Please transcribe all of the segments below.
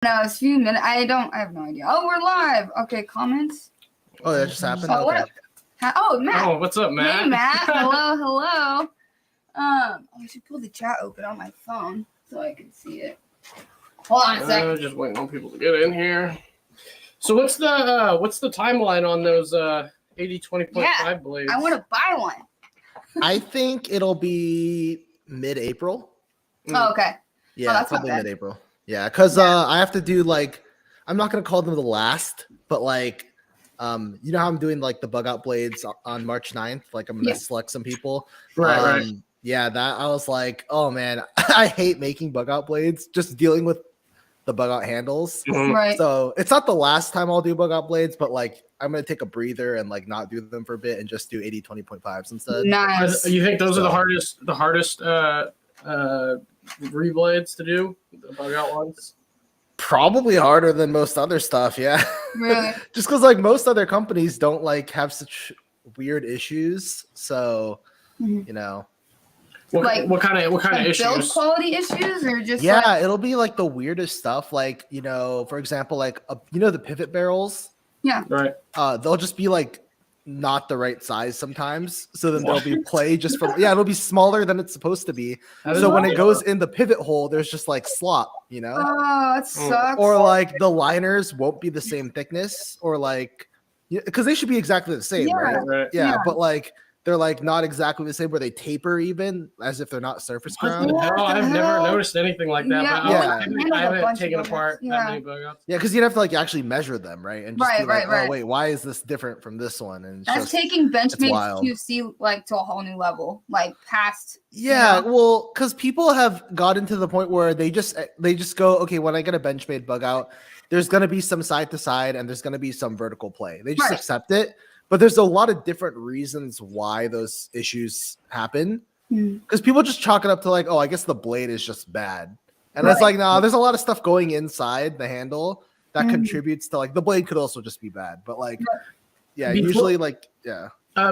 No, it's a few minutes. I have no idea. Oh, we're live. Okay, comments. Oh, that just happened. Oh, Okay. Matt. Oh, what's up, Matt? Hey, Matt. Hello. I should pull the chat open on my phone so I can see it. Hold on a second. Just waiting on people to get in here. So what's the timeline on those 80-20.5 blades? I want to buy one. I think it'll be mid-April. Oh, okay. Yeah, that's probably not bad. mid-April. Yeah, because I have to do I'm not gonna call them the last, but you know how I'm doing the Bugout blades on March 9th? I'm gonna select some people. Right. Yeah, that I was like, oh man, I hate making Bugout blades. Just dealing with the Bugout handles. Mhm. Right. So it's not the last time I'll do Bugout blades, but I'm gonna take a breather and not do them for a bit and just do 80-20.5s instead. Nice. You think those are the hardest reblades to do? The Bugout ones? Probably harder than most other stuff, yeah. Really? Just because most other companies don't have such weird issues. So you know. What kind of issues? Build quality issues or just it'll be the weirdest stuff. For example, the pivot barrels. Yeah. Right. They'll just be not the right size sometimes. So then there'll be play just from it'll be smaller than it's supposed to be. So when it goes in the pivot hole, there's just slop, Oh, that sucks. Or the liners won't be the same thickness, or because they should be exactly the same, right? Yeah, but they're not exactly the same, where they taper even as if they're not surface ground. I've never noticed anything like that. Yeah. But I haven't taken apart that many Bugouts. Yeah, because you'd have to actually measure them, right? And just right. oh wait, why is this different from this one? And that's taking Benchmade's QC to a whole new level, past. Yeah, well, because people have gotten to the point where they just go, okay, when I get a Benchmade Bugout, there's gonna be some side to side and there's gonna be some vertical play. They just accept it. But there's a lot of different reasons why those issues happen. Because people just chalk it up to I guess the blade is just bad. And it's no, there's a lot of stuff going inside the handle that contributes to the blade could also just be bad. But usually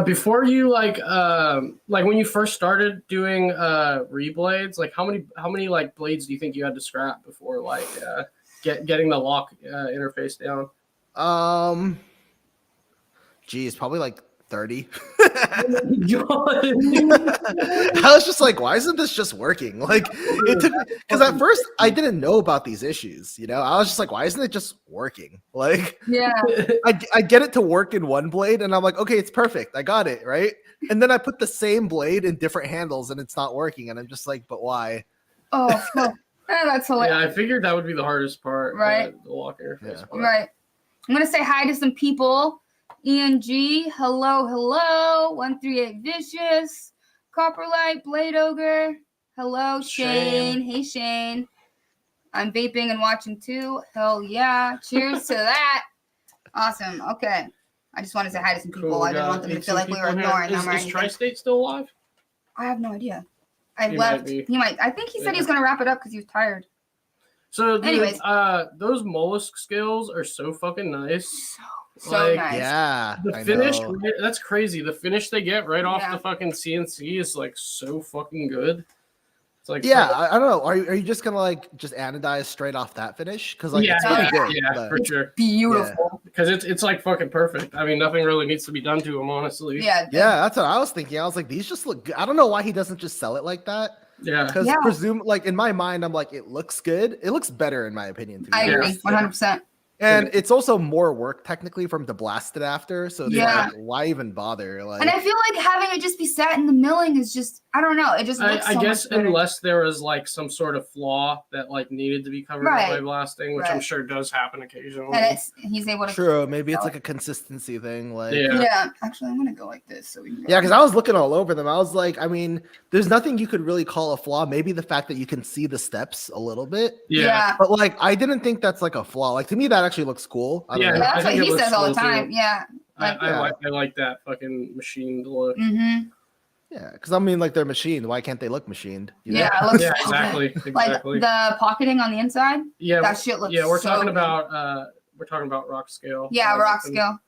before you when you first started doing reblades, how many blades do you think you had to scrap before getting the lock interface down? Geez, probably 30. I was just why isn't this just working? It took because at first I didn't know about these issues. I was just why isn't it just working? Yeah, I get it to work in one blade, and I'm okay, it's perfect. I got it right, and then I put the same blade in different handles, and it's not working, and I'm just but why? Oh, that's hilarious. Yeah, I figured that would be the hardest part. Right. The lock interface part. Right. I'm gonna say hi to some people. ENG, hello, 138 Vicious, Copperlight, Blade Ogre, hello, Shane. Hey, Shane. I'm vaping and watching too. Hell yeah. Cheers to that. Awesome. Okay. I just wanted to say hi to some people. I didn't want them to feel we were ignoring them. Is Tri-State still alive? I have no idea. I left. He might. I think he said he was going to wrap it up because he was tired. So, anyways, those mollusk scales are so fucking nice. So nice. Yeah. The finish, that's crazy. The finish they get right off the fucking CNC is so fucking good. It's I don't know. Are you just gonna just anodize straight off that finish? Because it's pretty good. Yeah, for sure. Beautiful. Because it's fucking perfect. I mean, nothing really needs to be done to them, honestly. Yeah. Yeah, that's what I was thinking. I was these just look good. I don't know why he doesn't just sell it like that. Yeah. Because presume in my mind, I'm it looks good. It looks better in my opinion. To I agree, 100%. And it's also more work technically from to blast it after. So why even bother? And I feel having it just be sat in the milling is just, I don't know. It just looks I guess unless there was some sort of flaw that needed to be covered by blasting, which I'm sure does happen occasionally. And he's able to. True. Maybe it's a consistency thing. Yeah. Actually, I'm going to go like this. So we can because I was looking all over them. I was I mean, there's nothing you could really call a flaw. Maybe the fact that you can see the steps a little bit. Yeah. But I didn't think that's a flaw. To me, that actually looks cool. That's what he says all the time. Too. Yeah. I like that fucking machined look. Mm-hmm. Yeah, because I mean, they're machined. Why can't they look machined? Yeah, it looks exactly. The pocketing on the inside. Yeah, that shit looks. Yeah, we're so talking good. about rock scale. Yeah, rock scale.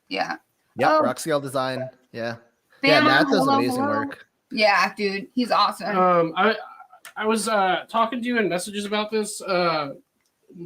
Yeah. Yep, rock scale design. Yeah. Bam, Matt does amazing work. Yeah, dude, he's awesome. I was talking to you in messages about this.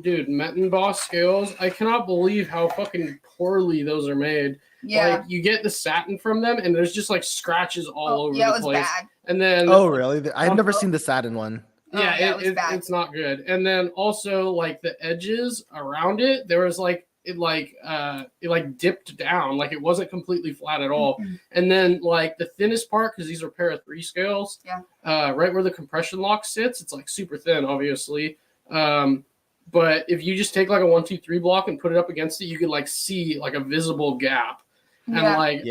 dude, Metin Boss scales. I cannot believe how fucking poorly those are made. Yeah. Like you get the satin from them, and there's just like scratches all over yeah, the it was place. bad. And then Oh, really? I've never seen the satin one. yeah, it was bad. it's not good. And then also like the edges around it, there was like it dipped down, like it wasn't completely flat at all. Mhm. And then like the thinnest part, because these are pair of 3 scales, right where the compression lock sits, it's like super thin, obviously. But if you just take like a 1, 2, 3 block and put it up against it, you could like see like a visible gap. And like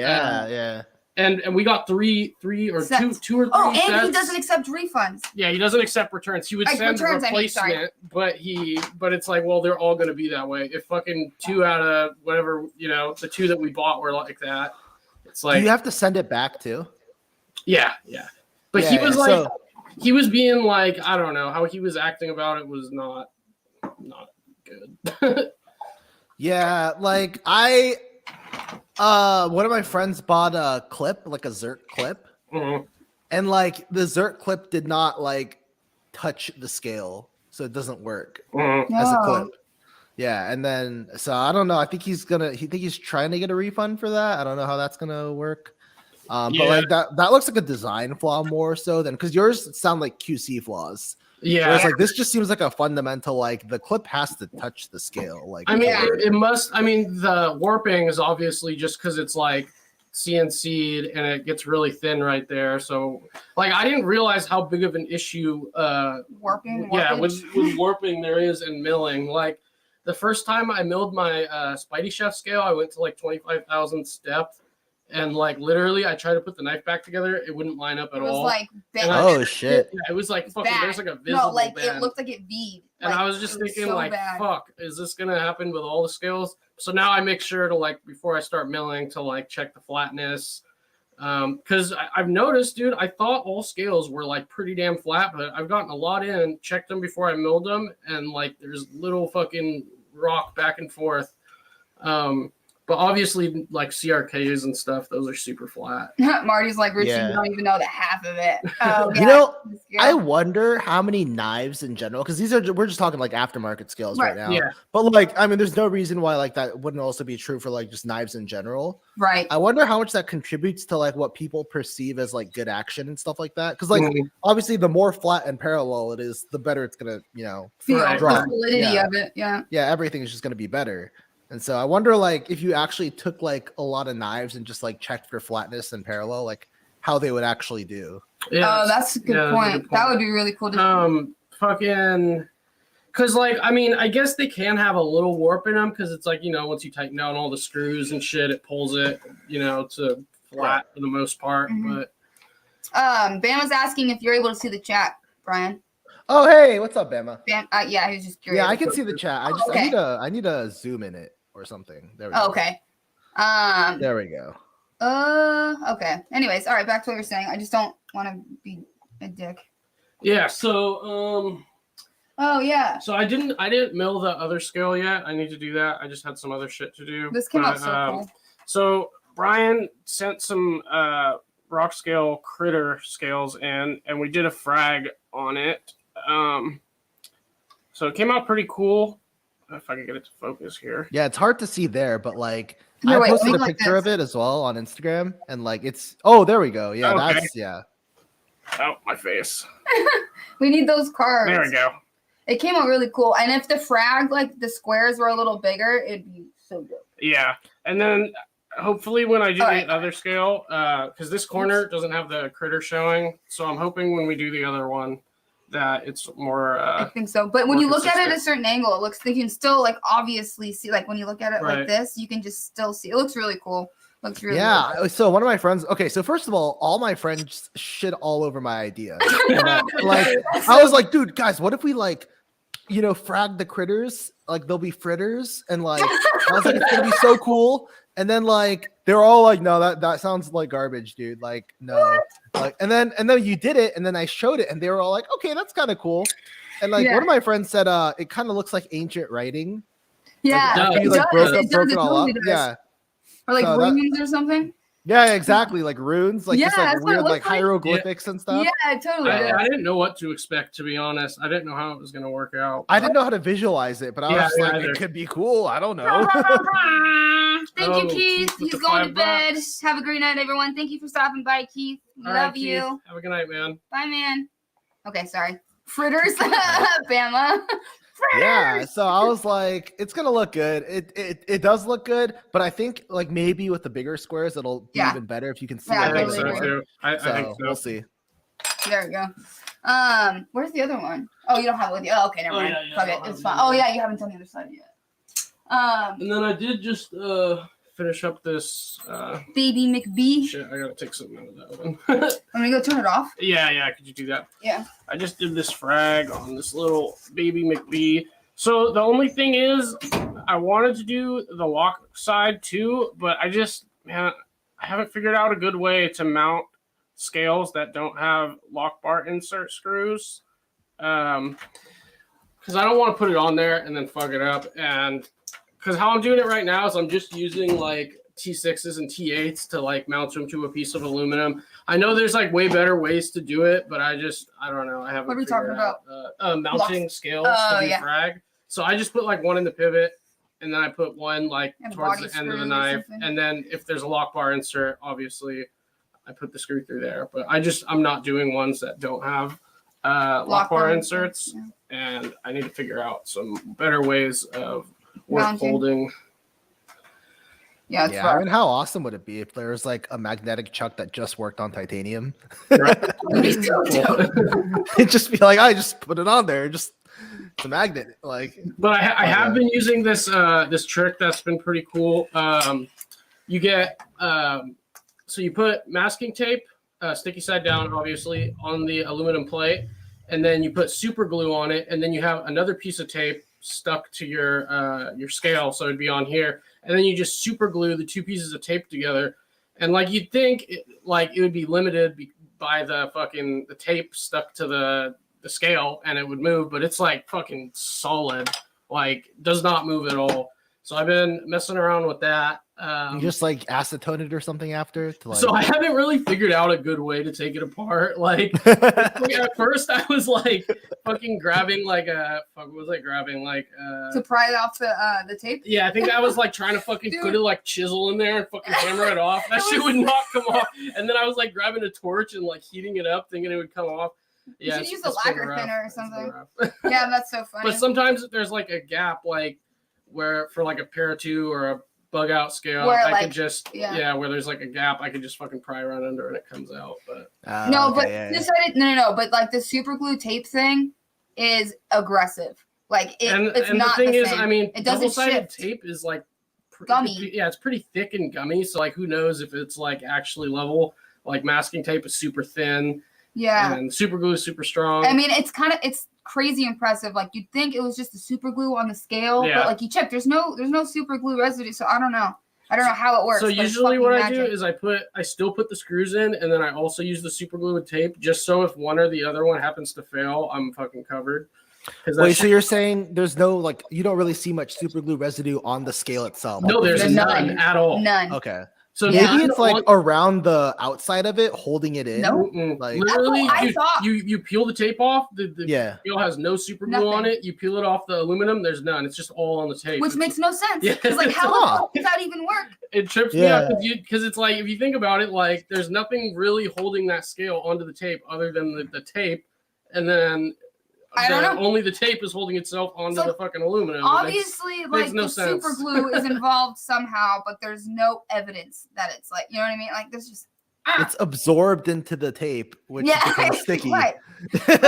and we got three or Sets. two or three. Oh, and sets. he doesn't accept refunds. Yeah, he doesn't accept returns. He would send a replacement, but it's like, well, they're all gonna be that way. If fucking 2 out of whatever, the 2 that we bought were like that, it's like you have to send it back too. Yeah. But he was like, he was being like, I don't know how he was acting about it was not good. Yeah, like one of my friends bought a clip, like a Zert clip, and like the Zert clip did not like touch the scale, so it doesn't work as a clip. Yeah, and then so I don't know. I think he's trying to get a refund for that. I don't know how that's gonna work. But like that looks like a design flaw more so than because yours sound like QC flaws. Yeah, whereas like this just seems like a fundamental, like the clip has to touch the scale. Like I mean, it must. I mean, the warping is obviously just because it's like CNC'd and it gets really thin right there. So like I didn't realize how big of an issue warping. Yeah, with warping there is in milling. Like the first time I milled my Spidey Chef scale, I went to like 25,000 depth. And like literally, I tried to put the knife back together. It wouldn't line up at all. It was like bent. Oh shit! Yeah, it was like fucking. Bad. There's like a visible. No, like bend. it looked like it V'd. And like, I was just thinking, so like, bad. fuck, is this gonna happen with all the scales? So now I make sure to like before I start milling to like check the flatness, because I've noticed, dude. I thought all scales were like pretty damn flat, but I've gotten a lot in, checked them before I milled them, and like there's little fucking rock back and forth. But obviously, like CRKs and stuff, those are super flat. Marty's like, Richie, you don't even know the half of it. Oh, you know, I wonder how many knives in general, because we're just talking like aftermarket scales right now. Yeah. But like, I mean, there's no reason why like that wouldn't also be true for like just knives in general. Right. I wonder how much that contributes to like what people perceive as like good action and stuff like that. Because like obviously, the more flat and parallel it is, the better it's gonna feel drop. the validity of it. Yeah. Yeah, everything is just gonna be better. And so I wonder, like, if you actually took like a lot of knives and just like checked for flatness and parallel, like how they would actually do. Yeah, oh, that's a good point. That would be really cool to fucking, because like I mean, I guess they can have a little warp in them because it's like once you tighten down all the screws and shit, it pulls it to flat for the most part. But Bama's asking if you're able to see the chat, Brian. Oh hey, what's up, Bama? Yeah, he was just curious. Yeah, I can see the chat. I need to zoom in it or something. There we go. Okay. There we go. Okay. Anyways, all right, back to what you're saying. I just don't want to be a dick. Yeah, so oh yeah. So I didn't mill the other scale yet. I need to do that. I just had some other shit to do. This came out so cool. So Brian sent some rock scale critter scales in, and we did a frag on it. So it came out pretty cool. If I can get it to focus here. Yeah, it's hard to see there, but like I posted a picture of it as well on Instagram, and like it's there we go. Yeah, okay. That's Oh, my face. We need those cards. There we go. It came out really cool. And if the frag, like the squares were a little bigger, it'd be so good. Yeah. And then hopefully when I do the other scale, because this corner doesn't have the critter showing, so I'm hoping when we do the other one that it's more I think so. But when you look at it at a certain angle, it looks you can still like obviously see, like when you look at it like this, you can just still see. It looks really cool. Looks really cool. So one of my friends, so first of all my friends shit all over my idea. I was like, dude, guys, what if we like frag the critters, like they'll be fritters, and like I was like, it's gonna be so cool. And then like they're all like, no, that sounds like garbage, dude. Like, no. Like and then you did it, and then I showed it, and they were all like, okay, that's kind of cool. And like one of my friends said it kind of looks like ancient writing. Yeah, like, it broke it totally all up. does. Yeah. Or like runes or something. Yeah, exactly. Like runes, like just Yeah, like that's what it weird, like looks like. hieroglyphics and stuff. Yeah, it totally does. I didn't know what to expect, to be honest. I didn't know how it was gonna work out. I didn't know how to visualize it, but I was just like, it could be cool. I don't know. Thank you, Keith. with He's the going to bed. $5. Have a great night, everyone. Thank you for stopping by, Keith. All Love right, you. Keith. Have a good night, man. Bye, man. Okay, sorry. Fritters, Bama. Yeah, so I was like, it's gonna look good. It does look good, but I think like maybe with the bigger squares, it'll be even better if you can see. Yeah, it I a think little so more. too. I think so. We'll see. There we go. Where's the other one? Oh, you don't have it with you. Oh, okay, never mind. yeah, Fuck I it. don't It's have fine. it. Oh, yeah, you haven't done the other side yet. And then I did just finish up this Baby McBee. shit. I gotta take something out of that oven. I'm gonna go turn it off. yeah, could you do that? Yeah. I just did this frag on this little baby McBee. So the only thing is, I wanted to do the lock side too, but I haven't figured out a good way to mount scales that don't have lock bar insert screws. Because I don't want to put it on there and then fuck it up. And because how I'm doing it right now is I'm just using like T6s and T8s to like mount them to a piece of aluminum. I know there's like way better ways to do it, but I don't know. I haven't. What are we figured talking out. Mounting scales to do frag. So I just put like one in the pivot, and then I put one like And towards body the end of the screw or knife, something. and then if there's a lock bar insert, obviously I put the screw through there. But I'm not doing ones that don't have lock bar inserts, Yeah. and I need to figure out some better ways of work Mounting. holding. Yeah, it's Yeah, rough. I mean, how awesome would it be if there was like a magnetic chuck that just worked on titanium? That'd be so dope. It'd just be like, I just put it on there, just the magnet, like. But I have been using this this trick that's been pretty cool. You get so you put masking tape, sticky side down, obviously, on the aluminum plate, and then you put super glue on it, and then you have another piece of tape stuck to your scale, so it'd be on here, and then you just super glue the two pieces of tape together, and like you'd think it would be limited by the tape stuck to the scale and it would move, but it's like fucking solid, like does not move at all. So I've been messing around with that. You just like acetone it or something after to like. So I haven't really figured out a good way to take it apart. Like at first I was like fucking grabbing like what was I grabbing like To pry it off the tape. yeah, I think I was like trying to fucking put it like chisel in there and fucking hammer it off. That shit would not come off. And then I was like grabbing a torch and like heating it up, thinking it would come off. Yeah, You should use a it's been lacquer rough. thinner or It's been something. rough. Yeah, that's so funny. But sometimes there's like a gap, like where for like a pair of two or a bug out scale, Where, I like, could just where there's like a gap, I could just fucking pry right under and it comes out. But no, okay, but yeah, this side, no. But like the super glue tape thing is aggressive. Like it's and not the thing is, same. I mean, It doesn't double-sided shift. tape is like Gummy. Yeah, it's pretty thick and gummy. So like, who knows if it's like actually level? Like masking tape is super thin. Yeah. And super glue is super strong. I mean, it's crazy impressive. Like you'd think it was just the super glue on the scale, but like you check, there's no super glue residue. So I don't know how it works. So but it's usually what fucking I do magic. is I still put the screws in, and then I also use the super glue with tape, just so if one or the other one happens to fail, I'm fucking covered. Wait, so you're saying there's no like you don't really see much super glue residue on the scale itself? No, there's none at all. None. Okay. So maybe it's like around the outside of it, holding it in. Nope. Like literally, I thought. you peel the tape off. The scale has no super glue on Nothing. it. You peel it off the aluminum. There's none. It's just all on the tape. Which makes no sense. Yeah. Because like how the fuck does that even work? It trips me out because it's like if you think about it, like there's nothing really holding that scale onto the tape other than the tape, and then I don't know. only the tape is holding itself onto the fucking aluminum. Obviously, makes no the sense. super glue is involved somehow, but the's no evidence that it's like, you know what I mean? Like there's just it's absorbed into the tape, which becomes sticky. Right. Fuck,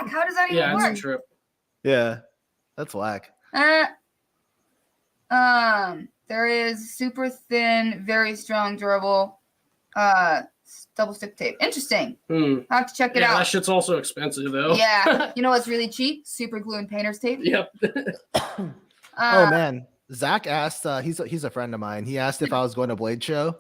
how does that even Yeah, work? it's a trip. Yeah, that's whack. There is super thin, very strong, durable, double stick tape. Interesting. I have to check it out. That shit's also expensive though. Yeah. You know what's really cheap? Super glue and painter's tape. Yep. Oh man, Zach asked. He's a friend of mine. He asked if I was going to Blade Show.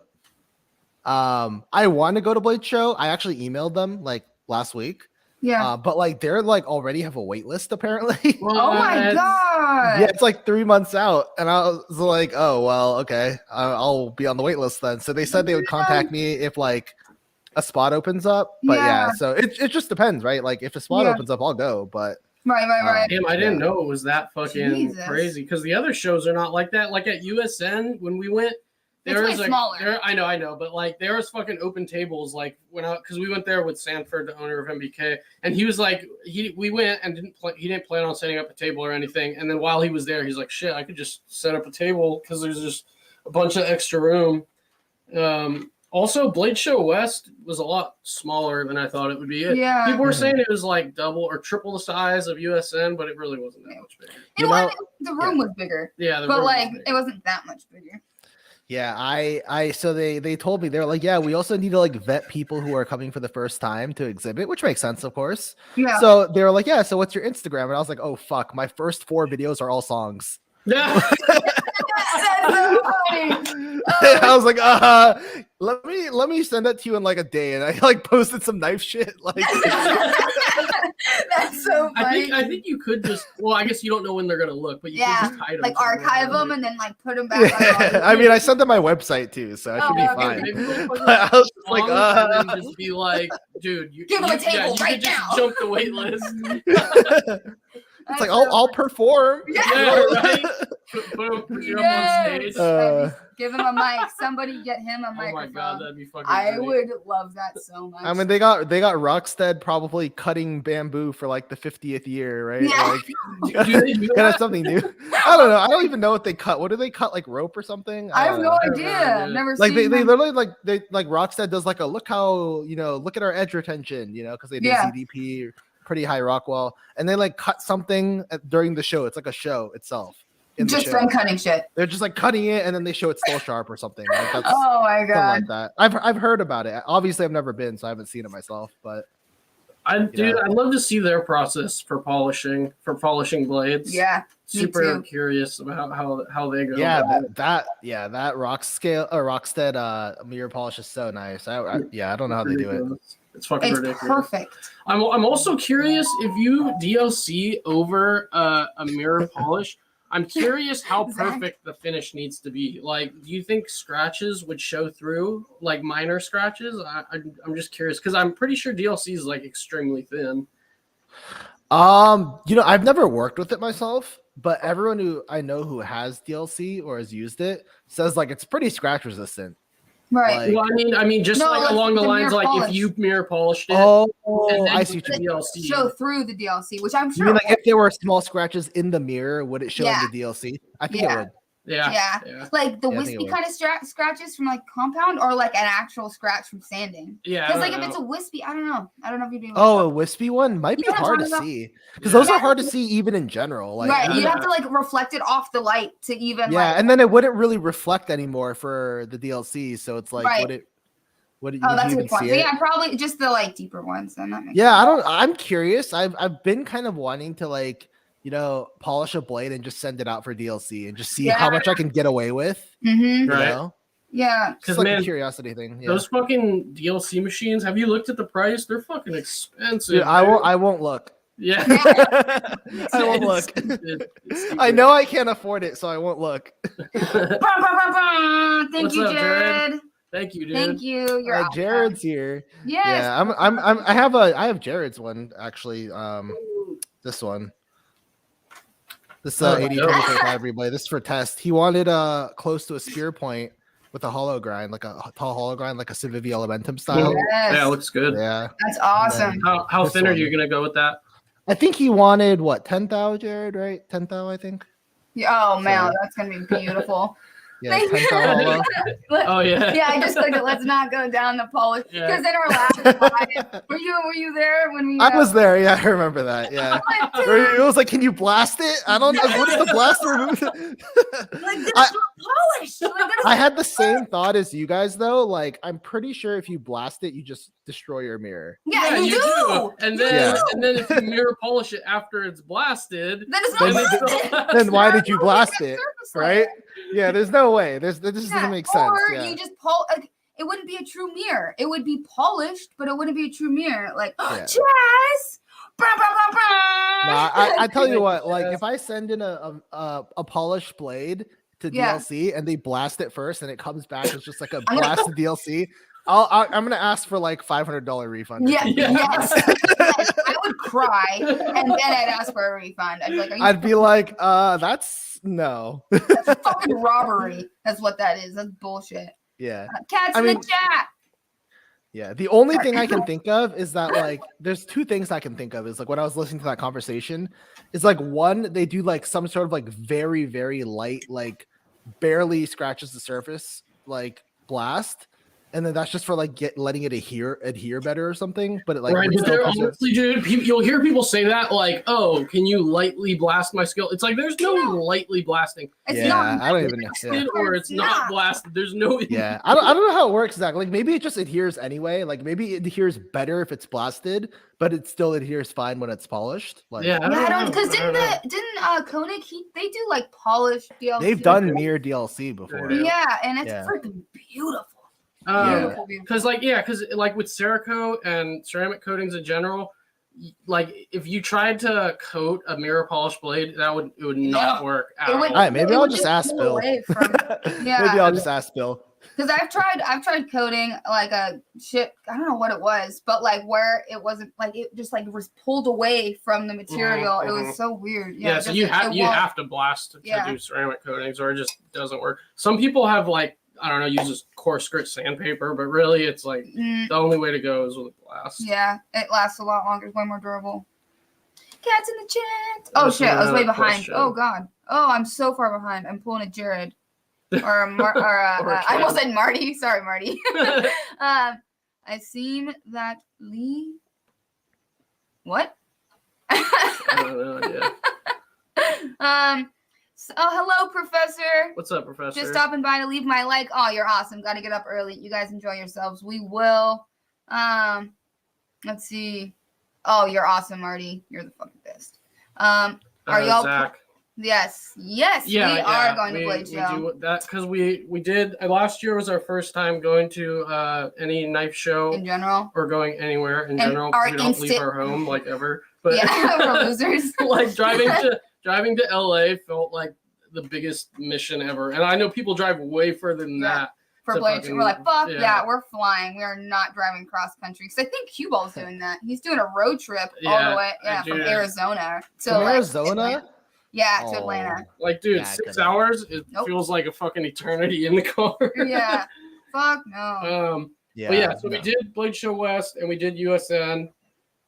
I want to go to Blade Show. I actually emailed them like last week. Yeah. But like they're like already have a wait list apparently. Oh my god. Yeah, it's like 3 months out, and I was like, oh well, okay, I'll be on the wait list then. So they said they would contact me if like a spot opens up. But yeah, so it just depends, right? Like if a spot opens up, I'll go. But right. Damn, I didn't know it was that fucking crazy. Because the other shows are not like that. Like at USN when we went, there was like smaller. I know, but like there was fucking open tables. Like because we went there with Sanford, the owner of MBK, and he was like, we went and he didn't plan on setting up a table or anything. And then while he was there, he's like, shit, I could just set up a table because there's just a bunch of extra room. Also, Blade Show West was a lot smaller than I thought it would be. Yeah. People were saying it was like double or triple the size of USN, but it really wasn't that much bigger. The room was bigger. Yeah, but like it wasn't that much bigger. Yeah, so they told me, they're like, yeah, we also need to like vet people who are coming for the first time to exhibit, which makes sense, of course. Yeah. So they were like, yeah, so what's your Instagram? And I was like, oh fuck, my first 4 videos are all songs. Yeah. That's so funny. I was like, let me send that to you in like a day, and I like posted some knife shit. Like, that's so funny. I think you could just. Well, I guess you don't know when they're gonna look, but you could just hide them, like archive them and then like put them back. Yeah. I mean, I sent them my website too, so I should be fine. But I was just like, and then just be like, dude, you give them a table right now. Just jump the wait list. It's like I'll perform. Yeah, right. Put you up on stage. Give him a mic. Somebody get him a microphone. Oh my god, that'd be fucking. I would love that so much. I mean, they got Rockstead probably cutting bamboo for like the 50th year, right? Yeah. Like, do they do kind of something new. I don't know. I don't even know what they cut. What do they cut? Like rope or something? I have no idea. I've never like seen. They literally like Rockstead does like a look at our edge retention, because they do ZDP. Pretty high rock wall, and they like cut something during the show. It's like a show itself. Just from cutting shit. They're just like cutting it, and then they show it still sharp or something. Like that's, oh my god! like that. I've heard about it. Obviously, I've never been, so I haven't seen it myself. But I'd love to see their process for polishing blades. Yeah, super curious about how they go. Yeah, that Rockstead mirror polish is so nice. I don't know how they do it. It's fucking ridiculous. Perfect. I'm also curious if you DLC over a mirror polish. I'm curious how perfect the finish needs to be. Like, do you think scratches would show through, like minor scratches? I'm just curious because I'm pretty sure DLC is like extremely thin. I've never worked with it myself, but everyone who I know who has DLC or has used it says like it's pretty scratch resistant. Right. Well, I mean, just like along the lines, like if you mirror polished it. Oh, I see what you mean. DLC. Show through the DLC, which I'm sure. You mean like if there were small scratches in the mirror, would it show in the DLC? I think it would. Yeah. Like the wispy kind of scratches from like compound, or like an actual scratch from sanding. Yeah. Because like if it's a wispy, I don't know if you do. A wispy one might be hard to see because those are hard to see even in general. Like, right, you have to like reflect it off the light to even. Yeah, and then it wouldn't really reflect anymore for the DLC, so it's like would it? Oh, that's a good point. So yeah, probably just the like deeper ones. Then that makes sense. I'm curious. I've been kind of wanting to like. Polish a blade and just send it out for DLC and just see how much I can get away with. Mm-hmm. Right. Yeah. It's like a curiosity thing. Yeah. Those fucking DLC machines, have you looked at the price? They're fucking expensive. Dude, I won't look. Yeah. I won't look. I know I can't afford it, so I won't look. Thank you, Jared. Thank you, dude. Thank you. You're Jared's here. Yes. Yeah, I have Jared's one actually. This one. This 8025 reblade. This is for test. He wanted close to a spear point with a hollow grind, like a tall hollow grind, like a Civivi Elementum style. Yes. Yeah, it looks good. Yeah, that's awesome. How thin are you gonna go with that? I think he wanted 10 thou, Jared, right? 10 thou, I think. Yeah, oh man, that's gonna be beautiful. Yeah, 10 thou hollow. Oh yeah. Yeah, I just clicked it. Let's not go down the polish because then our last were you there when we? I was there. Yeah, I remember that. Yeah, it was like, can you blast it? I don't know. What's the blast remove? Like this polish. I had the same thought as you guys though. Like, I'm pretty sure if you blast it, you just destroy your mirror. Yeah, you do. And then if you mirror polish it after it's blasted, then it's not. Then why did you blast it? Right? Yeah, there's no way. This doesn't make sense. Or you just it wouldn't be a true mirror. It would be polished, but it wouldn't be a true mirror. Like, Yeah. Jazz! Bah, bah, bah, bah. Nah, I tell you what, like if I send in a polished blade to Yeah. DLC and they blast it first and it comes back as just like a blasted DLC, I'm gonna ask for like $500 refund. Yeah, Yeah. yes, yes. I would cry and then I'd ask for a refund. I'd be like, I'd be like, that's no. that's fucking robbery. That's what that is. That's bullshit. Yeah. Cats I in mean- the chat. Yeah, the only thing I can think of is that like there's two things I can think of is like when I was listening to that conversation is like one, they do like some sort of like very, very light, like barely scratches the surface, like blast. And then that's just for like letting it adhere better or something. But it like right, would but still there, preserve- honestly, dude, you'll hear people say that like, "Oh, can you lightly blast my skill?" It's like there's no lightly blasting. It's yeah, not I don't even know. Yeah. Blasted or it's not blasted. There's no. Yeah, I don't know how it works exactly. Like maybe it just adheres anyway. Like maybe it adheres better if it's blasted, but it still adheres fine when it's polished. Like Yeah, Yeah, I don't know. because I don't know. didn't Koenig they do like polished DLC. they've done mirror DLC before. Yeah. Yeah, and it's Yeah. freaking beautiful. Yeah. Beautiful, beautiful. Because with Cerakote and ceramic coatings in general, like if you tried to coat a mirror polished blade, it would not work at It would- all. All right, maybe It I'll would just just ask pull Bill. away from- Maybe Yeah. I'll just ask Bill. Because I've tried coding like a shit. I don't know what it was, but like where it wasn't like it just like was pulled away from the material. It mhm. was so weird. Yeah, it so you doesn't- it you won't- have to blast to Yeah. do ceramic coatings, or it just doesn't work. Some people have like I don't know, uses coarse grit sandpaper, but really it's like Mm, the only way to go is with a blast. yeah, it lasts a lot longer. It's way more durable. Cats in the chat. Oh That's shit, I was way another behind. question. Oh god. Oh, I'm so far behind. I'm pulling a Jared. Or a Or a I almost cat. said Marty. Sorry, Marty. I seem that Lee. What? I don't know, yeah. Hello, Professor. What's up, Professor? Just stopping by to leave my like. Oh, you're awesome. Got to get up early. You guys enjoy yourselves. We will. Let's see. Oh, you're awesome, Marty. You're the fucking best. Are y'all? Zach. Yes. Yes. Yeah, we yeah, are going to Blade Show. We do that because we did last year was our first time going to any knife show In general. or going anywhere in And general. our We don't leave instant- our home like ever. But Yeah, we're losers. like driving to LA felt like the biggest mission ever. And I know people drive way further than Yeah. that. For to Blade Show. fucking- We're like, fuck yeah. yeah, we're flying. We are not driving cross country. Because I think Cue Ball's doing that. He's doing a road trip all Yeah, the way, I from do. Arizona to From like, Arizona? Atlanta. Yeah, to Oh. Atlanta. Like, dude, Yeah, I 6 couldn't. hours, it Nope. feels like a fucking eternity in the car. Yeah. Fuck no. Yeah. But yeah, so no. we did Blade Show West and we did USN,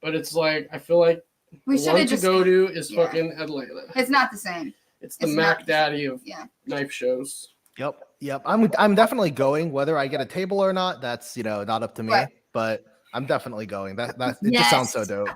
but it's like I feel like We the should one have to just. go to is yeah. fucking Atlanta. It's not the same. It's the it's Mac not- Daddy of Yeah. knife shows. Yep. I'm definitely going. Whether I get a table or not, that's not up to me. Right. But I'm definitely going. That it just sounds so Yes. dope.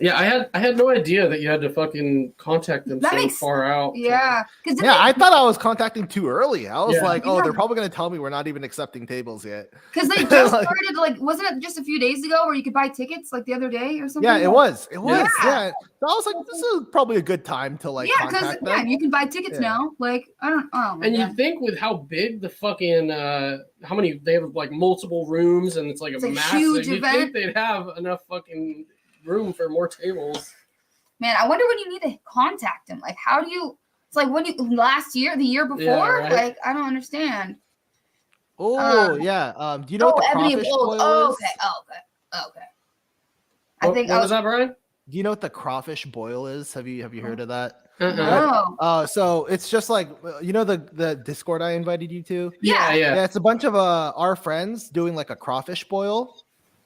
Yeah, I had no idea that you had to fucking contact them That so makes- far out. Yeah. Because Yeah, I thought I was contacting too early. I was Yeah. like, oh, Yeah. they're probably gonna tell me we're not even accepting tables yet. they just Like- started like, wasn't it just a few days ago where you could buy tickets like the other day or something? Yeah, it was. It was. Yeah. Yeah. So I was like, this is probably a good time to like Yeah, because contact them. you can buy tickets Yeah. now. Like I don't. Oh my And you God. think with how big the fucking how many they have like multiple rooms and it's like It's a a massive huge you'd event. think they'd have enough fucking room for more tables. Man, I wonder when you need to contact them. Like, how do you? It's like when you the year before. Yeah, right. Like, I don't understand. Oh yeah. Do you know what the Ebony crawfish Bold. boil Oh, is? okay. I think what was that, Brian? Do you know what the crawfish boil is? Have you heard of that? Oh, So it's just like the Discord I invited you to. yeah. Yeah, it's a bunch of our friends doing like a crawfish boil,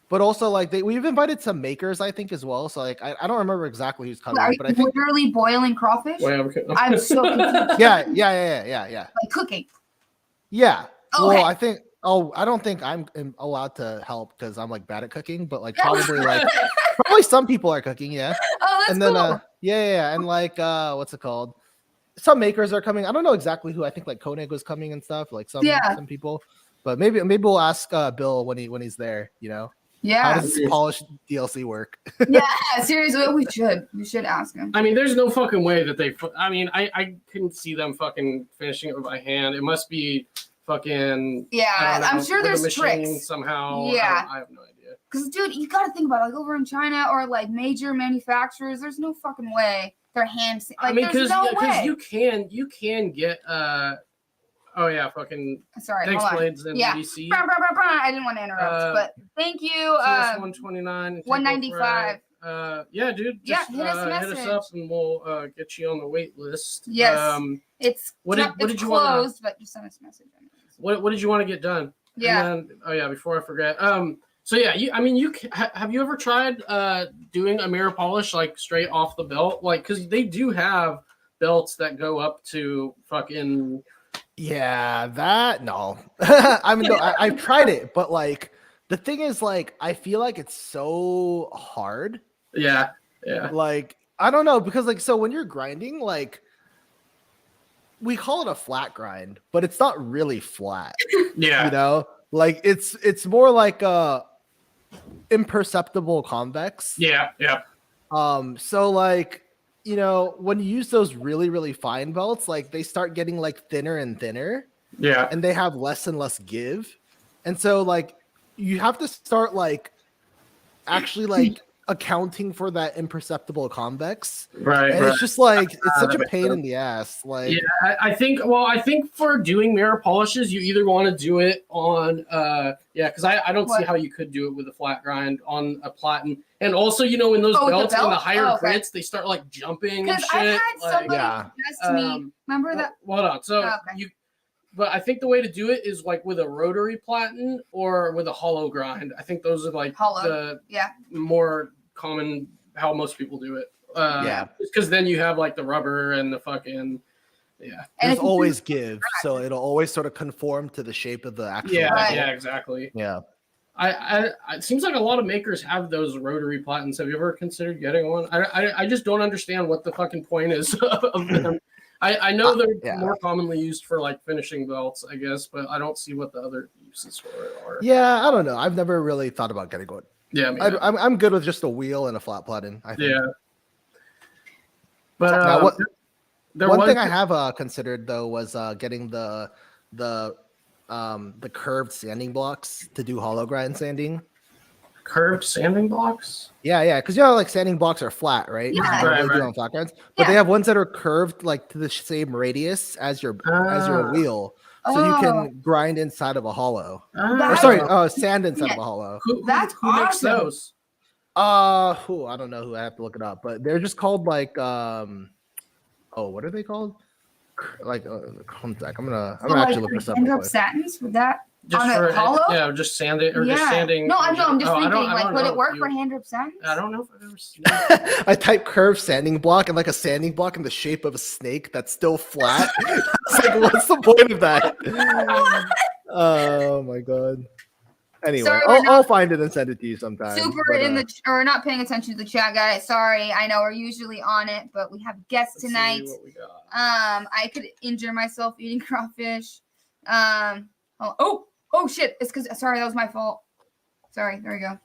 but also like we've invited some makers I think as well. So like I don't remember exactly who's coming, Are you but I think literally boiling crawfish? Wait, I'm so confused. yeah. Like cooking. Yeah. Okay. Well, I think. Oh, I don't think I'm allowed to help because I'm like bad at cooking, but like probably some people are cooking. Yeah. Oh, that's And then cool. and like what's it called? Some makers are coming. I don't know exactly who. I think like Koenig was coming and stuff. Like some people, but maybe we'll ask Bill when he's there. How Yeah. does polished DLC work? Yeah. Seriously, we should ask him. I mean, there's no fucking way that I couldn't see them fucking finishing it by hand. It must be fucking. Yeah, I don't know, I'm sure with a there's machine tricks. somehow. Yeah. I have no idea. Because, dude, you gotta think about it. Like, over in China or, like, major manufacturers, there's no fucking way they're hand... Like, I mean, there's no way. you can get, oh, yeah, fucking... Sorry, thanks, hold on. Blades and Yeah. DC. I didn't want to interrupt, but thank you. TS129. 195. Yeah, dude. Just, hit us hit us up and we'll get you on the wait list. Yes. It's what did you closed, but just send us a message. What did you want to get done? Yeah. And then, oh yeah, before I forget. So yeah, have you ever tried doing a mirror polish like straight off the belt? Like, because they do have belts that go up to fucking. Yeah, that no. I mean, no, I've tried it, but like the thing is, like, I feel like it's so hard. Yeah. Like, I don't know, because like, so when you're grinding, like, we call it a flat grind, but it's not really flat. Yeah. You know, like it's more like a imperceptible convex. Yeah. So like, you know, when you use those really, really fine belts, like they start getting like thinner and thinner. Yeah. And they have less and less give. And so like you have to start like actually like accounting for that imperceptible convex. Right. And it's just like it's such a pain in the ass. Like, yeah, I think for doing mirror polishes, you either want to do it on because I don't see how you could do it with a flat grind on a platen. And also, you know, in those belts in the higher grits, they start like jumping and shit. Because I've had somebody yeah. suggest to me. Remember that? Hold on. So but I think the way to do it is like with a rotary platen or with a hollow grind. I think those are like the more common how most people do it. Because then you have like the rubber and the fucking There's always give, so it'll always sort of conform to the shape of the actual. Yeah, exactly. Yeah. I it seems like a lot of makers have those rotary platens. Have you ever considered getting one? I just don't understand what the fucking point is of them. I know they're more commonly used for like finishing belts, I guess, but I don't see what the other uses for it are. Yeah, I don't know. I've never really thought about getting one. Yeah, I'm good with just a wheel and a flat platen, I think. Yeah. But one thing I have considered though was getting the curved sanding blocks to do hollow grind sanding. Curved sanding blocks? Yeah, because you know, like sanding blocks are flat, right? Yeah. Right. On flat grinds, but they have ones that are curved like to the same radius as your wheel, so you can grind inside of a hollow. Sand inside of a hollow. Who makes those? I don't know who. I have to look it up, but they're just called like what are they called? Like one sec. I'm gonna actually look this up. Satins with that. Just on for a hollow? Yeah, just sand it or just sanding. No, I'm just thinking, like, would it work for hand drip satins? I don't know if I've ever seen it. I type curved sanding block and like a sanding block in the shape of a snake that's still flat. It's like, what's the point of that? Oh my god. Anyway, I'll find it and send it to you sometime. Or not paying attention to the chat, guys. Sorry, I know we're usually on it, but we have guests tonight. See what we got. I could injure myself eating crawfish. Oh shit! It's because sorry, that was my fault. Sorry, there we go.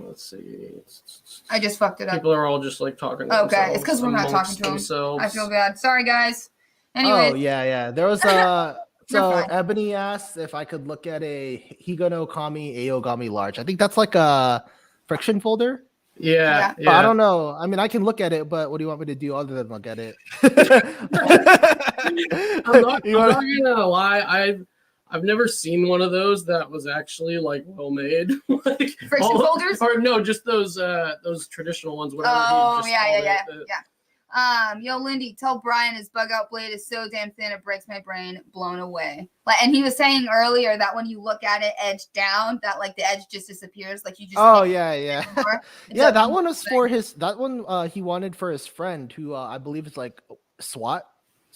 Let's see. I just fucked it up. People are all just like talking. Okay, it's because we're not talking to them. I feel bad. Sorry, guys. Anyway. Oh yeah. There was so Ebony asked if I could look at a Higano Kami Aogami large. I think that's like a friction folder. Yeah. But I don't know. I mean, I can look at it, but what do you want me to do other than look at it? I'm not gonna lie. I've never seen one of those that was actually like well made. Like friction folders? Or no, just those traditional ones. Yo, Lindy, tell Brian his Bugout blade is so damn thin it breaks my brain. Blown away. And he was saying earlier that when you look at it edge down, that like the edge just disappears. Like you just. Oh yeah. Yeah, that one was for his. That one he wanted for his friend who I believe is like SWAT.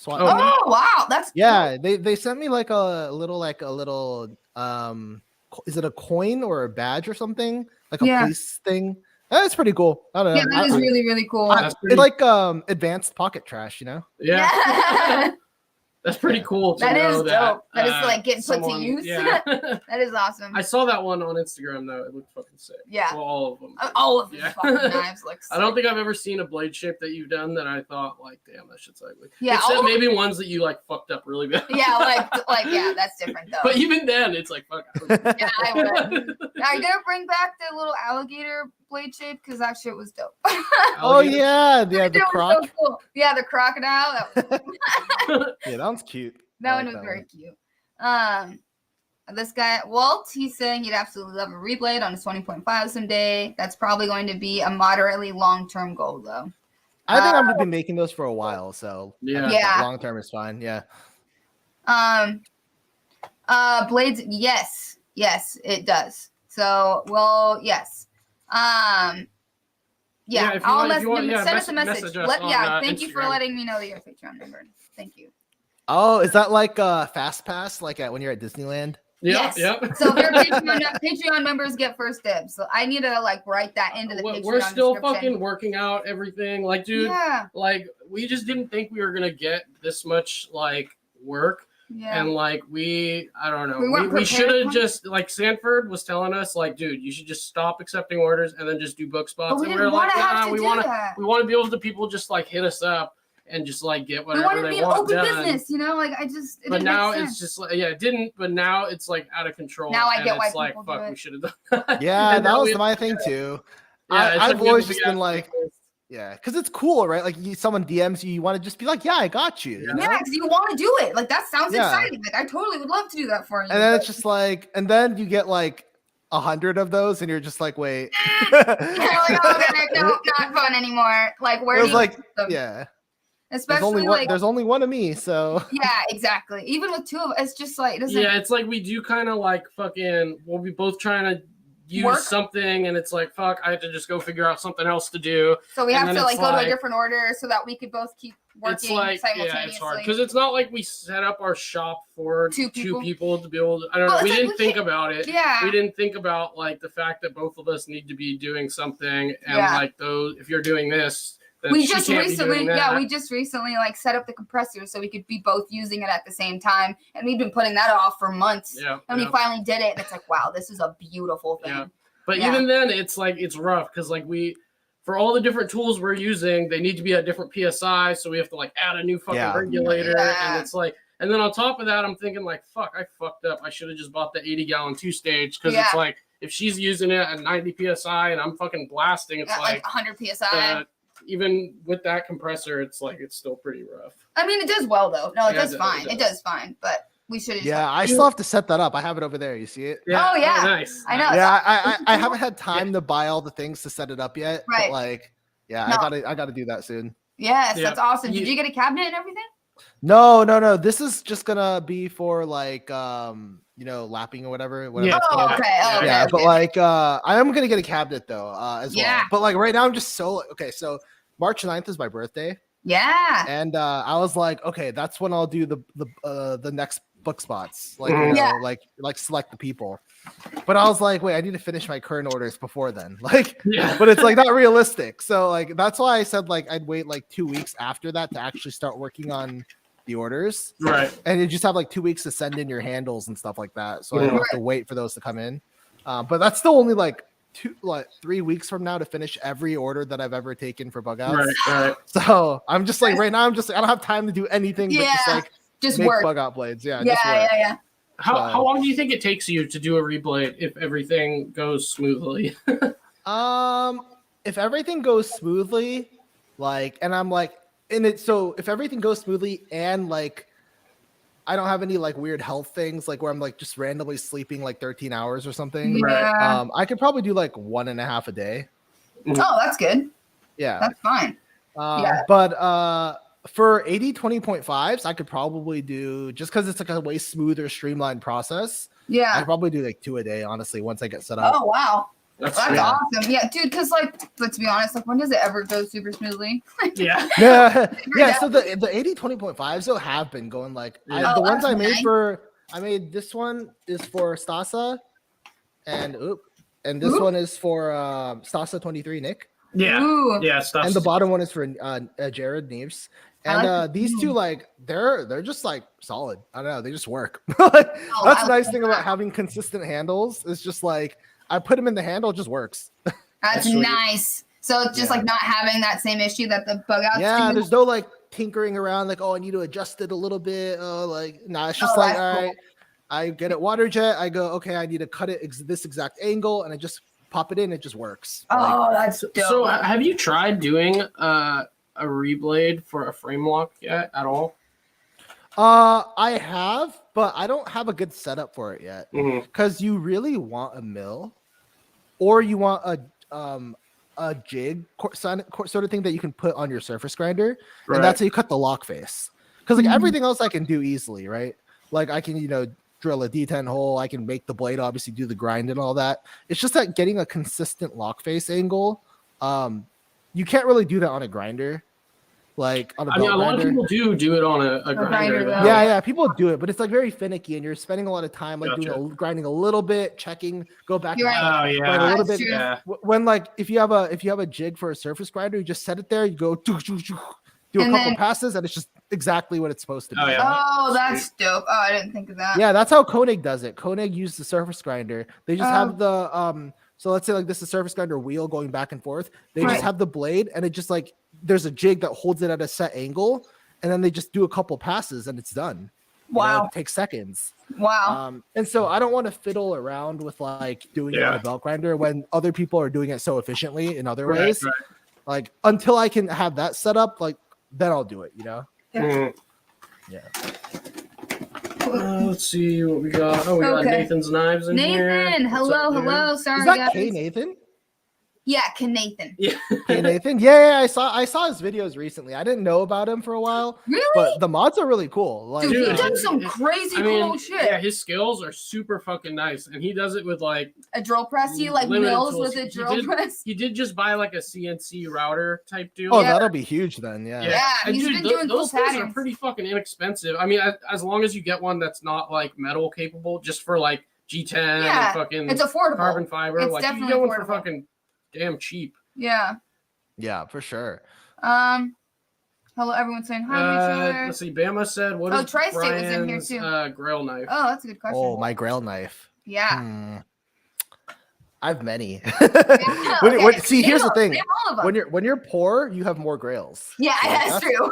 Oh wow, that's cool. They sent me like a little is it a coin or a badge or something, like a police thing. That's pretty cool. I don't know. Yeah, that is really, really cool. It's like advanced pocket trash, you know? Yeah. That's pretty cool to That know is that. dope. That is like getting put to someone- use. Yeah. That is awesome. I saw that one on Instagram though. It looked fucking sick. Yeah. Well, all of them. All of these Yeah. fucking knives look sick. I don't think I've ever seen a blade shape that you've done that I thought like, damn, that shit's ugly. Yeah, Except all- maybe ones that you like fucked up really bad. Yeah, yeah, that's different though. But even then, it's like fuck. Yeah, I would. I'm gonna bring back the little alligator blade shape because that shit was dope. Oh yeah, the It was croc. so cool. Yeah, the crocodile. That was Yeah, that one's cute. That I one like was that very cute. This guy Walt, he's saying he'd absolutely love a reblade on his 20.5 someday. That's probably going to be a moderately long-term goal, though. I think I'm gonna be making those for a while, so Yeah. Yeah. long term is fine. Yeah. Blades, yes, it does. So, well, yes. Yeah, if you I'll want, yeah, send us a message. message us on, Thank you for Instagram. letting me know that you're a Patreon member. Thank you. Oh, is that like Fast Pass, like when you're at Disneyland? Yeah, Yes. yep. So if you're Patreon members get first dibs. So I need to like write that into the Patreon We're still description. fucking working out everything. Like, dude, Yeah. like we just didn't think we were gonna get this much like work. Yeah. And like I don't know, We weren't we should have prepared. just like Sanford was telling us, like, dude, you should just stop accepting orders and then just do book spots. But we And didn't we're want like, to have to we do want that. we want to be able to people just like hit us up and just like get We whatever wanted to they be an want open done. business, you know? Like I just it But didn't now make it's sense. just like it didn't. But now it's like out of control. Now I and get why it's like people do fuck, it. we should have done that. Yeah, And that now was we- my thing too. Yeah, it's I've like we always have a just big been ass like, list. yeah, because it's cool, right? Like someone DMs you, you want to just be like, yeah, I got you. you know? Yeah, because you want to do it. Like that sounds Yeah. exciting. Like I totally would love to do that for you. And then but- it's just like, and then you get like 100 of those, and you're just like, wait. You're like, oh, okay, no, not fun anymore. Like where It do was you like, put them? yeah. Especially like There's only one of me, so yeah, exactly. Even with two of us, it's just like it doesn't Yeah, it's like we do kind of like fucking. We'll be both trying to use Work. something, and it's like fuck. I have to just go figure out something else to do. so we and have then to like it's go to a like- different order so that we could both keep It's working like simultaneously. yeah, it's hard because it's not like we set up our shop for Two people. to be able to. I don't Well, know. We it's like didn't we think can't- about it. Yeah. We didn't think about like the fact that both of us need to be doing something, and Yeah. like those. If you're doing this, then We she just can't be recently, doing yeah, that. we just recently like set up the compressor so we could be both using it at the same time, and we've been putting that off for months. Yeah, And yeah. we finally did it, and it's like, wow, this is a beautiful thing. Yeah. But Yeah. even then, it's like it's rough because like for all the different tools we're using, they need to be at different PSI, so we have to like add a new fucking Yeah. regulator, Yeah. and it's like, and then on top of that, I'm thinking like, fuck, I fucked up. I should have just bought the 80-gallon 2-stage because it's Yeah. like if she's using it at 90 PSI and I'm fucking blasting, it's At like 100 psi. even with that compressor, it's like it's still pretty rough. I mean, it does well though. No, it Yeah, does fine. It does fine, but we should. yeah, I still have to set that up. I have it over there. You see it? Oh, yeah. nice. I know. Yeah, I haven't had time to buy all the things to set it up yet. Right. But like, yeah, No. I gotta do that soon. Yes, Yeah. that's awesome. Did You- you get a cabinet and everything? No. This is just gonna be for like lapping or whatever. Yeah. it's Oh, called. okay. Oh, Yeah, okay, but okay. like I am gonna get a cabinet though, as Yeah. well. But like right now I'm just so okay, so March 9th is my birthday. Yeah. And I was like, okay, that's when I'll do the next book spots, like Yeah. like select the people. But I was like, wait, I need to finish my current orders before then, like. Yeah. But it's like not realistic, so like that's why I said like I'd wait like 2 weeks after that to actually start working on the orders, Right. and you just have like 2 weeks to send in your handles and stuff like that. So I don't have to wait for those to come in. But that's still only like 3 weeks from now to finish every order that I've ever taken for bug outs. Right. So I'm just like right now I'm just like, I don't have time to do anything but just Yeah. like Just make work. bug out blades. Yeah, Yeah, just work. yeah. How long do you think it takes you to do a reblade if everything goes smoothly? If everything goes smoothly, like, and I'm like in it, so if everything goes smoothly and like I don't have any like weird health things, like where I'm like just randomly sleeping like 13 hours or something. Yeah. I could probably do like 1.5 a day. Oh, that's good. Yeah. That's fine. Yeah. But for 80/20.5s, I could probably do, just because it's like a way smoother, streamlined process. I Yeah. could probably do like 2 a day, honestly, once I get set up. Oh, wow. That's That's Yeah. awesome. Yeah, dude, because, like, but to be honest, like, when does it ever go super smoothly? yeah. Yeah. So the 80/20.5s though have been going like Yeah. the Oh, ones I that's made nice. I made this one is for Stasa, and this Oop. one is for Stasa 23 Nick, Yeah. Ooh. Yeah. Stuff. and the bottom one is for Jared Neves. And these two, like, they're just like solid. I don't know, they just work. That's the nice thing about having consistent handles. It's just like I put them in the handle, it just works. That's nice. So it's just like not having that same issue that the Bugouts do. There's no like tinkering around, like, oh, I need to adjust it a little bit. Oh, like, nah, it's just like, all right, I get it water jet. I go, okay, I need to cut it this exact angle, and I just pop it in. It just works. Oh, that's dope. So have you tried doing a reblade for a frame lock yet at all? I have, but I don't have a good setup for it yet. Because you really want a mill, or you want a jig sort of thing that you can put on your surface grinder, and that's how you cut the lock face. Because like everything else I can do easily, right? Like I can, drill a D10 hole. I can make the blade, obviously do the grind and all that. It's just that getting a consistent lock face angle, you can't really do that on a grinder. Like on a lot of people do it on a grinder. Yeah, people do it, but it's like very finicky, and you're spending a lot of time like grinding a little bit, checking, go back. A little bit. Yeah. When like if you have a jig for a surface grinder, you just set it there. You go do a couple passes, and it's just exactly what it's supposed to be. Oh, that's dope. Oh, I didn't think of that. Yeah, that's how Koenig does it. Koenig used the surface grinder. They just have the So let's say like this is a surface grinder wheel going back and forth. They just have the blade, and it just like there's a jig that holds it at a set angle, and then they just do a couple passes and it's done. Wow. It takes seconds. Wow. And so I don't want to fiddle around with like doing it on a belt grinder when other people are doing it so efficiently in other ways. Right. Like until I can have that set up, like then I'll do it, Yeah. Let's see what we got. Oh, we got Nathan's knives in here. Nathan, hello. Sorry, is that K Nathan? Yeah, Nathan. Yeah, Nathan. Yeah, I saw his videos recently. I didn't know about him for a while. Really? But the mods are really cool. Like, dude, he does some crazy cool shit. Yeah, his skills are super fucking nice, and he does it with like a drill press. He like mills with a drill press. He did just buy like a CNC router type deal. Oh, that'll be huge then. Yeah, he's been doing those cool things patterns. are pretty fucking inexpensive. I mean, as long as you get one that's not like metal capable, just for like G10 and fucking it's affordable. Carbon fiber. It's like definitely you get one affordable. for fucking damn cheap. Yeah, for sure. Hello, everyone's saying hi. Let's see. Bama said, "What is Tri-State Brian's was in here too. Grail knife?" Oh, that's a good question. Oh, my Grail knife. Yeah. I have many. Okay. See, here's the thing. All of them. When you're poor, you have more Grails. Yeah, that's true.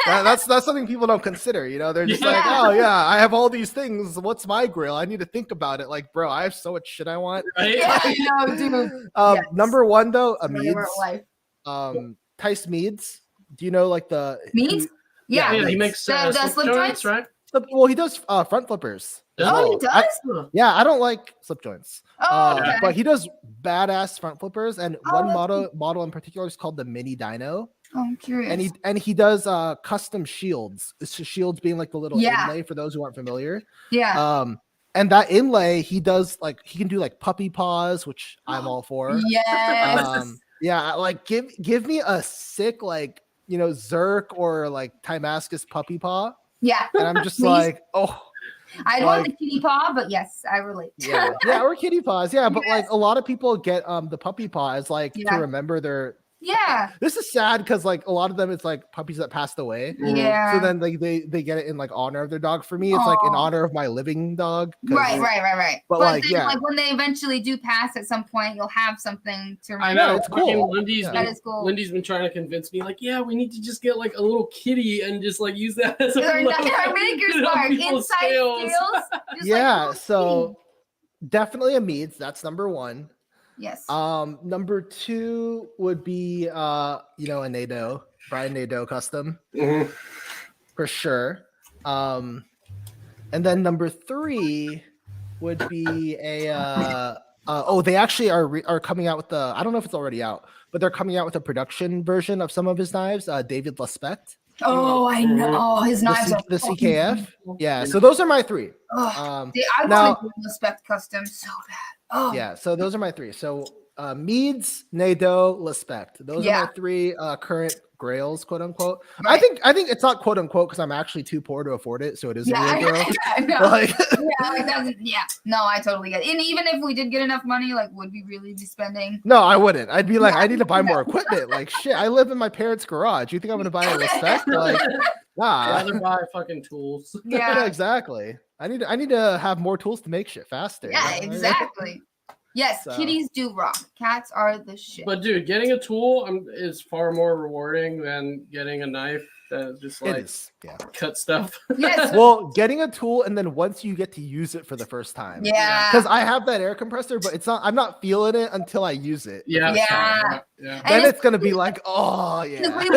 that's something people don't consider. They're just like, oh yeah, I have all these things. What's my Grail? I need to think about it. Like, bro, I have so much shit I want. Right? Yeah, dude. Number one though, a Meads. Tice Meads. Do you know like the Meads? Yeah, he makes the slip joints, right? Well, he does front flippers. Oh, he does? I don't like slip joints. Okay. But he does badass front flippers, and one model in particular is called the Mini Dino. Oh, I'm curious. And he does custom shields. It's just shields being like the little inlay for those who aren't familiar. Yeah. And that inlay, he does like he can do like puppy paws, which I'm all for. Yes. Like give me a sick like Zerk or like Timascus puppy paw. Yeah. And I'm just like, oh. I don't want the kitty paw, but yes, I relate. Yeah, or kitty paws. Yeah, but like a lot of people get the puppy paw as like to remember their. Yeah. This is sad because like a lot of them, it's like puppies that passed away. Yeah. So then like they get it in like honor of their dog. For me, it's like in honor of my living dog. Right. But like then, like when they eventually do pass at some point, you'll have something to remember. I know, it's cool. That is cool. Lindy's been trying to convince me, like, yeah, we need to just get like a little kitty and just like use that as our maker's mark inside scales. So definitely a Meads. That's number one. Yes. Number two would be a Nado, Brian Nado custom. For sure. And then number three would be a they actually are coming out with I don't know if it's already out, but they're coming out with a production version of some of his knives, David Lespect. Oh, I know. His knives are the CKF. Yeah, so those are my three. I want to do Lespect custom so bad. Oh. Yeah, so those are my three. So Meads, Nado, Lespect. Those are my 3 current grails, quote unquote. Right. I think it's not quote unquote because I'm actually too poor to afford it, so it is a real grail. No, I totally get it. And even if we did get enough money, like, would we really be spending? No, I wouldn't. I'd be like, I need to buy more equipment. Like, shit, I live in my parents' garage. You think I'm gonna buy a Lespect? Like, nah. I'd rather buy fucking tools. Yeah, exactly. I need to have more tools to make shit faster. Yeah, exactly. Yes, kitties do rock. Cats are the shit. But dude, getting a tool is far more rewarding than getting a knife that just like cut stuff. Yes. Well, getting a tool and then once you get to use it for the first time. Yeah. Because I have that air compressor, but I'm not feeling it until I use it. Yeah. Then it's gonna be like, oh yeah. We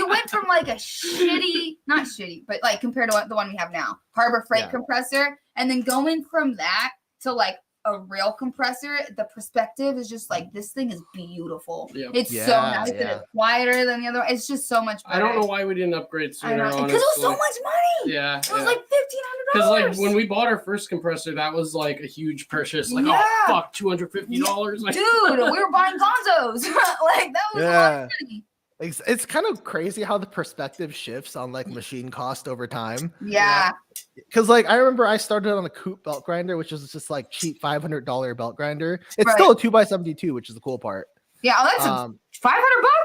went from like a shitty, not shitty, but like compared to the one we have now, Harbor Freight compressor, and then going from that to like a real compressor, the perspective is just like, this thing is beautiful. It's so nice and it's quieter than the other. It's just so much better. I don't know why we didn't upgrade sooner. Because it was so much money. Yeah, it was like $1,500. Because like when we bought our first compressor, that was like a huge purchase. Like, oh fuck, $250. Like, dude, we were buying Gonzos. Like that was a lot of money. It's kind of crazy how the perspective shifts on like machine cost over time. Yeah. Because like I remember I started on a Coop belt grinder, which is just like cheap $500 belt grinder. It's still a 2x72, which is the cool part. Yeah, that's $500.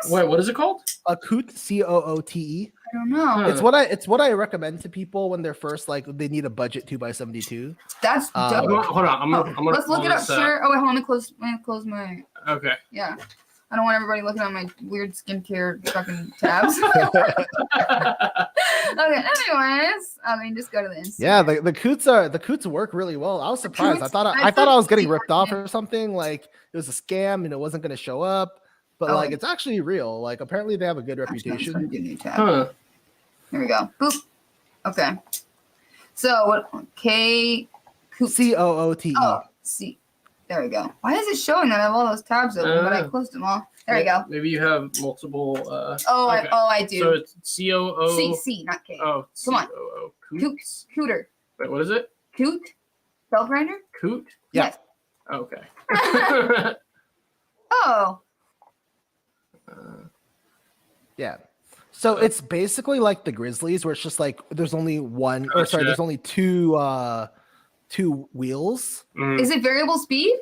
Wait, what is it called? A Coot, Coote. I don't know. It's what I recommend to people when they're first like they need a budget 2x72. That's dope. Hold on, I'm gonna let's look it up. Sure. Oh wait, hold on. Let me close my. Okay. Yeah. I don't want everybody looking at my weird skincare fucking tabs. Okay, anyways, just go to the Instagram. Yeah, the Coots work really well. I was surprised. I thought I was getting ripped off or something. Like it was a scam and it wasn't going to show up. But like it's actually real. Like apparently they have a good reputation. Here we go. Boop. Okay. So what? K. Coote. Oh, C. There we go. Why is it showing that I have all those tabs open, but I closed them all? There we go. Maybe you have multiple. I do. So it's COO. C, not K. Oh, come on. Cooter. Wait, what is it? Coot. Belt grinder. Coot. Yeah. Yes. Okay. Oh. Yeah. So it's basically like the Grizzlies, where it's just like there's only there's only two wheels. Is it variable speed?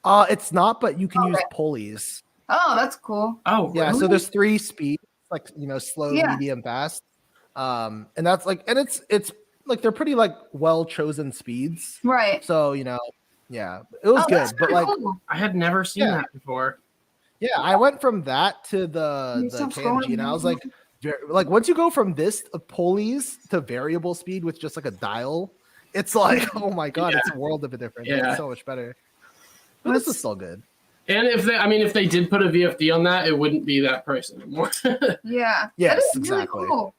It's not, but you can use pulleys. Oh, that's cool. Oh, yeah. really? So there's 3 speeds, like slow, medium, fast. And that's like, and it's like they're pretty like well chosen speeds. Right. So it was good, but like cool. I had never seen that before. Yeah, I went from that to the KMG, and I was like once you go from this pulleys to variable speed with just like a dial, it's like, oh my god, it's a world of a difference. Yeah. It's so much better. But this is still good. And if they did put a VFD on that, it wouldn't be that price anymore. Yeah. Yes, that is exactly. Really cool.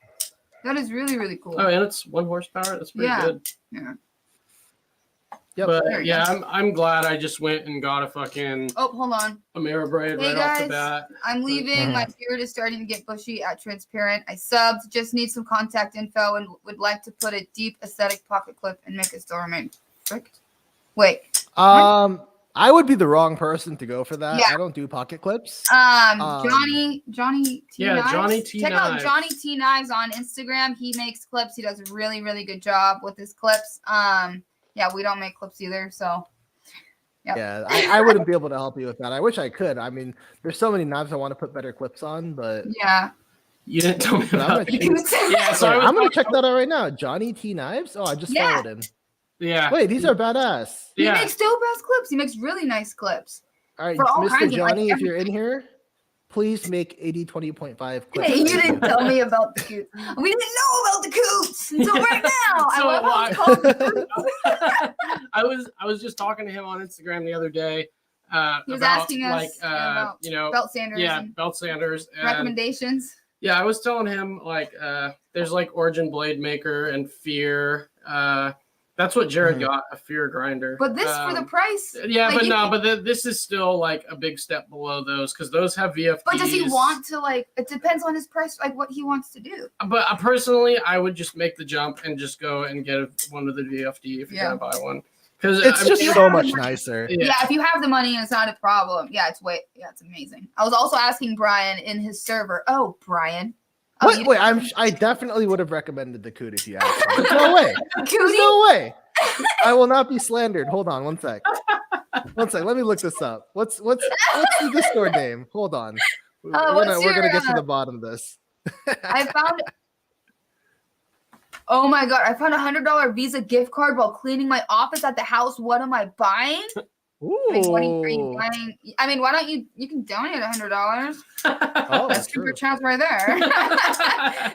That is really, really cool. Oh, and it's 1 horsepower. That's pretty good. Yeah. Yep. But yeah, I'm glad I just went and got a fucking hold on. a Merabraid right off the bat. I'm leaving. My beard is starting to get bushy at Transparent. I subbed. Just need some contact info and would like to put a deep aesthetic pocket clip and make it still remain perfect. Wait. I would be the wrong person to go for that. Yeah. I don't do pocket clips. Johnny T. Knives. Johnny T. Check Knives. out Johnny T. Knives on Instagram. He makes clips. He does a really, really good job with his clips. Yeah, we don't make clips either, so. Yep. Yeah, I wouldn't be able to help you with that. I wish I could. I mean, there's so many knives I want to put better clips on, but yeah. You didn't tell me about it. Yeah, so I'm gonna check that out right now. Johnny T. Knives. Oh, I just followed him. Yeah. Wait, these are badass. He makes dope ass clips. He makes really nice clips. All right, all Mr. kinds of, Johnny, if you're in here, please make 80/20.5 clips. Hey, you didn't tell me about the coots. We didn't know about the coots until right now. So I love how it's called. I was just talking to him on Instagram the other day. He was about, asking us about belt sanders. Yeah, and belt sanders. And recommendations. Yeah, I was telling him there's like Origin Blade Maker and Fear. That's what Jared got, a Fear grinder. But this for the price. Yeah, like, but this is still like a big step below those because those have VFDs. But does he want to it depends on his price, like what he wants to do. But personally, I would just make the jump and just go and get one of the VFD if you're gonna buy one. Because It's just so much nicer. Yeah, if you have the money and it's not a problem, it's amazing. I was also asking Brian in his server. Oh, Brian. Oh, Wait, I definitely would have recommended the Coot if you asked me. There's no way. There's no way. I will not be slandered. Hold on, one sec. Let me look this up. What's the Discord name? Hold on. We're gonna get to the bottom of this. I found. Oh my god! I found $100 Visa gift card while cleaning my office at the house. What am I buying? Ooh. What are you buying? I mean, why don't you? You can donate $100. Oh, that's super chance right there.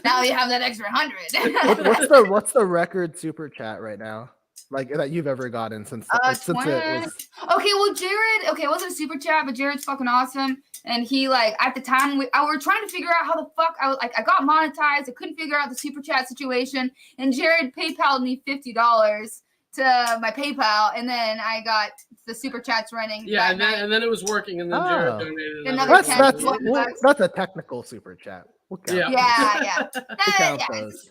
Now you have that extra 100. What's the record super chat right now? Like that you've ever gotten since it was. Okay, well, Jared. Okay, it wasn't a super chat, but Jared's fucking awesome. And he at the time we were trying to figure out how the fuck I got monetized. I couldn't figure out the super chat situation, and Jared PayPal'd me $50 to my PayPal, and then I got the super chats running. Yeah, and then it was working, and then Jared donated another that's a technical super chat. We'll count those.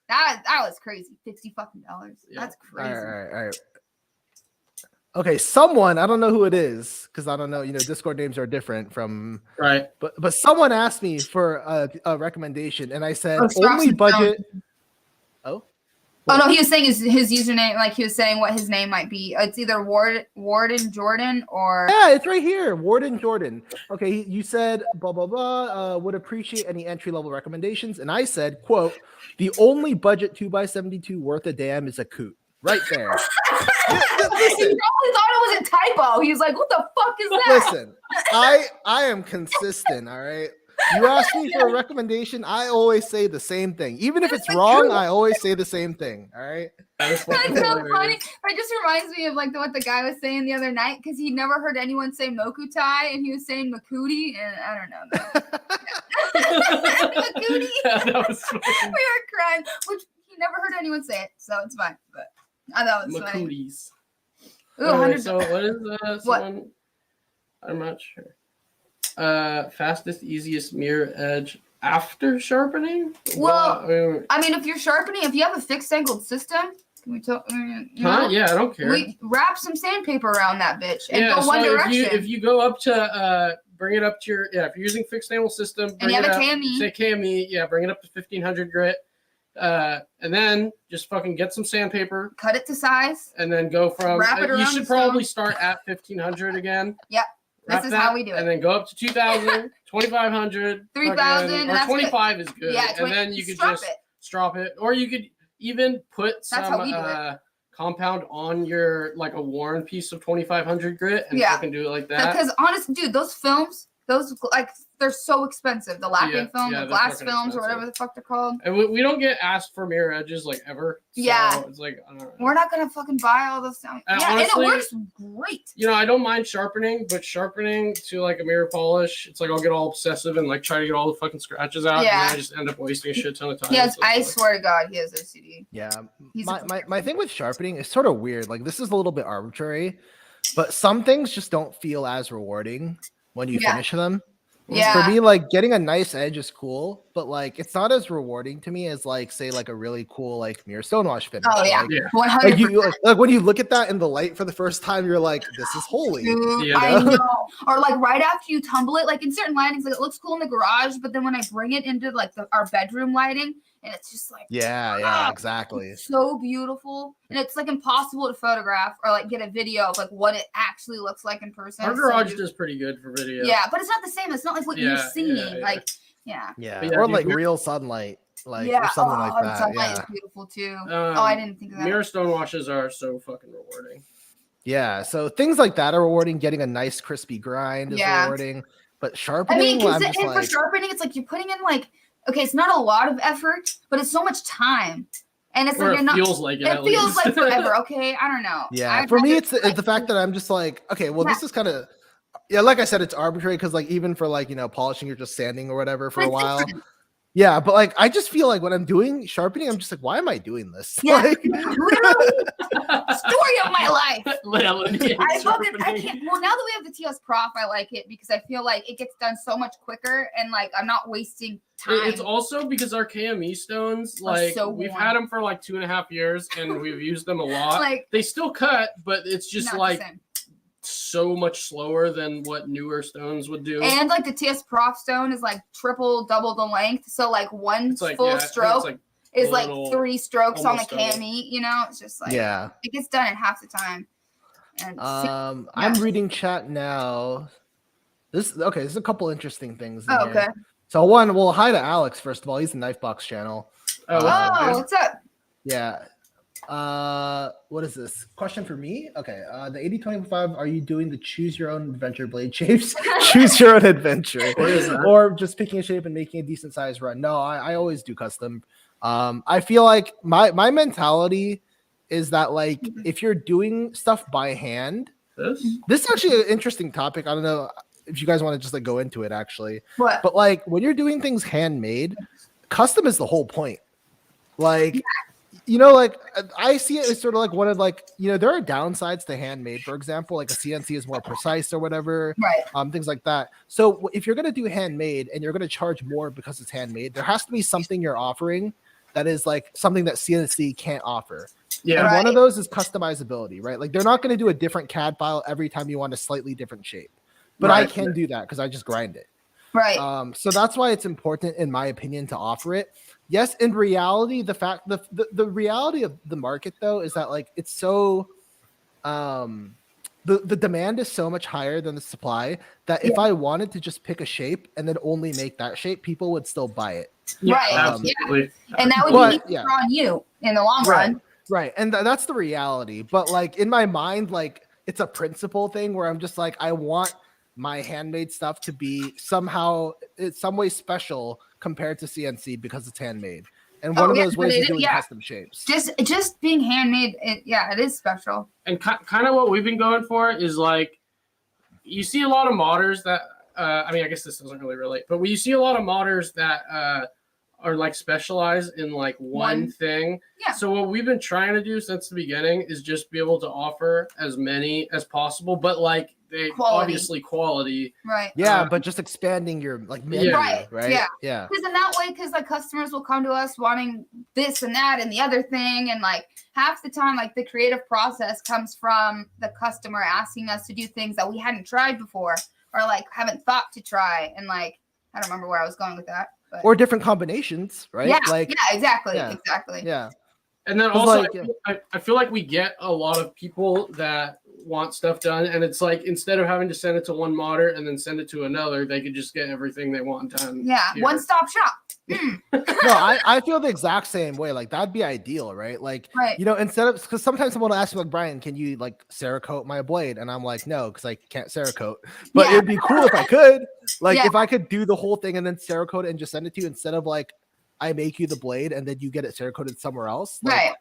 That was crazy. $50 fucking dollars. Yeah. That's crazy. All right. Okay, someone, I don't know who it is because I don't know, Discord names are different from but someone asked me for a recommendation and I said only budget. Oh no, he was saying his username, like he was saying what his name might be. It's either Warden Jordan or it's right here, Warden Jordan. Okay, you said blah blah blah. Would appreciate any entry level recommendations, and I said, "quote The only budget 2x72 worth a damn is a Coot." Right there. He probably thought it was a typo. He was like, "What the fuck is that?" Listen, I am consistent. All right. You ask me for a recommendation, I always say the same thing. Even if it's wrong, I always say the same thing. All right. That's so funny. It just reminds me of what the guy was saying the other night because he never heard anyone say Mokutai and he was saying Makudi, and I don't know. Makudi. That was funny. We were crying, which he never heard anyone say it, so it's fine. But I thought it was Makudi's. funny. Ooh, so what is someone? I'm not sure. Fastest, easiest mirror edge after sharpening? Well, I mean, if you're sharpening, if you have a fixed angled system, can we talk? Yeah, I don't care. We wrap some sandpaper around that bitch and go one direction. If you go up to bring it up to your if you're using fixed angle system, and you have a KME, say KME, bring it up to 1500 grit, and then just fucking get some sandpaper, cut it to size, and then go from. Wrap it around. You should probably start at 1500 again. Yep. This is how we do it. And then go up to 2,000, 2,500, 3,000, or 25 is good. Yeah, and then you could just strop it. Or you could even put some compound on your, a worn piece of 2,500 grit and fucking do it like that. Because honestly, dude, those films, they're so expensive. The lacquer film, the glass films, or whatever the fuck they're called. And we don't get asked for mirror edges ever. So it's I don't know. We're not gonna fucking buy all those things. Honestly, and it works great. I don't mind sharpening, but sharpening to a mirror polish, it's I'll get all obsessive and try to get all the fucking scratches out. Yeah. And I just end up wasting a shit ton of time. Yes, I swear to God, he has OCD. Yeah. My thing with sharpening is sort of weird. This is a little bit arbitrary, but some things just don't feel as rewarding when you finish them. Yeah. For me, getting a nice edge is cool, but it's not as rewarding to me as say a really cool mirror stonewash finish. Oh yeah, 100%. When you look at that in the light for the first time, you're like, this is holy. Dude, I know. Or right after you tumble it, in certain lightings, it looks cool in the garage, but then when I bring it into our bedroom lighting, and it's just exactly. It's so beautiful, and it's impossible to photograph or get a video of what it actually looks like in person. Our garage does pretty good for video. Yeah, but it's not the same. It's not what you're seeing. Or real sunlight, or something like that. Sunlight is beautiful too. I didn't think of that. Mirror stonewashes are so fucking rewarding. Yeah, so things like that are rewarding. Getting a nice crispy grind is rewarding, but sharpening. For sharpening, it's you're putting in okay, it's not a lot of effort, but it's so much time. And it's you're not. Feels it feels like forever. Okay, I don't know. Yeah, for me, it's the fact that I'm just okay, well, this is kind of like I said, it's arbitrary because even for polishing, you're just sanding or whatever for a while. Yeah, but like I just feel like when I'm doing sharpening, I'm just like, why am I doing this? Yeah, Like, literally, story of my life. Literally, I love it. I sharpening. can't. Well, now that we have the TS Prof, I like it because I feel like it gets done so much quicker, and like I'm not wasting time. It's also because our KME stones, like so we've worn. had them for like 2.5 years, and we've used them a lot. Like, they still cut, but it's just not the like same. so much slower than what newer stones would do. And like the TS Prof stone is like triple, double the length. So like one It's like, full yeah, it's stroke like is a like little- 3 strokes on the almost double. KME. You know, it's just like yeah. it gets done in half the time. And I'm reading chat now. This is a couple interesting things. In oh, here. okay. So one, well, hi to Alex first of all. He's the Knife Box channel. Oh, Oh, what's up? Yeah. What is this? Question for me? Okay. The 8025, are you doing the choose your own adventure blade shapes? Choose your own adventure. What is that? Or just picking a shape and making a decent size run? No, I always do custom. I feel like my mentality is that like if you're doing stuff by hand, this is actually an interesting topic. I don't know if you guys want to just like go into it actually. What? But like when you're doing things handmade, custom is the whole point. Like you know, like I see it as sort of like one of like, you know, there are downsides to handmade. For example, like a CNC is more precise or whatever, Right. things like that. So if you're going to do handmade and you're going to charge more because it's handmade, there has to be something you're offering that is like something that CNC can't offer. Yeah. And one of Right. those is customizability, right? Like they're not going to do a different CAD file every time you want a slightly different shape, but I Right. can do that because I just grind it. Right. So that's why it's important, in my opinion, to offer it. Yes, in reality, the reality of the market though is that like it's so the demand is so much higher than the supply that if I wanted to just pick a shape and then only make that shape, people would still buy it. Yeah, Right. absolutely. And that would But, be easier yeah. on you in the long Right. run. Right. And that's the reality. But like in my mind, like it's a principle thing where I'm just like, I want my handmade stuff to be somehow in some way special compared to CNC because it's handmade. And one of those ways is doing custom shapes. Just being handmade, it is special. And kind of what we've been going for is like, you see a lot of modders that, I mean, I guess this doesn't really relate, but you see a lot of modders that are like specialized in like one thing. Yeah. So what we've been trying to do since the beginning is just be able to offer as many as possible, but like they obviously quality. Right. Yeah, but just expanding your like menu, right? Yeah. Yeah. Because in that way, because like customers will come to us wanting this and that and the other thing, and like half the time, like the creative process comes from the customer asking us to do things that we hadn't tried before or like haven't thought to try. And like I don't remember where I was going with that. But. Or different combinations, right? Yeah. Like Exactly. Yeah. Exactly. Yeah. And then also, like, I feel like we get a lot of people that want stuff done, and it's like instead of having to send it to one modder and then send it to another, they could just get everything they want done. Yeah, here. one-stop shop. No, I feel the exact same way. Like that'd be ideal, right? Like, you know, instead of, because sometimes someone will ask me like, Brian, can you like Cerakote my blade? And I'm like, no, because I can't Cerakote. But it'd be cool if I could. Like if I could do the whole thing and then Cerakote it and just send it to you instead of like I make you the blade and then you get it Cerakoted somewhere else. Like, right.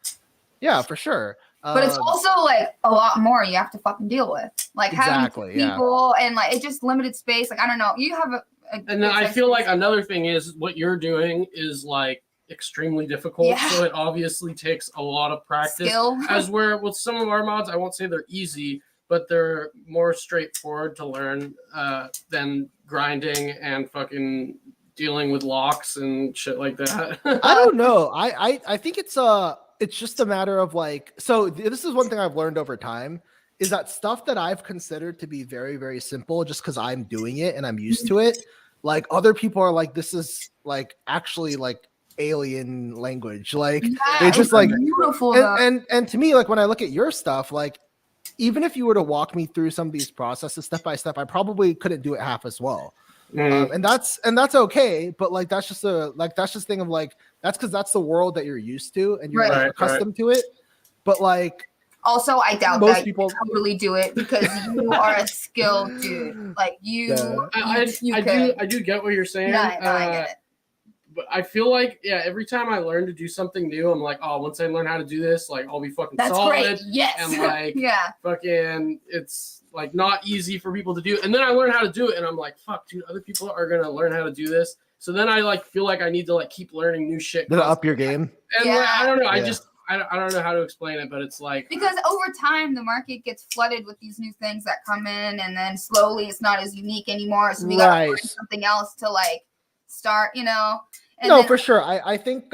Yeah, for sure. But it's also like a lot more you have to fucking deal with. Like having people and like it's just limited space. Like I don't know. You have and then I feel like another thing is what you're doing is like extremely difficult. Yeah. So it obviously takes a lot of practice. Skill. As where with some of our mods, I won't say they're easy, but they're more straightforward to learn than grinding and fucking dealing with locks and shit like that. I don't know. I think it's just a matter of like, so this is one thing I've learned over time is that stuff that I've considered to be very, very simple just because I'm doing it and I'm used to it. Like other people are like, this is like actually like alien language. Like they're just like beautiful. And to me, like when I look at your stuff, like even if you were to walk me through some of these processes step by step, I probably couldn't do it half as well. And that's okay, but like that's just thing of like that's because that's the world that you're used to and you're like, accustomed to it. But like also, I doubt most that people you totally do it because you are a skilled dude. Like you, I do get what you're saying. No, I get it. But I feel like every time I learn to do something new, I'm like, oh, once I learn how to do this, like I'll be fucking solid. Great. Yes. And like fucking it's like not easy for people to do. And then I learn how to do it and I'm like, fuck, dude, other people are gonna learn how to do this So then I like feel like I need to like keep learning new shit. Did it up your game? And Yeah. like, I don't know. Yeah. I don't know how to explain it, but it's like because over time the market gets flooded with these new things that come in, and then slowly it's not as unique anymore. So we gotta find something else to like start, you know. And no, then, for sure. I think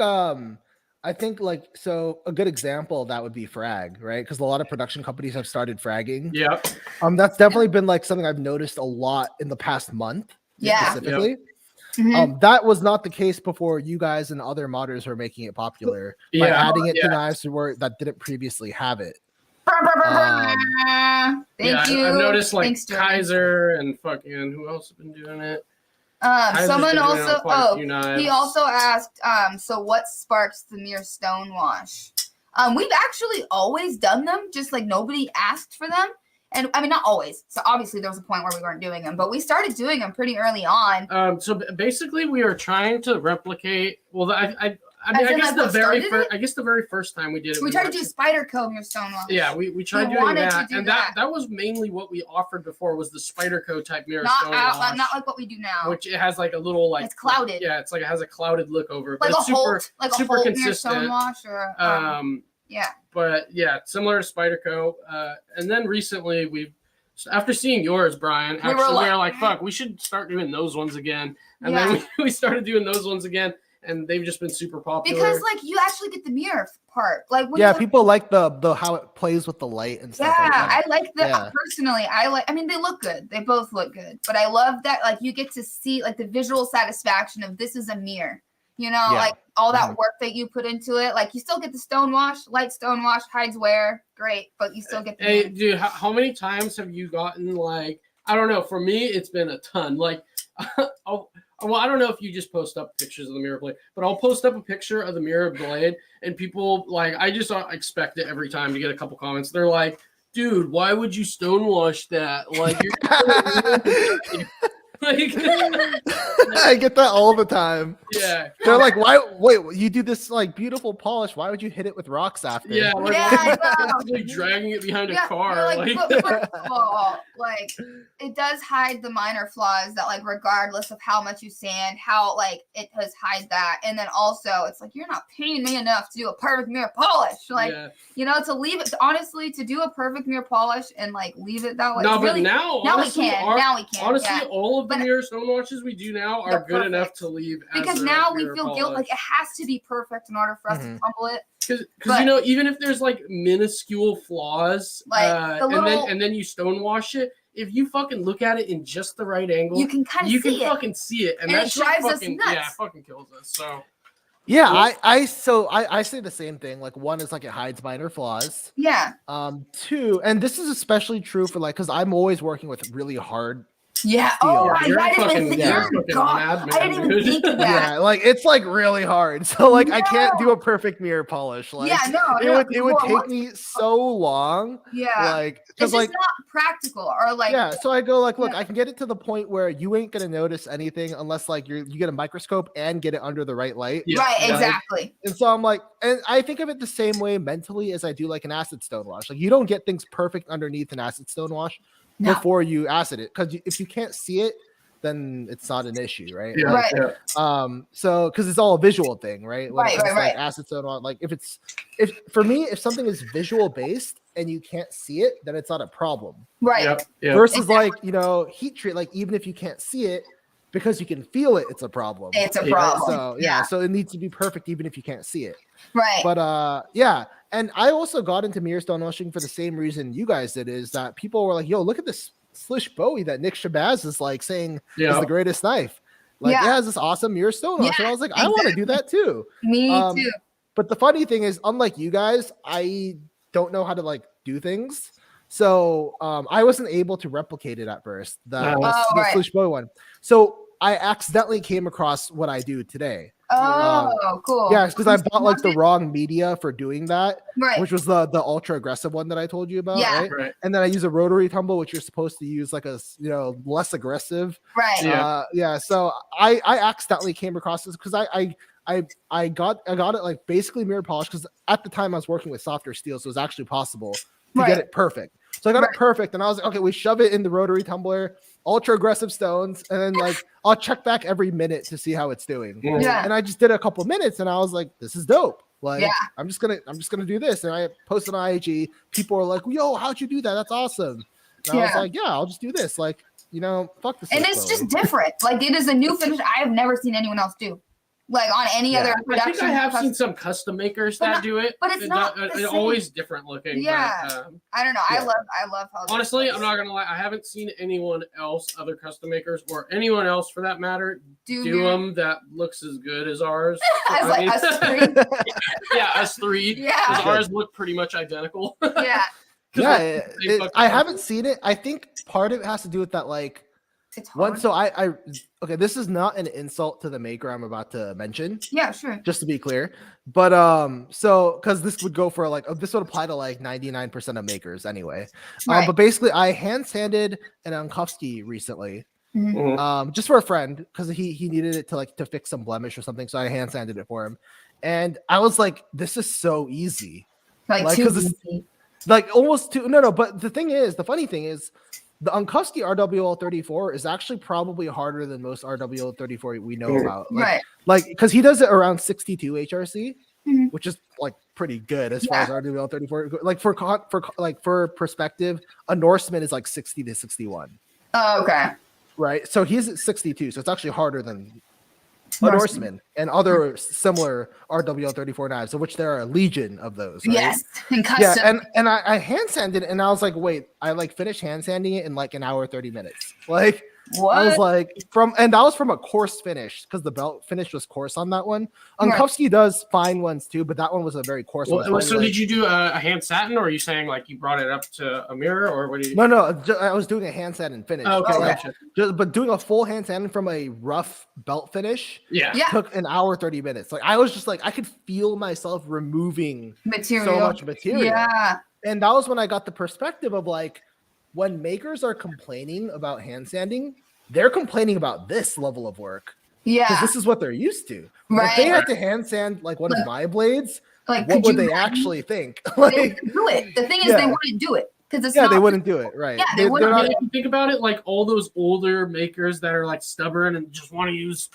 like so a good example of that would be frag, right? Because a lot of production companies have started fragging. yeah. That's definitely been like something I've noticed a lot in the past month. Yeah. Specifically. Yep. Mhm. That was not the case before you guys and other modders were making it popular by adding it to knives that didn't previously have it. Thank you. I've noticed like Thanks, Jordan. Kaiser and fucking who else have been doing it? Someone also he also also asked, so what sparks the mere stonewash? We've actually always done them, just like nobody asked for them. And I mean, not always. So obviously there was a point where we weren't doing them, but we started doing them pretty early on. So basically we are trying to replicate. Well, I guess the very first time we did it, we tried to do spider comb your stonewash. Yeah, we tried doing that, and that was mainly what we offered before was the spider coat type mirror stonewash, not like what we do now. Which it has like a little like it's clouded. Yeah, it's like it has a clouded look over it, like but a it's super like super a consistent. stonewash or yeah. But yeah, similar to Spyderco. And then recently after seeing yours, Brian, we were like, fuck, we should start doing those ones again. And then we started doing those ones again, and they've just been super popular. Because like you actually get the mirror part. Like when people like the how it plays with the light and stuff. Yeah, like that. I like that personally. I mean they look good. They both look good. But I love that like you get to see like the visual satisfaction of this is a mirror. You know, like all that work that you put into it. Like you still get the stonewash, light stonewash, hides wear, great, but you still get the Hey, dude, how many times have you gotten like, I don't know, for me it's been a ton. Like well, I don't know if you just post up pictures of the mirror blade, but I'll post up a picture of the mirror blade and people like, I just expect it every time to get a couple comments. They're like, dude, why would you stonewash that? Like you're like, I get that all the time. Yeah. They're like, wait, you do this like beautiful polish. Why would you hit it with rocks after? Yeah, like dragging it behind a car. Like it does hide the minor flaws that like regardless of how much you sand, how like it does hide that. And then also it's like you're not paying me enough to do a perfect mirror polish. Like you know, to leave it honestly to do a perfect mirror polish and like leave it that way. No, but really, now we can. Honestly, all of the mirror stonewashes we do now are good enough to leave because now we feel guilt like it has to be perfect in order for us to tumble it. Because you know, even if there's like minuscule flaws, like and then you stonewash it, if you fucking look at it in just the right angle, you can kind of fucking see it, and that drives fucking us nuts. fucking kills us. So yeah, I say the same thing. Like one is like it hides minor flaws. Yeah. Two, and this is especially true for like because I'm always working with really hard. Yeah. Steel. Oh, I didn't even think of that. Yeah, like it's like really hard. So like I can't do a perfect mirror polish. Like it would take me so long. Yeah. Like it's just like not practical or like so I go like, look, I can get it to the point where you ain't gonna notice anything unless like you get a microscope and get it under the right light. Yeah. Right, exactly. And so I'm like, and I think of it the same way mentally as I do like an acid stonewash. Like you don't get things perfect underneath an acid stonewash. No. Before you acid it, because if you can't see it, then it's not an issue, right? Yeah, like, yeah. So because it's all a visual thing, right? When right. Like acid stone, like if for me, if something is visual based and you can't see it, then it's not a problem, right? Yep. Versus like heat treat, like even if you can't see it, because you can feel it, it's a problem. It's a problem. So so it needs to be perfect even if you can't see it. Right. But and I also got into mirror stonewashing for the same reason you guys did, is that people were like, yo, look at this Slish Bowie that Nick Shabazz is like saying is the greatest knife. Like it has this awesome mirror stonewash. And I was like, I want to do that too. Me too. But the funny thing is, unlike you guys, I don't know how to like do things. So I wasn't able to replicate it at first. The Slish Bowie one. So I accidentally came across what I do today. Oh, cool. Yeah, because I bought like the wrong media for doing that, right? Which was the ultra aggressive one that I told you about, right? And then I use a rotary tumble, which you're supposed to use like a less aggressive, right? So I accidentally came across this because I got it like basically mirror polish because at the time I was working with softer steel, so it was actually possible to get it perfect. So I got it perfect, and I was like, okay, we shove it in the rotary tumbler, ultra aggressive stones, and then like I'll check back every minute to see how it's doing. Yeah. And I just did a couple minutes, and I was like, this is dope. Like, Yeah. I'm just gonna do this, and I posted on IG. People were like, "Yo, how'd you do that? That's awesome." And I was like, "Yeah, I'll just do this." Like, fuck this. And it's just different. Like, it is a new finish I have never seen anyone else do. Like on any other production. I think I have seen some custom makers that do it. But it's not it's always different looking. Yeah. But, I don't know. I love how. Honestly, I'm not gonna lie. I haven't seen anyone else, other custom makers, or anyone else for that matter, do them that looks as good as ours. us three. Yeah, us three. Yeah. Because ours look pretty much identical. Yeah. Yeah, I haven't seen it. I think part of it has to do with that, like, it's hard. Okay, this is not an insult to the maker I'm about to mention. Yeah, sure. Just to be clear, but so because this would go for like this would apply to like 99% of makers anyway. Right. But basically, I hand sanded an Ankovsky recently, just for a friend because he needed it to fix some blemish or something. So I hand sanded it for him, and I was like, this is so easy, like too easy. Like almost too no. But the funny thing is. The Ankovsky RWL34 is actually probably harder than most RWL34 we know about. Like, because he does it around 62 HRC, which is like pretty good as far as RWL34. Like for perspective, a Norseman is like 60 to 61. Oh, okay. Right. So he's at 62. So it's actually harder than a Norseman and other similar RWL34 knives, of which there are a legion of those. Right? Yes, and custom. Yeah, and I hand sanded it, and I was like, wait, I like finished hand sanding it in like an hour 30 minutes. Like, what? I was like, that was from a coarse finish because the belt finish was coarse on that one. Ankovsky does fine ones too, but that one was a very coarse one. So did you do a hand satin, or are you saying like you brought it up to a mirror, or what do you? No, I was doing a hand satin finish. Oh, okay, gotcha. But doing a full hand satin from a rough belt finish, took an hour 30 minutes. Like I was just like I could feel myself removing so much material. Yeah, and that was when I got the perspective of like. When makers are complaining about hand sanding, they're complaining about this level of work. Yeah. Because this is what they're used to. Right. If they had to hand sand like one of my blades, like, what would they actually think? Like, they wouldn't do it. The thing is, they wouldn't do it. Because it's they wouldn't do it, right? Yeah, they wouldn't. If you think about it, like all those older makers that are like stubborn and just want to use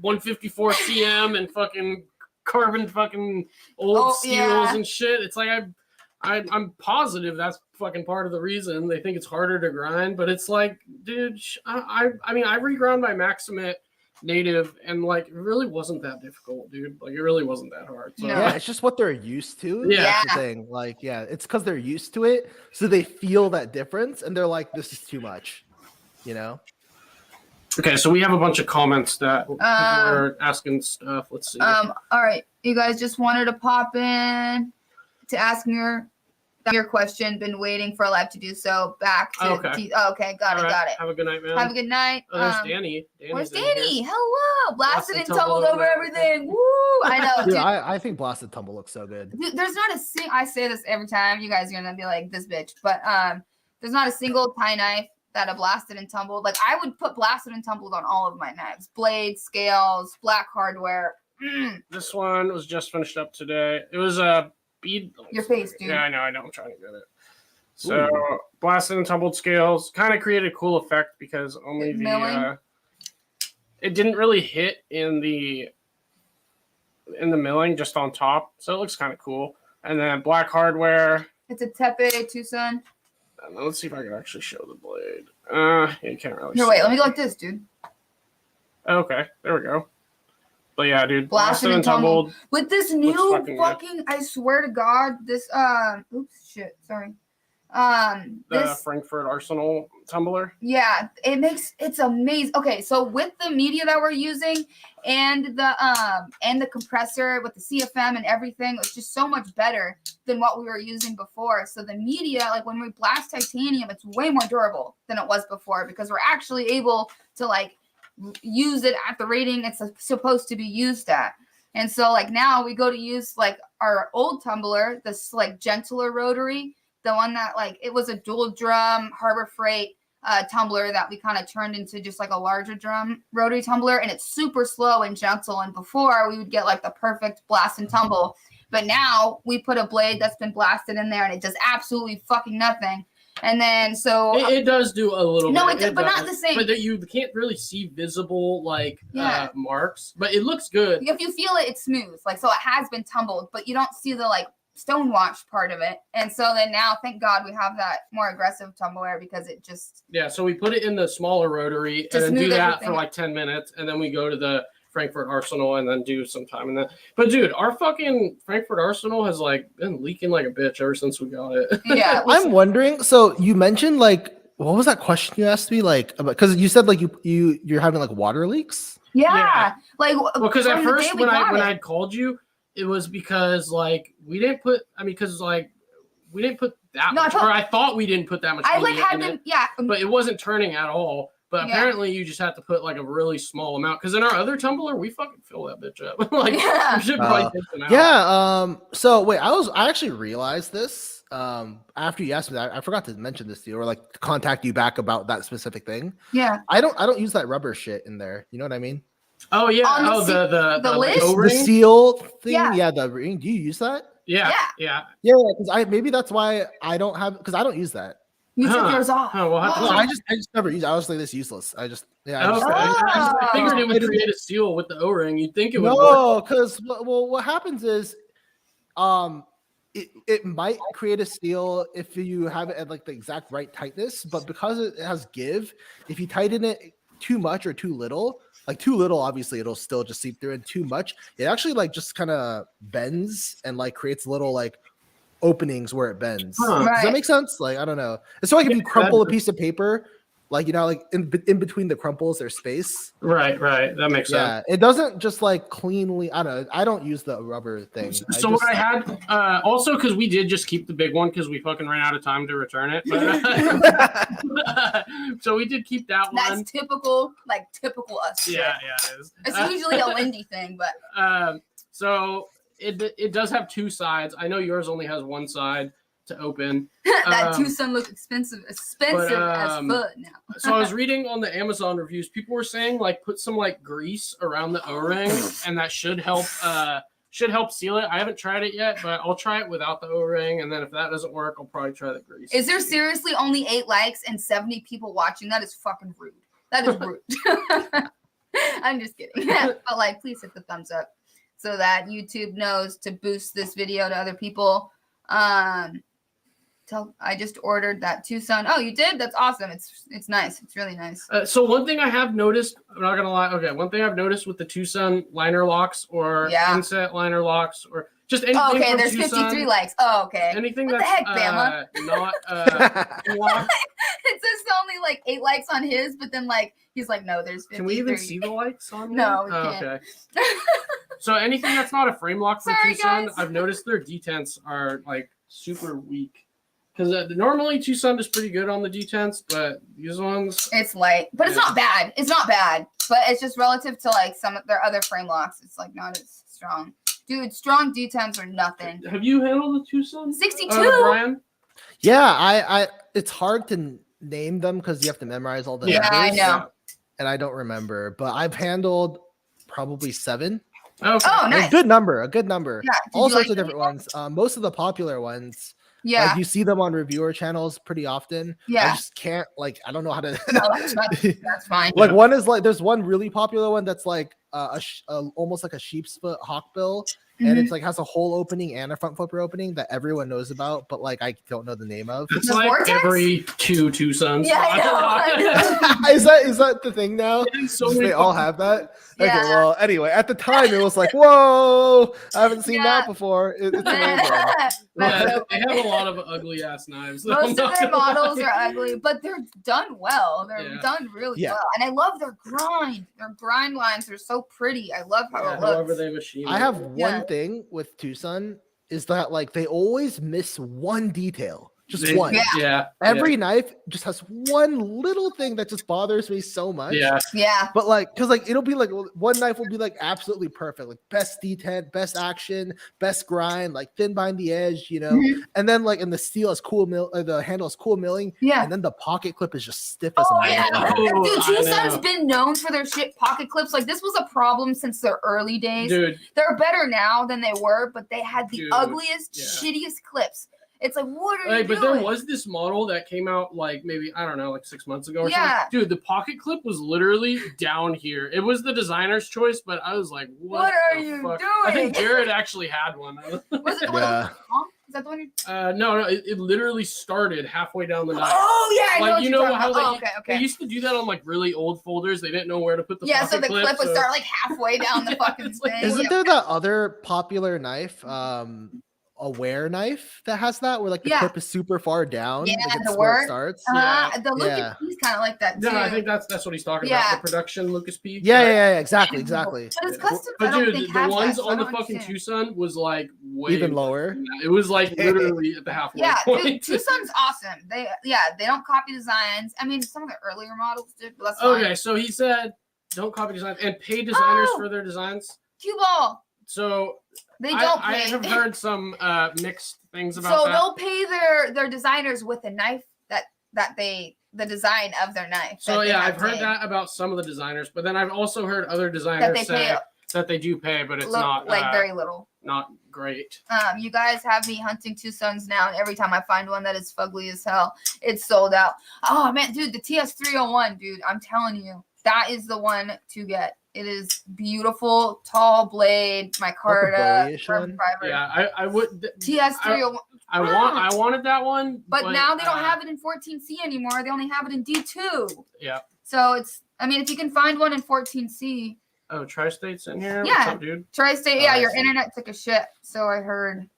154 cm and fucking carbon fucking old steels and shit. It's like I'm positive that's fucking part of the reason they think it's harder to grind, but it's like, dude, I mean, I reground my Maximate native and like it really wasn't that difficult, dude. Like it really wasn't that hard. So, yeah, it's just what they're used to. Yeah, that's the thing. Like, it's because they're used to it, so they feel that difference, and they're like, this is too much, Okay, so we have a bunch of comments that people are asking stuff. Let's see. All right, you guys just wanted to pop in to ask your question. Been waiting for a live to do so. Back to okay, got it. Have a good night, man. Have a good night. Oh, there's Danny. Where's Danny? Hello. Blasted and tumbled over everything. Woo! I know. Dude, I think Blasted Tumble looks so good. Dude, there's not a I say this every time. You guys are gonna be like this bitch, but there's not a single tie knife that a Blasted and Tumbled. Like I would put Blasted and Tumbled on all of my knives, blades, scales, black hardware. This one was just finished up today. It was a bead. Your face, dude. Yeah, I know. I'm trying to get it. So Blasted and Tumbled scales kind of created a cool effect because only it didn't really hit in the milling, just on top. So it looks kind of cool. And then black hardware. It's a Tepe TwoSun. Let's see if I can actually show the blade. You can't really. Here, wait. Let me go like this, dude. Okay, there we go. But yeah, dude, Blasted and tumbled with this new fucking I swear to God, this oops, shit, sorry. The Frankfurt Arsenal tumbler. Yeah, it's amazing. Okay, so with the media that we're using and the compressor with the CFM and everything, it's just so much better than what we were using before. So the media, like when we blast titanium, it's way more durable than it was before because we're actually able to like use it at the rating it's supposed to be used at. And so like now we go to use like our old tumbler, this like gentler rotary, the one that like it was a dual drum Harbor Freight tumbler that we kind of turned into just like a larger drum rotary tumbler, and it's super slow and gentle. And before we would get like the perfect blast and tumble, but now we put a blade that's been blasted in there and it does absolutely fucking nothing. And then so it does do a little no, bit. but not the same. But you can't really see visible like Yeah. marks, but it looks good. If you feel it, it's smooth. Like, so it has been tumbled, but you don't see the like stonewash part of it. And so then now, thank God, we have that more aggressive tumbleware because it just So we put it in the smaller rotary and then do that for like 10 minutes, and then we go to the Frankfurt Arsenal and then do some time in that. But dude, our fucking Frankfurt Arsenal has like been leaking like a bitch ever since we got it. Yeah. I'm wondering. So you mentioned like, what was that question you asked me? Like, because you said like you're having like water leaks. Yeah. Like, well, because at from the first day we when got it. I'd called you, it was because like we didn't put. I mean, because like we didn't put that much, or I thought we didn't put that much. I like in had it, them, but it wasn't turning at all. But apparently you just have to put like a really small amount, because in our other tumbler we fucking fill that bitch up. Like we should probably take them out. Yeah. So wait, I actually realized this after you asked me that. I forgot to mention this to you or like contact you back about that specific thing. Yeah. I don't use that rubber shit in there. You know what I mean? Oh yeah. On the lid? The seal thing. Yeah. Yeah, the ring. Do you use that? Yeah. Because maybe that's why I don't have, because I don't use that. You took yours off. Oh, well, No, I just never use it. I was like, this useless. I figured it would create a seal with the O-ring. You'd think it would. No, because what happens is, it might create a seal if you have it at like the exact right tightness, but because it has give, if you tighten it too much or too little, like too little, obviously it'll still just seep through, and too much, it actually like just kind of bends and like creates little like openings where it bends. Does that make sense? Like, I don't know. It's so like if you crumple a piece of paper, like, you know, like in between the crumples there's space. Right. That makes sense. Yeah, it doesn't just like cleanly. I don't know. I don't use the rubber thing. So what I had also, because we did just keep the big one because we fucking ran out of time to return it. But, so we did keep that one. That's typical us. Yeah, it is. It's usually a Lindy thing, but so it does have two sides. I know yours only has one side to open. That TwoSun look expensive as fuck now. So I was reading on the Amazon reviews, people were saying like put some like grease around the O-ring, and that should help seal it. I haven't tried it yet, but I'll try it without the O-ring, and then if that doesn't work, I'll probably try the grease. Is there seriously only 8 likes and 70 people watching? That is fucking rude. That is rude. I'm just kidding. But like, please hit the thumbs up so that YouTube knows to boost this video to other people. I just ordered that TwoSun. Oh, you did? That's awesome. It's nice. It's really nice. So one thing I have noticed, I'm not gonna lie. Okay, one thing I've noticed with the TwoSun liner locks or inset liner locks or just anything. Oh, okay, from there's TwoSun, 53 likes. Oh, okay. Anything what that's the heck, Bama? Not it says only like 8 likes on his, but then like he's like, no, there's 53. Can we even see the likes on? No, we can't. Okay. So anything that's not a frame lock for Sorry, TwoSun, guys. I've noticed their detents are like super weak. Because normally TwoSun is pretty good on the detents, but these ones... It's light, but it's not bad. It's not bad, but it's just relative to like some of their other frame locks. It's like not as strong. Dude, strong detents are nothing. Have you handled the TwoSun? 62? Brian? Yeah, I it's hard to name them because you have to memorize all the numbers. I know. And I don't remember, but I've handled probably 7. Okay. Oh, nice. A good number. Yeah, all sorts of different ones. Most of the popular ones. Yeah. Like you see them on reviewer channels pretty often. Yeah. I just can't, like, I don't know how to. No, that's fine. Like one is like, there's one really popular one that's like almost like a sheep's foot hawkbill. And it's like has a whole opening and a front flipper opening that everyone knows about, but like I don't know the name of. It's The like Vortex? every TwoSuns. Yeah, I know. Is that the thing now? So They many all have that? Okay, Yeah. well, anyway, at the time it was like, whoa, I haven't seen Yeah. that before. It's amazing. Yeah, they have a lot of ugly ass knives. Most of their models are ugly, but they're done well. They're done really well. And I love their grind. Their grind lines are so pretty. I love how it looks. However they machine. I have one thing with TwoSun is that like they always miss one detail. Just one. Yeah. Every knife just has one little thing that just bothers me so much. Yeah. But like, cause like it'll be like one knife will be like absolutely perfect, like best detent, best action, best grind, like thin behind the edge, you know. Mm-hmm. And then like, and the steel is cool the handle is cool milling. Yeah. And then the pocket clip is just stiff as a Yeah. motherfucker. Dude, TwoSun's been known for their shit pocket clips. Like this was a problem since their early days. Dude. They're better now than they were, but they had the ugliest, shittiest clips. It's like, what are you But doing? there was this model that came out like maybe I don't know, like 6 months ago or Yeah. something. Dude, the pocket clip was literally down here. It was the designer's choice, but I was like, what are the you fuck? doing? I think Jared actually had one. Was it the one that Yeah. was long? Is that the one you... No, it literally started halfway down the knife. Oh yeah, I know Like what you you're know talking how about. they used to do that on like really old folders. They didn't know where to put the Yeah, pocket so the clip would so- start like halfway down the Yeah, fucking it's like- thing. Isn't Yeah. there that other popular knife, a wear knife that has that where like the Yeah. clip is super far down? Yeah, like the it's where it word. starts. The Lucas Yeah. P's kind of like that too. No, I think that's what he's talking Yeah. about. The production Lucas P. Yeah, exactly. But his customs, I But don't dude, think the have ones that, so I on the don't fucking understand. TwoSun was like way Even lower. than that. It was like literally at the halfway Yeah, point. TwoSun's awesome. They don't copy designs. I mean, some of the earlier models did, but that's fine. Okay, so he said don't copy designs and pay designers Oh! for their designs. Cue ball. So They don't I pay. have heard some mixed things about So that. they'll pay their designers with a knife the design of their knife. So that they yeah, have I've heard made. that about some of the designers, but then I've also heard other That designers they say pay that they do pay, but it's not like very little. not great. You guys have me hunting TwoSuns now, and every time I find one that is fugly as hell, it's sold out. Oh man, dude, the TS301, dude, I'm telling you, that is the one to get. It is beautiful, tall blade, micarta, bowie-ish carbon one? fiber. Yeah, I would. TS301. I wanted that one, But now they don't have it in 14C anymore. They only have it in D2. Yeah. So it's, I mean, if you can find one in 14C, Oh, Tri-State's in here. Yeah. What's up, dude? Tri-State, Oh, yeah, I your see. internet took a shit. So I heard.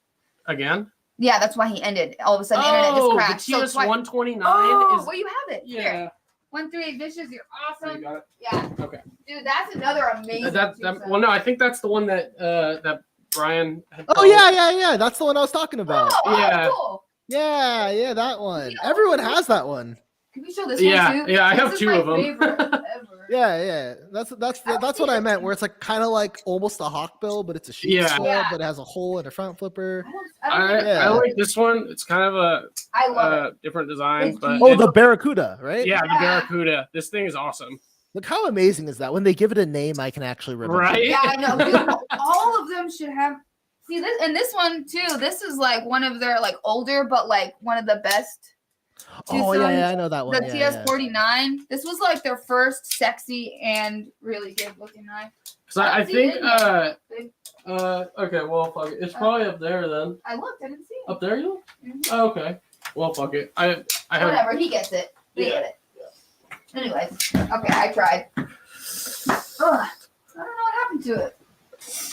Again? Yeah, that's why he ended. All of a sudden, the internet just crashed. The So it's why- TS129 Oh, is. well, you have it. Yeah. Here. 138 Vicious, you're You awesome. got it. Yeah. Okay. Dude, that's another amazing. TwoSun. Well, no, I think that's the one that Brian. Had Oh called. yeah. That's the one I was talking about. Oh, Yeah. cool. Yeah, that one. Yeah. Everyone has that one. Can we show this Yeah, one too? yeah, I This have is two my of 'em. favorite ever. Yeah. That's what I meant. Where it's like kind of like almost a hawkbill, but it's a sheep Yeah. skull, Yeah. but it has a hole and a front flipper. I don't think Yeah. I like this one. It's kind of a I love it. different design, It's but Oh, the Barracuda, right? yeah, the Yeah. Barracuda. This thing is awesome. Look how amazing is that? When they give it a name, I can actually remember. Right? Yeah, I know. Dude, all of them should have. See this, and this one too. This is like one of their like older, but like one of the best. Oh yeah, I know that one. The Yeah, TS49. This was like their first sexy and really good looking knife. So I don't see it think in okay, well fuck it. It's probably up there then. I looked. I didn't see it. Up there you look? Mhm. Oh, okay. Well fuck it. I have Whatever. He gets it. We Yeah. get it. Anyways, okay. I tried. Ugh, I don't know what happened to it.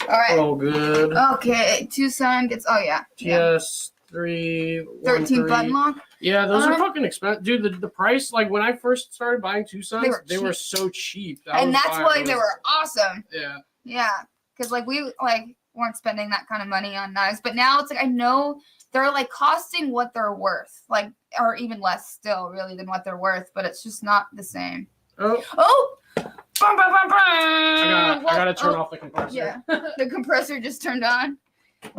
All right. oh good. Okay. TwoSun gets. Oh yeah. TS3 13 button lock. Yeah, those are Um, fucking expensive, dude. The price, like when I first started buying TwoSuns, They they were were cheap. so cheap. And that's why they were awesome. Yeah. Yeah, because like we like weren't spending that kind of money on knives, but now it's like I know they're like costing what they're worth, like or even less still, really, than what they're worth. But it's just not the same. Oh, Oh, bum, bum, bum, bum. I gotta turn Oh, off the compressor. Yeah, the compressor just turned on.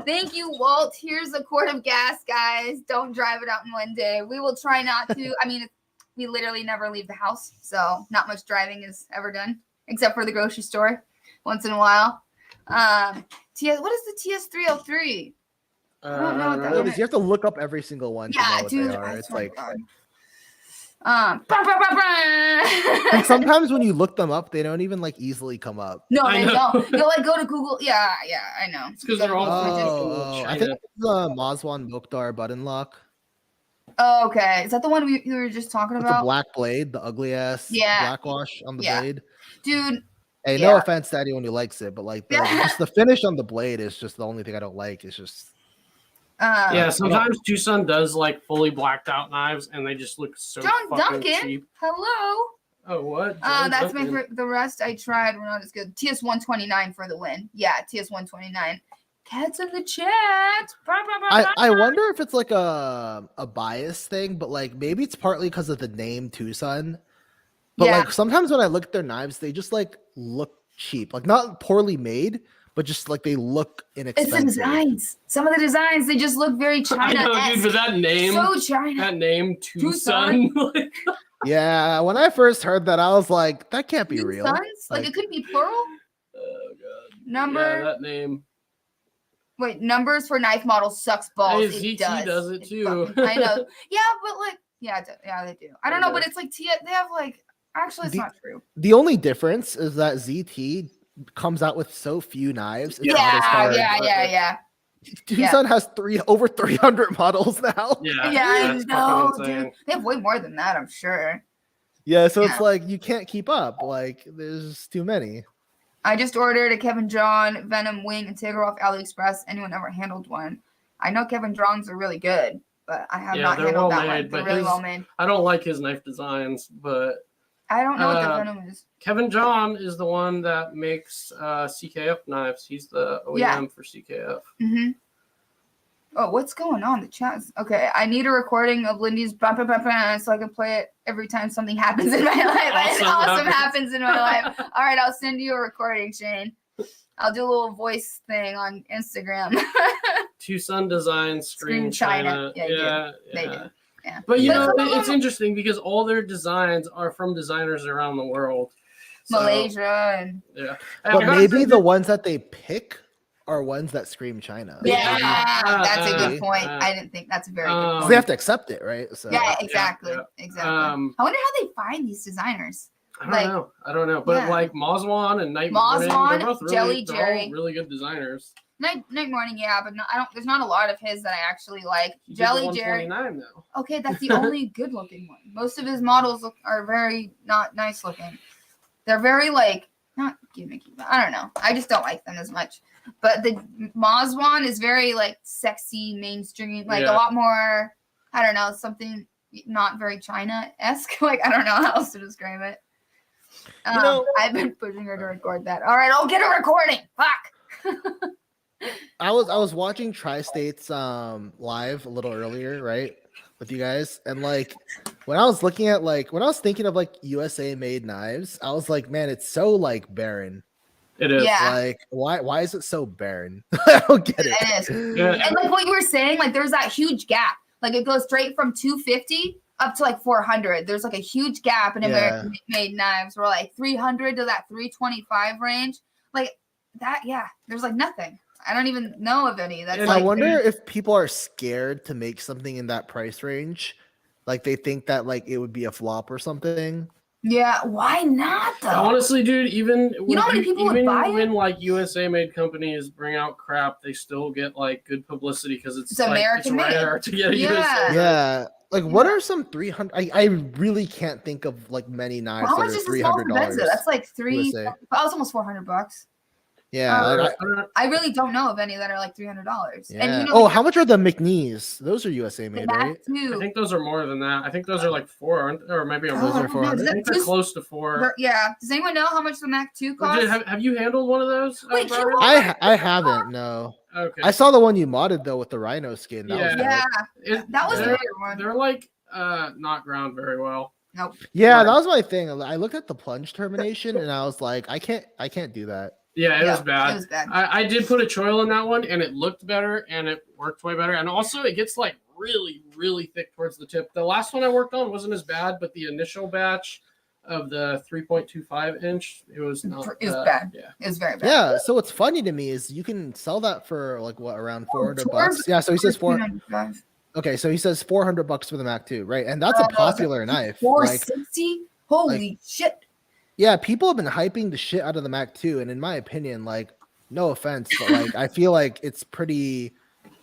Thank you, Walt. Here's a quart of gas, guys. Don't drive it out in one day. We will try not to. I mean, we literally never leave the house, so not much driving is ever done, except for the grocery store once in a while. What is the TS303? I don't know what that You is. have to look up every single one to know Yeah, what dude. they are. I It's swear like, to God. Bum, bum, bum, bum. and sometimes when you look them up, they don't even like easily come up. No, I they know. don't. You'll like go to Google. Yeah, I know. It's 'cause they're all Oh, I think China. it's the Mazwan Mokhtar button lock. Oh, okay. Is that the one we were just talking With the about? black blade, the ugly ass Yeah. blackwash on the Yeah. blade. Dude, Hey, Yeah. no offense to anyone who likes it, but like Yeah. just the finish on the blade is just the only thing I don't like. It's just Yeah, sometimes TwoSun does like fully blacked out knives, and they just look so John fucking Duncan. cheap. Hello. Oh, what? John That's Duncan. my the rest I tried were not as good. TS129 for the win. Yeah, TS129. Cats in the chat. Bah, bah, bah, bah. I wonder if it's like a bias thing, but like maybe it's partly because of the name TwoSun. But Yeah. like sometimes when I look at their knives, they just like look cheap, like not poorly made, but just like they look It's inexpensive. the designs. Some of the designs they just look very I know, dude, China-esque. but that name, So China. that name, TwoSun. like, Yeah, when I first heard that, I was like, that can't be Two real. sons? Like Like- it could be plural. oh god. Number. Yeah, that name. Wait, numbers for knife models sucks balls. Hey, It ZT does it too. I know. Yeah, but like, yeah, they do. I don't know, but it's like they have like. Actually, it's not true. The only difference is that ZT comes out with so few knives. It's not as hard. Yeah. TwoSun has over 300 models now. Yeah, I know, dude. They have way more than that, I'm sure. Yeah, so it's like you can't keep up. Like, there's too many. I just ordered a Kevin John Venom Wing Integra off AliExpress. Anyone ever handled one? I know Kevin John's are really good, but I have not handled that one. They're really well made. I don't like his knife designs, but I don't know what the Venom is. Kevin John is the one that makes CKF knives. He's the OEM for CKF. Mm-hmm. Oh, what's going on? The chat. Okay, I need a recording of Lindy's bump so I can play it every time something happens in my life. Awesome happens in my life. All right, I'll send you a recording, Shane. I'll do a little voice thing on Instagram. TwoSun Designs, Screen China. Yeah, they do. Yeah. But you know, it's interesting because all their designs are from designers around the world. Malaysia and But maybe the ones that they pick are ones that scream China. Yeah, that's a good point. I didn't think that's a very good point. They have to accept it, right? So. Yeah, exactly. Exactly. I wonder how they find these designers. I don't know. But like Mazwan and Night Morning, they're both really good designers. Night Morning, yeah, but no, there's not a lot of his that I actually like. Jelly Jerry. Though. Okay, that's the only good looking one. Most of his models are very not nice looking. They're very like not gimmicky, but I don't know. I just don't like them as much. But the Mazwan is very like sexy, mainstream, like a lot more. I don't know, something not very China-esque. Like I don't know how else to describe it. I've been pushing her to record that. All right, I'll get a recording. Fuck. I was watching Tri-States live a little earlier, right, with you guys, and like when I was thinking of like USA made knives, I was like, man, it's so like barren. It is. Yeah. Like, why is it so barren? I don't get it. It is. Yeah. And like what you were saying, like there's that huge gap. Like it goes straight from 250 up to like 400. There's like a huge gap in American made knives. We're like 300 to that 325 range. Like that, yeah. There's like nothing. I don't even know of any. That's I wonder if people are scared to make something in that price range. Like they think that like it would be a flop or something. Yeah, why not though? Honestly, dude, even you know how many people would buy it? When like USA made companies bring out crap, they still get like good publicity because it's like, American it's rare to get a USA. Yeah. Like what are some 300? I really can't think of like many knives that are $300. That's like that was almost $400. Yeah, I really don't know of any that are like $300. Yeah. And you know, how much are the McNees? Those are USA made, right? I think those are more than that. I think those are like 4, or maybe those are 4. I think they're close to 4. Yeah. Does anyone know how much the Mac 2 costs? Have you handled one of those? Wait, I haven't. No. Okay. I saw the one you modded though with the rhino skin. That was the weird one. They're like not ground very well. Nope. Yeah, that was my thing. I looked at the plunge termination and I was like, I can't do that. Yeah, it was bad. It was bad. I did put a choil in that one, and it looked better, and it worked way better. And also, it gets like really, really thick towards the tip. The last one I worked on wasn't as bad, but the initial batch of the 3.25 inch, it was not. It was bad. Yeah, it was very bad. Yeah. So what's funny to me is you can sell that for like what, around $400? Yeah. So he says $400. Okay, so he says $400 for the Mac 2, right? And that's a popular knife. $460? Holy shit! Yeah, people have been hyping the shit out of the Mac 2, and in my opinion, like, no offense, but like, I feel like it's pretty,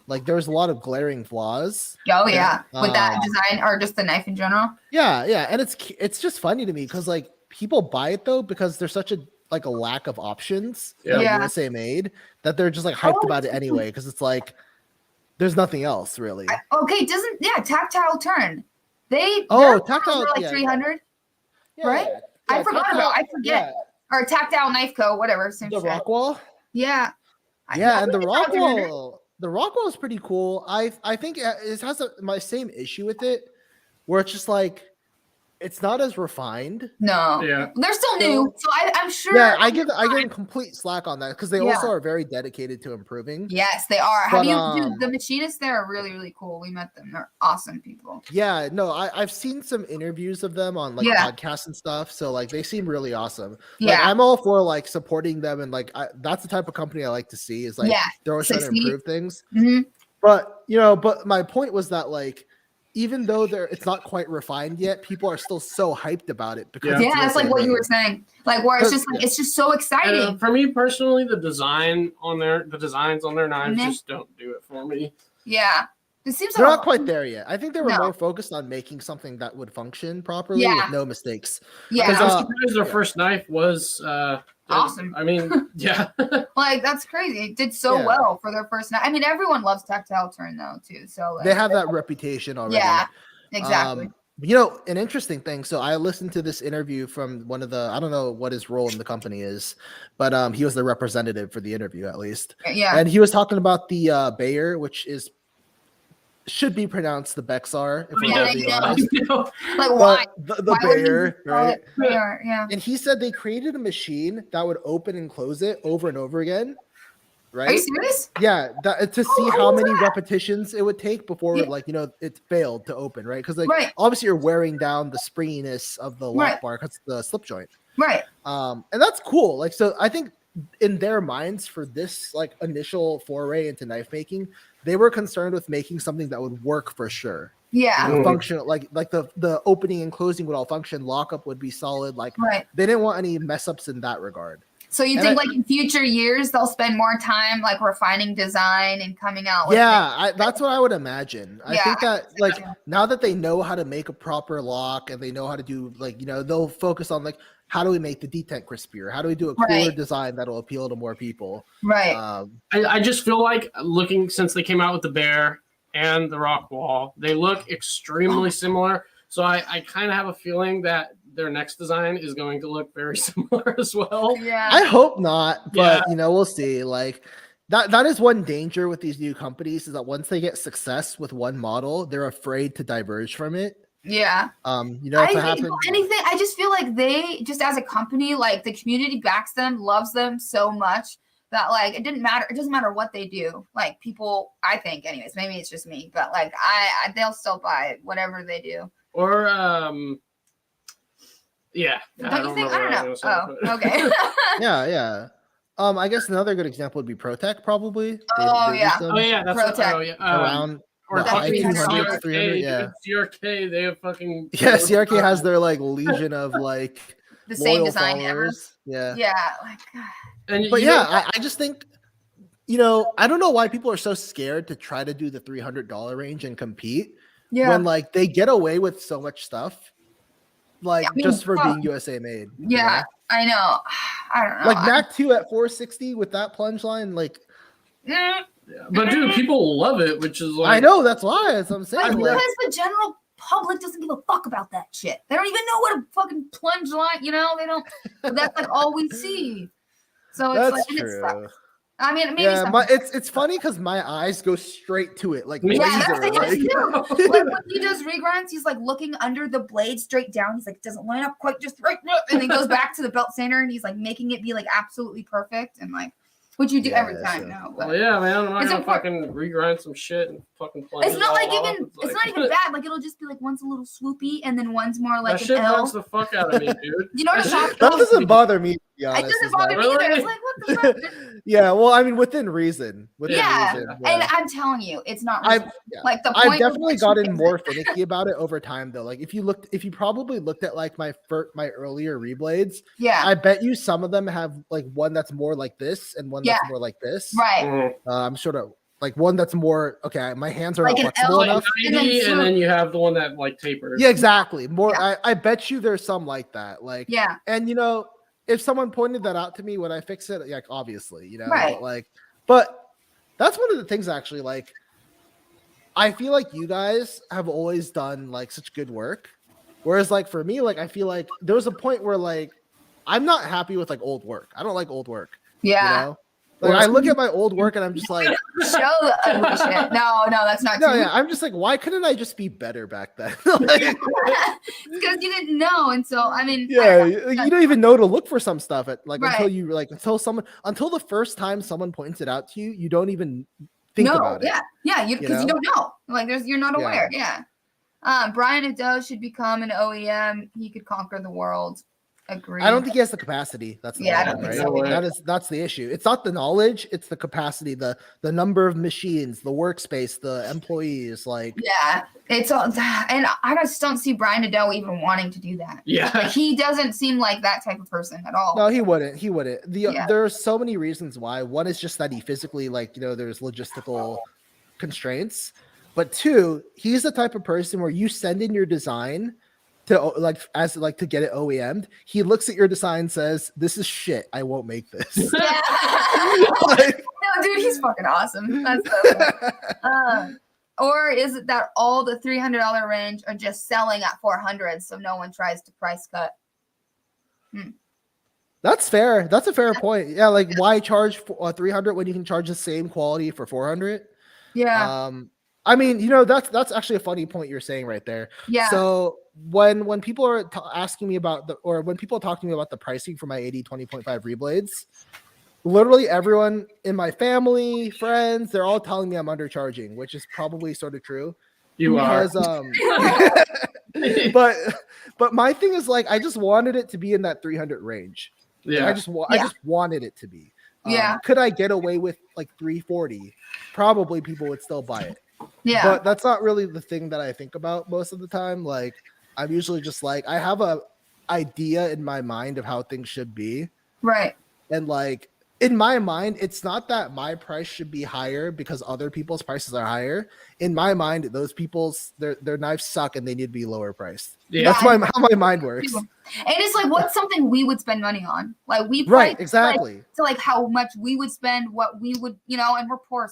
like, there's a lot of glaring flaws. Oh yeah, with that design or just the knife in general. Yeah, and it's just funny to me because like people buy it though because there's such a lack of options that are USA made that they're just like hyped about it anyway because it's like there's nothing else really. Tactile turn. Tactile like 300, right? Yeah. I forget. Yeah. Or Tactile Knife Co. Whatever. Same the shit. Rockwall. Yeah. Yeah, and the Rockwall is pretty cool. I think it has my same issue with it, where it's just like it's not as refined. No. Yeah. They're still new, so I'm sure. Yeah, I give them complete slack on that because they Yeah. also are very dedicated to improving. Yes, they are. But, Dude, the machinists there are really, really cool. We met them. They're awesome people. Yeah, no, I've seen some interviews of them on like Yeah. podcasts and stuff. So like they seem really awesome. Yeah. Like I'm all for like supporting them and like that's the type of company I like to see is like they're always trying to improve things. Mhm. But but my point was that like even though it's not quite refined yet, people are still so hyped about it because Yeah, that's like what you were saying. Like where it's just like it's just so exciting. For me personally, the designs on their knives just don't do it for me. Yeah. It seems they're not quite there yet. I think they were No. more focused on making something that would function properly with no mistakes. Yeah. I'm surprised their first knife was awesome. I mean, yeah. Like that's crazy. It did so well for their first knife. I mean, everyone loves Tactile Turn though too. So like, they have that reputation already. Yeah, exactly. An interesting thing. So I listened to this interview from one of the, I don't know what his role in the company is, but he was the representative for the interview at least. Yeah. And he was talking about the Bayer, which should be pronounced the Bexar, if we're being honest. Like why? The Bayer, right? Bayer, yeah. And he said they created a machine that would open and close it over and over again. Right? Are you serious? Yeah, to see how many repetitions it would take before it failed to open, right? Because obviously you're wearing down the springiness of the lock bar because the slip joint. Right. And that's cool. Like, so I think in their minds for this like initial foray into knife making, they were concerned with making something that would work for sure. Yeah. Functional, like the opening and closing would all function. Lockup would be solid. Like they didn't want any mess ups in that regard. So you think like in future years they'll spend more time like refining design and coming out with that's what I would imagine. I think that like now that they know how to make a proper lock and they know how to do like they'll focus on like how do we make the detent crispier? How do we do a cooler design that'll appeal to more people? Right. I just feel like looking since they came out with the Bear and the Rock Wall, they look extremely similar. So I kind of have a feeling that their next design is going to look very similar as well. Yeah. I hope not, but we'll see. Like that is one danger with these new companies is that once they get success with one model, they're afraid to diverge from it. Yeah. I just feel like they just as a company, like the community backs them, loves them so much that like it doesn't matter what they do. Like people, I think anyways, maybe it's just me, but like they'll still buy whatever they do. Or yeah. Don't you think? I don't know. Oh, okay. yeah. I guess another good example would be ProTech, probably. That's ProTech. Around or fucking CRK, 300, yeah. CRK, they have fucking CRK has their like legion of like the same design followers. ever. Yeah, like. But I just think I don't know why people are so scared to try to do the $300 range and compete. Yeah, when like they get away with so much stuff. Like just for being USA made. Yeah, I know. I don't know. Like Mac 2 at 460 with that plunge line, like. Yeah. But dude, people love it, which is like. I know that's why. That's what I'm saying. Because the general public doesn't give a fuck about that shit. They don't even know what a fucking plunge line. They don't. That's like all we see. So it's that's like true. it sucks. I mean, maybe it's funny because my eyes go straight to it, like laser. Like when he does regrinds, he's like looking under the blade straight down. He's like, it doesn't line up quite just right, and then goes back to the belt sander, and he's like making it be like absolutely perfect, and like, which you do every time now. Well, yeah, man, I'm not gonna fucking regrind some shit and fucking play. It's not like it's not even bad. Like it'll just be like one's a little swoopy, and then one's more like that shit burns the fuck out of me, dude. That doesn't bother me. Honest, it doesn't bother me either. It's like, what the fuck? Yeah, well, I mean, within reason. And I'm telling you, it's not like the point. I've definitely gotten more finicky about it over time, though. Like, if you probably looked at like my earlier reblades, I bet you some of them have like one that's more like this and one that's more like this. Right. I'm sort of like one that's more my hands are like not flexible enough. 90, and then you have the one that like tapers. Yeah, exactly. More. I bet you there's some like that. Like, and if someone pointed that out to me, would I fix it? Like, obviously, right. But that's one of the things actually, like, I feel like you guys have always done like such good work. Whereas like for me, like, I feel like there was a point where like, I'm not happy with like old work. I don't like old work. Yeah. Like I look at my old work and I'm just like, Show the ugly shit. No, that's not no, true. yeah, I'm just like, why couldn't I just be better back then? Like, Because you didn't know until I mean, yeah, you don't even know to look for some stuff at like Right. until the first time someone points it out to you, you don't even think about it. Yeah, because you don't know. Like you're not Yeah. aware. Yeah. Brian Ado should become an OEM. He could conquer the world. Agree. I don't think he has the capacity. That's the Yeah, I problem, don't right? think so either. That's the issue. It's not the knowledge, it's the capacity, the number of machines, the workspace, the employees. Like, Yeah, it's all, and I just don't see Brian Ado even wanting to do that. Yeah. Like, he doesn't seem like that type of person at all. no, he wouldn't. Yeah. There are so many reasons why. One is just that he physically, like, there's logistical constraints. But two, he's the type of person where you send in your design to to get it OEM'd. He looks at your design, says, "This is shit. I won't make this." Yeah. Like- No, dude, he's fucking awesome. That's so funny. Or is it that all the $300 range are just selling at $400, so no one tries to price cut? That's fair. That's a fair point. Yeah, like why charge for 300 when you can charge the same quality for 400? Yeah. I mean, that's actually a funny point you're saying right there. Yeah. So when people are asking me about when people talk to me about the pricing for my 80/20.5 reblades, literally everyone in my family, friends, they're all telling me I'm undercharging, which is probably sort of true. You are. But my thing is like I just wanted it to be in that 300 range. Yeah. I just wanted it to be. Yeah. Could I get away with like 340? Probably people would still buy it. Yeah. But that's not really the thing that I think about most of the time. Like I'm usually just like I have a idea in my mind of how things should be. Right. And like in my mind, it's not that my price should be higher because other people's prices are higher. In my mind, those people's their knives suck and they need to be lower priced. Yeah. That's how my mind works. And it's like, what's something we would spend money on? Like we Right, price, exactly. like, to like how much we would spend, what we would, and we're poor,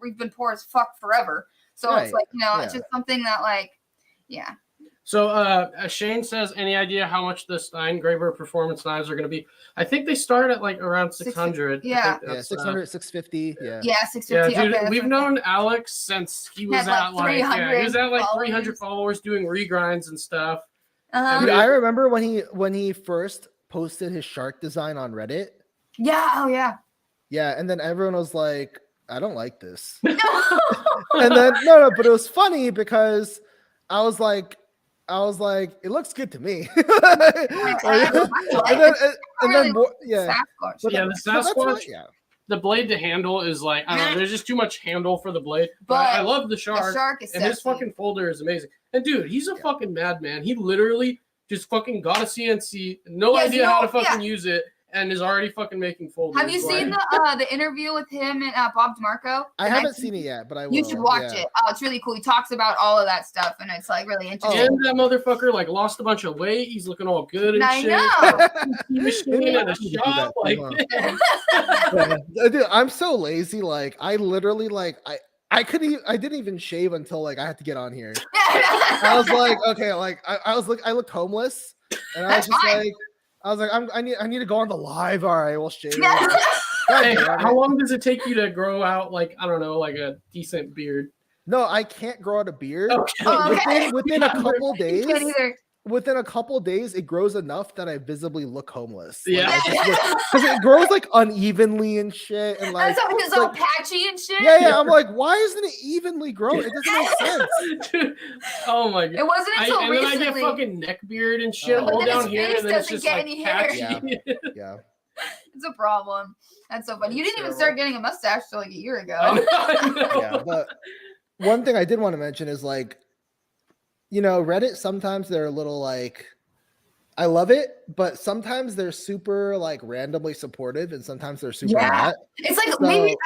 we've been poor as fuck forever. So Right, it's like, it's yeah. just something that like, yeah. So Shane says, any idea how much the Steingraber performance knives are going to be? I think they start at like around 600. Yeah. Yeah, 600, 650. Yeah. Yeah, Yeah, 650. dude, okay, we've known Alex since he was Had, like, at 300 300 followers doing regrinds and stuff. Dude, I remember when he first posted his shark design on Reddit. Yeah. Oh yeah. Yeah, and then everyone was like, I don't like this. No. And then no, but it was funny because I was like, it looks good to me. And then yeah. Sasquatch. But yeah, the Sasquatch, yeah. the blade to handle is like, I don't know, there's just too much handle for the blade. But I love the shark. The shark is and his sexy. fucking folder is amazing. And dude, he's a fucking madman. He literally just fucking got a CNC, no idea how to fucking use it, and is already fucking making folders. Have you seen the interview with him and Bob DeMarco? I haven't seen it yet, but I will. You should watch it. Oh, it's really cool. He talks about all of that stuff, and it's like really interesting. And that motherfucker like lost a bunch of weight. He's looking all good and I shit. know. Machine in a shop, like. Dude, I'm so lazy. Like I literally I didn't even shave until like I had to get on here. I was like, okay, like I looked homeless, and I was just like, I need to go on the live. All right, we'll shave. Hey, how long does it take you to grow out like I don't know, like a decent beard? No, I can't grow out a beard. Okay. Within a couple days. You can't either. Within a couple days, it grows enough that I visibly look homeless. Yeah, because it grows like unevenly and shit, and like it's all patchy and shit. Yeah. I'm like, why isn't it evenly grown? It doesn't make sense. Dude, oh my god! It wasn't until and recently. then I get fucking neck beard and shit But all then down his here, face and then it's doesn't just get like any hair. patchy. Yeah. It's a problem. That's so funny. You didn't even Terrible. start getting a mustache till like a year ago. I know. Yeah, but one thing I did want to mention is like, Reddit, sometimes they're a little like, I love it, but sometimes they're super like randomly supportive and sometimes they're super not. It's like So- maybe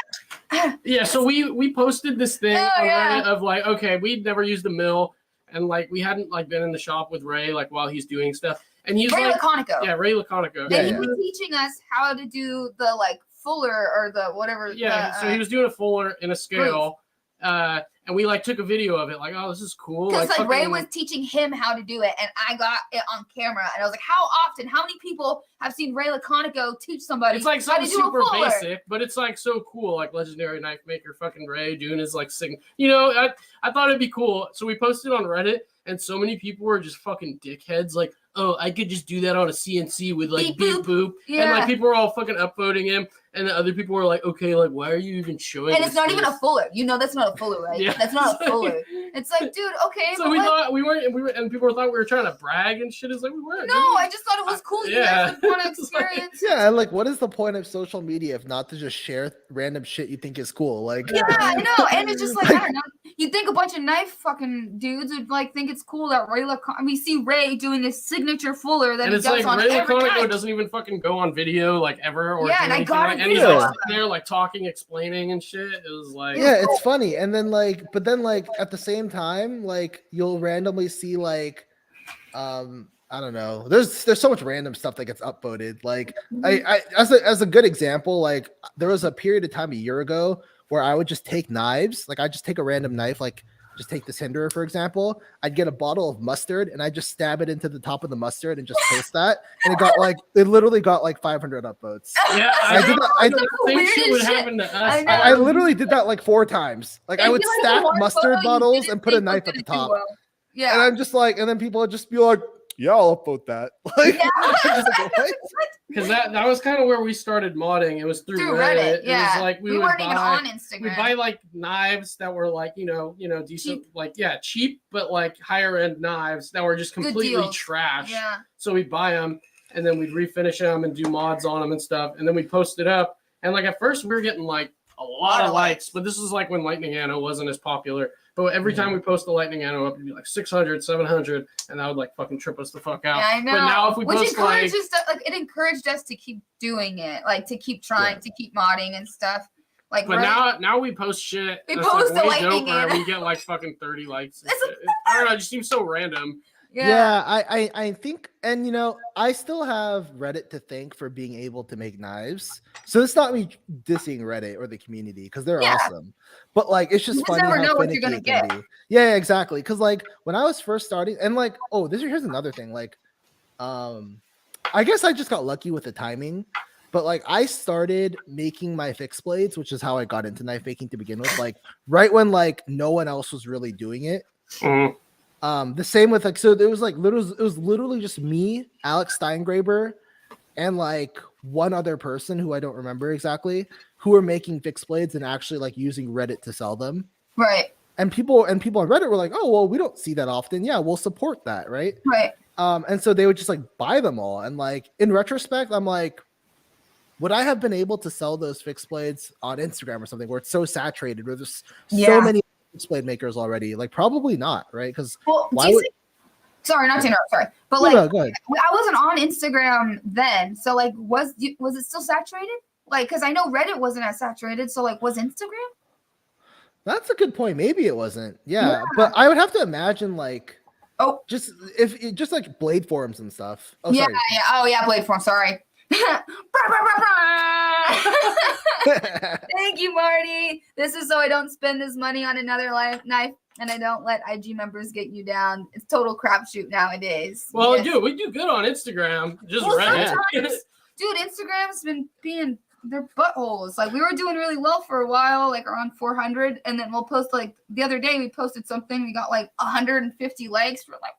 Yeah, so we posted this thing Oh, on yeah. Reddit of like, okay, we'd never used the mill, and like we hadn't like been in the shop with Ray like while he's doing stuff, and he's Ray like, Laconico. yeah, Ray Laconico. Yeah, And he yeah. was teaching us how to do the like fuller or the whatever. Yeah, so he was doing a fuller in a scale, and and we like took a video of it, like, oh, this is cool. Because like fucking... Ray was teaching him how to do it, and I got it on camera, and I was like, how many people have seen Ray Laconico teach somebody? It's like how something to do super a fuller? basic, but it's like so cool. Like legendary knife maker, fucking Ray doing his like sing. You know, I thought it'd be cool, so we posted on Reddit, and so many people were just fucking dickheads, like, oh, I could just do that on a CNC with like beep boop. Yeah. And like people were all fucking upvoting him, and the other people were like, okay, like why are you even showing? And it's not even a fuller. You know that's not a fuller, right? Yeah. That's not a fuller. It's like, dude, okay. So but we like, thought we weren't, and people thought we were trying to brag and shit. It's like we weren't. no, I just thought it was cool. You Yeah. guys would want to experience. Yeah, like what is the point of social media if not to just share random shit you think is cool? Like, Yeah, I know. And it's just like, I don't know. You think a bunch of knife fucking dudes would like think it's cool that Ray we see Ray doing his signature fuller that And he it's does like on Ray every Laconico knife. doesn't even fucking go on video like ever. Or Yeah, do and I anything got like, a and he's video like of sitting there like talking, explaining and shit. It was like yeah, it's funny. And then like, but then like at the same time, like you'll randomly see like, I don't know. There's so much random stuff that gets upvoted. Like I as a good example, like there was a period of time a year ago where I would just take knives, like I just take a random knife, like just take this hinderer for example. I'd get a bottle of mustard and I just stab it into the top of the mustard and just post that, and it literally got like 500 upvotes. yeah, I did that. I the same shit would happen to us. I literally did that like 4 times. Like I would feel like stack the one mustard photo you bottles didn't and put a think was knife at gonna the do top. well. Yeah. And I'm just like, and then people would just be like, yeah, I'll upvote that. Like, Because that was kind of where we started modding. It was through Reddit. It Yeah. was like we would weren't even buy- on We Instagram. buy like knives that were like, decent, Cheap. like cheap, but like higher end knives that were just Good completely deals. trash. Yeah. So we'd buy them and then we'd refinish them and do mods on them and stuff. And then we'd post it up. And like at first we were getting like a lot of likes, but this is like when Lightning Anno wasn't as popular. But every time we post the Lightning Anno up, it'd be like 600, 700, and that would like fucking trip us the fuck out. Yeah, I know. But now if we Which post like encourages it encouraged us to keep doing it, like to keep trying, to keep modding and stuff. Like, But Reddit- now we post shit. We that's, post like, the way Lightning doper, and Anno. we get like fucking 30 likes. And It's a- shit. I don't know. It just seems so random. yeah, I think, and I still have Reddit to thank for being able to make knives. So it's not me dissing Reddit or the community because they're awesome, but like it's just You just funny never how know what finicky you're gonna it can get. be. Yeah, exactly. Because like when I was first starting, and like here's another thing. Like, I guess I just got lucky with the timing. But like I started making my fixed blades, which is how I got into knife making to begin with. Like right when like no one else was really doing it. The same with like, so it was literally just me, Alex Steingraber, and like one other person who I don't remember exactly, who were making fixed blades and actually like using Reddit to sell them. Right. And people on Reddit were like, oh well, we don't see that often. Yeah, we'll support that, right? Right. And so they would just like buy them all. And like in retrospect, I'm like, would I have been able to sell those fixed blades on Instagram or something where it's so saturated, where there's so many fixed blade makers already? Like probably not, right? Because sorry, not to interrupt. Sorry, but like no, go ahead. I wasn't on Instagram then, so like was it still saturated? Like, because I know Reddit wasn't as saturated, so like was Instagram? That's a good point. Maybe it wasn't. Yeah, but I would have to imagine like just like blade forums and stuff. Oh, yeah, sorry. yeah. Oh yeah, blade form. Sorry. Thank you, Marty. This is so I don't spend this money on another knife and I don't let IG members get you down. It's total crapshoot nowadays. Well, Yes. dude, we do good on Instagram. Just Well, Reddit. sometimes- Dude, Instagram's been being their buttholes. Like we were doing really well for a while, like around 400, and then we'll post like the other day we posted something, we got like 150 likes. We're like,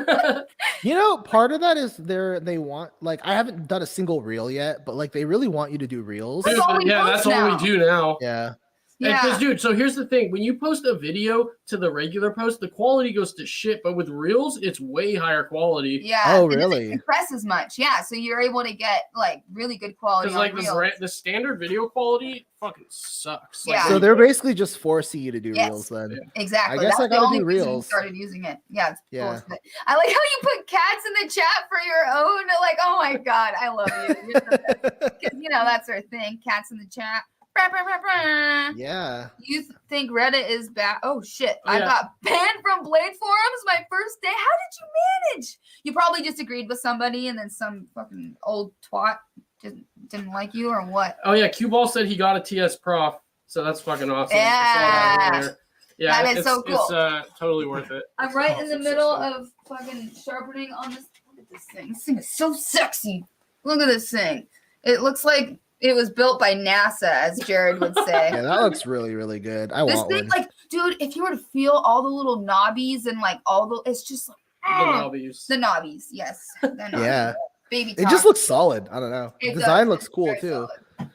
what? Part of that is they want, like, I haven't done a single reel yet, but like they really want you to do reels. That's all we that's post all now. we do now. Yeah. Yeah. Because, dude, so here's the thing. When you post a video to the regular post, the quality goes to shit. But with Reels, it's way higher quality. Yeah. Oh, it doesn't really? compress as much. Yeah. So you're able to get like really good quality. Because, like, on Reels. the standard video quality fucking sucks. Like, Yeah. So they're basically just forcing you to do Yes. reels then. Yeah. Exactly. I guess That's I the gotta only do reason we Reels. started using it. Yeah, it's Yeah. bullshit. I like how you put cats in the chat for your own. Like, oh my god, I love you. You're the best. 'Cause, that's our thing. Cats in the chat. Brah, brah, brah, brah. Yeah. You think Reddit is bad? Oh shit! Oh, I yeah. got banned from Blade forums my first day. How did you manage? You probably just agreed with somebody, and then some fucking old twat just didn't like you, or what? Oh, yeah. Q Ball said he got a TS Prof. So that's fucking awesome. Yeah. I saw that earlier. Yeah, That is so cool. It's totally worth it. I'm right in the middle of fucking sharpening on this. Look at this thing. This thing is so sexy. Look at this thing. It looks like it was built by NASA, as Jared would say. Yeah, that looks really, really good. I This want thing, one. like, dude, if you were to feel all the little knobbies and like all the, it's just like The knobbies. the knobbies. Yes, the knobbies. Yeah. Baby It talk. just looks solid. I don't know. It Design does. looks It's cool very too. solid.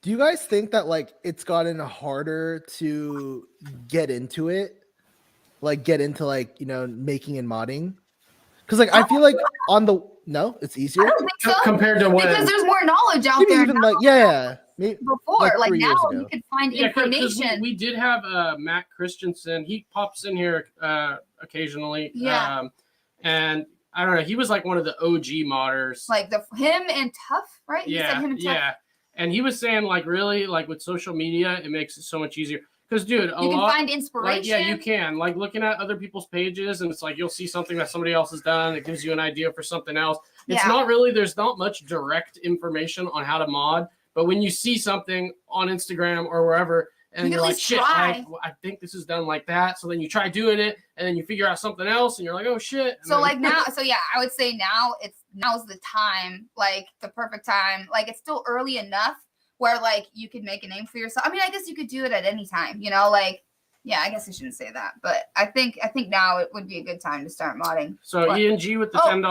Do you guys think that like it's gotten harder to get into it? Like get into like, you know, making and modding? Because like I feel like it's I easier. don't think so. Compared to when? Because there's more knowledge out Maybe there even now like yeah. Maybe, before. Like 3 years now ago. you can find Yeah, 'cause information. we did have Matt Christensen. He pops in here occasionally. Yeah. And I don't know. He was like one of the OG modders. Like him and Tough, right? You said Yeah, him and Tough. yeah. And he was saying like really like with social media, it makes it so much easier. Because dude, You can find inspiration. like, yeah, you can like looking at other people's pages, and it's like you'll see something that somebody else has done. It gives you an idea for something else. It's Yeah. not really. There's not much direct information on how to mod, but when you see something on Instagram or wherever, and You you're at like, least shit, try. I think this is done like that. So then you try doing it, and then you figure out something else, and you're like, oh shit. And So then- like now, so yeah, I would say now's the time, like the perfect time. Like it's still early enough where like you could make a name for yourself. I mean, I guess you could do it at any time, you know, like yeah, I guess I shouldn't say that, but I think now it would be a good time to start modding. so What? ENG with the Oh. $10.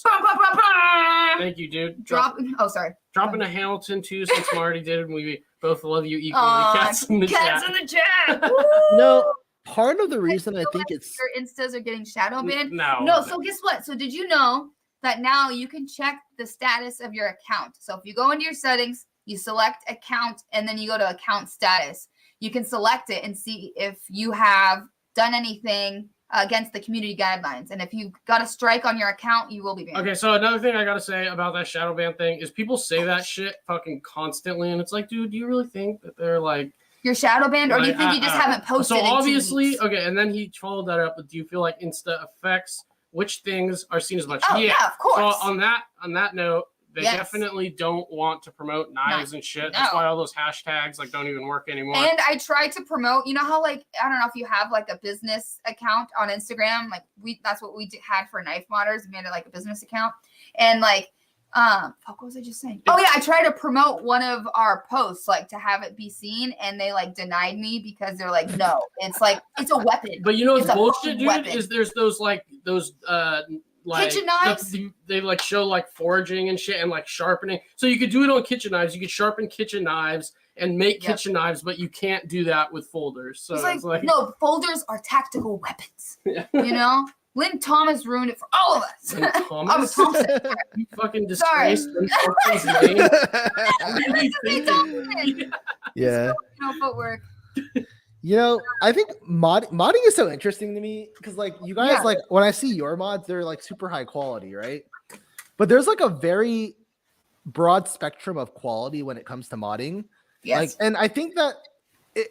Bah, bah, bah, bah. Thank you, dude. Sorry. Dropping a Hamilton too, since Marty did, and we both love you equally. Aw, Cats in the Cats chat. in the chat. No, part of the reason I think it's Your Instas are getting shadow banned. No. No, so guess what? So did you know that now you can check the status of your account? So if you go into your settings, you select account, and then you go to account status. You can select it and see if you have done anything against the community guidelines. And if you got a strike on your account, you will be banned. Okay, so another thing I gotta say about that shadow ban thing is people say that shit fucking constantly, and it's like, dude, do you really think that they're like You're shadow banned, or do you think you just haven't posted? So in 2 obviously, weeks? okay, and then he followed that up with, do you feel like Insta affects which things are seen as much? Oh yeah, of course. So on that note, they Yes. definitely don't want to promote knives and shit. That's No. why all those hashtags like don't even work anymore. And I try to promote, you know how like I don't know if you have like a business account on Instagram, like that's what we had for knife modders. We made it like a business account, and like what was I just saying? Oh yeah, I try to promote one of our posts like to have it be seen, and they like denied me because they're like, no, it's like it's a weapon. But you know what's It's a bullshit, fucking dude? weapon. Is there's those like Kitchen knives? they like show like foraging and shit and like sharpening. So you could do it on kitchen knives. You could sharpen kitchen knives and make Yep. kitchen knives, but you can't do that with folders. So It's like, no, folders are tactical weapons. Yeah. You know, Lynn Thomas ruined it for all of us. Lynn Oh, Thomas? Thompson. You fucking Sorry. disgraced Lynn Thompson's name. Lynn Thompson. yeah. You know, footwork. You know, I think modding is so interesting to me because, like, you guys, Yeah. like, when I see your mods, they're like super high quality, right? But there's like a very broad spectrum of quality when it comes to modding. Yes. Like, and I think that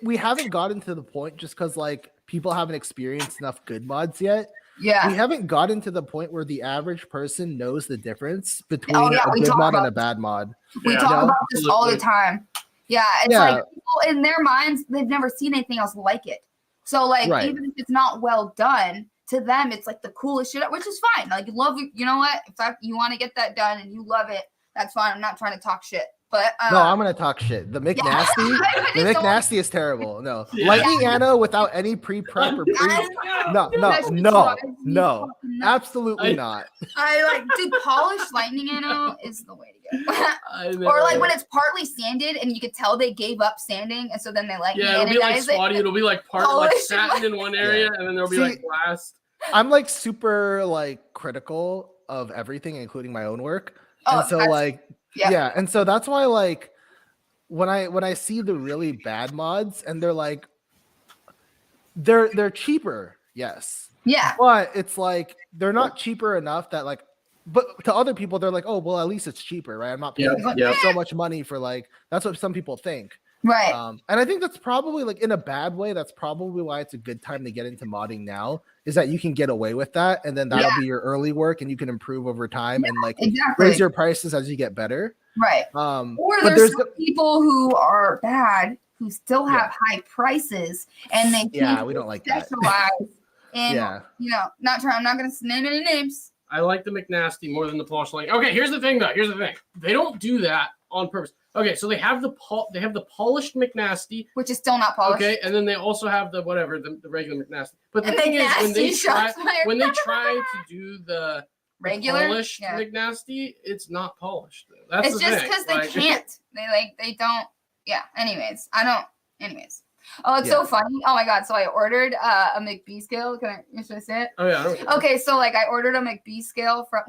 we haven't gotten to the point just because, like, people haven't experienced enough good mods yet. Yeah. We haven't gotten to the point where the average person knows the difference between yeah, a we good talk mod and about a bad mod. We Yeah. talk No, about this all the absolutely. time. Yeah, it's Yeah. like people in their minds, they've never seen anything else like it. So like Right. even if it's not well done, to them it's like the coolest shit, which is fine. Like you love it, you know what? If you want to get that done and you love it, that's fine. I'm not trying to talk shit. But No, I'm gonna talk shit. The yeah. McNasty, I the just don't- McNasty is terrible. No, Yeah. lightning Anna without any pre-prep or pre. No, That shit no, drives me no, fucking nuts. absolutely I- not. I like, dude, polished lightning ammo is the way to go. I know. Or like when it's partly sanded and you could tell they gave up sanding, and so then they lightning yeah, it'll be like anodize spotty. it. It'll be like part like Polish satin in one area, and then there'll be See- like glass. I'm like super like critical of everything, including my own work. Oh, And so that's- like yeah. and so that's why like when I see the really bad mods and they're like they're cheaper, yes. Yeah. But it's like they're not cheaper enough that like but to other people they're like, oh well, at least it's cheaper, right? I'm not paying Yeah. so much money for like that's what some people think. Right. And I think that's probably like in a bad way. That's probably why it's a good time to get into modding now. Is that you can get away with that, and then that'll be your early work, and you can improve over time and like exactly. raise your prices as you get better. Right. Or Or there's some people who are bad who still have high prices, and they we don't like that. specialize in, I'm not going to name any names. I like the McNasty more than the polished leg. Okay, here's the thing though. They don't do that on purpose. Okay, so they have the polished McNasty, which is still not polished. Okay, and then they also have the regular McNasty. But the thing is, when they try to do the regular polished McNasty, it's not polished. That's it's just because they can't. They don't. Yeah. Anyways. Oh, it's so funny. Oh my god. So I ordered a McB scale. Should I say it? Oh yeah. Okay, so I ordered a McB scale from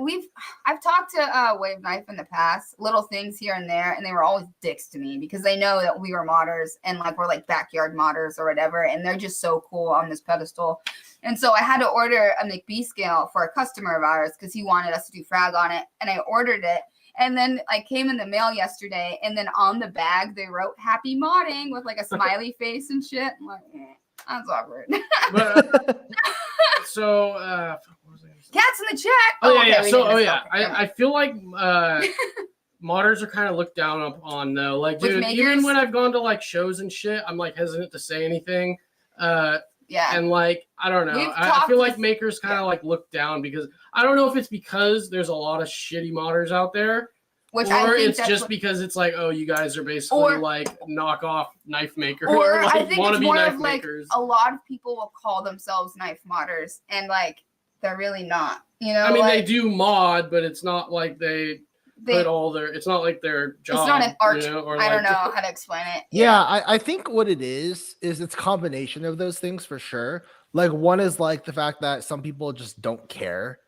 I've talked to Wave Knife in the past, little things here and there, and they were always dicks to me because they know that we were modders and we're backyard modders or whatever, and they're just so cool on this pedestal. And so I had to order a McB scale for a customer of ours because he wanted us to do frag on it, and I ordered it. And then I came in the mail yesterday, and then on the bag they wrote "Happy Modding" with a smiley face and shit. I'm like, that's awkward. So, what was I cats in the chat. I feel like modders are kind of looked down upon though. Dude, even when I've gone to shows and shit, I'm hesitant to say anything. And I don't know. I feel like makers kind of look down because I don't know if it's because there's a lot of shitty modders out there, or it's just because it's you guys are basically knockoff knife makers, or I think it's more of makers. A lot of people will call themselves knife modders, and they're really not. I mean, they do mod, but it's not they put all their. It's not their job. It's not an art. Or I don't know how to explain it. Yeah, I think what it is it's a combination of those things for sure. One is the fact that some people just don't care,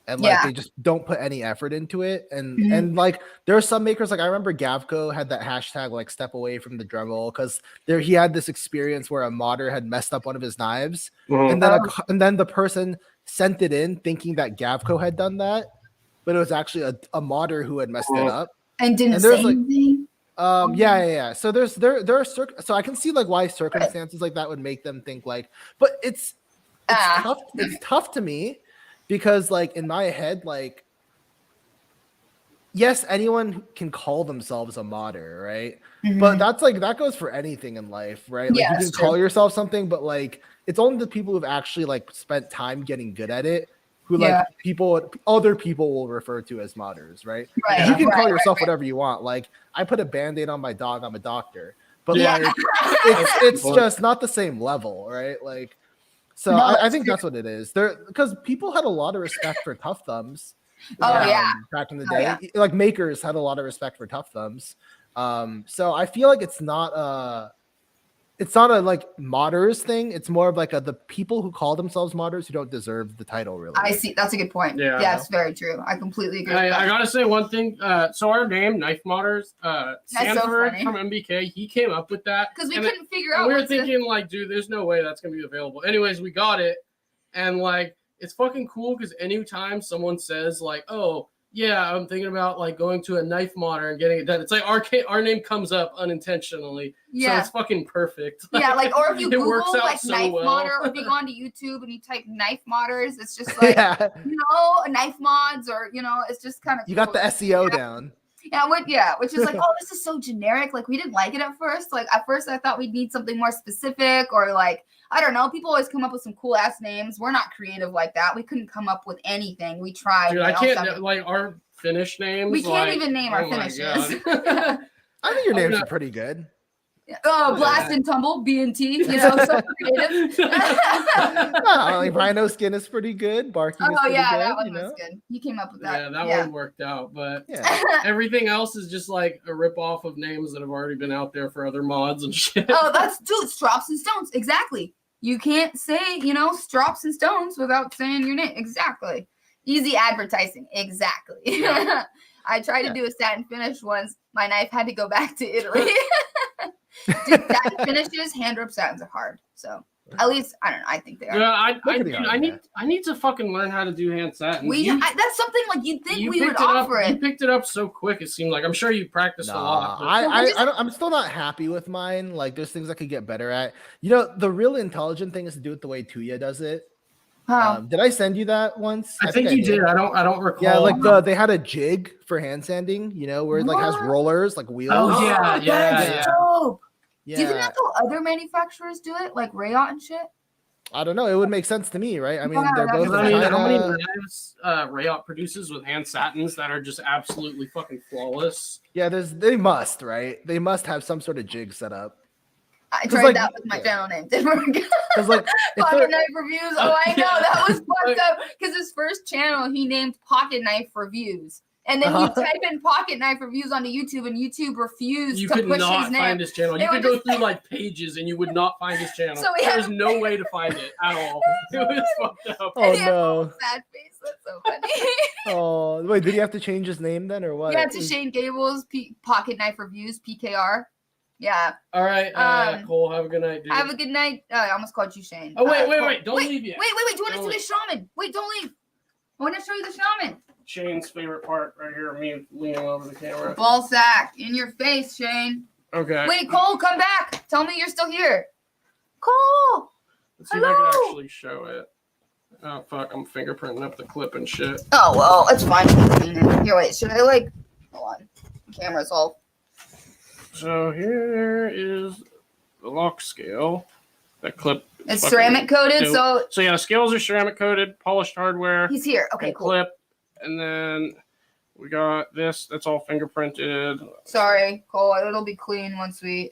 and they just don't put any effort into it, and and there are some makers I remember Gavco had that hashtag step away from the Dremel because he had this experience where a modder had messed up one of his knives, and then the person sent it in thinking that Gavco had done that. But it was actually a modder who had messed it up and didn't say anything. So there are so I can see why circumstances like that would make them think but it's tough. It's tough to me because in my head yes, anyone can call themselves a modder, right? But that's that goes for anything in life, right? You can call yourself something, but it's only the people who've actually spent time getting good at it. Who other people will refer to as modders, right? You can call yourself whatever you want. I put a Band-Aid on my dog, I'm a doctor. But it's just not the same level, right? I think that's what it is. Because people had a lot of respect for Tough Thumbs. Back in the day. Makers had a lot of respect for Tough Thumbs. So I feel it's not a modders thing. It's more of the people who call themselves modders who don't deserve the title, really. I see. That's a good point. Yeah, yes, very true. I completely agree. I gotta say one thing. So our name, Knife Modders, Sanford from MBK, he came up with that because we couldn't figure out. We were thinking dude, there's no way that's gonna be available. Anyways, we got it, and it's fucking cool because anytime someone says oh. Yeah, I'm thinking about going to a knife modder and getting it done. It's our name comes up unintentionally, so it's fucking perfect. Yeah, or if you Google knife modder, or if you go onto YouTube and you type knife modders, it's just knife mods, or it's just kind of you got the SEO down. Which is this is so generic. We didn't like it at first. At first I thought we'd need something more specific, or I don't know. People always come up with some cool ass names. We're not creative like that. We couldn't come up with anything. We tried. Dude, I can't our Finnish names. We can't even name our finishes. I think your names are pretty good. Blast and Tumble, B&T, so creative. Rhino Skin is pretty good. Barking is pretty good. That one was good. You came up with that. Yeah, that one worked out. But everything else is just a rip-off of names that have already been out there for other mods and shit. Oh, that's Strops and Stones. Exactly. You can't say, Strops and Stones without saying your name. Exactly. Easy advertising. Exactly. I tried to do a satin finish once. My knife had to go back to Italy. Dude, satin finishes, hand rope satins are hard. So at least I don't know. I think they are. Yeah, I need to fucking learn how to do hand satin. That's something you'd think we would offer it. You picked it up so quick. It seemed I'm sure you practiced a lot. I'm still not happy with mine. There's things I could get better at. The real intelligent thing is to do it the way Tuya does it. Did I send you that once? I think you did. I don't recall. Yeah, they had a jig for hand sanding, where it has rollers, wheels. Oh yeah. Dope. Yeah. Do you think that's how other manufacturers do it, like Rayot and shit? I don't know. It would make sense to me, right? I mean, Yeah, they're both in I mean, China. how many knives Rayot produces with hand satins that are just absolutely fucking flawless? Yeah, they must, right? They must have some sort of jig set up. I tried like, that with my yeah. channel name. Didn't work. Because like, if Pocket they're- Knife Reviews. Oh, I know. Yeah. That was fucked up. Because his first channel, he named Pocket Knife Reviews. And then you type in Pocket Knife Reviews onto YouTube, and YouTube refused You to could push not his name. find his channel. You They could would go just- through like pages and you would not find his channel. So we There's have- no way to find it at all. It was fucked up. Oh And he had a little no! sad face. That's so funny. Oh wait, did he have to change his name then, or what? Yeah, to Shane Gable's Pocket Knife Reviews, PKR. Yeah. All right, Cole, have a good night, dude. Have a good night. I almost called you Shane. Oh, wait, Cole. don't leave yet. Wait. Do you want to Don't see the shaman? Wait, don't leave. I want to show you the shaman. Shane's favorite part right here, me leaning over the camera. Ball sack in your face, Shane. Okay. Wait, Cole, come back. Tell me you're still here. Cole. Let's see if I can hello. actually show it. Oh, fuck, I'm fingerprinting up the clip and shit. Oh, well, it's fine. Here, wait. Should I, hold on. The camera's all. So here is the lock scale. That clip. It's fucking ceramic coated, dope. so yeah, the scales are ceramic coated, polished hardware. he's here. Okay, and cool. clip, and then we got this. That's all fingerprinted. Sorry, Cole. It'll be clean once we.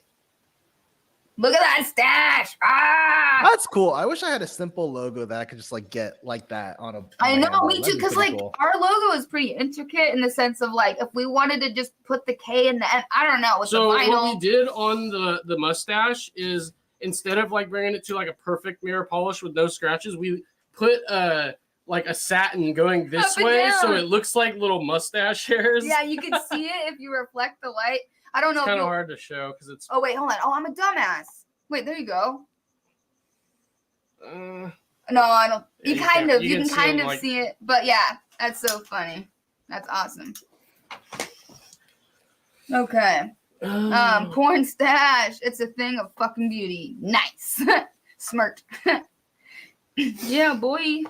Look at that stash! Ah! That's cool. I wish I had a simple logo that I could just like get like that on a. I know, handle. me That'd too. be Because pretty like cool. our logo is pretty intricate in the sense of like if we wanted to just put the K in the end, I don't know with So the vinyl. what we did on the mustache is instead of like bringing it to like a perfect mirror polish with no scratches, we put like a satin going this Up and way, so down. it looks like little mustache hairs. Yeah, you can see it if you reflect the light. I don't know. It's If kind of you... hard to show because it's. Oh wait, hold on. Oh, I'm a dumbass. Wait, there you go. Uh, No, I don't. Yeah, You you kind can- of, you you can can see kind them, of like- see it, but yeah, that's so funny. That's awesome. Okay. Porn stash. It's a thing of fucking beauty. Nice. Smirk. Yeah, boy.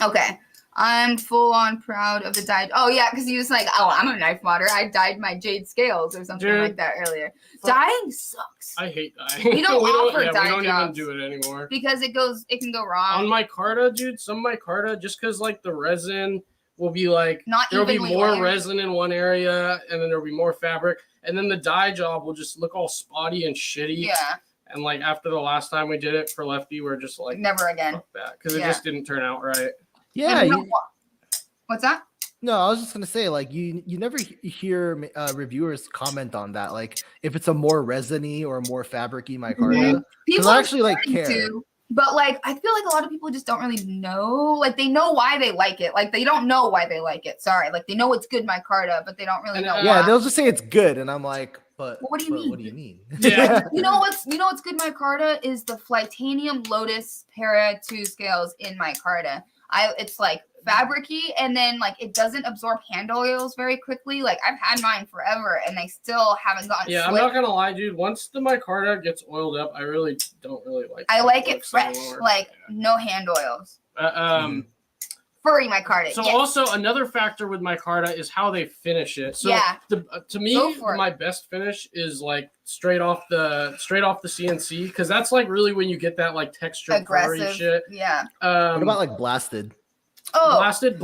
Okay. I'm full on proud of the dyed. Oh yeah, because he was like, "Oh, I'm a knife modder. I dyed my jade scales or something Dude. like that earlier." Fuck. Dyeing sucks I hate dye. We don't offer yeah, dye we don't jobs. even do it anymore. because it can go wrong. On my Carta, dude, some of my Carta, just because like the resin will be like Not there'll be evenly more layered. resin in one area, and then there'll be more fabric, and then the dye job will just look all spotty and shitty. Yeah, And like after the last time we did it for Lefty, we're just like never again. fuck that because it Yeah. just didn't turn out right. Yeah, And you know you, what? What's that? no, I was just gonna say like you never hear reviewers comment on that, like if it's a more resiny or more fabricy micarta. People I are actually, like, starting care. to, but like I feel like a lot of people just don't really know. Like they know why they like it. Like they don't know why they like it. Sorry. Like they know it's good micarta, but they don't really And, know Yeah, why. they'll just say it's good, and I'm like, but Well, what do you but mean? What do you mean? Yeah. You know what's good micarta is the Flytanium Lotus Para 2 scales in micarta. It's like fabricy, and then like it doesn't absorb hand oils very quickly. Like I've had mine forever and they still haven't gotten Yeah, I'm slick. not gonna lie, dude. Once the micarta gets oiled up, I really don't really like. I how like it looks fresh, anymore. like no hand oils. Furry micarta. So yes. also another factor with micarta is how they finish it. So Yeah. to me, Go for it. my best finish is like straight off the CNC because that's like really when you get that like texture furry Aggressive. shit. Yeah. What about like blasted? Oh. Blasted.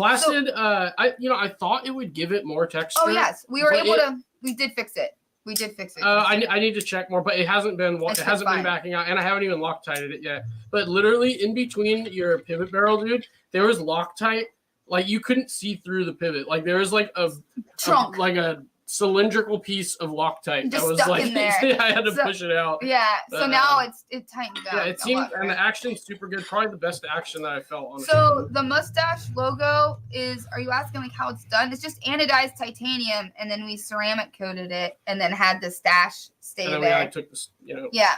I thought it would give it more texture. Oh yes, we were but able to. We did fix it. I need to check more, but it hasn't been It's it hasn't fine. been backing out, and I haven't even Loctited it yet. But literally in between your pivot barrel, dude, there was Loctite. Like you couldn't see through the pivot. Like there was like a Trunk. like a cylindrical piece of Loctite that Just was stuck like in there. I had to So- push it out. Yeah. So But, now it tightened down. Yeah, it a seemed lot, and the right? action's super good. Probably the best action that I felt on. So the mustache logo is. Are you asking like how it's done? It's just anodized titanium, and then we ceramic coated it, and then had the stash stay and then we there. like, took this, Yeah.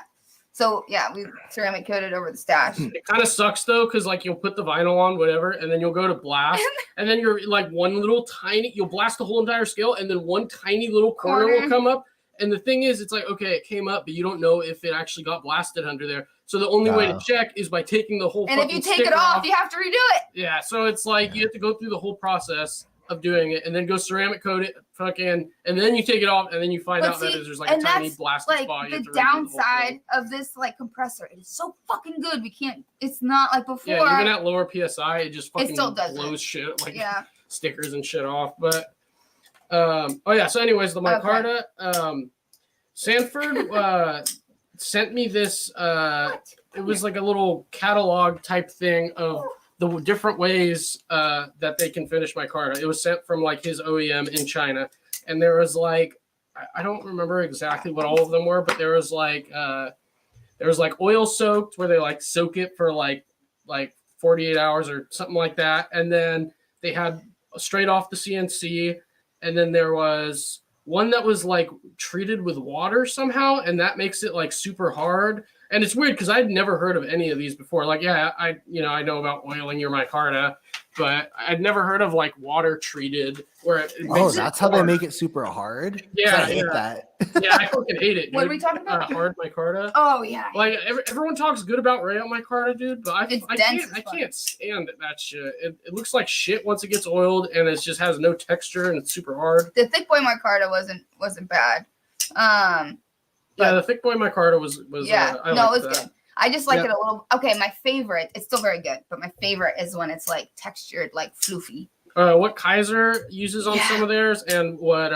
So yeah, we ceramic coated over the stash. It kind of sucks though, because like you'll put the vinyl on, whatever, and then you'll go to blast, and then you're like you'll blast the whole entire scale, and then one tiny little corner will Corner. come up. And the thing is, it's like, okay, it came up, but you don't know if it actually got blasted under there. So the only way to check is by taking the whole And if fucking you take sticker it off, you have to redo it. yeah, so it's like you have to go through the whole process. of doing it, and then go ceramic coat it, fucking, and then you take it off, and then you find out that there's like a tiny blasted like spot. The downside of this like compressor, it is so fucking good. We can't. It's not like before. Yeah, even at lower psi, it just fucking blows shit like stickers and shit off. But oh yeah. So anyways, the micarta, Sanford sent me this. It was like a little catalog type thing of the different ways that they can finish micarta. It was sent from like his OEM in China, and there was like I don't remember exactly what all of them were, but there was like oil soaked where they like soak it for like 48 hours or something like that, and then they had straight off the CNC, and then there was one that was like treated with water somehow, and that makes it like super hard. And it's weird because I'd never heard of any of these before. Like, yeah, I know about oiling your micarta, but I'd never heard of like water treated where it makes that's how they make it super hard. Yeah, I hate that. Yeah, I fucking hate it. Dude. What are we talking about? Hard micarta. Oh yeah. Like everyone talks good about rail micarta, dude, but I can't stand that shit. It looks like shit once it gets oiled, and it just has no texture and it's super hard. The thick boy micarta wasn't bad. Yeah, the thick boy micarta was it was good. I just like it a little. Okay, my favorite. It's still very good, but my favorite is when it's like textured, like floofy. What Kaiser uses on some of theirs, and what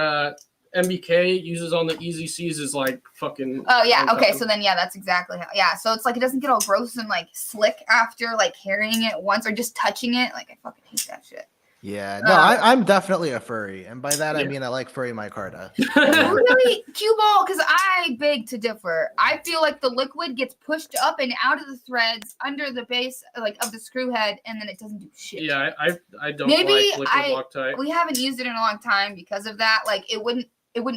MBK uses on the Easy C's is like fucking. Oh yeah, okay. So then that's exactly how. Yeah, so it's like it doesn't get all gross and like slick after like carrying it once or just touching it. Like I fucking hate that shit. Yeah, no, I'm definitely a furry, and by that I mean I like furry micarta. Really, cue ball, because I beg to differ. I feel like the liquid gets pushed up and out of the threads under the base, like of the screw head, and then it doesn't do shit. Yeah, I don't like liquid Loctite. We haven't used it in a long time because of that. Like it wouldn't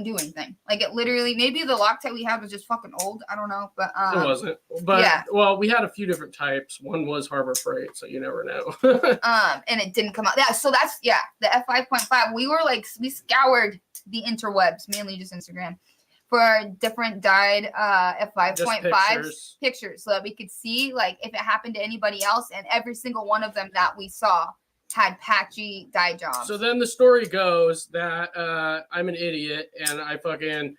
do anything. Like it literally, maybe the Loctite we had was just fucking old. I don't know, but it wasn't. But well, we had a few different types. One was Harbor Freight, so you never know. And it didn't come out. Yeah, so that's the F5.5. We scoured the interwebs, mainly just Instagram, for different dyed F5.5 pictures so that we could see like if it happened to anybody else, and every single one of them that we saw had patchy dye jobs. So then the story goes that I'm an idiot and I fucking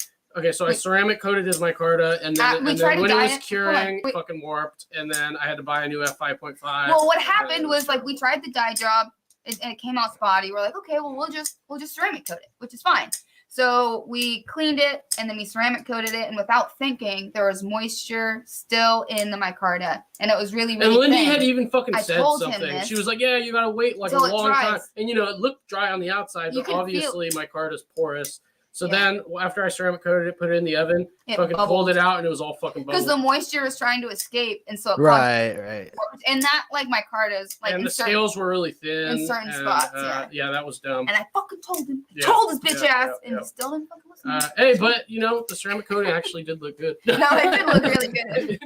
so I ceramic coated his micarta, and then, when it was curing, fucking warped, and then I had to buy a new F5.5. Well, what happened was like we tried the dye job and it came out spotty. We're like, okay, well we'll just ceramic coat it, which is fine. So we cleaned it and then we ceramic coated it, and without thinking, there was moisture still in the micarta, and it was really, really And Lindy thin. had even fucking said something. She was like, "Yeah, you gotta wait like a long time," and it looked dry on the outside, but obviously micarta's porous. So then, after I ceramic coated it, put it in the oven, fucking pulled it out, and it was all fucking bubbled. Because the moisture was trying to escape, and so it right. And that like micarta's like, and the scales were really thin in certain spots. Yeah, that was dumb. And I fucking told him, told his bitch ass, and he still didn't fucking listen. Hey, but the ceramic coating actually did look good. No, it did look really good.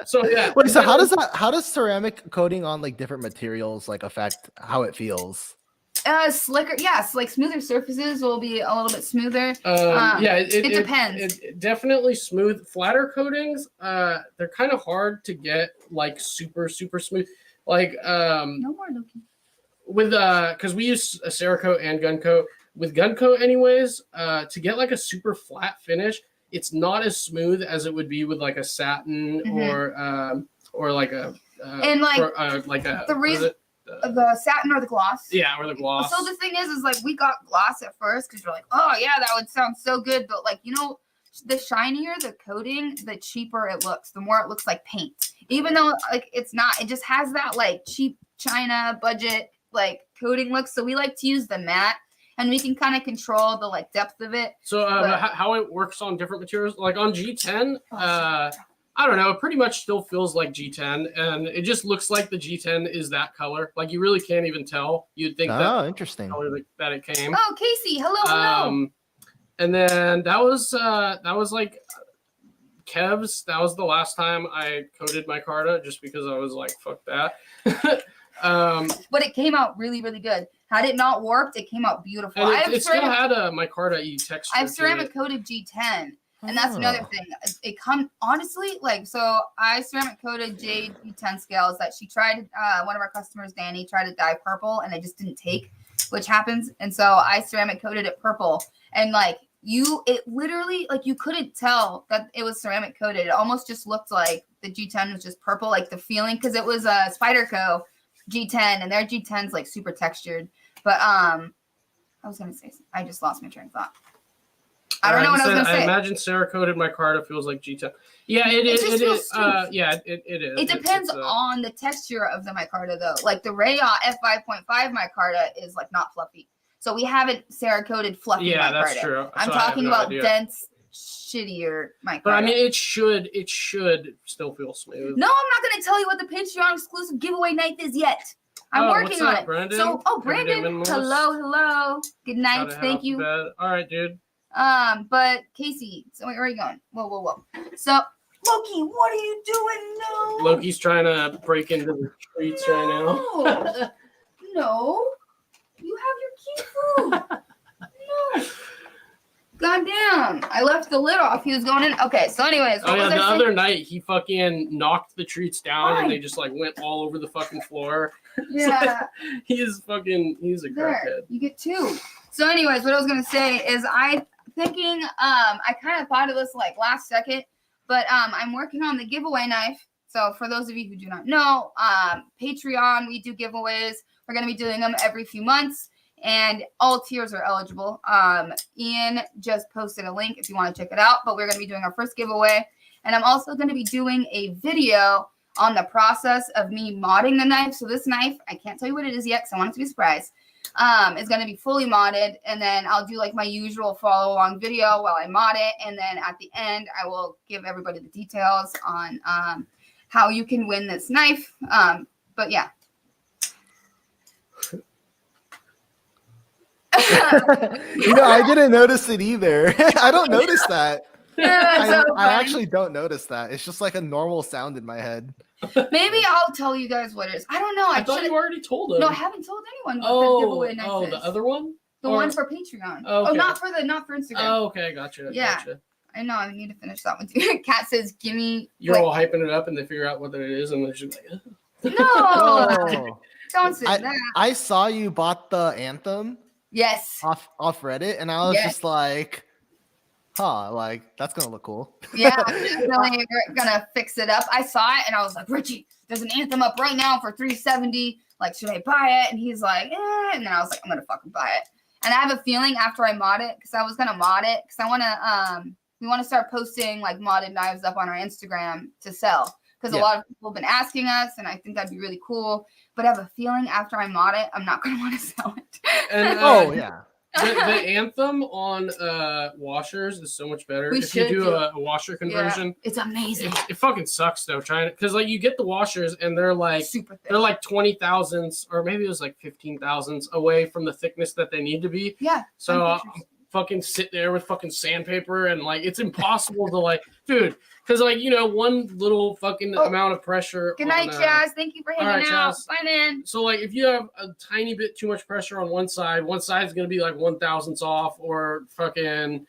So yeah. Wait, so how does ceramic coating on like different materials like affect how it feels? Slicker, yes, like smoother surfaces will be a little bit smoother. It depends. It definitely smooth. Flatter coatings, they're kind of hard to get like super smooth. Like no more looking. With because we use a Cerakote and gun coat. With gun coat, anyways, to get like a super flat finish, it's not as smooth as it would be with like a satin or like a the reason. The satin or the gloss? Yeah, or the gloss. So the thing is like we got gloss at first because we're like, oh yeah, that would sound so good. But like, the shinier the coating, the cheaper it looks. The more it looks like paint. Even though like it's not, it just has that like cheap China budget like coating look. So we like to use the matte, and we can kind of control the like depth of it. So how it works on different materials, like on G10, I don't know. It pretty much still feels like G10, and it just looks like the G10 is that color. Like you really can't even tell. You'd think interesting color that it came. Oh, Casey, hello. And then that was like Kev's. That was the last time I coated micarta, just because I was like, fuck that. But it came out really, really good. Had it not warped, it came out beautiful. And it still had a micarta-y texture. I've ceramic coated G10. And that's another thing. It come honestly, like, so I ceramic coated G10 scales that she tried. One of our customers, Danny, tried to dye purple, and it just didn't take. which happens. And so I ceramic coated it purple, and like it literally, like, you couldn't tell that it was ceramic coated. It almost just looked like the G10 was just purple, like the feeling, because it was a Spyderco G10, and their G10's like super textured. But I was gonna say, I just lost my train of thought. I don't know what I was gonna say. I imagine Cerakoted micarta feels like G10. Yeah, it is. It is. Yeah, it is. It depends on the texture of the micarta, though. Like the Rayon F5.5 micarta is like not fluffy. So we haven't Cerakoted fluffy micarta. Yeah, that's true. I'm talking about dense, shittier micarta. But I mean, it should still feel smooth. No, I'm not gonna tell you what the Patreon exclusive giveaway knife is yet. I'm working on it. Brandon? So, Brandon, hello. Good night. Thank you. All right, dude. But Casey, so wait, where are you going? Whoa. So, Loki, what are you doing? No. Loki's trying to break into the streets right now. No. You have your key food. No. Goddamn. I left the lid off. He was going in. Okay, so anyways. The other night he fucking knocked the treats down and they just like went all over the fucking floor. Yeah. He's a crackhead. You get two. So anyways, what I was going to say is I kind of thought of this like last second, but I'm working on the giveaway knife. So for those of you who do not know, Patreon, we do giveaways. We're going to be doing them every few months, and all tiers are eligible. Ian just posted a link if you want to check it out, but we're going to be doing our first giveaway. And I'm also going to be doing a video on the process of me modding the knife. So this knife, I can't tell you what it is yet because I want it to be a surprise. It's going to be fully modded, and then I'll do like my usual follow along video while I mod it. And then at the end, I will give everybody the details on how you can win this knife. But yeah. I didn't notice it either. I don't notice that. Yeah, I actually don't notice that. It's just like a normal sound in my head. Maybe I'll tell you guys what it is. I don't know. I thought you already told us. No, I haven't told anyone what the giveaway knife is. The other one? The one for Patreon. Okay. Oh, not for Instagram. Oh, okay, gotcha. Yeah. Gotcha. I know. I need to finish that one too. Kat says, "Give me." You're all hyping it up, and they figure out what it is, and they're just like, "No, don't say that." I saw you bought the Anthem. Yes. Off Reddit, and I was just like, like that's gonna look cool. Yeah, definitely gonna fix it up. I saw it and I was like, Richie, there's an Anthem up right now for $370. Like, should I buy it? And he's like, and then I was like, I'm gonna fucking buy it. And I have a feeling after I mod it, because I was gonna mod it, because I wanna we want to start posting like modded knives up on our Instagram to sell. Because a lot of people have been asking us, and I think that'd be really cool. But I have a feeling after I mod it, I'm not going to want to sell it. And, the Anthem on washers is so much better. If you do a washer conversion, it's amazing. It fucking sucks though, trying because like you get the washers and they're like super thick. They're like 20 thousandths or maybe it was like 15 thousandths away from the thickness that they need to be. Yeah. So fucking sit there with fucking sandpaper and like it's impossible to like, dude. Because, like, one little fucking amount of pressure. Good night, Chaz. Thank you for hanging out. Chaz. Bye, man. So, like, if you have a tiny bit too much pressure on one side is going to be like 1/1000th off or fucking,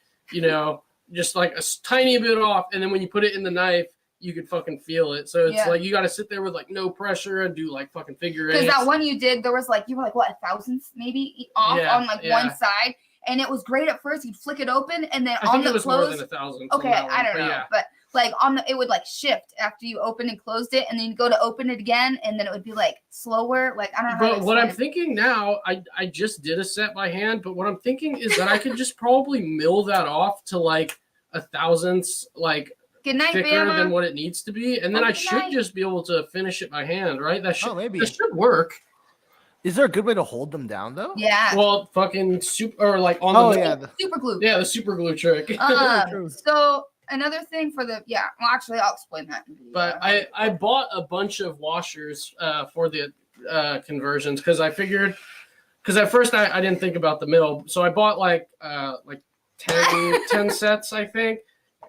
just like a tiny bit off. And then when you put it in the knife, you could fucking feel it. So it's like you got to sit there with like no pressure and do like fucking figure eights. Because that one you did, there was like, you were like, what, 1/1000th maybe off on like one side. And it was great at first. You'd flick it open and then on the close. More than 1,000. Okay, I don't know. But like it would like shift after you opened and closed it, and then you'd go to open it again, and then it would be like slower. Like I don't know. But what I'm thinking now, I just did a set by hand, but what I'm thinking is that I could just probably mill that off to like 1,000ths, like thicker than what it needs to be, and then I should just be able to finish it by hand, right? That should work. Is there a good way to hold them down though? Yeah. Well, fucking super or like on the super glue. Yeah, the super glue trick. So another thing for the well, actually, I'll explain that. But I bought a bunch of washers for the conversions because I figured at first I didn't think about the mill, so I bought like 10 sets I think,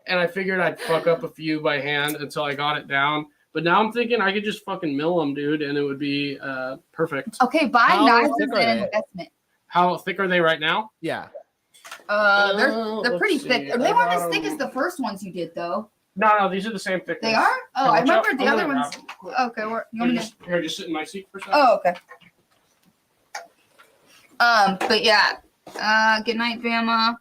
and I figured I'd fuck up a few by hand until I got it down. But now I'm thinking I could just fucking mill them, dude, and it would be perfect. Okay, buy knives is an investment. How thick are they right now? Yeah. They're pretty thick. They weren't as thick as the first ones you did, though. No, these are the same thickness. They are? Oh, I remember the other ones. Okay, you want me to just sit in my seat for a second? Oh, okay. But yeah, good night, Bama.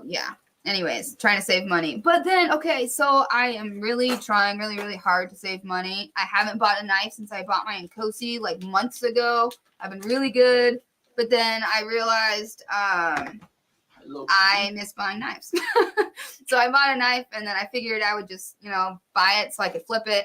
Yeah. Anyways, trying to save money. But then, okay, so I am really trying really hard to save money. I haven't bought a knife since I bought my Nkosi like months ago. I've been really good. But then I realized I miss buying knives. So I bought a knife and then I figured I would just, buy it so I could flip it.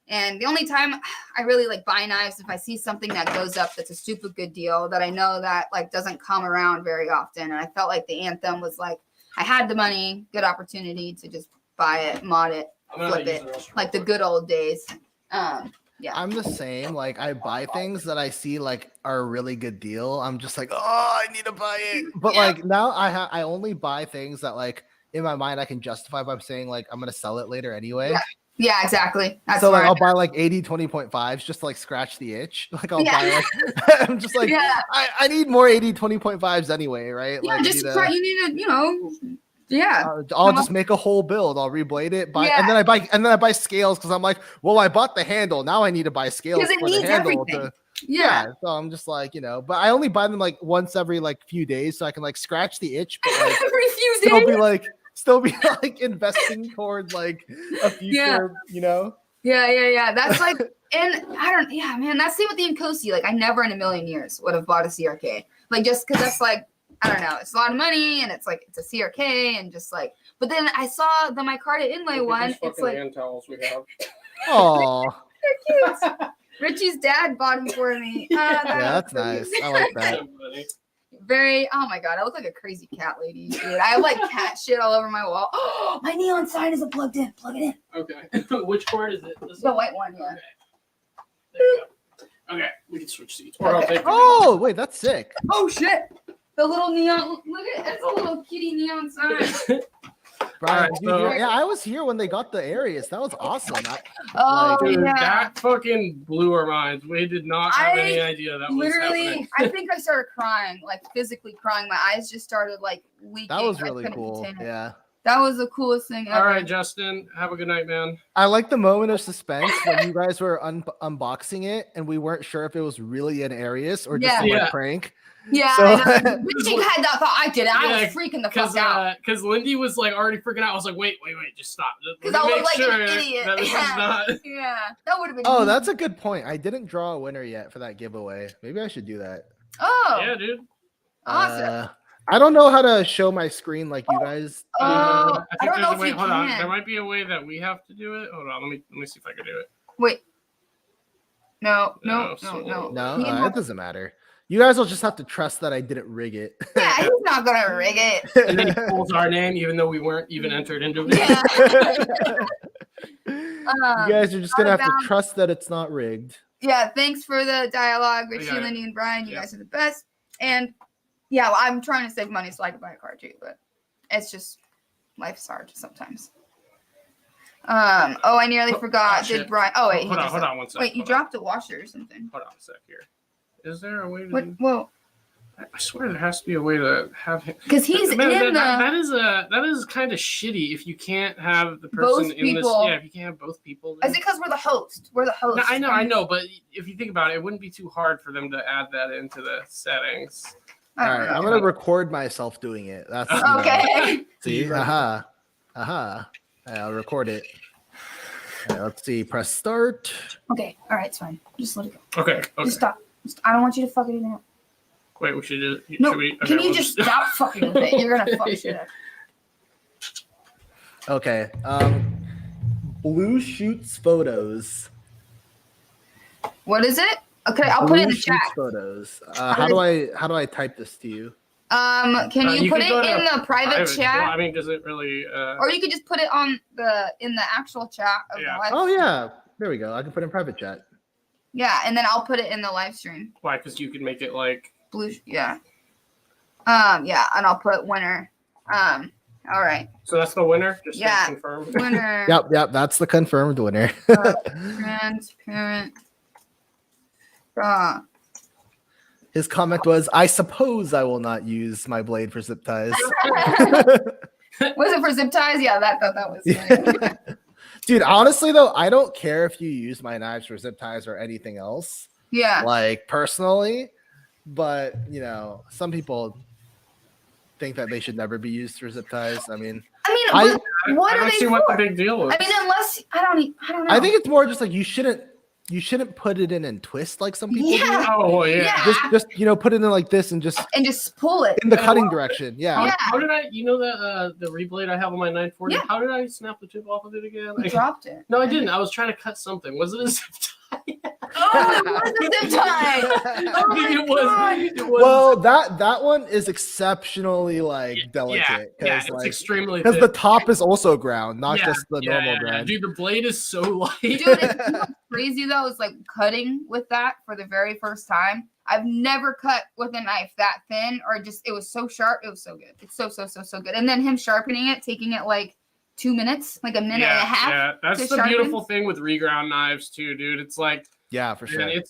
And the only time I really like buy knives if I see something that goes up that's a super good deal that I know that like doesn't come around very often. And I felt like the Anthem was like, I had the money, good opportunity to just buy it, mod it, flip it, like the good old days. Yeah. I'm the same. Like I buy things that I see like are a really good deal. I'm just like, oh, I need to buy it. But like now I only buy things that like in my mind I can justify by saying like I'm gonna sell it later anyway. Yeah, exactly. That's so like I'll buy like 80 20.5s just to like scratch the itch. Like I'll buy like I'm just like I need more 80 20.5s anyway, right? Yeah, like just you need to, I'll just make a whole build. I'll reblade it, and then I buy scales because I'm like, well, I bought the handle. Now I need to buy scales for the handle. So I'm just like, but I only buy them like once every like few days so I can like scratch the itch, but like every few days. Still be like investing towards like a future, Yeah. That's like, and man, that's the same with the Nkosi. Like I never in a million years would have bought a CRK. Like just because that's like, I don't know, it's a lot of money and it's like it's a CRK and just like, but then I saw the micarta inlay one. It's like hand towels we have. Oh, they're cute. Richie's dad bought them for me. That's nice. I like that. Very, oh my god, I look like a crazy cat lady, dude. I have like cat shit all over my wall. Oh, my neon sign isn't plugged in. Plug it in. Okay. Which cord is it? The white one, yeah. Okay. There you go. Okay, we can switch seats. Or I'll take Oh, wait, that's sick. Oh shit. The little neon, look at it. It's a little kitty neon sign. Brian, I was here when they got the Arius. That was awesome. Dude, that fucking blew our minds. We did not have any idea that was happening. I think I started crying, like physically crying. My eyes just started like leaking. That was really cool. Yeah. That was the coolest thing ever. All right, Justin. Have a good night, man. I like the moment of suspense when you guys were unboxing it and we weren't sure if it was really an Arius or just a prank. Yeah, so, Richie had that thought. I did it. I was freaking the fuck out. Because Lindy was like already freaking out. I was like, wait, just stop. Because I look like an idiot. That would have been. Oh, that's a good point. I didn't draw a winner yet for that giveaway. Maybe I should do that. Oh, yeah, dude. Awesome. I don't know how to show my screen like you guys. I don't know if you hold can. On. There might be a way that we have to do it. Hold on, let me see if I can do it. Wait. No. It doesn't matter. You guys will just have to trust that I didn't rig it. Yeah, he's not gonna rig it. And then he pulls our name, even though we weren't even entered into it. You guys are just gonna have to trust that it's not rigged. Yeah, thanks for the dialogue, Richie, Lindy, and Brian. You guys are the best. And yeah, well, I'm trying to save money so I can buy a car too, but it's just life's hard sometimes. I nearly forgot. Did Brian? Oh wait, hold on 1 second. Wait, you dropped a washer or something? Hold on a sec here. Is there a way to? What? Whoa! I swear there has to be a way to have him. Because he's that is kind of shitty if you can't have the person in this. Yeah, if you can't have both people. Is it because we're the host? We're the host. No, I know, but if you think about it, it wouldn't be too hard for them to add that into the settings. All right, I'm gonna record myself doing it. That's okay. See, I'll record it. Let's see. Press start. Okay. All right. It's fine. Just let it go. Okay. Just stop. I don't want you to fuck anything up. Wait. We should just. No. Can you just stop fucking with it? You're gonna fuck shit up. Okay. Blue shoots photos. What is it? Okay, I'll put it in the chat. Photos. How do I type this to you? Can you put it in the private chat? Well, I mean, does it really? Or you could just put it on in the actual chat of the live. Oh yeah, there we go. I can put it in private chat. Yeah, and then I'll put it in the live stream. Why? Because you can make it like blue. Yeah. Yeah, and I'll put winner. All right. So that's the winner. Just to confirm. Winner. Yep. That's the confirmed winner. Transparent. His comment was, "I suppose I will not use my blade for zip ties." Was it for zip ties? Yeah, that was funny. Dude, honestly though, I don't care if you use my knives for zip ties or anything else. Yeah. Like personally, but you know, some people think that they should never be used for zip ties. I mean, but what I are don't they see for? what the big deal is. I mean, unless I don't know. I think it's more just like you shouldn't put it in and twist like some people do. Oh yeah. Yeah. Just you know, put it in like this and just pull it in the cutting direction. Yeah. How did I? You know the reblade I have on my 940. Yeah. How did I snap the tip off of it again? You dropped it. No, I didn't. I was trying to cut something. Was it a zip tie? Oh, it was a zip tie. Oh my it was. Well, that one is exceptionally like delicate. Yeah, it's like, extremely because thick. the top is also ground, not just the normal Yeah. ground. Dude, the blade is so light. Dude, you know what's crazy though is like cutting with that for the very first time. I've never cut with a knife that thin or just it was so sharp. It was so good. It's so good. And then him sharpening it, taking it like 2 minutes, like a minute and a half. Yeah, that's to the sharpen. beautiful thing with reground knives too, dude. It's like Yeah, for sure. man,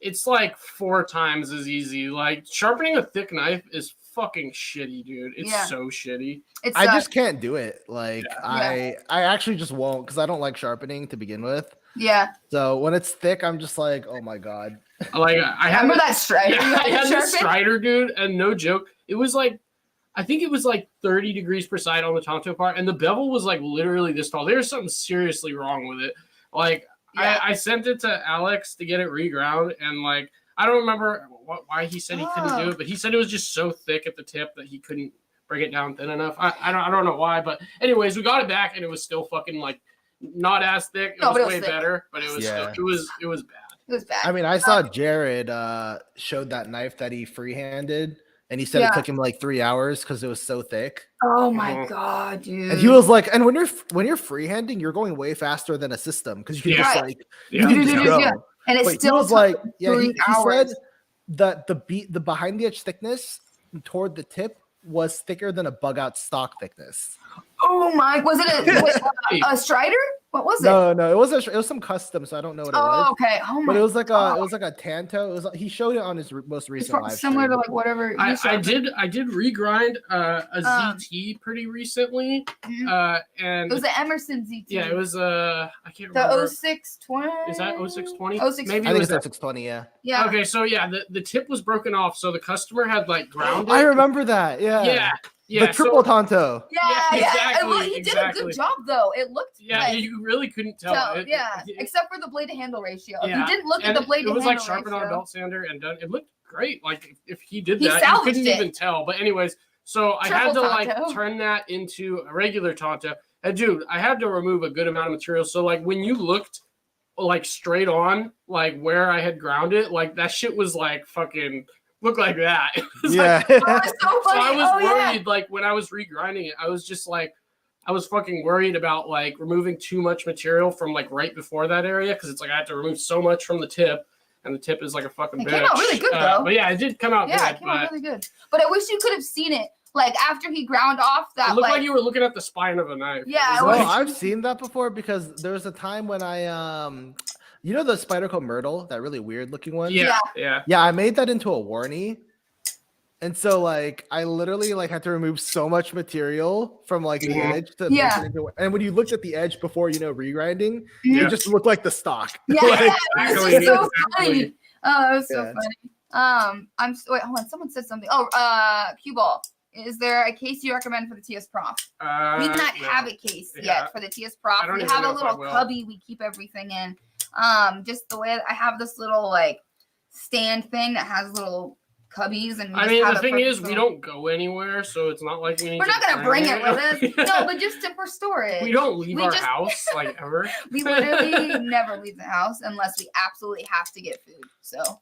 it's like 4 times as easy. Like sharpening a thick knife is fucking shitty, dude. It's so shitty. I just can't do it. Like I actually just won't because I don't like sharpening to begin with. Yeah. So when it's thick, I'm just like, oh my god. Like remember that Strider? Yeah, I had this Sharpen? Strider, dude, and no joke, it was like I think it was like 30 degrees per side on the Tonto part, and the bevel was like literally this tall. There's something seriously wrong with it. Like I sent it to Alex to get it reground, and like I don't remember why he said he couldn't do it, but he said it was just so thick at the tip that he couldn't break it down thin enough. I don't know why, but anyways, we got it back, and it was still fucking like not as thick. It was way better, but it was still, it was bad. It was bad. I mean, I saw Jared showed that knife that he freehanded, and he said it took him like 3 hours because it was so thick. Oh my god, dude! And he was like, and when you're freehanding, you're going way faster than a system because you can just like you can just go. And it's still he was like, he hours. said that the behind the edge thickness toward the tip was thicker than a Bugout stock thickness. Oh my! Was it a Strider? What was it? No, it was some custom, so I don't know what it was. Oh, okay. Oh my! But it was like a Tanto. He showed it on his most recent live similar stream. to like whatever. I did regrind a ZT pretty recently, and it was the Emerson ZT. Yeah, it was I can't remember. The 0620. Is that 0620? 0620. Maybe I think it was it's 620. Yeah. Yeah. Okay, so yeah, the tip was broken off, so the customer had like ground it. I remember that. Yeah. Yeah. The triple Tonto. Yeah. Exactly, Well, he did a good job though. It looked. Yeah, like, you really couldn't tell. Except for the blade to handle ratio. Yeah. If you didn't look at the blade to handle ratio. It was like sharpened on a belt sander and done. It looked great. Like if he did He that, you couldn't it. even tell. But anyways, so I had to like turn that into a regular Tonto. And dude, I had to remove a good amount of material. So like when you looked like straight on, like where I had ground it, like that shit was like fucking looked like that. Yeah. Like, oh, it's so funny. So I was worried, like when I was regrinding it, I was just like, I was fucking worried about like removing too much material from like right before that area because it's like I had to remove so much from the tip, and the tip is like a fucking bitch. It came out really good though. But yeah, it did come out good. Yeah, it came out really good. But I wish you could have seen it. Like after he ground off that, it looked like you were looking at the spine of a knife. Yeah, I've seen that before because there was a time when I you know the Spyderco Myrtle, that really weird looking one? Yeah. I made that into a warnie. And so like I literally like had to remove so much material from like the edge to make it into, and when you looked at the edge before regrinding, it just looked like the stock. Yeah, like, it was so funny. Oh, that was so funny. Wait, hold on. Someone said something. Oh, cue ball. Is there a case you recommend for the TS Prof? We do not have a case yet for the TS Prof. We have a little cubby we keep everything in. Just the way I have this little like stand thing that has little cubbies, and I mean the thing is we don't go anywhere, so it's not like we're not gonna bring it with us. No, but just for storage. We don't leave our house like ever. We literally never leave the house unless we absolutely have to get food. So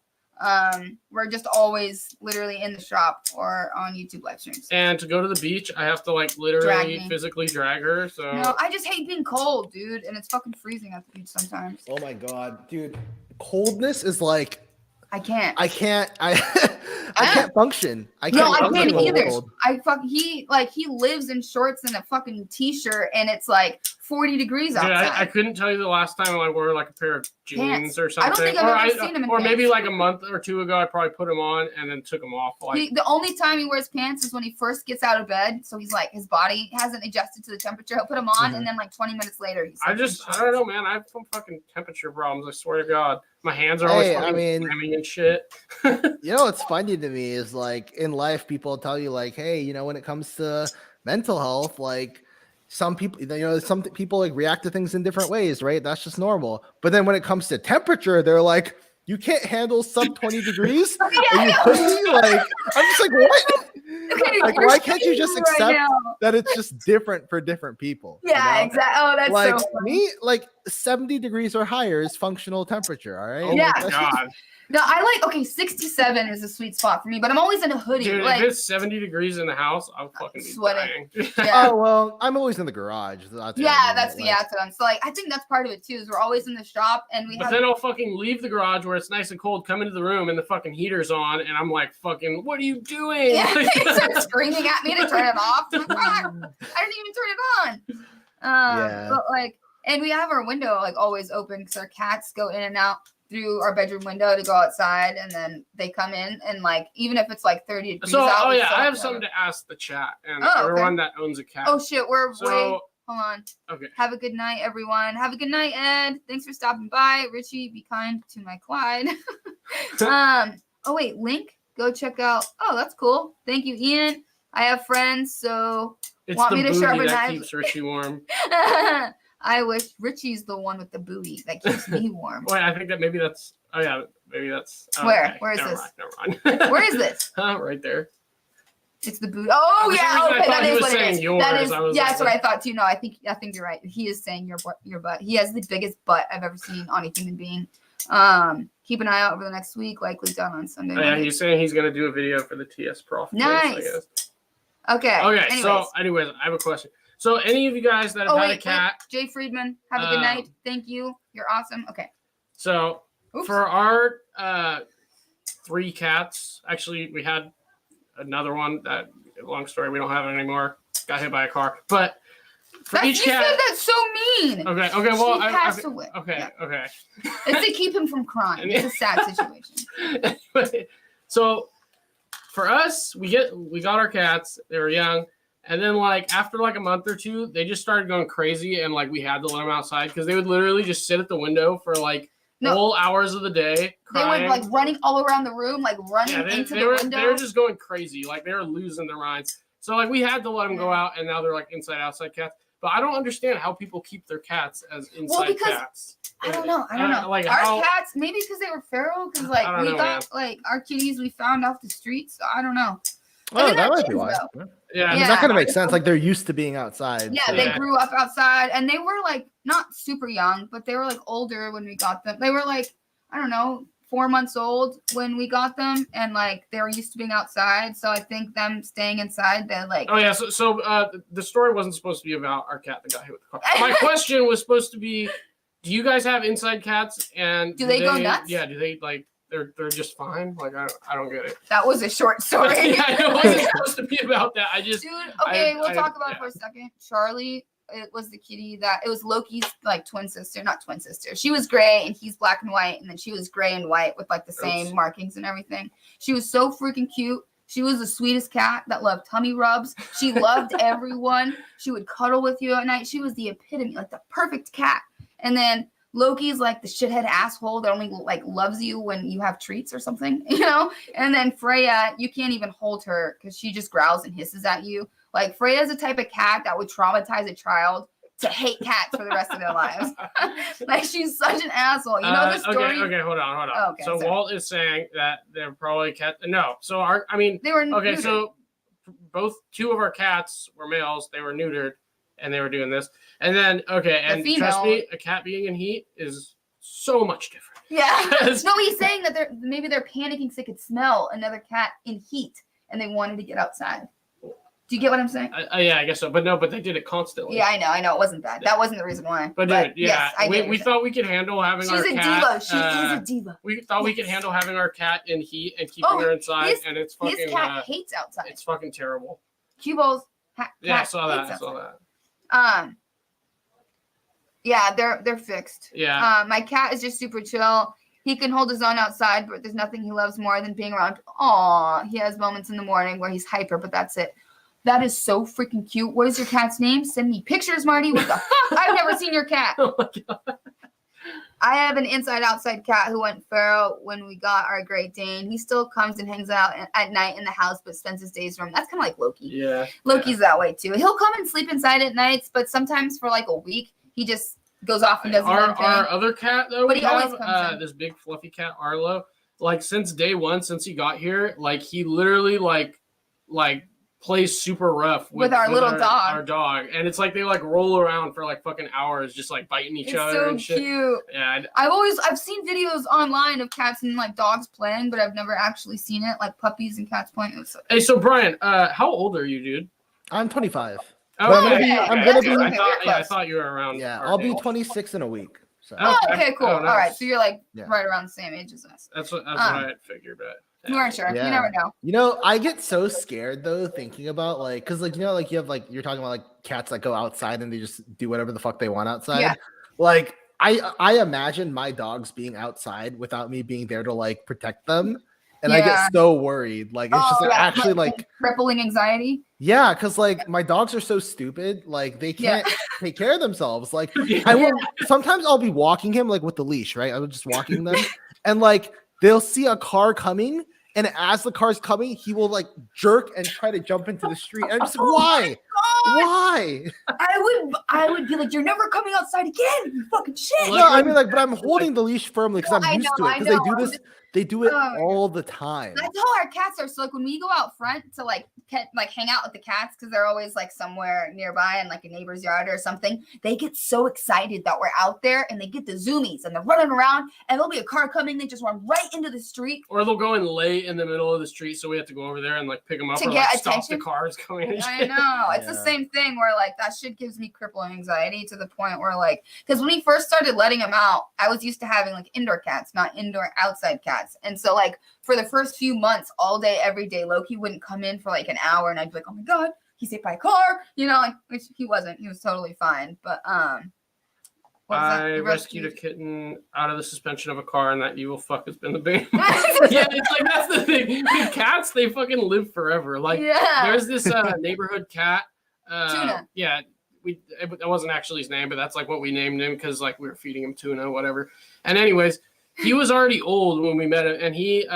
we're just always literally in the shop or on YouTube live streams. And to go to the beach, I have to like literally physically drag her. So no, I just hate being cold, dude, and it's fucking freezing at the beach sometimes. Oh my god, dude, coldness is like I can't function. I can't either. He lives in shorts and a fucking t-shirt, and it's like 40 degrees outside. I couldn't tell you the last time I wore like a pair of jeans or something. I don't think I've ever seen him in or pants. Maybe like a month or two ago, I probably put them on and then took them off. Like the only time he wears pants is when he first gets out of bed. So he's like, his body hasn't adjusted to the temperature. He'll put them on, and then like 20 minutes later, he's. I don't know, man. I have some fucking temperature problems. I swear to God. My hands are always Hey, fucking slamming and shit. You know what's funny to me is like in life, people tell you like, hey, when it comes to mental health, like some people, some people like react to things in different ways, right? That's just normal. But then when it comes to temperature, they're like, you can't handle sub 20 degrees? Are you pussy? Like, I'm just like, what? Okay, Like, why can't you just accept now. that it's just different for different people? Yeah, exactly. Oh, that's like so funny. me, like 70 degrees or higher is functional temperature. All right. Oh Yeah. my god. No, I like 67 is a sweet spot for me, but I'm always in a hoodie. Dude, like, if it's 70 degrees in the house, I'll fucking be sweating. dying. Yeah. Oh well, I'm always in the garage. That's what Yeah, I mean, that's like- that's what I'm. So like, I think that's part of it too. Is we're always in the shop and we But have. then I'll fucking leave the garage where it's nice and cold, come into the room and the fucking heater's on, and I'm like, fucking, what are you doing? Yeah, they start screaming at me to turn it off. I'm like, "Fuck, I didn't even turn it on. Yeah. But like, and we have our window like always open because our cats go in and out through our bedroom window to go outside, and then they come in and like even if it's like 30 degrees So, out. oh we yeah, still I have have to something to ask the chat and Oh, okay. everyone that owns a cat. Oh shit, we're So, way. Hold on. okay. Have a good night, everyone. Have a good night, Ed. Thanks for stopping by. Richie, be kind to my Clyde. Oh wait, link. Go check out. Oh, that's cool. Thank you, Ian. I have friends, so It's want the me to booty sharpen that knives? keeps Richie warm. I wish Richie's the one with the buoy that keeps me warm. Wait, I think that maybe that's. Oh yeah, maybe that's. Oh, Where? okay. Where is Never this? mind, never mind. Where is this? Right there. It's the boot. Oh For some yeah, reason I okay, thought that he is was what it saying is. yours. That is, I was yeah, like, that's what I thought too. No, I think you're right. He is saying your butt. He has the biggest butt I've ever seen on a human being. Keep an eye out over the next week, likely done on Sunday. Oh, yeah, Monday. he's saying he's gonna do a video for the TS Prof. quiz, I Nice. guess. Okay. Okay. So, anyways, I have a question. So, any of you guys that have had a cat? Jay Friedman, have a good night. Thank you. You're awesome. Okay. So, Oops. for our 3 cats, actually, we had another one that, long story, we don't have it anymore. Got hit by a car. But for each you cat. said that's so mean. Okay. Well, She passed away. Okay. Yeah. Okay. It's to keep him from crying. It's a sad situation. Anyway, so for us, we got our cats. They were young. And then, like, after, like, a month or two, they just started going crazy, and, like, we had to let them outside because they would literally just sit at the window for, like, whole hours of the day crying. They were, like, running all around the room, like, running into the window. They were just going crazy. Like, they were losing their minds. So, like, we had to let them go out, and now they're, like, inside-outside cats. But I don't understand how people keep their cats as inside cats. I don't know. Like, our cats, maybe because they were feral, because, like, we got, man. like, our kitties we found off the street, so I don't know. Oh, that might be why. Yeah, that kind of makes sense. Like they're used to being outside. Yeah, so. they grew up outside, and they were like not super young, but they were like older when we got them. They were like, I don't know, 4 months old when we got them, and like they were used to being outside. So I think them staying inside, they're like. Oh yeah, so the story wasn't supposed to be about our cat that got hit with the car. My question was supposed to be, do you guys have inside cats, and do they go nuts? Yeah, do they like? They're just fine. Like I don't get it. That was a short story. Yeah, it wasn't supposed to be about that. I just dude. Okay, we'll talk about it for a second. Charlie, it was the kitty that it was Loki's like twin sister, not twin sister. She was gray and he's black and white, and then she was gray and white with like the same markings and everything. She was so freaking cute. She was the sweetest cat that loved tummy rubs. She loved everyone. She would cuddle with you at night. She was the epitome, like the perfect cat. And then Loki's like the shithead asshole that only like loves you when you have treats or something, you know? And then Freya, you can't even hold her because she just growls and hisses at you. Like Freya's the type of cat that would traumatize a child to hate cats for the rest of their lives. Like she's such an asshole. You know the story? Okay, hold on. Oh, okay, so sorry. Walt is saying that they're probably cat. No, so they were okay. neutered. So two of our cats were males. They were neutered, and they were doing this. And then and trust me, a cat being in heat is so much different. Yeah. No, he's saying that they're panicking because they could smell another cat in heat and they wanted to get outside. Do you get what I'm saying? Yeah, I guess so. But no, but they did it constantly. Yeah, I know. It wasn't that. That wasn't the reason why. But dude, yeah, yes, we thought we could handle having our cat. She's a diva. She is a diva. We thought we could handle having our cat in heat and keeping her inside, and it's fucking. His cat hates outside. It's fucking terrible. Cubo's cat. Yeah, I saw that. Yeah, they're fixed. Yeah. My cat is just super chill. He can hold his own outside, but there's nothing he loves more than being around. Aw, he has moments in the morning where he's hyper, but that's it. That is so freaking cute. What is your cat's name? Send me pictures, Marty. What the fuck? I've never seen your cat. Oh my god. I have an inside-outside cat who went feral when we got our Great Dane. He still comes and hangs out at night in the house, but spends his days from. That's kind of like Loki. Yeah. Loki's that way too. He'll come and sleep inside at nights, but sometimes for like a week, he just goes off and does his own thing. Our other cat though, But we he always have comes in. this big fluffy cat Arlo. Like since day one, since he got here, like he literally like plays super rough with our little dog. Our dog, and it's like they like roll around for like fucking hours, just like biting each other so and shit. Cute. Yeah, I've seen videos online of cats and like dogs playing, but I've never actually seen it, like puppies and cats playing. Hey, so Brian, how old are you, dude? I'm 25. Oh, I'm gonna be. I thought you were around. Yeah, I'll be 26 in a week. So. Oh, okay, cool. Oh, nice. All right, so you're like right around the same age as us. That's what I figured, but. You weren't sure. Yeah. You never know. You know, I get so scared though thinking about like, cause like you know, like you have like you're talking about like cats that go outside and they just do whatever the fuck they want outside. Yeah. Like I imagine my dogs being outside without me being there to like protect them, and I get so worried. Like it's just like actually like crippling anxiety. Yeah, cause like my dogs are so stupid. Like they can't take care of themselves. Like I will sometimes I'll be walking him like with the leash, right? I'm just walking them, and like they'll see a car coming. And as the car's coming, he will like jerk and try to jump into the street. And I'm just like, why? Why? I would be like, you're never coming outside again, you fucking shit. No, I mean like, but I'm holding the leash firmly because I'm used to it. Because they do it all the time. That's how our cats are. So like when we go out front to like hang out with the cats, because they're always like somewhere nearby in like a neighbor's yard or something, they get so excited that we're out there and they get the zoomies and they're running around and there'll be a car coming, they just run right into the street. Or they'll go and lay in the middle of the street, so we have to go over there and like pick them up to or get like, attention. stop the cars going. I know. It's the same thing where like that shit gives me crippling anxiety to the point where like, because when we first started letting them out, I was used to having like indoor cats, not indoor outside cats. And so like for the first few months, all day, every day, Loki wouldn't come in for like an hour and I'd be like, oh my God, he's hit by a car, you know, like, which he wasn't. He was totally fine. But I rescued a kitten out of the suspension of a car, and that evil fuck has been the bane. Yeah, it's like that's the thing. With cats, they fucking live forever. Like there's this neighborhood cat. Tuna. Yeah, that wasn't actually his name, but that's like what we named him because like we were feeding him tuna, whatever. And anyways, he was already old when we met him, and he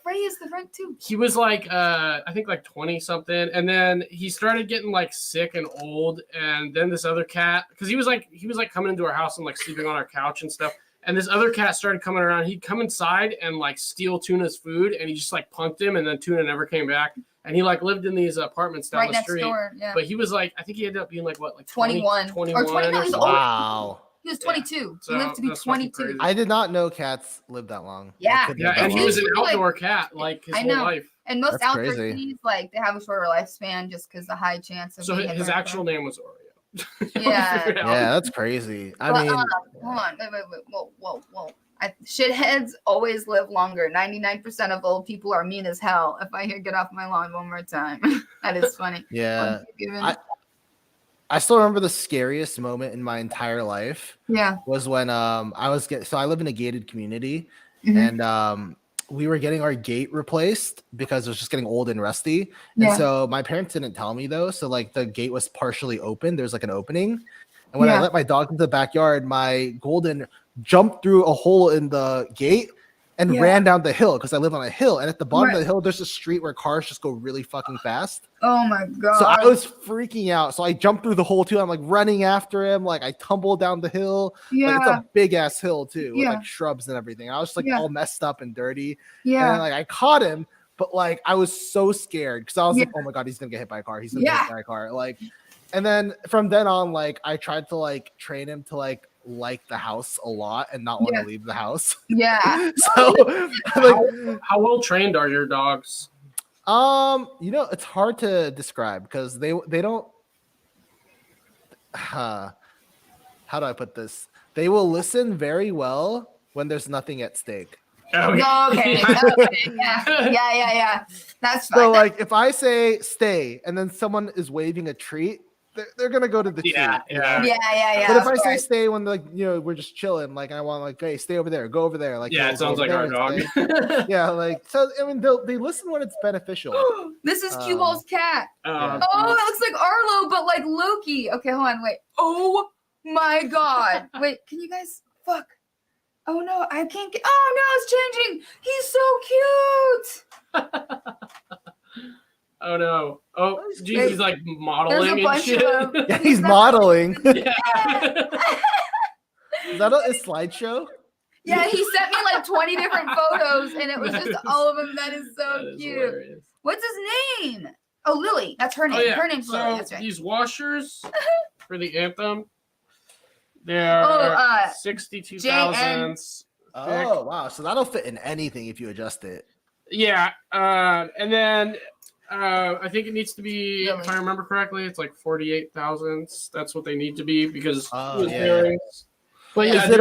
Frey is the front too. He was like I think like 20 something, and then he started getting like sick and old, and then this other cat, because he was like coming into our house and like sleeping on our couch and stuff, and this other cat started coming around. He'd come inside and like steal Tuna's food, and he just like punked him, and then Tuna never came back. And he like lived in these apartments down the street. Door, but he was like, I think he ended up being like what, like 21 or 20. No, Wow. He was 22. So he lived to be 22. I did not know cats lived that long. Yeah. And he was an outdoor cat like his whole life. And most outdoor kitties, like, they have a shorter lifespan just because the high chance of. So his actual name was Oreo. Yeah. Yeah, that's crazy. I mean, hold on. Wait. Whoa. Shitheads always live longer. 99% of old people are mean as hell. If I hear "get off my lawn" one more time, that is funny. Yeah. I still remember the scariest moment in my entire life. Yeah. Was when I live in a gated community, and we were getting our gate replaced because it was just getting old and rusty. And so my parents didn't tell me though. So like the gate was partially open. There's like an opening. And when I let my dog into the backyard, my golden jumped through a hole in the gate and ran down the hill because I live on a hill. And at the bottom of the hill, there's a street where cars just go really fucking fast. Oh my God. So I was freaking out. So I jumped through the hole too. I'm like running after him. Like I tumbled down the hill. Yeah. Like it's a big ass hill too. With like shrubs and everything. I was just like all messed up and dirty. Yeah. And then, like I caught him, but like I was so scared because I was like, oh my God, he's gonna get hit by a car. He's gonna get hit by a car. Like, and then from then on, like I tried to like train him to like the house a lot and not want to leave the house. Yeah. So like, how well trained are your dogs? You know, it's hard to describe because they don't how do I put this? They will listen very well when there's nothing at stake. Okay. Yeah. That's fine. So like if I say stay and then someone is waving a treat, they're gonna go to the treat. Yeah. But if I say stay when like we're just chilling, like I want like hey stay over there, go over there, like it sounds like our dog. Yeah, like so I mean they listen when it's beneficial. This is Cue Ball's cat. Yeah. Oh, it looks like Arlo, but like Loki. Okay, hold on, wait. Oh my God, wait, can you guys fuck. Oh no, I can't get. Oh no, it's changing. He's so cute. Oh no. Oh, geez, he's like There's a modeling and bunch shit. of them. Yeah, he's modeling. Yeah. Is that a slideshow? Yeah, he sent me like 20 different photos, and it was just all of them. That is so That is cute. hilarious. What's his name? Oh, Lily. That's her name. Oh, yeah. Her name's Lily. So That's right. these washers for the Anthem, they're Oh, 62,000. Oh wow, so that'll fit in anything if you adjust it. Yeah, and then I think it needs to be, Really? if I remember correctly, it's like 48,000. That's what they need to be because Oh, with yeah. bearings. But yeah, Is it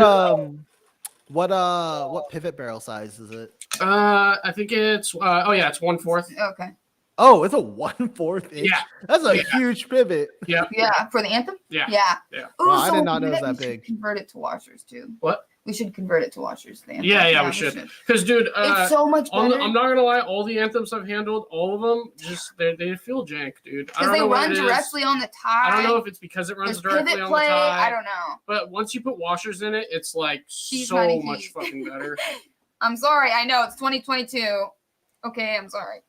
what pivot barrel size is it? I think it's it's 1/4. Okay. Oh, it's a 1/4 inch. Yeah. That's a Yeah. huge pivot. Yeah. Yeah, for the Anthem? Yeah. Yeah. Yeah. Ooh, Wow, I so did not know it was we that should big. Convert it to washers too. What? We should convert it to washers. The Anthem. Yeah, we should. Because, dude, It's so much better. I'm not gonna lie, all the Anthems I've handled, all of them, just they feel jank, dude. I Because don't they know what run it is. directly on the tie. I don't know if it's because it runs There's directly pivot on play. the tie. I don't know. But once you put washers in it, it's like She's so mighty much heat. fucking better. I'm sorry. I know it's 2022. Okay, I'm sorry.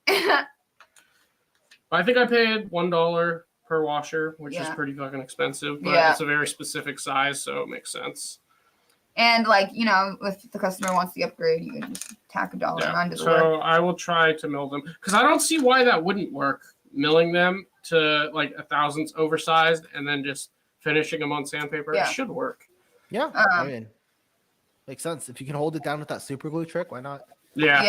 I think I paid $1 per washer, which is Yeah. pretty fucking expensive, but Yeah. it's a very specific size, so it makes sense. And like, you know, if the customer wants the upgrade, you can just tack $1 onto the work. So I will try to mill them because I don't see why that wouldn't work. Milling them to like 1,000ths oversized and then just finishing them on sandpaper. Yeah. It should work. Yeah, I mean, makes sense. If you can hold it down with that super glue trick, why not? Yeah.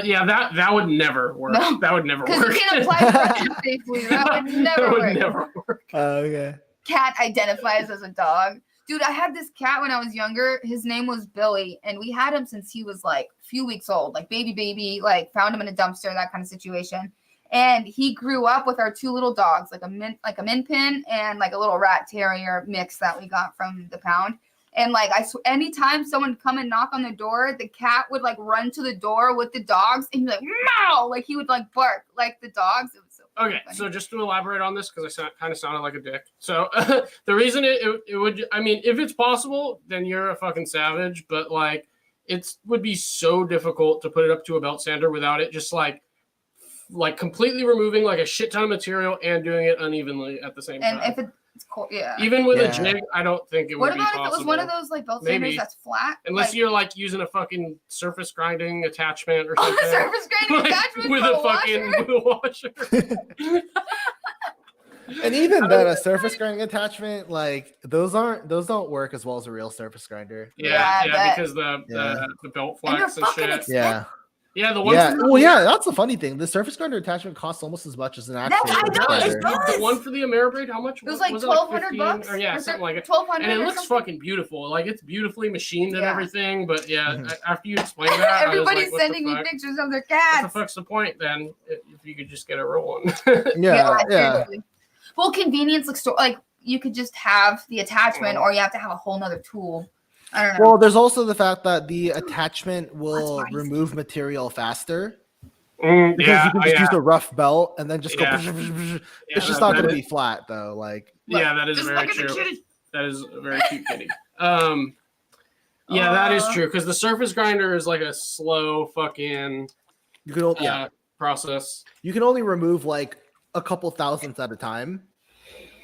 Yeah. That would never work. No. That would never Because work. you can't apply pressure safely. That would never That would work. never work. Okay. Cat identifies as a dog. Dude, I had this cat when I was younger. His name was Billy, and we had him since he was like a few weeks old, like baby, like found him in a dumpster, that kind of situation. And he grew up with our two little dogs, like a min pin and like a little rat terrier mix that we got from the pound. And like anytime someone come and knock on the door, the cat would like run to the door with the dogs and be like meow, like he would like bark like the dogs. It was so Okay, funny. so just to elaborate on this, because I kind of sounded like a dick. So the reason it would, I mean, if it's possible, then you're a fucking savage. But like, it would be so difficult to put it up to a belt sander without it just like completely removing like a shit ton of material and doing it unevenly at the same time. And if it's cold, yeah. Even with Yeah. a jig, I don't think it What would be about possible. if it was one of those like belt Maybe. sanders that's flat? Unless like, you're like using a fucking surface grinding attachment or oh, something. a surface grinding Like, attachment with for a fucking washer? washer. And even then, a surface grinding attachment, like those don't work as well as a real surface grinder. Yeah, I bet. because the belt And they're flex and fucking shit. expensive. Yeah. Yeah, the one Yeah. for Well, yeah, that's the funny thing. The surface grinder attachment costs almost as much as an actual I surface know, grinder. it's not- the one for the Ameribraid, how much It was like it $1,200 $15? Or yeah, Or something like it. 1,200 And it or looks something. fucking beautiful. Like it's beautifully machined and Yeah. everything. But yeah, Mhm. after you explain that, Everybody's I was like, sending me what pictures of their the cats. fuck's the point then? If you could just get a real one. Yeah. seriously. Well, convenience like you could just have the attachment, or you have to have a whole nother tool. I don't know. Well, there's also the fact that the attachment will That's why I remove material faster Mm, because yeah, you can just yeah. use a rough belt and then just go. Yeah. It's Yeah, just that- not going that to is- be flat though. Like, Yeah, that is Just very look at the true. kitty. That is a very cute kitty. Yeah, that is true because the surface grinder is like a slow fucking you can only, process. you can only remove like a couple thousandths at a time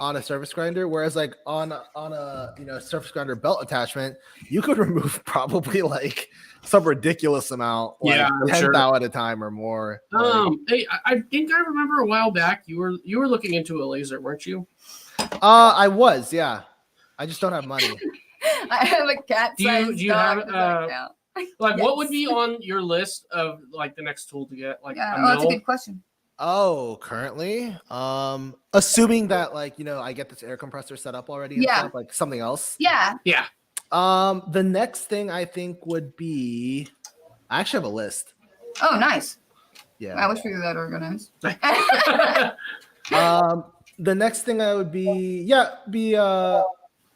on a surface grinder, whereas like on a surface grinder belt attachment, you could remove probably like some ridiculous amount, like Yeah, I'm 10 sure. thou at a time or more. Like, Hey, I think I remember a while back you were looking into a laser, weren't you? I was, yeah. I just don't have money. I have a cat. Do you have, Like, what would Yes. be on your list of like the next tool to get? Like, Yeah, a oh, that's a mill? good question. Oh, currently, assuming that like I get this air compressor set up already, and Yeah. stuff, like something else. Yeah. Yeah. The next thing I think would be, I actually have a list. Oh, nice. I Yeah. wish we were that organized. The next thing I would be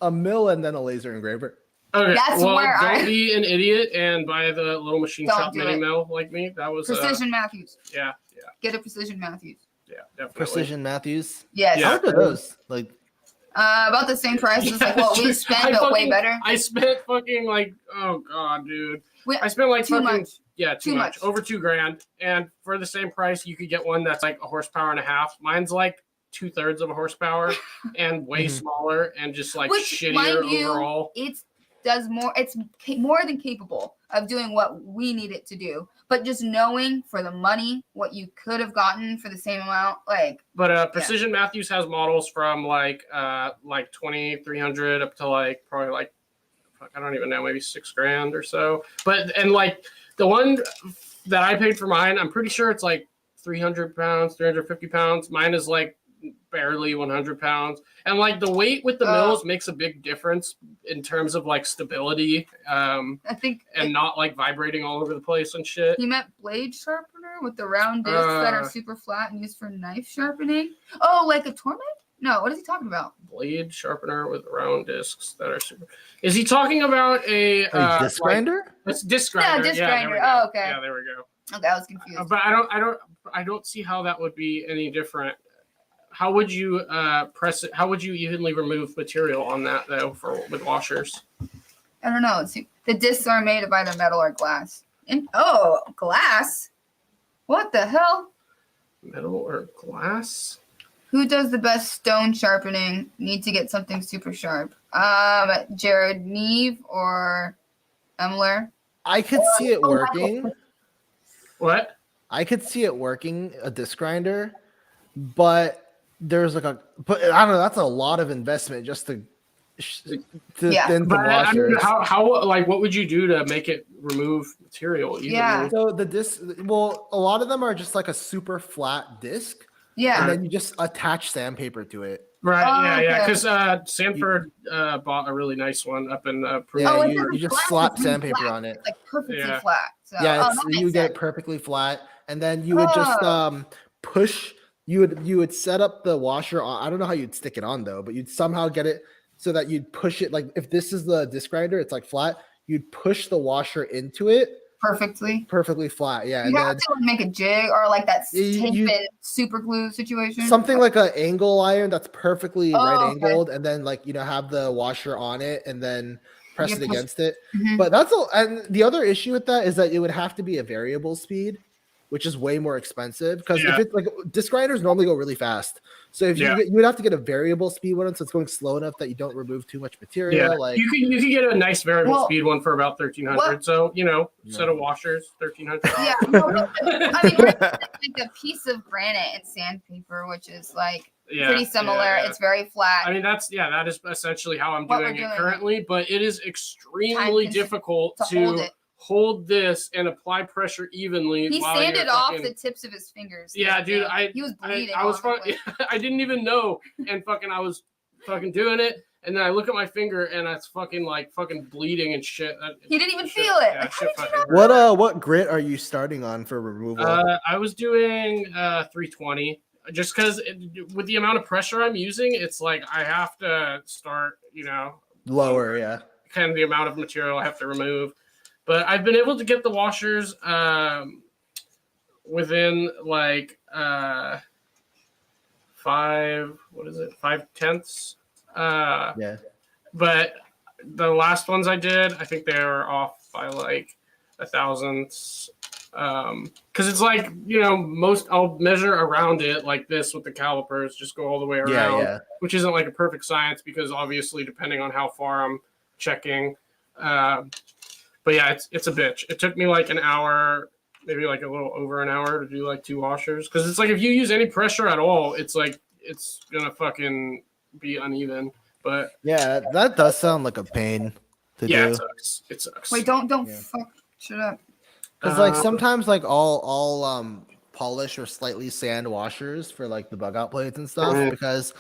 a mill and then a laser engraver. Okay. That's well, where don't I- be an idiot and buy the little machine Don't shop do mini it. mill like me. That was Precision Matthews. yeah, Get a Precision Matthews. definitely. Precision Matthews. Yes. Yeah. How are those? Like, About the same price as like what we dude, spent, but way better. I spent fucking like, oh god, dude. I spent like too fucking much. too much. Over $2,000. And for the same price, you could get one that's like 1.5 horsepower. Mine's like 2/3 of a horsepower and way smaller and just like shittier overall. It does more. It's more than capable of doing what we need it to do. But just knowing for the money what you could have gotten for the same amount, like. But Precision Matthews has models from like 2,300 up to like probably like I don't even know, maybe $6,000 or so. But and like the one that I paid for mine, I'm pretty sure it's like 300 pounds, 350 pounds. Mine is like barely 100 pounds. And like the weight with the mills makes a big difference in terms of like stability. I think not like vibrating all over the place and shit. You meant blade sharpener with the round discs that are super flat and used for knife sharpening? Oh, like a Torment? No, what is he talking about? Blade sharpener with round discs that are super. Is he talking about a disc grinder? It's disc grinder. Yeah, disc grinder. Oh, okay. Yeah, there we go. Okay, I was confused. But I don't see how that would be any different. How would you press it? How would you evenly remove material on that though with washers? I don't know. The discs are made of either metal or glass. Glass? What the hell? Metal or glass? Who does the best stone sharpening? Need to get something super sharp. Jared Neve or Emler? I could see it working. What? I could see it working, a disc grinder, but there's like but I don't know, that's a lot of investment just to thin but washers. I mean, how like what would you do to make it remove material evenly? Yeah. So the disc, well, a lot of them are just like a super flat disc. Yeah. And then you just attach sandpaper to it. Right. Yeah. Because Sanford bought a really nice one up in you just slap sandpaper on it. It's like perfectly flat. So, you get it perfectly flat, and then you would just push. You would set up the washer on. I don't know how you'd stick it on though, but you'd somehow get it so that you'd push it. Like if this is the disc grinder, it's like flat. You'd push the washer into it. Perfectly flat, yeah. You have to make a jig or like that tape and super glue situation. Something like an angle iron that's perfectly right angled, and then like have the washer on it, and then press it against it. Mm-hmm. But and the other issue with that is that it would have to be a variable speed, which is way more expensive. Because if it's like disc grinders normally go really fast, so if you would have to get a variable speed one, so it's going slow enough that you don't remove too much material. Yeah. Like you can get a nice variable speed one for about 1,300. So set of washers 1,300. Yeah, I mean, like a piece of granite and sandpaper, which is like pretty similar. Yeah. It's very flat. I mean, that is essentially how I'm doing it currently, but it is extremely difficult to hold this and apply pressure evenly. He sanded off the tips of his fingers. Yeah, dude. He was bleeding. I didn't even know, and I was doing it, and then I look at my finger, and it's fucking bleeding and shit. He didn't even feel it. Yeah, what grit are you starting on for removal? I was doing 320. Just because with the amount of pressure I'm using, it's like I have to start, lower, yeah. Kind of the amount of material I have to remove. But I've been able to get the washers within like 5/10. Yeah. But the last ones I did, I think they were off by like 1,000. Because it's like I'll measure around it like this with the calipers, just go all the way around, which isn't like a perfect science because obviously depending on how far I'm checking. But yeah, it's a bitch. It took me like an hour, maybe like a little over an hour to do like 2 washers. Because it's like if you use any pressure at all, it's like it's gonna fucking be uneven. But yeah, that does sound like a pain to do. Yeah, it sucks. Wait, don't fuck shit up. Because like sometimes like all polish or slightly sand washers for like the Bugout blades and stuff, because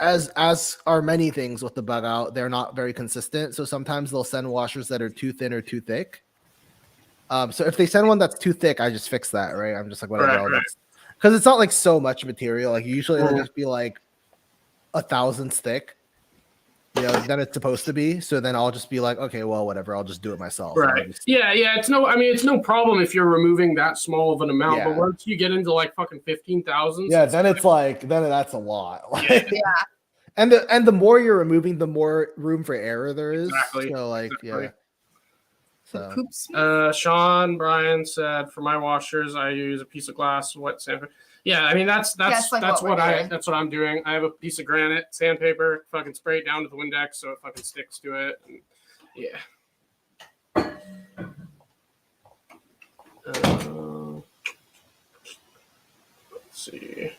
as are many things with the Bugout, they're not very consistent. So sometimes they'll send washers that are too thin or too thick. So if they send one that's too thick, I just fix that, right? I'm just like, whatever. Right. Because it's not like so much material. Like usually it'll just be like 1,000 thick. Than it's supposed to be. So then I'll just be like, okay, well, whatever. I'll just do it myself. Right. Yeah. It's no problem if you're removing that small of an amount. Yeah. But once you get into like fucking 15,000. Yeah. Then it's like, that's a lot. Yeah. And the more you're removing, the more room for error there is. Exactly. So like Exactly. yeah. So Sean Bryan said, for my washers, I use a piece of glass, wet sandpaper. Yeah, I mean that's like what I'm doing. I have a piece of granite sandpaper, fucking spray it down to the Windex so it fucking sticks to it. And, yeah. Let's see.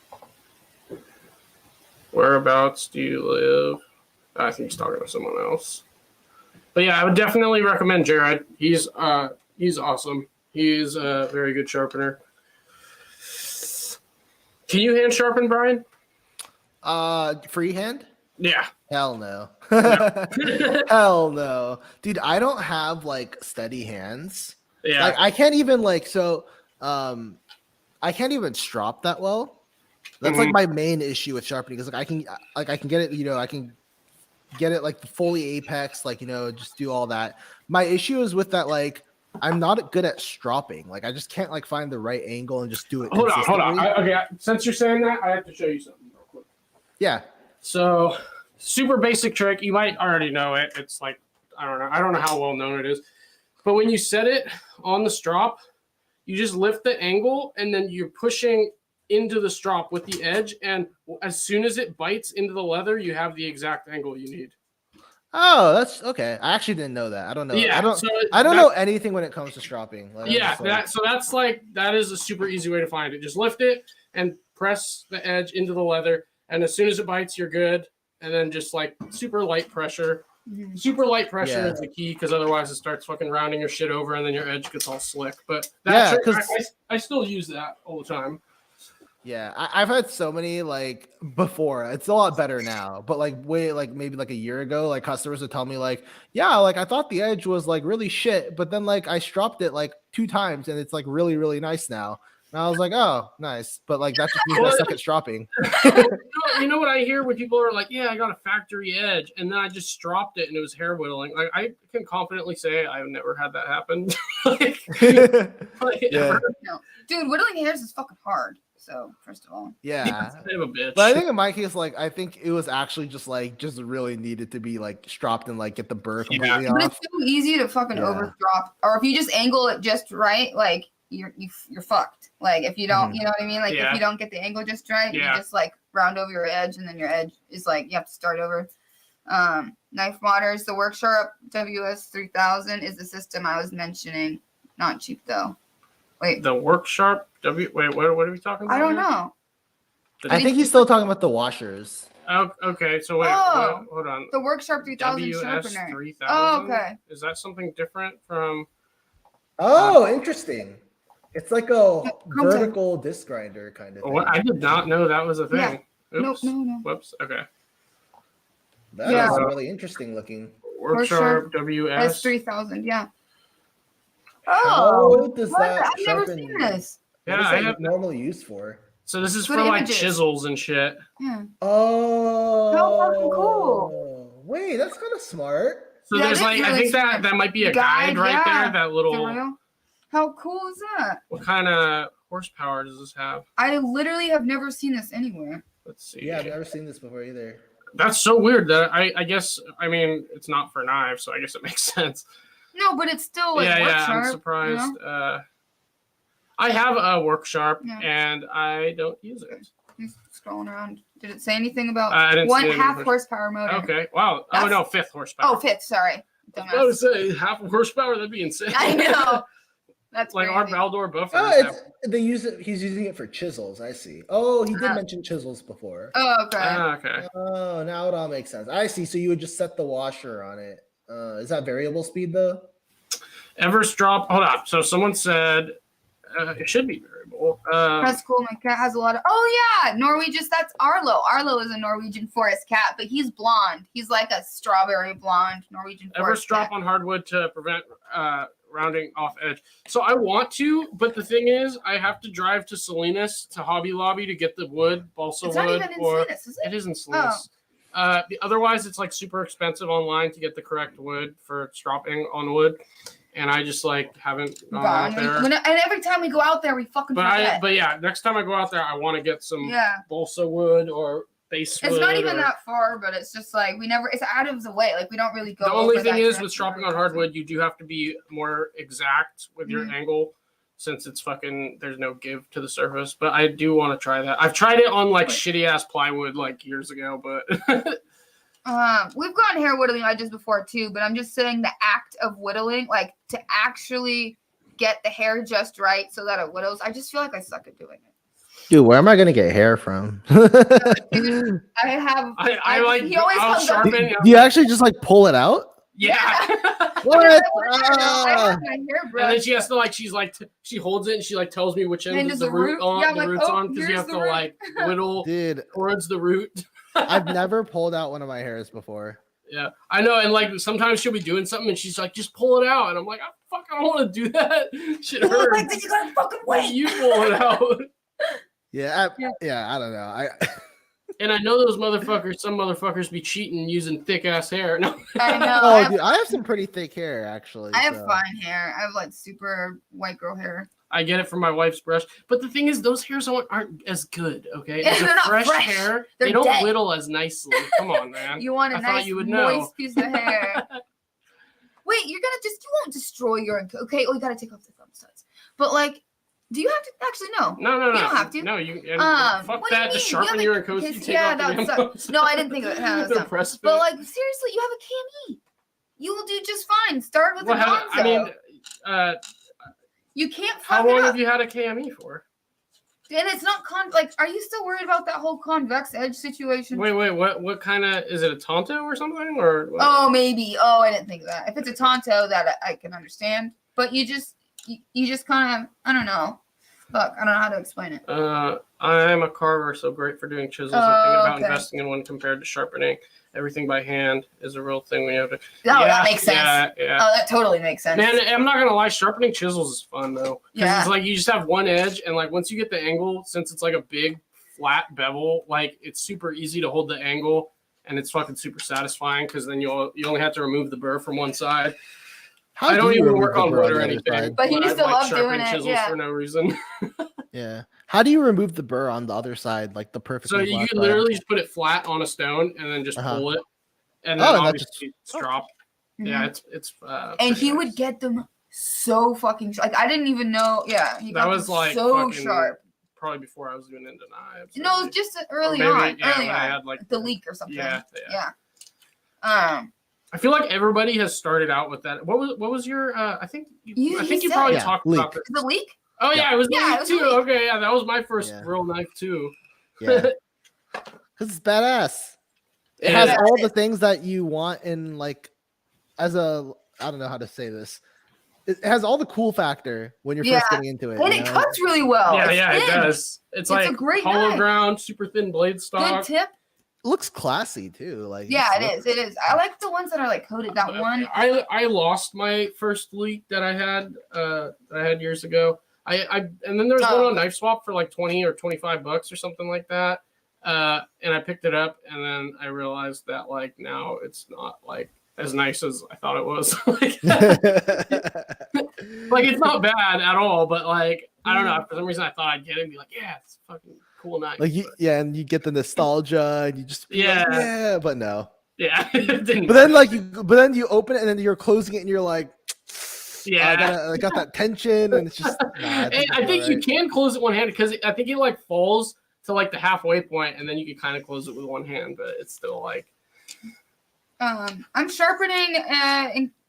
Whereabouts do you live? I think he's talking to someone else. But yeah, I would definitely recommend Jared. He's awesome. He's a very good sharpener. Can you hand sharpen, Brian? Freehand? Yeah. Hell no. Hell no. Dude, I don't have like steady hands. Yeah. Like I can't even like I can't even strop that well. That's like my main issue with sharpening because I can get it, I can get it like the fully apex, like just do all that. My issue is with that, like I'm not good at stropping. Like I just can't like find the right angle and just do it. Hold on. Okay, since you're saying that, I have to show you something real quick. Yeah. So super basic trick. You might already know it. It's like I don't know how well known it is, but when you set it on the strop, you just lift the angle and then you're pushing into the strop with the edge, and as soon as it bites into the leather, you have the exact angle you need. Oh, that's okay. I actually didn't know that. I don't know. Yeah, I don't know anything when it comes to stropping. Like, that is a super easy way to find it. Just lift it and press the edge into the leather, and as soon as it bites, you're good. And then just like super light pressure. Super light pressure is the key, because otherwise it starts fucking rounding your shit over, and then your edge gets all slick. But I still use that all the time. Yeah, I've had so many like before. It's a lot better now, but like maybe like a year ago, like customers would tell me like, yeah, like I thought the edge was like really shit, but then like I stropped it like 2 times and it's like really, really nice now. And I was like, oh, nice. But like that just means I suck at stropping. You know what I hear when people are like, yeah, I got a factory edge and then I just stropped it and it was hair whittling. Like I can confidently say I've never had that happen. No. Dude, whittling hairs is fucking hard. So first of all, yeah, it's a bit of a bitch. But I think in my case, like I think it was actually just really needed to be like stropped and like get the burr completely off. But it's so easy to fucking overdrop, or if you just angle it just right, like you're fucked. Like if you don't, you know what I mean? Like if you don't get the angle just right, you just like round over your edge, and then your edge is like you have to start over. Knife modders, the Worksharp WS3000 is the system I was mentioning. Not cheap though. Wait. The Worksharp what are we talking about? I don't know. I think he's still talking about the washers. Oh, okay. So wait, hold on. The Worksharp 3000 sharpener. WS3000? Oh, okay. Is that something different from? Oh, interesting. It's like a vertical disc grinder kind of thing. I did not know that was a thing. Yeah. Oops. No. Whoops. Okay. That is really interesting looking. Worksharp WS3000. Yeah. How does that I've never seen this. What is that normally used for? So this is for like chisels and shit. Yeah. Oh. How fucking cool. Wait, that's kind of smart. So there's like, I think that might be a guide right there. That little. How cool is that? What kind of horsepower does this have? I literally have never seen this anywhere. Let's see. Yeah, I've never seen this before either. That's so weird that I guess, I mean, it's not for knives, so I guess it makes sense. No, but it's still like Worksharp, I'm surprised. You know? I have a Worksharp and I don't use it. He's scrolling around. Did it say anything about 1/2 horsepower motor? Okay. Wow. Oh no, 5th horsepower. Oh, 5th. Sorry. I was say 1/2 horsepower. That'd be insane. I know. That's like crazy. our Baldor buffer. They use it. He's using it for chisels. I see. Oh, he did mention chisels before. Oh, okay. Okay. Oh, now it all makes sense. I see. So you would just set the washer on it. Is that variable speed though? Everstrop. Hold on. So someone said it should be variable. That's cool. My cat has a lot of. Oh yeah, Norwegian. That's Arlo. Arlo is a Norwegian forest cat, but he's blonde. He's like a strawberry blonde Norwegian forest Everstrop cat. on hardwood to prevent rounding off edge. So I want to, but the thing is, I have to drive to Salinas to Hobby Lobby to get the wood, balsa wood. Not even in Salinas, is it? It is in Salinas. Otherwise, it's like super expensive online to get the correct wood for stropping on wood. And I just like haven't gone out there. And every time we go out there, we fucking forget. But yeah, next time I go out there, I want to get some balsa wood or basswood. It's not even that far, but it's just like it's out of the way. Like we don't really go. The only over thing that is direction with stropping on very hardwood, you do have to be more exact with your Mhm. angle, since it's fucking there's no give to the surface. But I do want to try that. I've tried it on like shitty ass plywood like years ago, but We've gotten hair whittling edges before too, but I'm just saying the act of whittling, like to actually get the hair just right so that it whittles. I just feel like I suck at doing it. Dude, where am I gonna get hair from? Dude, I have. I like. He always I'll comes up. sharpen. Do you actually just like pull it out? Yeah. What? I have my hairbrush. And then she has to like, she holds it and she like tells me which end And is is the the root root? on, Yeah, I'm the like, root's oh, on, because you here's have the to root. like whittle Dude, towards the root. I've never pulled out one of my hairs before. Yeah, I know. And like sometimes she'll be doing something and she's like, just pull it out. And I'm like, I don't want to do that. Shit hurts. Like that, you gotta fucking wait. You pull it out. Yeah, I don't know. And I know those motherfuckers, some motherfuckers be cheating using thick ass hair. No. I know. Oh, dude, I have some pretty thick hair actually. I have so. fine hair. I have like super white girl hair. I get it from my wife's brush, but the thing is, those hairs aren't as good. Okay, as a They're not fresh fresh. hair, They're they don't dead. whittle as nicely. Come on, man. You want a I thought nice, you would know. moist piece of hair. Wait, you won't destroy your. Okay, well, you gotta take off the thumb studs. But like, do you have to actually no? No. You don't have to. No, you. And fuck what do you that. To mean? sharpen You your have a- coat, you because- take yeah, off that the would suck. earmuffs. No, I didn't think of it. No, that's The not. press But fit. like, seriously, you have a cami. You will do just fine. Start with Well, a gonzo. I mean, you can't fuck how it long up. have you had a KME for? And it's not like, are you still worried about that whole convex edge situation? Wait, what kind of, is it a Tonto or something? Or what? Oh, maybe. Oh, I didn't think of that. If it's a Tonto, that I can understand. But you just kind of, I don't know. Fuck, I don't know how to explain it. I'm a carver, so great for doing chisels. I'm thinking about okay. investing in one compared to sharpening. Everything by hand is a real thing. We have to. Oh, that makes sense. Yeah. Oh, that totally makes sense. Man, I'm not gonna lie, sharpening chisels is fun though. Because Yeah. it's like you just have one edge, and like once you get the angle, since it's like a big flat bevel, like it's super easy to hold the angle, and it's fucking super satisfying because then you only have to remove the burr from one side. How I don't do you even remove work the on burr wood on or the other anything. side? But you I still like love sharpening doing it, chisels yeah. for no reason. Yeah. How do you remove the burr on the other side, like the perfect? So you can literally just put it flat on a stone and then just pull it, and then Oh, and that obviously strop. Mhm. Yeah, it's. And pretty he would nice. get them so fucking like I didn't even know. Yeah, he got That was them like so fucking sharp. Probably before I was doing into knives. No, just early maybe, on. yeah, Early when I on. had, like, the leak or something. Yeah. Yeah. I feel like everybody has started out with that. What was your? I think you said probably it. talked Leak. about this. The leak? Oh yeah, it was the Yeah, leak it was too. the leak. Okay, yeah, that was my first Yeah. real knife too. Yeah. Because it's badass. It Yeah. has all the things that you want in like, I don't know how to say this. It has all the cool factor when you're first Yeah. getting into it. And you it know? cuts really well. Yeah, It's yeah, it thin. does. It's a like great hollow knife. ground, super thin blade Good stock. tip. Looks classy too. Like Yeah, it is. I like the ones that are like coated. That one. I lost my first leak that I had years ago. And then there was one on Knife Swap for like $20 or $25 or something like that. And I picked it up, and then I realized that like now it's not like as nice as I thought it was. like it's not bad at all, but like I don't know, for some reason I thought I'd get it and be like, yeah, it's a fucking cool knife. like and you get the nostalgia, and you just be like, yeah, but no. Yeah. But But then you open it, and then you're closing it, and you're like, yeah, I got that tension, and it's just. And I think you can close it one hand because I think it like falls to like the halfway point, and then you can kind of close it with one hand, but it's still like. I'm sharpening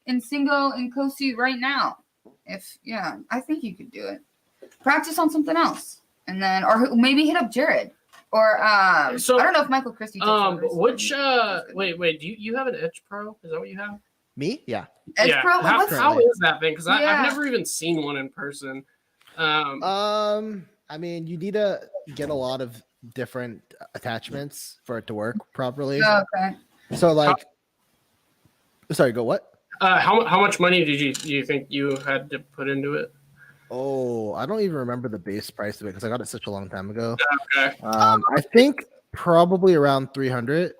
in single and Kosi right now. I think you could do it. Practice on something else, and then or maybe hit up Jared or So, I don't know if Michael Christie. Takes orders. Which wait, do you have an Edge Pro? Is that what you have? Me? Yeah. Edge Yeah. Pro. How is that thing? Because Yeah. I've never even seen one in person. I mean, you need to get a lot of different attachments for it to work properly. Okay. So like, sorry, go what? How much money do you think you had to put into it? Oh, I don't even remember the base price of it because I got it such a long time ago. Okay. I think probably around 300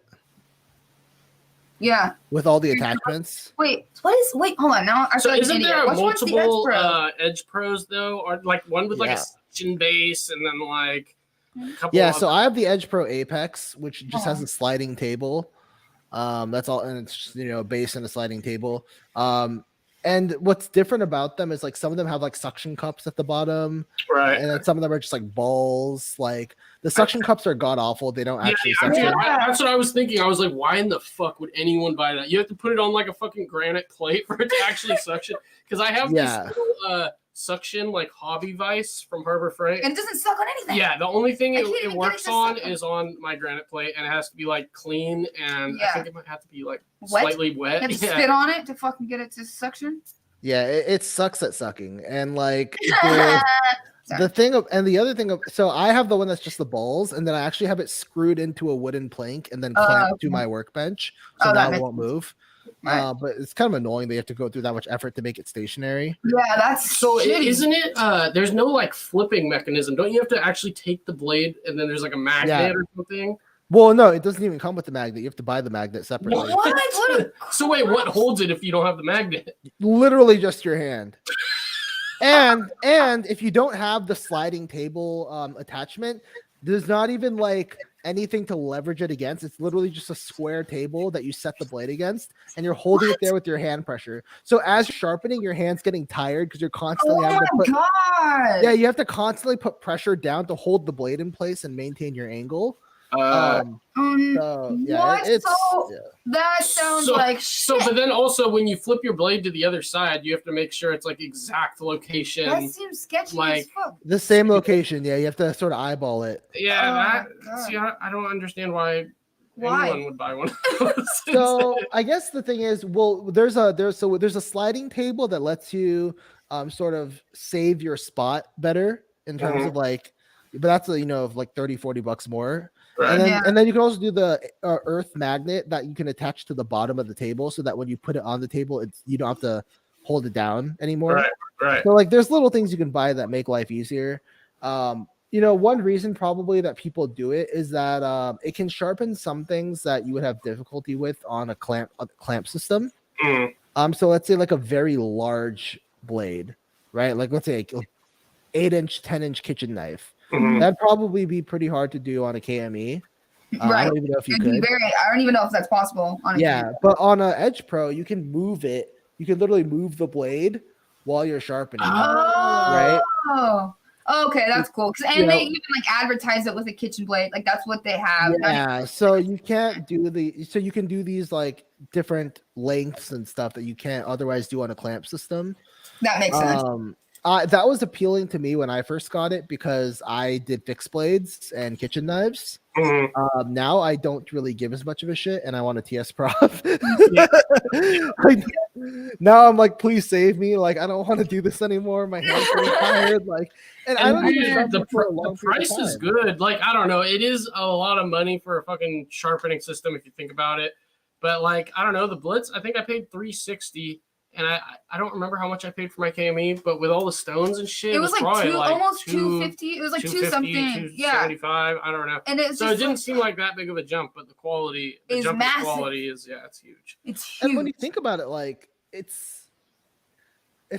Yeah. with all the attachments. Wait, wait, hold on. Now I So feel like an isn't idiot. there Which one's the Edge multiple Pro? Edge Pros though, or like one with like a section base and then like Yeah, so I have the Edge Pro Apex, which just has Oh. a sliding table. That's all, and it's base and a sliding table. And what's different about them is like some of them have like suction cups at the bottom, Right. and then some of them are just like balls. Like the suction cups are god awful. They don't actually actually, suction. that's what I was thinking. I was like, why in the fuck would anyone buy that? You have to put it on like a fucking granite plate for it to actually suction. Because I have this little suction like hobby vise from Harbor Freight, And it doesn't suck on anything. Yeah, the only thing I can't it even works get it to on suck. is on my granite plate, and it has to be like clean, and I think it might have to be like Wet? slightly wet. You have to spit on it to fucking get it to suction. Yeah, it sucks at sucking, and like the thing of, and the other thing of, so I have the one that's just the balls, and then I actually have it screwed into a wooden plank and then clamped to my workbench, so that it won't move. Right. But it's kind of annoying. They have to go through that much effort to make it stationary. Yeah, that's so. shitty. Isn't it? There's no like flipping mechanism. Don't you have to actually take the blade and then there's like a magnet or something? Well, no, it doesn't even come with the magnet. You have to buy the magnet separately. What? So wait, what holds it if you don't have the magnet? Literally just your hand. And if you don't have the sliding table attachment, there's not even like anything to leverage it against. It's literally just a square table that you set the blade against, and you're holding it there with your hand pressure. So as you're sharpening, your hand's getting tired because you're constantly having to put. God. Yeah, you have to constantly put pressure down to hold the blade in place and maintain your angle. That sounds like shit. But then also when you flip your blade to the other side, you have to make sure it's like exact location. That seems sketchy as fuck. The same location, yeah. You have to sort of eyeball it. Yeah, I don't understand why anyone would buy one. So I guess the thing is, there's a sliding table that lets you sort of save your spot better in terms of like, but that's of like $30-$40 more. Right. And then you can also do the earth magnet that you can attach to the bottom of the table, so that when you put it on the table, you don't have to hold it down anymore. Right. So like, there's little things you can buy that make life easier. One reason probably that people do it is that it can sharpen some things that you would have difficulty with on a clamp system. So let's say like a very large blade, right? Like let's say 8-inch, 10-inch kitchen knife. That'd probably be pretty hard to do on a KME. I don't even know if you could. I don't even know if that's possible. On a KME. But on an Edge Pro, you can move it. You can literally move the blade while you're sharpening. Right? Okay, that's cool. They even like advertise it with a kitchen blade. Like that's what they have. Yeah. So you can't do you can do these like different lengths and stuff that you can't otherwise do on a clamp system. That makes sense. That was appealing to me when I first got it because I did fixed blades and kitchen knives. Now I don't really give as much of a shit, and I want a TS prop. Now I'm like, please save me. Like, I don't want to do this anymore. My hands are tired. Like, and I don't the price is good. Like, I don't know. It is a lot of money for a fucking sharpening system if you think about it. But like, I don't know. The Blitz, I think I paid $360. And I don't remember how much I paid for my KME, but with all the stones and shit, it was like almost $250. It was like $2 something. $275. I don't know. And so it didn't seem like that big of a jump, but the quality, the jump in quality is it's huge. It's huge. And when you think about it, like it's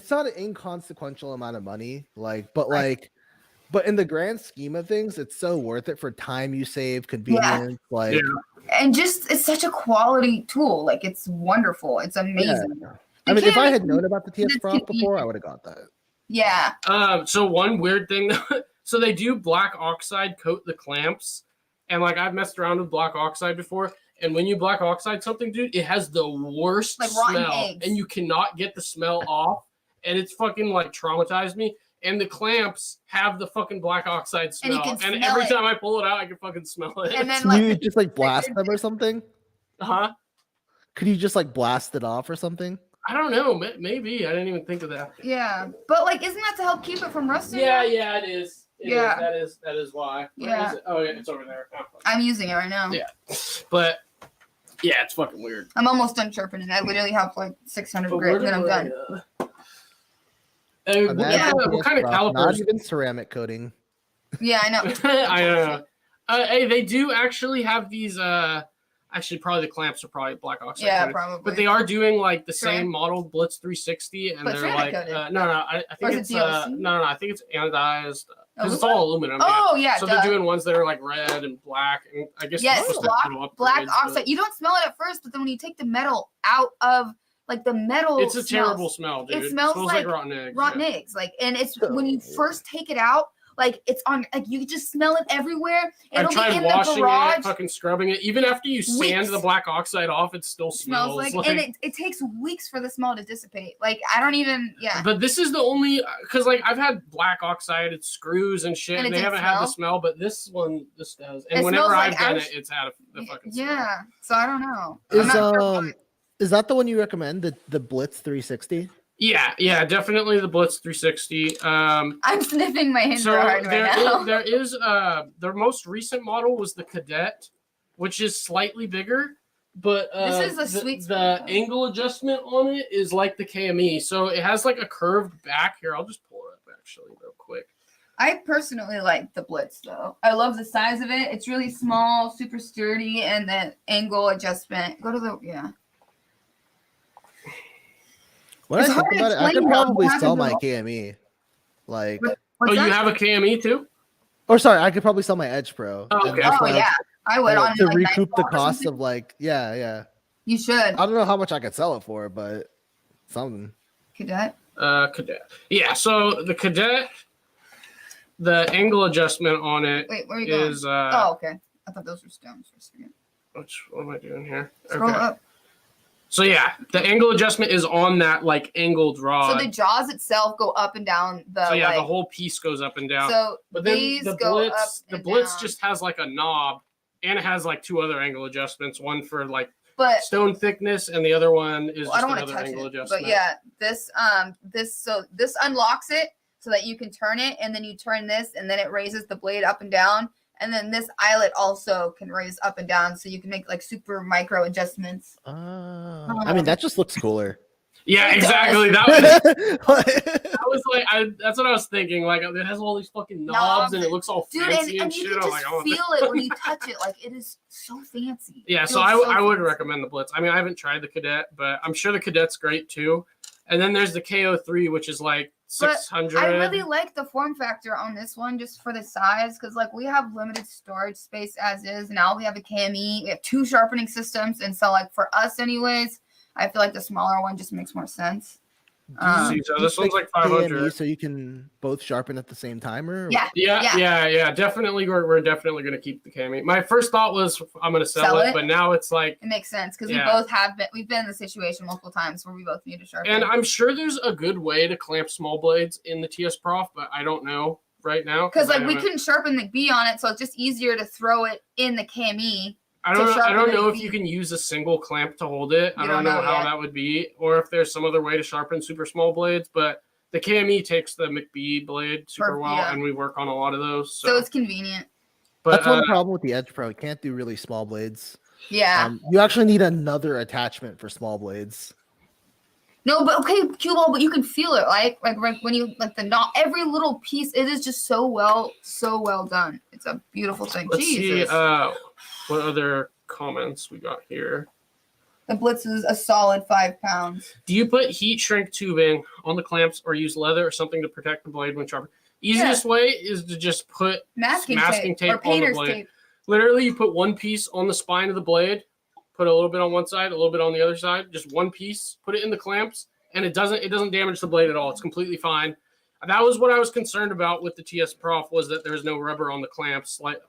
not an inconsequential amount of money, but in the grand scheme of things, it's so worth it for time you save, convenience, and just it's such a quality tool. Like it's wonderful. It's amazing. Yeah. I mean, if I had known about the TS prop before, I would have got that. Yeah. So one weird thing, so they do black oxide coat the clamps, and like I've messed around with black oxide before, and when you black oxide something, dude, it has the worst smell, and you cannot get the smell off, and it's fucking like traumatized me. And the clamps have the fucking black oxide smell, and every time I pull it out, I can fucking smell it. And then you just like blast them or something? Could you just like blast it off or something? I don't know. Maybe. I didn't even think of that. Yeah. But, like, isn't that to help keep it from rusting? Yeah, it is. That is why. Yeah. Oh, yeah, it's over there. I'm using it right now. Yeah. But, yeah, it's fucking weird. I'm almost done sharpening. I literally have, like, 600 grit, then I'm done. What kind of calipers? Not even ceramic coating. Yeah, I know. I know. Hey, they do actually have these... Actually, probably the clamps are probably black oxide. Yeah, probably. But they are doing like the same model Blitz 360, and they're like, I think it's I think it's anodized. because it's all aluminum. Oh yeah. So they're doing ones that are like red and black, and I guess black oxide. You don't smell it at first, but then when you take the metal out of like the metal, it's a terrible smell, dude. It smells like rotten eggs. Rotten eggs, like, and it's when you first take it out. Like it's on, like you just smell it everywhere. I've tried washing it, fucking scrubbing it. Even after you sand the black oxide off, it still smells like and it takes weeks for the smell to dissipate. Like I don't even, But this is the only, because like I've had black oxide screws and shit, and they haven't had the smell, but this does. And whenever I've done it, it's had the fucking smell. Yeah, so I don't know. Is that the one you recommend? The Blitz 360? Yeah, definitely the Blitz 360. I'm sniffing my hinge right now. There is their most recent model was the Cadet, which is slightly bigger, but this is a sweet the angle adjustment on it is like the KME, so it has like a curved back. Here, I'll just pull it up actually real quick. I personally like the Blitz though. I love the size of it. It's really small, super sturdy, and the angle adjustment. Go to the When I think about it, I could probably sell my KME. Like, you have a KME too? Or sorry, I could probably sell my Edge Pro. Oh, okay. I would to recoup the cost of like, yeah. You should. I don't know how much I could sell it for, but something. Cadet. Cadet. Yeah. So the Cadet, the angle adjustment on it. Wait, where are you going? Is okay. I thought those were stones for a second. What am I doing here? Scroll up. So yeah, the angle adjustment is on that like angled rod. So the jaws itself go up and down. The whole piece goes up and down. So but then the Blitz down. just has like a knob, and it has like two other angle adjustments. One for like stone thickness, and the other one is just another angle adjustment. But yeah, this unlocks it so that you can turn it, and then you turn this, and then it raises the blade up and down. And then this eyelet also can raise up and down, so you can make like super micro adjustments. I mean, that just looks cooler. Yeah, exactly. That was like, that's what I was thinking. Like, it has all these fucking knobs, and it looks all fancy and shit. You can just feel it when you touch it. Like, it is so fancy. Yeah, so I would recommend the Blitz. I mean, I haven't tried the Cadet, but I'm sure the Cadet's great too. And then there's the KO3, which is like 600. But I really like the form factor on this one just for the size, because like we have limited storage space as is. Now we have a KME, we have 2 sharpening systems, and so like for us anyways, I feel like the smaller one just makes more sense. So this one's like 500. So you can both sharpen at the same time, or yeah. Definitely, we're definitely gonna keep the KME. My first thought was I'm gonna sell it, but now it's like it makes sense because we've been in the situation multiple times where we both need to sharpen. And I'm sure there's a good way to clamp small blades in the TS Prof, but I don't know right now because like we couldn't sharpen the B on it, so it's just easier to throw it in the KME. I don't know if you can use a single clamp to hold it. I don't know how that would be, or if there's some other way to sharpen super small blades. But the KME takes the McBee blade super well, and we work on a lot of those. So it's convenient. But that's one problem with the Edge Pro. You can't do really small blades. Yeah. You actually need another attachment for small blades. No, but okay, cue ball, but you can feel it, like when you like the knot, every little piece. It is just so well done. It's a beautiful thing. Let's see what other comments we got here. The Blitz is a solid 5 pounds. Do you put heat shrink tubing on the clamps or use leather or something to protect the blade when sharpening? Easiest way is to just put masking tape or painter's on the blade. Tape. Literally, you put one piece on the spine of the blade, put a little bit on one side, a little bit on the other side, just one piece, put it in the clamps, and it doesn't damage the blade at all. It's completely fine. That was what I was concerned about with the TS Prof, was that there's no rubber on the clamps like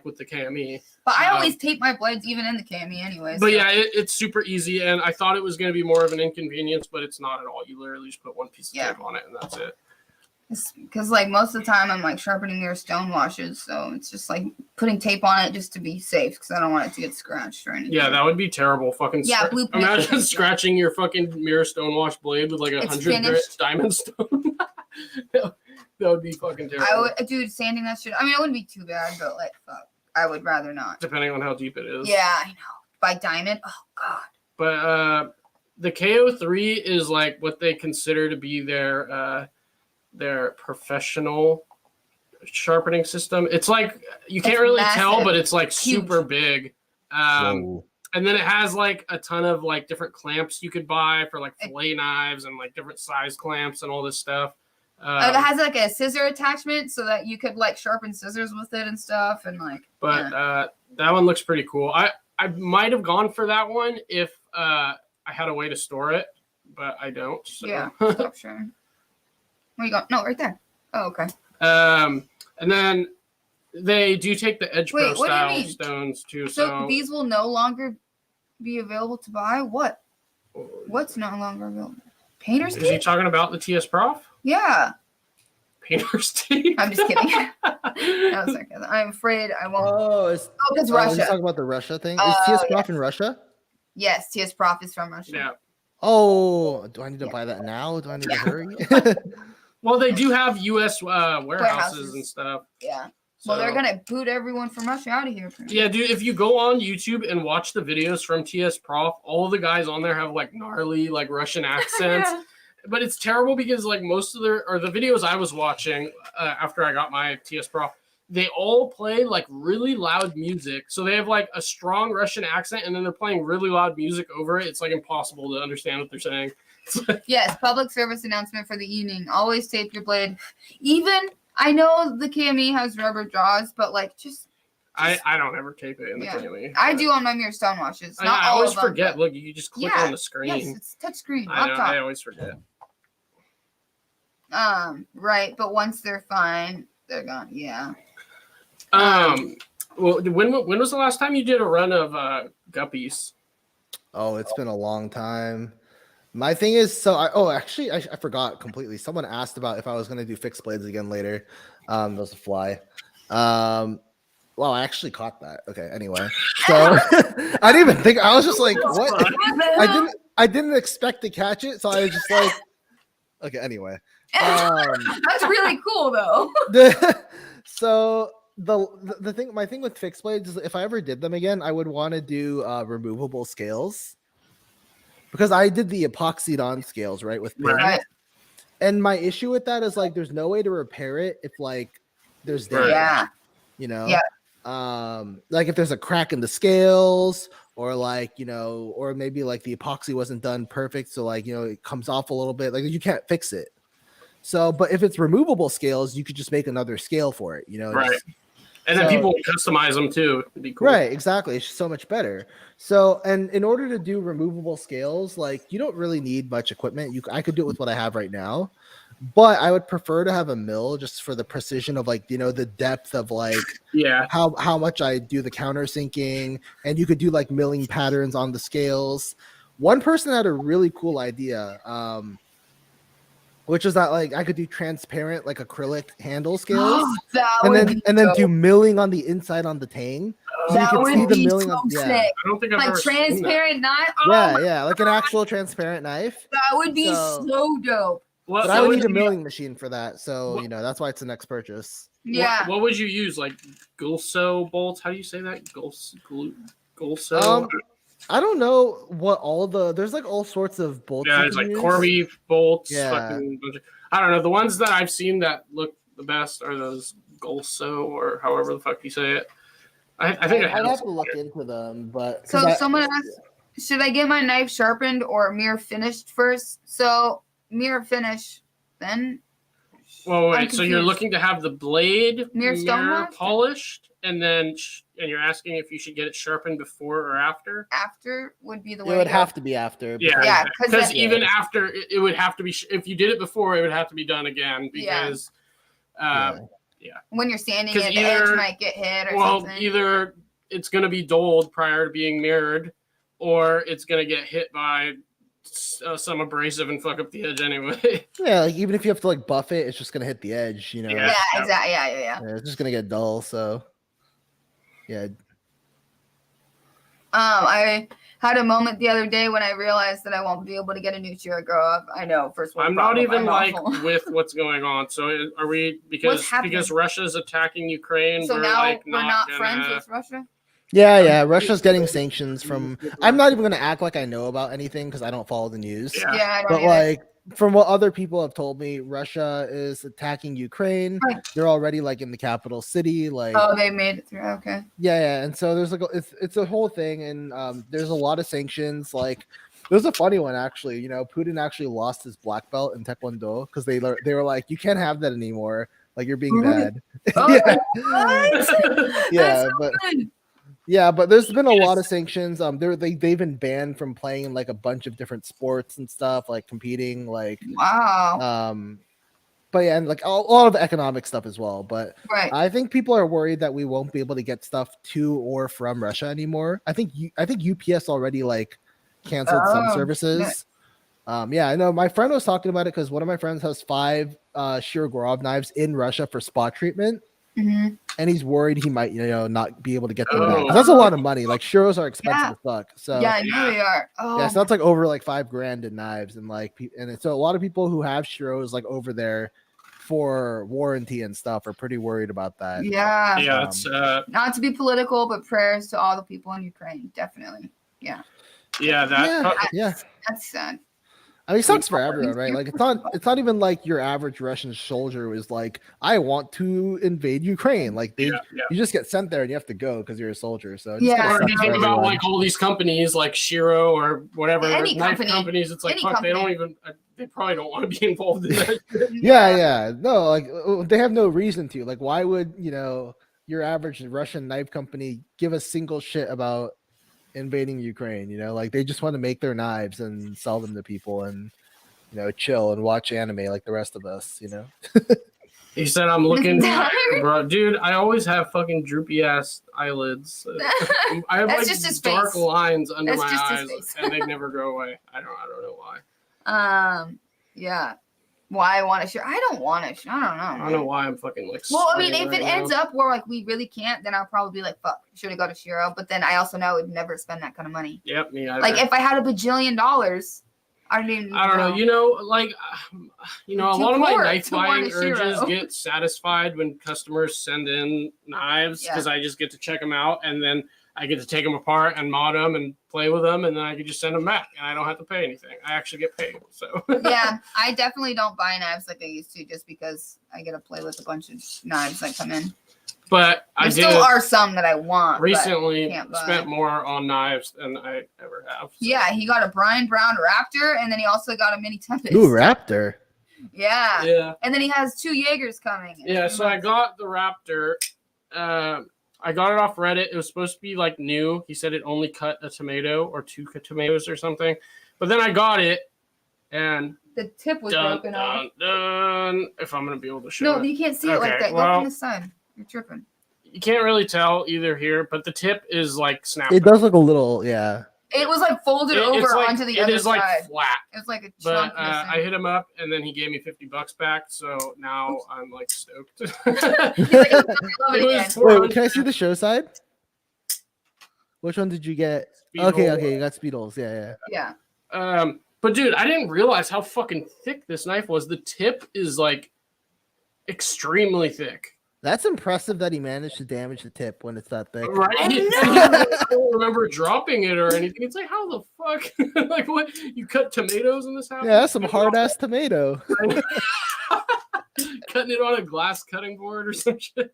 with the KME. But I always tape my blades even in the KME anyway. But yeah, it's super easy, and I thought it was going to be more of an inconvenience, but it's not at all. You literally just put one piece of tape on it, and that's it. Because like most of the time I'm like sharpening your stone washes, so it's just like putting tape on it just to be safe, because I don't want it to get scratched or anything. Yeah, that would be terrible. Fucking imagine scratching your fucking mirror stone wash blade with like 100 grit diamond stone. That would be fucking terrible. Dude, sanding that shit. I mean, it wouldn't be too bad, but like, fuck, I would rather not. Depending on how deep it is. Yeah, I know. By diamond, oh god. But the KO3 is like what they consider to be their professional sharpening system. It's like you can't really tell, but it's like super big. And then it has like a ton of like different clamps you could buy for like fillet knives and like different size clamps and all this stuff. It has like a scissor attachment so that you could like sharpen scissors with it and stuff, and like. But that one looks pretty cool. I might have gone for that one if I had a way to store it, but I don't. So. Yeah, stop sharing. Where you going? No, right there. Oh, okay. And then they do take the Edge Pro style stones too. So these will no longer be available to buy? What? What's no longer available? Painter's teeth? Is he talking about the TS Prof? Yeah. Painter's teeth? I'm just kidding. No, sarcasm. I'm afraid I won't. Oh, it's Russia. You're talking about the Russia thing? Is TS Prof in Russia? Yes, TS Prof is from Russia. Yeah. Oh, do I need to buy that now? Do I need to hurry? Well, they do have U.S. warehouses and stuff. Yeah. Well, they're going to boot everyone from Russia out of here. Yeah, dude, if you go on YouTube and watch the videos from TS Prof, all the guys on there have like gnarly like Russian accents. Yeah. But it's terrible because like most of the videos I was watching after I got my TS Prof, they all play like really loud music. So they have like a strong Russian accent and then they're playing really loud music over it. It's like impossible to understand what they're saying. Yes, public service announcement for the evening. Always tape your blade. Even I know the KME has rubber jaws, but like just I don't ever tape it in the KME. I do on my mirror stonewashes. I always forget. Look, you just click on the screen. Yes, it's touch screen. I always forget. Right, but once they're fine, they're gone. Yeah. Well, when was the last time you did a run of guppies? Oh, it's been a long time. My thing is, actually, I forgot completely. Someone asked about if I was going to do fixed blades again later. That was a fly. Well, I actually caught that. Okay, anyway. So I didn't even think. I was just like, what? I didn't expect to catch it, so I was just like, okay, anyway. That's really cool, though. So my thing with fixed blades is if I ever did them again, I would want to do removable scales. Because I did the epoxied on scales, right, with pins. Right. And my issue with that is like there's no way to repair it if like there's damage. Yeah. You know? Yeah. Like if there's a crack in the scales or like, you know, or maybe like the epoxy wasn't done perfect. So like, you know, it comes off a little bit. Like you can't fix it. So, but if it's removable scales, you could just make another scale for it, you know? Right. And then people customize them too. It'd be cool. Right, exactly. It's so much better. So, and in order to do removable scales, like you don't really need much equipment. I could do it with what I have right now, but I would prefer to have a mill just for the precision of like, you know, the depth of like how much I do the countersinking, and you could do like milling patterns on the scales. One person had a really cool idea. Which is that like I could do transparent like acrylic handle scales, and then do milling on the inside on the tang. So that you can see the milling so sick. I don't think I've like ever transparent knife. Yeah, like an actual transparent knife. That would be so dope. But I would need a milling machine for that, so you know that's why it's the next purchase. Yeah. What would you use? Like Gulso bolts? How do you say that? Gulso. I don't know what there's like all sorts of bolts. Yeah, it's like Corby bolts. Yeah. I don't know. The ones that I've seen that look the best are those Gulso or however the fuck you say it. I think I'd have to look into them, but someone asked, should I get my knife sharpened or mirror finished first? So mirror finish, then. Well, wait. So you're looking to have the blade mirror polished, and you're asking if you should get it sharpened before or after? After would be the way. It would have to be after. Yeah, because even after it would have to be. If you did it before, it would have to be done again because. When you're sanding it, the edge might get hit or something. Well, either it's going to be dulled prior to being mirrored, or it's going to get hit by some abrasive and fuck up the edge anyway. Yeah, like even if you have to like buff it, it's just gonna hit the edge, you know. Yeah, exactly. Yeah. It's just gonna get dull. So, yeah. I had a moment the other day when I realized that I won't be able to get a new chair grow up. I know, first one. I'm not even like with what's going on. So are we because Russia's attacking Ukraine? So now we're not friends with Russia. Yeah. Russia's getting sanctions from. I'm not even going to act like I know about anything because I don't follow the news. Yeah, I don't but either. Like from what other people have told me, Russia is attacking Ukraine. Right. They're already like in the capital city. Like they made it through. Okay. Yeah, and so there's like it's a whole thing, and there's a lot of sanctions. Like There's a funny one actually. You know, Putin actually lost his black belt in Taekwondo because they were like, you can't have that anymore. Like you're being bad. Oh, yeah. what? Yeah, That's so but good. yeah, but there's been a lot of sanctions. They've been banned from playing in like a bunch of different sports and stuff, like competing, like Wow. but yeah, and like a lot of economic stuff as well. But Right. I think people are worried that we won't be able to get stuff to or from Russia anymore. I think UPS already like canceled some Oh, services. Yeah, I know. My friend was talking about it because one of my friends has 5 Shirogorov knives in Russia for spot treatment, Mhm. and he's worried he might, not be able to get them back. Oh. 'Cause that's a lot of money. Like Shiros are expensive as fuck. So Yeah, I know they are. Oh, yeah, so that's like over like $5,000 in knives, and like, so a lot of people who have Shiros like over there for warranty and stuff are pretty worried about that. yeah. Yeah, it's Not to be political, but prayers to all the people in Ukraine. Definitely. yeah, Yeah. That's sad. I mean, it sucks for everyone, right? Like, it's not even like your average Russian soldier is like, I want to invade Ukraine. Like, you just get sent there and you have to go because you're a soldier. So it just kinda Or sucks you for think about everyone. like all these companies like Shiro or whatever Any knife company. companies. It's like Any fuck, they don't company. even. They probably don't want to be involved in that. Yeah. No, like they have no reason to. Like, why would your average Russian knife company give a single shit about invading Ukraine? Like they just want to make their knives and sell them to people and chill and watch anime like the rest of us. He said, "I'm looking, bro, dude. I always have fucking droopy ass eyelids. I have That's like just his dark face. lines under That's my just his eyes, face. and they never go away. I don't know why. Yeah. Why I want to share? I don't want to. I don't know. I don't know why I'm fucking like. Well, I mean, sweating if it right ends now. up where like we really can't, then I'll probably be like, "Fuck, should have got a Shiro." But then I also know I would never spend that kind of money. Yep, me either. Like if I had $1 bajillion, I don't even. I don't know. A lot of my knife buying urges get satisfied when customers send in knives because I just get to check them out and then I get to take them apart and mod them and play with them and then I can just send them back and I don't have to pay anything. I actually get paid. So Yeah, I definitely don't buy knives like I used to just because I get to play with a bunch of knives that come in. But There still are some that I want. Recently can't buy. spent more on knives than I ever have. So. Yeah, he got a Brian Brown Raptor and then he also got a Mini Tempest. Ooh, Raptor. Yeah. Yeah. And then he has 2 Jaegers coming. Yeah, so I got the Raptor. I got it off Reddit. It was supposed to be like new. He said it only cut a tomato or 2 tomatoes or something. But then I got it and the tip was broken off. If I'm going to be able to show it. No, you can't see it like that. Go from the side. You're tripping. You can't really tell either here, but the tip is like snapped. It does look a little, yeah. It was like folded over onto the other side. It is like flat. It was like a But chunk. I hit him up, and then he gave me $50 back. So now I'm like stoked. He's like, I love it again. Wait, can I see the show side? Which one did you get? Speedle. Okay, you got Speedles. Yeah. But dude, I didn't realize how fucking thick this knife was. The tip is like extremely thick. That's impressive that he managed to damage the tip when it's that thick. Right? I don't remember dropping it or anything. It's like, how the fuck? Like, what? You cut tomatoes in this house? Yeah, that's some hard ass tomato. Cutting it on a glass cutting board or some shit.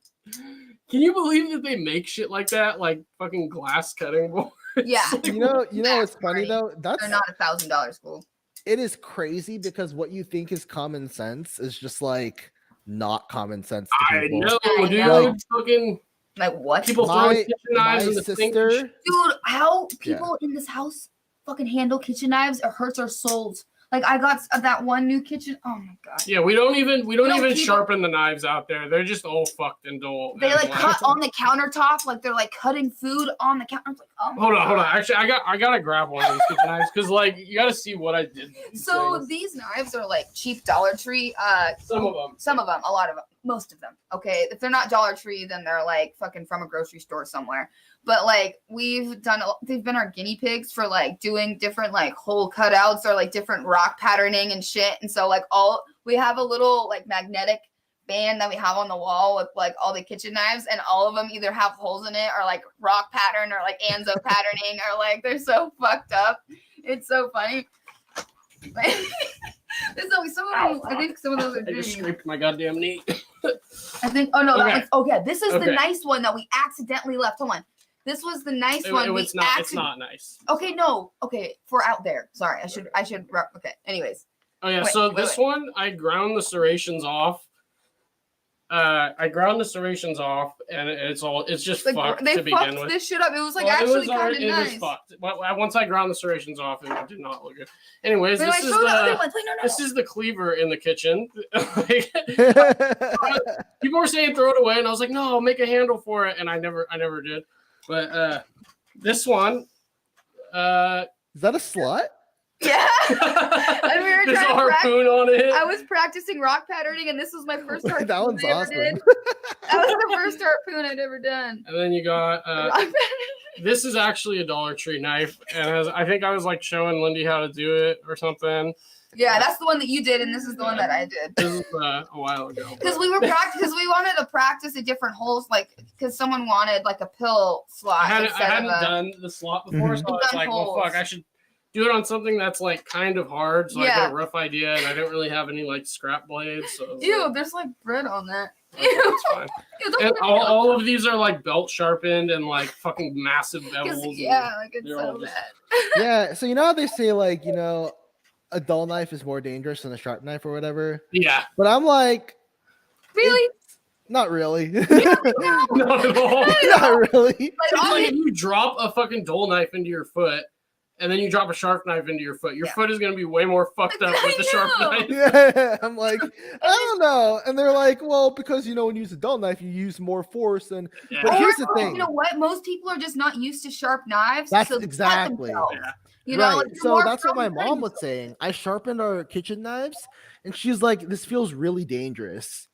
Can you believe that they make shit like that? Like fucking glass cutting board? Yeah. Like, You know what's funny though? They're not $1,000 school. It is crazy because what you think is common sense is just like not common sense to I people. know, dude. Like, Fucking Like what? people throwing kitchen knives my in the sink. sister, Dude, how people in this house fucking handle kitchen knives, it hurts our souls. Like I got that one new kitchen. Oh my god. Yeah, we don't even keep sharpen the knives out there. They're just all fucked and dull. They like cut on the countertop, like they're like cutting food on the counter. Like, oh my Hold God. on. Actually, I gotta grab one of these kitchen knives because like you gotta see what I did. to these So things. these knives are like cheap Dollar Tree. Some of them, a lot of them, most of them. Okay, if they're not Dollar Tree, then they're like fucking from a grocery store somewhere. But like they've been our guinea pigs for like doing different like hole cutouts or like different rock patterning and shit. And so like we have a little like magnetic band that we have on the wall with like all the kitchen knives, and all of them either have holes in it or like rock pattern or like Anzo patterning or like they're so fucked up. It's so funny. I think some of those are I just dirty. scraped my goddamn knee. I think. Oh no! Okay. Yeah. This is the nice one that we accidentally left. Hold on. This was the nice one. It's not nice. Okay, no. Okay, for out there. Sorry, I should. Okay. Anyways. Oh yeah. So this one, I ground the serrations off. And it's just Like, fucked they to begin fucked with. this shit up. It was like actually kind of nice. It was fucked. Once I ground the serrations off, it did not look good. Anyways, this is the cleaver in the kitchen. People were saying throw it away, and I was like, no, I'll make a handle for it, and I never did. But this one, is that a slot? Yeah. And we were there's a harpoon on it. I was practicing rock patterning, and this was my first harpoon. That one's awesome. That was the first harpoon I'd ever done. And then you got this is actually a Dollar Tree knife, and I think I was like showing Lindy how to do it or something. Yeah, that's the one that you did, and this is the one that I did. This is a while ago. Because we wanted to practice at different holes, like because someone wanted like a pill slot. I hadn't done the slot before, so I was like, well, fuck, I should do it on something that's like kind of hard, so I got a rough idea, and I don't really have any like scrap blades. So ew, there's like bread on that. It's fine. And all of these are like belt sharpened and like fucking massive bevels. Yeah, like it's so bad. Yeah, so you know how they say like, you know, a dull knife is more dangerous than a sharp knife or whatever? Yeah. But I'm like, really? Not really. Not at all. Not really. It's like if you drop a fucking dull knife into your foot, and then you drop a sharp knife into your foot. Your foot is going to be way more fucked up with the sharp knife. Yeah, I'm like, I don't know. And they're like, well, because, you know, when you use a dull knife, you use more force. And But here's the thing. You know what? Most people are just not used to sharp knives. That's so exactly. You know, right. So that's what my mom was saying. I sharpened our kitchen knives, and she's like, this feels really dangerous.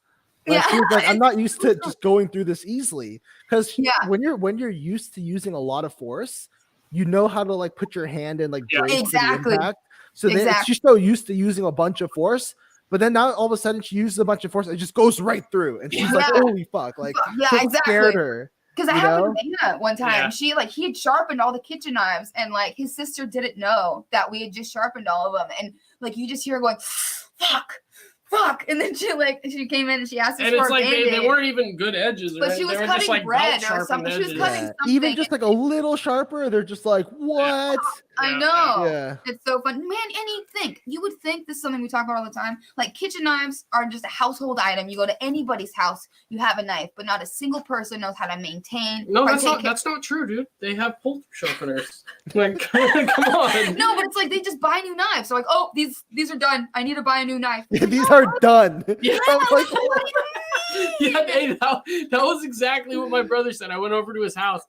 Like, she's like, I'm not used to just going through this easily. Because when you're used to using a lot of force, you know how to like put your hand and like brace the impact. So then she's so used to using a bunch of force, but then now all of a sudden she uses a bunch of force and it just goes right through, and she's like, "Holy fuck!" Like, scared her. Because I happened to Dana one time. She he had sharpened all the kitchen knives, and like his sister didn't know that we had just sharpened all of them, and like you just hear her going, fuck, and then she came in and she asked us and for it's like Band-Aid. they weren't even good edges, but she was cutting just, like, bread or something. She was cutting something. Even just like a little sharper, they're just like, what? I know. Yeah. It's so fun, man. You would think this is something we talk about all the time. Like kitchen knives are just a household item. You go to anybody's house, you have a knife, but not a single person knows how to maintain. No, that's not true, dude. They have pull sharpeners. Like, come on. No, but it's like they just buy new knives. So like, oh, these are done. I need to buy a new knife. Yeah, these are done. Yeah. Like, hey, that was exactly what my brother said. I went over to his house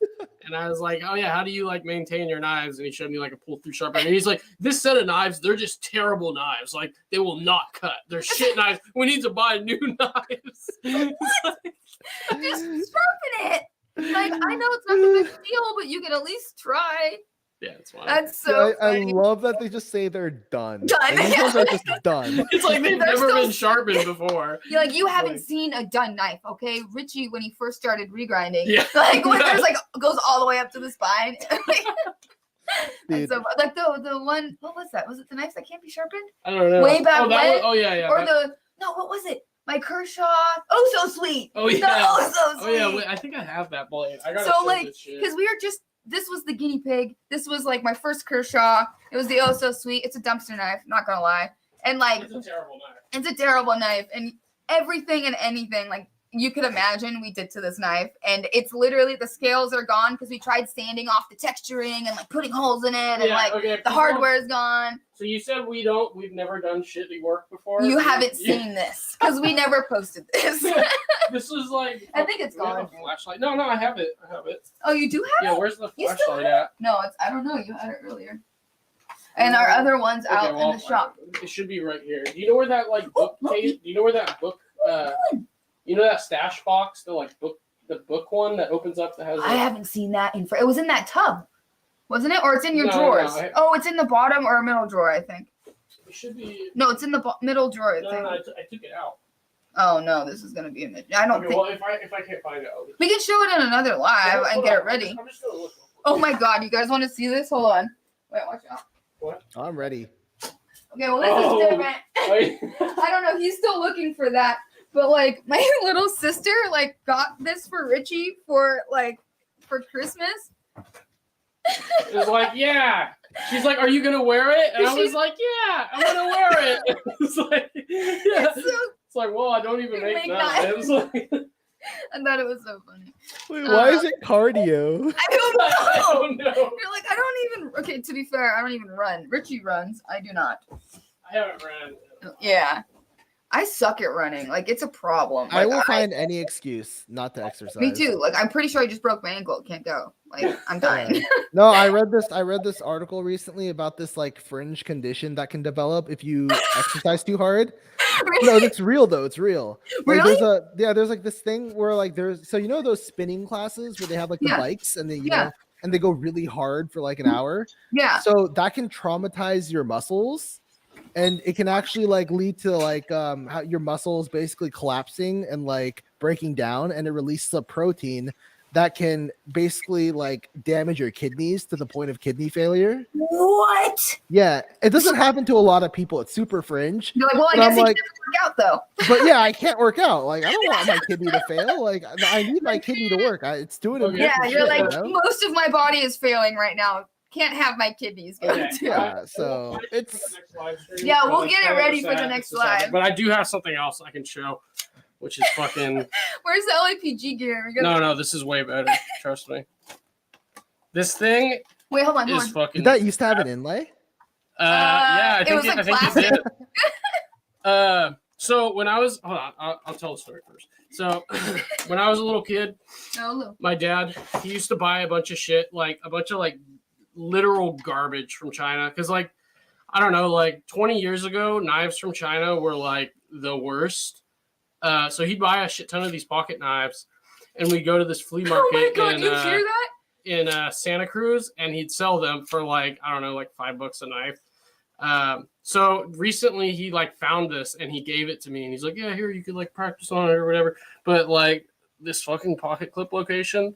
and I was like, oh yeah, how do you like maintain your knives? And he showed me like a pull through sharpener. And he's like, this set of knives, they're just terrible knives. Like they will not cut. They're shit knives. We need to buy new knives. Just sharpen it. Like I know it's not the big deal, but you can at least try. Yeah, it's fine. That's so I love that they just say they're done. Done. These ones are just done. It's like they've never been sharpened before. You're like, you haven't seen a done knife, okay? Richie, when he first started regrinding, like when there's like goes all the way up to the spine. Dude. So like the one, what was that? Was it the knives that can't be sharpened? I don't know. Way back when? Yeah. Or what was it? My Kershaw. Oh, so sweet. Oh yeah. So sweet. Oh yeah. Wait, I think I have that blade. I gotta so show like, this shit. because we were just. This was the guinea pig. This was like my first Kershaw. It was the oh so sweet. It's a dumpster knife, not gonna lie. And like it's a terrible knife. It's a terrible knife. And everything and anything like you could imagine we did to this knife. And it's literally the scales are gone because we tried sanding off the texturing and like putting holes in it and the hardware is gone. So you said we've never done shitty work before? You haven't seen this because we never posted this. This is like I think it's gone. Flashlight. No, I have it. Oh, you do have it? Yeah, where's the flashlight at? No, I don't know. You had it earlier. And our other one's out in the shop. It should be right here. Do you know where that like book case? Do you know where that book you know that stash box, the book one that opens up that has I haven't seen that it was in that tub. Wasn't it? Or it's in your drawers. No, it's in the bottom or middle drawer, I think. It should be. No, it's in the middle drawer, I think. No, I took it out. Oh no, this is gonna be a midget. I don't think. Well, if I can't find it, we can show it in another live and get it ready. I'm just gonna look. Oh my god, you guys want to see this? Hold on. Wait, watch out. What? I'm ready. Okay, well this is different. I don't know. He's still looking for that, but like my little sister like got this for Richie for like for Christmas? It was like, yeah. She's like, are you gonna wear it? And I was like, yeah, I'm gonna wear it. It's like, yeah. It's like, well, I don't even make knives. Like, I thought it was so funny. Wait, why is it cardio? I don't know. I don't know. You're like, I don't even. Okay, to be fair, I don't even run. Richie runs. I do not. I haven't ran. Yeah. I suck at running. Like, it's a problem. I Like, will find any excuse not to exercise. Me too. Like, I'm pretty sure I just broke my ankle. Can't go. Like, I'm dying. No, I read this article recently about this like fringe condition that can develop if you exercise too hard. No, it's real though. It's real. Like, Really? there's like this thing where like there's so you know those spinning classes where they have like the bikes and they know and they go really hard for like an hour. Yeah. So that can traumatize your muscles. And it can actually like lead to like how your muscles basically collapsing and like breaking down, and it releases a protein that can basically like damage your kidneys to the point of kidney failure. What? Yeah, it doesn't happen to a lot of people. It's super fringe. You're like, well, I guess you can work out though. But yeah, I can't work out. Like, I don't want my kidney to fail. Like, I need my kidney to work. It's doing it. Yeah, you're like, you know? most of my body is failing right now. Can't have my kidneys go Okay. too. Yeah, so it's Yeah, we'll get it ready for the next live. But I do have something else I can show, which is fucking. Where's the LAPG gear? No, this is way better. Trust me. This thing Wait, hold on. is fucking. did that used to have an inlay? Yeah, it was like I think plastic. it did. So when I was, hold on, I'll tell the story first. So when I was a little kid, my dad, he used to buy a bunch of shit, like a bunch of like literal garbage from China. Cause like, I don't know, like 20 years ago, knives from China were like the worst. So he'd buy a shit ton of these pocket knives and we'd go to this flea market. Oh my God, you hear that? In Santa Cruz, and he'd sell them for like, I don't know, like $5 a knife. So recently he like found this and he gave it to me and he's like, yeah, here, you could like practice on it or whatever. But like this fucking pocket clip location,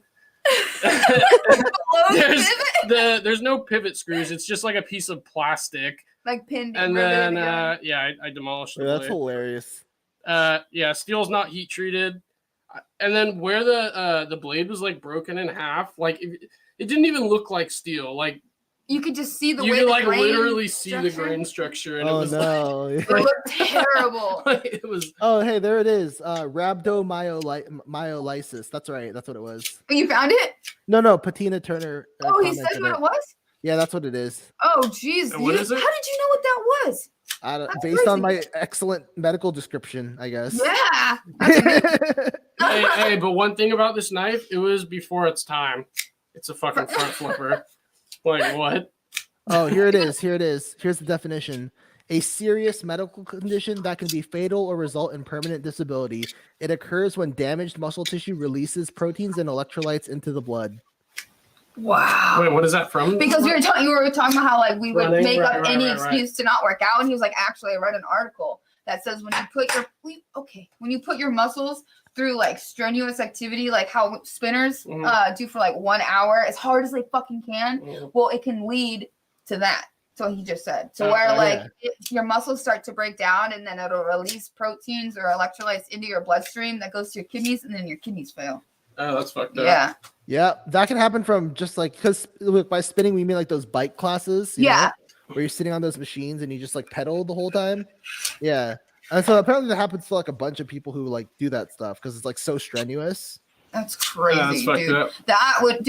there's no pivot screws. It's just like a piece of plastic. Like pinned. And then, I demolished it. That's hilarious. Yeah, steel's not heat treated. And then where the blade was like broken in half, like it didn't even look like steel. Like you could just see the you way could the like grain literally see structure. the grain structure, and Oh it was no! It looked terrible. like, it was. Oh hey, there it is. Rhabdomyolysis. That's right. That's what it was. You found it? No, Patina Turner. Oh, he said what it was? Yeah, that's what it is. Oh, jeez. And what is it? How did you know what that was? Based on my excellent medical description, I guess. Yeah. Hey, but one thing about this knife, it was before its time. It's a fucking front flipper. Like what? Oh, here it is. Here's the definition. A serious medical condition that can be fatal or result in permanent disability. It occurs when damaged muscle tissue releases proteins and electrolytes into the blood. Wow. Wait, what is that from? Because you were talking about how like we would Running, make up right, any right. excuse to not work out, and he was like, actually, I read an article that says when you put your muscles through like strenuous activity, like how spinners do for like 1 hour as hard as they fucking can, well, it can lead to that. So he just said, your muscles start to break down, and then it'll release proteins or electrolytes into your bloodstream that goes to your kidneys, and then your kidneys fail. Oh, that's fucked up. Yeah. Yeah, that can happen from just like, because by spinning we mean like those bike classes. You know, where you're sitting on those machines and you just like pedal the whole time. Yeah. And so apparently that happens to like a bunch of people who like do that stuff because it's like so strenuous. That's crazy, that's fucked dude. up. That would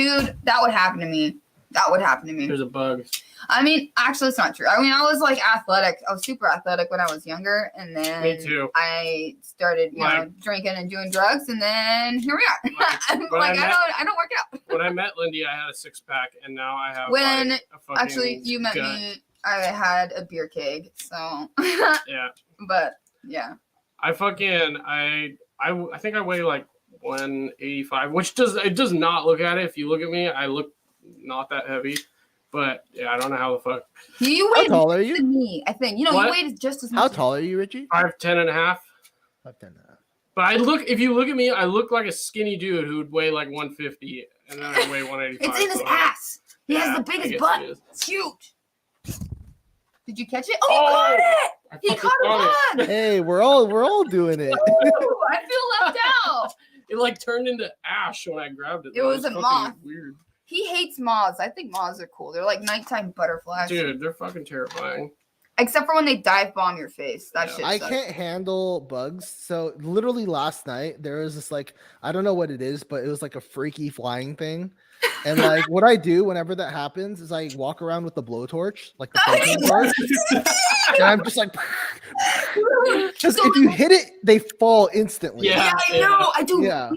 happen to me. That would happen to me. There's a bug. I mean, actually, it's not true. I mean, I was like athletic. I was super athletic when I was younger, and then Me too. I started, drinking and doing drugs, and then here we are. I don't work out. When I met Lindy, I had a 6-pack, and now I have. When like, a fucking actually you met gut. me, I had a beer keg. So Yeah. But yeah. I think I weigh like 185, which does not look at it. If you look at me, I look not that heavy. But yeah, I don't know how the fuck. You How weigh tall are more you? than me, I think. You weighed just as much. How tall are you, Richie? 5'10" and a half. 5'10". But if you look at me, I look like a skinny dude who'd weigh like 150, and then I weigh 185. It's in his ass. He has the I biggest guess butt. it is. It's huge. Did you catch it? Oh, you caught it! He caught it on. Hey, we're all doing it. Ooh, I feel left out. it like turned into ash when I grabbed it. It was a fucking moth. Weird. He hates moths. I think moths are cool. They're like nighttime butterflies. Dude, they're fucking terrifying. Except for when they dive bomb your face. That shit I sucks. can't handle bugs. So literally last night there was this like I don't know what it is, but it was like a freaky flying thing. And like what I do whenever that happens is I walk around with the blowtorch, like the propane torch, and I'm just like because if you hit it, they fall instantly. Yeah. I know. I do. Yeah.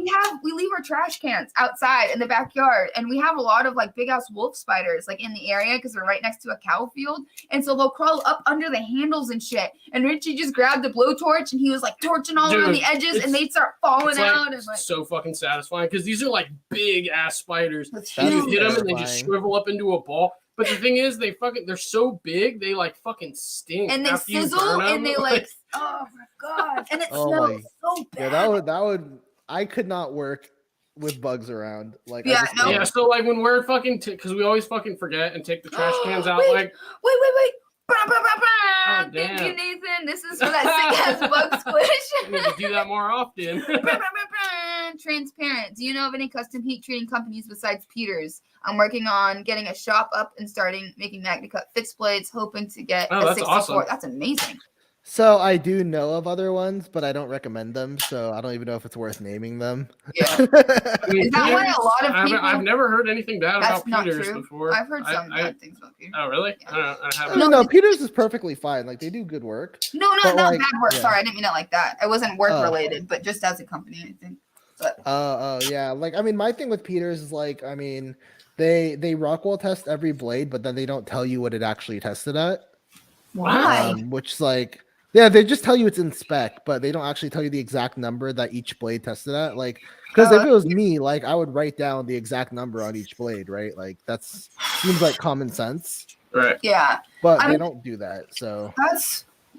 We leave our trash cans outside in the backyard, and we have a lot of like big ass wolf spiders like in the area because we're right next to a cow field, and so they'll crawl up under the handles and shit. And Richie just grabbed the blowtorch and he was like torching all around the edges, and they start falling out. And like so fucking satisfying because these are like big ass spiders. That's And you huge. hit them and they just shrivel up into a ball. But the thing is, they're so big, they like fucking stink. And they after you sizzle burn 'em. and they like, oh my god, and it Oh smells my- so bad. Yeah, that would I could not work with bugs around. Like Yeah, I just no. Yeah, so like when we're fucking, because we always fucking forget and take the trash cans out, Wait. like, Wait. Bah, bah, bah, bah. Oh, Thank you, damn. Nathan. This is for that sick ass bug squish. we need to do that more often. Bah, bah, bah, bah. Transparent. Do you know of any custom heat treating companies besides Peters? I'm working on getting a shop up and starting making magnet cut fixed blades, hoping to get Oh, a that's 64. awesome. That's amazing. So I do know of other ones, but I don't recommend them. So I don't even know if it's worth naming them. Yeah. I mean, Is that why a Peters, lot of people- I've never heard anything bad That's about not Peters true. before. I've heard some I- bad things about Peters. Oh, really? Yeah. I haven't. No, Peters is perfectly fine. Like they do good work. No, But, not like, bad work. yeah. Sorry, I didn't mean it like that. It wasn't work Oh. related, but just as a company, I think. But Oh, yeah. Like I mean, my thing with Peters is like, I mean, they Rockwell test every blade, but then they don't tell you what it actually tested at. why? Which like, yeah, they just tell you it's in spec, but they don't actually tell you the exact number that each blade tested at. Like, because if it was me, like I would write down the exact number on each blade, right? Like that's seems like common sense, Right. Yeah. but I they mean- don't do that. So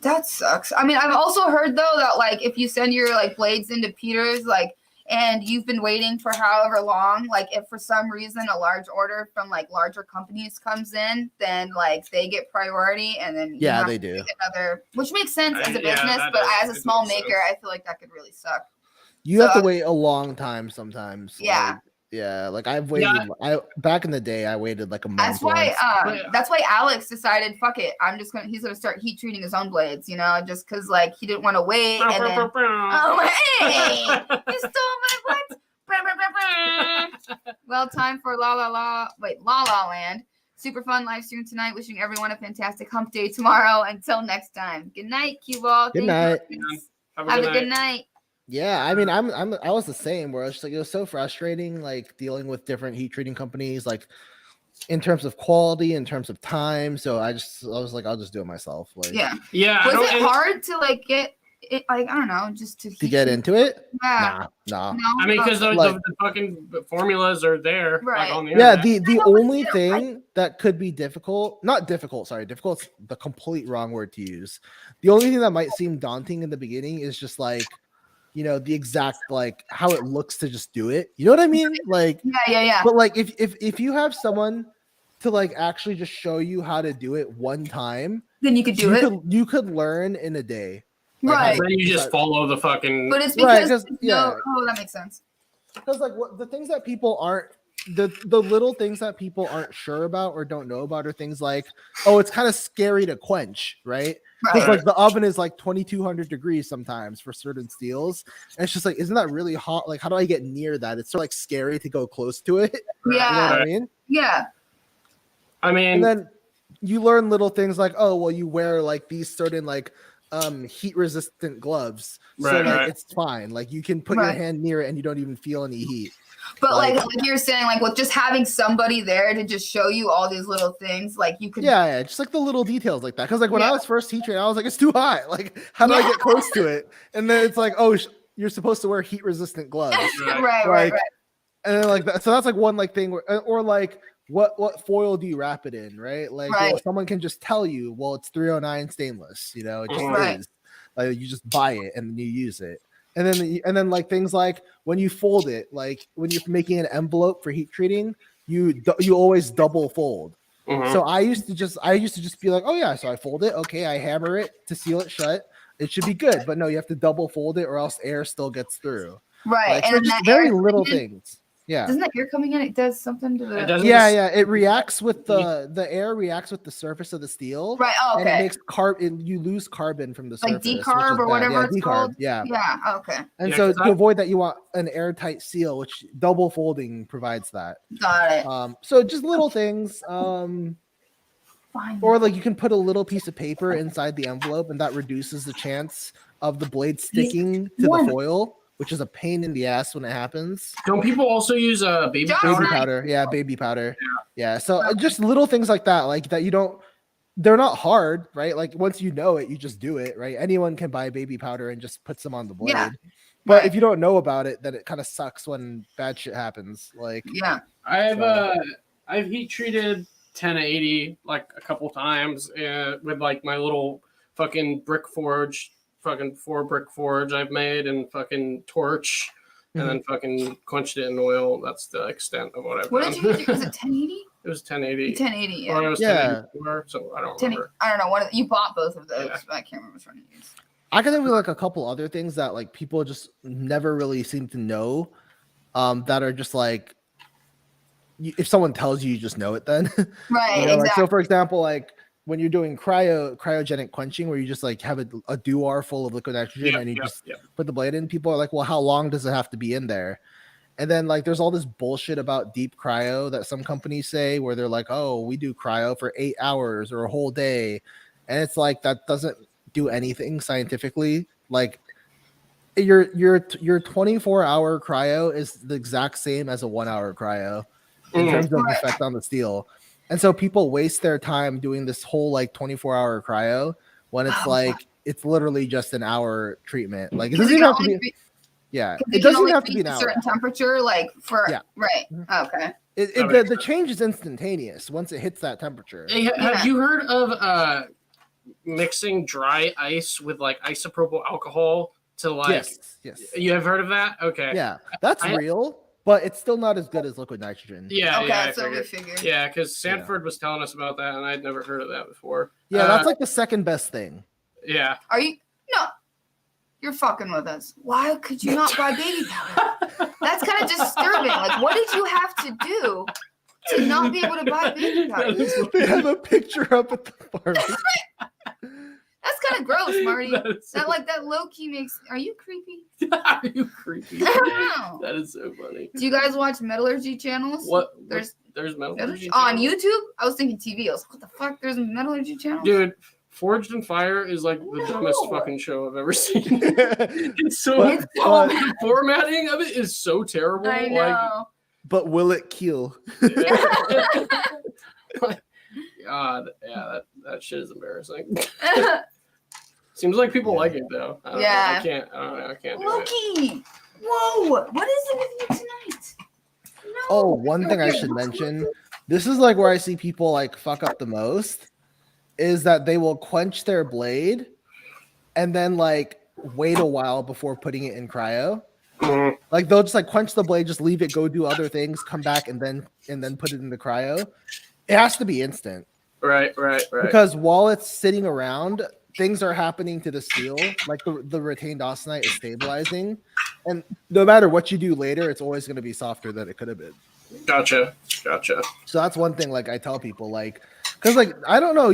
That sucks. I mean, I've also heard though that like if you send your like blades into Peters, like, and you've been waiting for however long, like if for some reason a large order from like larger companies comes in, then like they get priority, and then you yeah, have they to do. get another, which makes sense as a Yeah, business, that but does- as a it small makes sense. maker, I feel like that could really suck. You have So- to wait a long time sometimes. Yeah. Like, yeah, like I've waited. I back in the day, I waited like a month. That's why once. that's why Alex decided, fuck it, he's gonna start heat treating his own blades, you know, just because like he didn't want to wait, and then oh hey, you stole my what? Well, time for La La Land. Super fun live stream tonight. Wishing everyone a fantastic hump day tomorrow. Until next time. Good night, Cue Ball. Good night. Have Have a good night. Yeah, I mean, I was the same. Where it's like it was so frustrating, like dealing with different heat treating companies, like in terms of quality, in terms of time. So I was like, I'll just do it myself. Like, Yeah. Yeah. I Was don't- it and- hard to like get it? Like I don't know, just to to get into it. Yeah. Nah. No. I mean, because Like- the fucking formulas are there, Right. like on the Yeah, internet. the I know, but only still, thing that could be difficult, not difficult, sorry, difficult's the complete wrong word to use. The only thing that might seem daunting in the beginning is just like, you know, the exact like how it looks to just do it. You know what I mean? Like, Yeah. but like if you have someone to like actually just show you how to do it one time, Then you could do it. you could learn in a day. Like, how Right. to- Then you just follow the fucking. But it's Right, because 'cause- yeah. that makes sense. Because like what the things that people aren't the little things that people aren't sure about or don't know about are things like, oh, it's kind of scary to quench, right? Because Right. like the oven is like 2200 degrees sometimes for certain steels, and it's just like, isn't that really hot? Like, how do I get near that? It's sort of like scary to go close to it. You know Yeah. what I mean? Yeah. I mean, And then you learn little things like, oh, well, you wear like these certain like heat resistant gloves, so Right, like right. it's fine. Like you can put your Right. hand near it and you don't even feel any heat. But like Like- you're saying, like with just having somebody there to just show you all these little things, like you could Yeah, just like the little details like that. Because like when I Yeah. was first teaching, I was like, it's too hot. Like, how do I get close to it? And then it's like, oh, you're supposed to wear heat resistant gloves. right, Like, right. And then like that, so that's like one like thing where, or like what foil do you wrap it in, right? Like well, Right. someone can just tell you, well, it's 309 stainless, you know, it just Right. is. Like you just buy it and then you use it. And then like things like when you fold it, like when you're making an envelope for heat treating, you always double fold. mhm. So I used to just be like, oh yeah, so I fold it, okay, I hammer it to seal it shut. It should be good, but no, you have to double fold it or else air still gets through. Right. Like, And so then just that very air little coming in- things. Yeah. Doesn't that air coming in? It does something to It the. doesn't Yeah, just- yeah. It reacts with the air reacts with the surface of the steel. Right. Oh, And it okay. makes you lose carbon from the Like surface. which decarb is or bad. whatever Yeah, it's decarb. called. Yeah. Yeah. Okay. And Yeah, so 'cause to avoid that, you want an airtight seal, which double folding provides that. Got it. So just little things. Fine. Or like you can put a little piece of paper inside the envelope, and that reduces the chance of the blade sticking to the foil, which is a pain in the ass when it happens. Don't people also use baby John's powder? Baby powder, yeah, baby powder, yeah. So just little things like that, like that you don't. They're not hard, right? Like once you know it, you just do it, right? Anyone can buy baby powder and just put some on the blade. Yeah. But Right. if you don't know about it, then it kind of sucks when bad shit happens. Like Yeah. I've heat treated 1080 like a couple times with like my little fucking brick forge, fucking 4 brick forge I've made and fucking torch, and then fucking quenched it in oil. That's the extent of what I've What done. did you do? Was it 1080? It was 1080. 1080. Or it Yeah. was Yeah. 1084, so I don't 1080. remember. I don't know. You bought both of those, Yeah. but I can't remember which one you used. I can think of like a couple other things that like people just never really seem to know, that are just like if someone tells you, you just know it then. Right. You know, like, Exactly. so for example, like when you're doing cryogenic quenching, where you just like have a dewar full of liquid nitrogen and you just put the blade in, people are like, well, how long does it have to be in there? And then like there's all this bullshit about deep cryo that some companies say, where they're like, oh, we do cryo for 8 hours or a whole day, and it's like that doesn't do anything scientifically. Like your 24-hour cryo is the exact same as a 1-hour cryo in terms of effect on the steel. And so people waste their time doing this whole like 24-hour cryo when it's like it's literally just an hour treatment. Like it doesn't even have to be. Yeah, it doesn't even have to be an a hour. certain temperature, like for Yeah. right. Okay. The change is instantaneous once it hits that temperature. Hey, have you heard of mixing dry ice with like isopropyl alcohol to like? Yes. You have heard of that? Okay. Yeah, that's real, but it's still not as good as liquid nitrogen. Yeah. Okay. Yeah, I So we figured. figured. Yeah, because Sanford was telling us about that, and I'd never heard of that before. Yeah, that's like the second best thing. Yeah. Are you? No. You're fucking with us. Why could you not buy baby powder? That's kind of disturbing. Like, what did you have to do to not be able to buy baby powder? They have a picture up at the pharmacy. That's kind of gross, Marty. So, Like that low key makes. Are you creepy? are you creepy? I don't know. That is so funny. Do you guys watch metallurgy channels? What? There's metallurgy on channel? YouTube. I was thinking TV. I was like, what the fuck? There's a metallurgy channel. Dude, Forged in Fire is like the dumbest fucking show I've ever seen. It's so But- the formatting of it is so terrible. I know. But will it kill? God, yeah, that shit is embarrassing. Seems like people like it though. I don't know. I can't do it. Loki. Whoa. What is it with you tonight? No. Oh, one thing I should mention. This is like where I see people like fuck up the most, is that they will quench their blade and then like wait a while before putting it in cryo. Mhm. Like they'll just like quench the blade, just leave it, go do other things, come back and then put it in the cryo. It has to be instant. Right. Because while it's sitting around, things are happening to the steel. Like the retained austenite is stabilizing. And no matter what you do later, it's always going to be softer than it could have been. Gotcha. So that's one thing like I tell people, like, because like I don't know,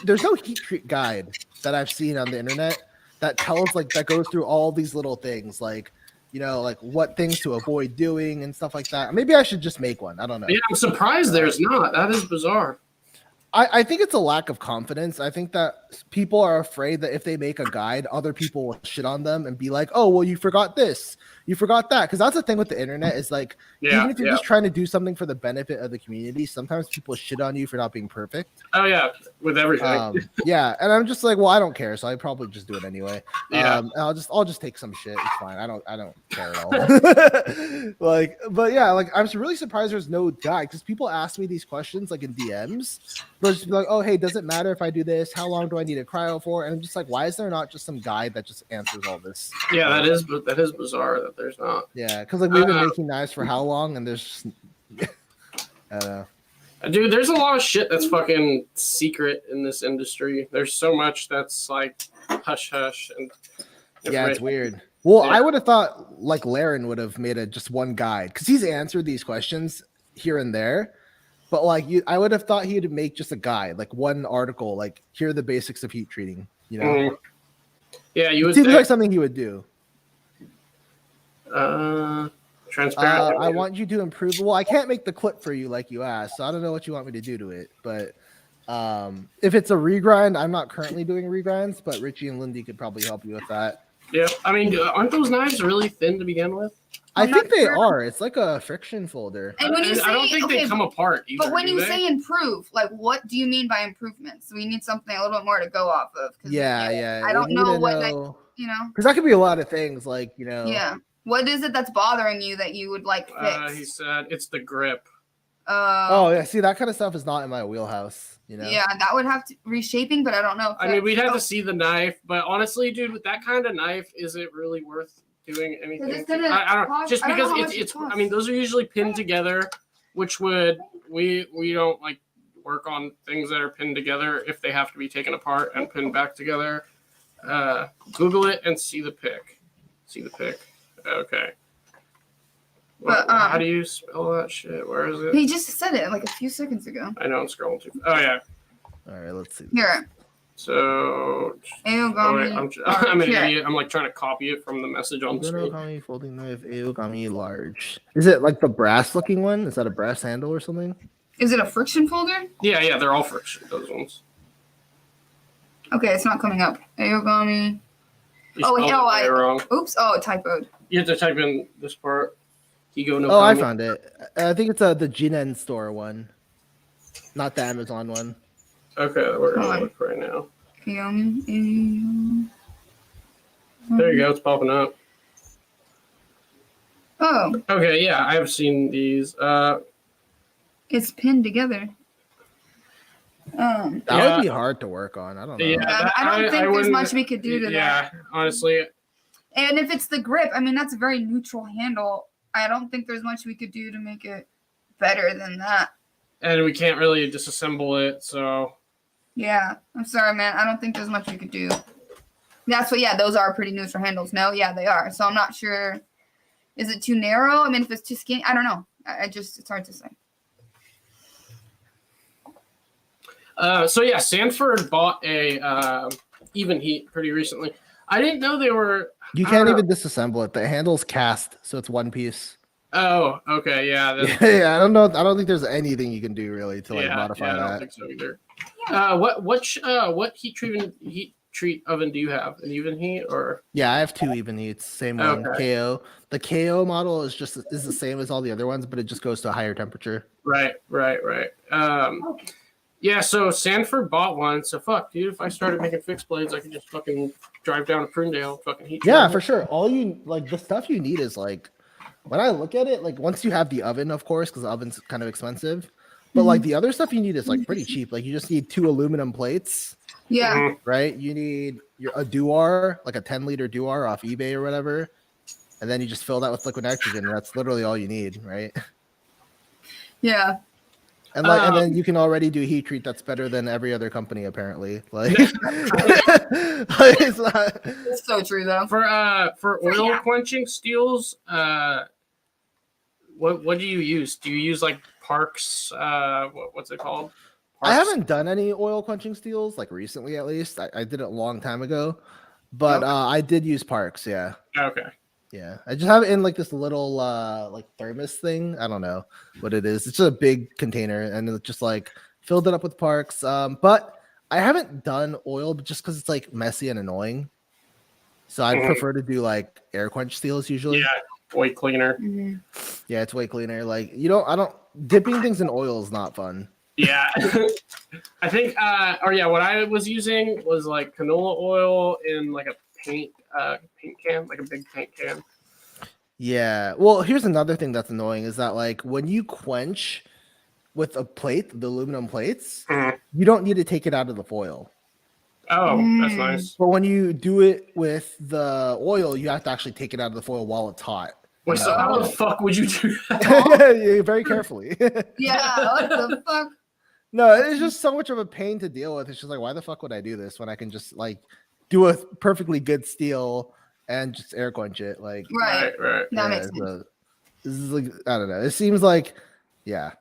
there's no heat treat guide that I've seen on the internet that tells like that goes through all these little things, like, you know, like what things to avoid doing and stuff like that. Maybe I should just make one. I don't know. Yeah, I'm surprised there's not. That is bizarre. I think it's a lack of confidence. I think that people are afraid that if they make a guide, other people will shit on them and be like, oh, well, you forgot this, you forgot that. Because that's the thing with the internet is like, even if you're just trying to do something for the benefit of the community, sometimes people shit on you for not being perfect. Oh, yeah, with everything. Yeah, and I'm just like, well, I don't care, so I probably just do it anyway. Yeah. And I'll just take some shit. It's fine. I don't care at all. But yeah, like I'm really surprised there's no guide, because people ask me these questions like in DMs. They'll just be like, oh, hey, does it matter if I do this? How long do I need a cryo for? And I'm just like, why is there not just some guide that just answers all this? Yeah, that is bizarre that there's not. Yeah, because like we've been making knives for how long, and there's just I don't know. Dude, there's a lot of shit that's fucking secret in this industry. There's so much that's like hush hush and yeah, it's weird. Well, Yeah. I would have thought like Laren would have made just one guide because he's answered these questions here and there. But like I would have thought he'd make just a guide, like one article, like here are the basics of heat treating. You know, Mhm. Yeah, you it would seems think. like something he would do. Transparent. I want you to improve. Well, I can't make the clip for you like you asked, so I don't know what you want me to do to it. But if it's a regrind, I'm not currently doing regrinds, but Richie and Lindy could probably help you with that. Yeah, I mean, aren't those knives really thin to begin with? I I'm think not they sure. are. It's like a friction folder. And when you say, I don't think okay, they come apart either. but when do you they? say improve, like what do you mean by improvements? We need something a little bit more to go off of. 'Cause, Yeah. I don't We know need to what know, you know. because that could be a lot of things. Like Yeah. What is it that's bothering you that you would like fix? He said it's the grip. Oh yeah, see that kind of stuff is not in my wheelhouse. Yeah, that would have to reshaping, but I don't know. If I mean, we'd have to see the knife, but honestly, dude, with that kind of knife, is it really worth doing anything? It's gonna I don't cost- just I don't know because how much it it's. I costs. mean, those are usually pinned together, which would we don't like work on things that are pinned together if they have to be taken apart and pinned back together. Google it and see the pic. See the pic. Okay. But, How do you spell that shit? Where is it? He just said it like a few seconds ago. I know I'm scrolling too. Oh yeah. All right, let's see. Here. So. Aogami. I'm an Here. idiot. I'm like trying to copy it from the message on the Higano screen. Kami folding knife, Aogami large. Is it like the brass looking one? Is that a brass handle or something? Is it a friction folder? Yeah, they're all friction. Those ones. Okay, it's not coming up. Aogami. You Oh, spelled no, it way wrong. Oops. Oh, it typoed. You have to type in this part. Higano Oh, I Kami. found it. I think it's the Jinen store one, not the Amazon one. Okay, we're Hold gonna on. look right now. Aogami. There you go. It's popping up. Oh, Okay, yeah, I've seen these. it's pinned together. That Yeah. would be hard to work on. I don't know. Yeah. Yeah, I don't think there's wouldn't- much we could do to that. Yeah, honestly, And if it's the grip, I mean, that's a very neutral handle. I don't think there's much we could do to make it better than that. and we can't really disassemble it, so Yeah, I'm sorry, man. I don't think there's much we could do. That's what, yeah, those are pretty neutral handles. No, yeah, they are. So I'm not sure. Is it too narrow? I mean, if it's too skinny, I don't know. It's hard to say. So yeah, Sanford bought a even heat pretty recently. I didn't know they were. You I can't don't even disassemble it. The handle's cast, so it's one piece. Oh, okay, yeah. Yeah, I don't know. I don't think there's anything you can do really to like yeah, modify I don't that. think so either. What heat treat oven do you have? An even heat or? Yeah, I have two even heats. Same one. Okay. KO. The KO model is the same as all the other ones, but it just goes to a higher temperature. Right. Yeah, so Sanford bought one. So fuck, dude. If I started making fixed blades, I could just fucking drive down to Prunedale, fucking heat. Yeah, treat for it. sure. All you like the stuff you need is like when I look at it, like once you have the oven, of course, because the oven's kind of expensive. But like the other stuff you need is like pretty cheap. Like you just need 2 aluminum plates, Yeah. Mhm. right? You need a Duar, like a 10-liter Duar off eBay or whatever. And then you just fill that with liquid nitrogen. That's literally all you need, right? Yeah. And and then you can already do heat treat that's better than every other company apparently. Like, it's not. It's so true, though. For oil quenching steels, what do you use? Do you use like Parks? What's it called? I Parks? haven't done any oil quenching steels like recently, at least. I did it a long time ago, but Okay. I did use Parks. Yeah, Okay. yeah. I just have it in like this little like thermos thing. I don't know what it is. It's just a big container, and it's just like filled it up with Parks. But I haven't done oil just because it's like messy and annoying. So I'd Mhm. prefer to do like air quench steels usually. Yeah, way cleaner. Mhm. Yeah, it's way cleaner. Like I don't dipping things in oil is not fun. Yeah. I think what I was using was like canola oil in like a paint can, like a big paint can. Yeah. Well, here's another thing that's annoying is that like when you quench with a plate, the aluminum plates, Mhm. you don't need to take it out of the foil. Oh, that's Mm. nice. But when you do it with the oil, you have to actually take it out of the foil while it's hot. Wait, so how the fuck would you do that? Yeah, very carefully. Yeah. What the fuck? No, it's just so much of a pain to deal with. It's just like, why the fuck would I do this when I can just like do a perfectly good steel and just air quench it. Like, Right. Right. That makes sense. so this is like, I don't know. It seems like, yeah.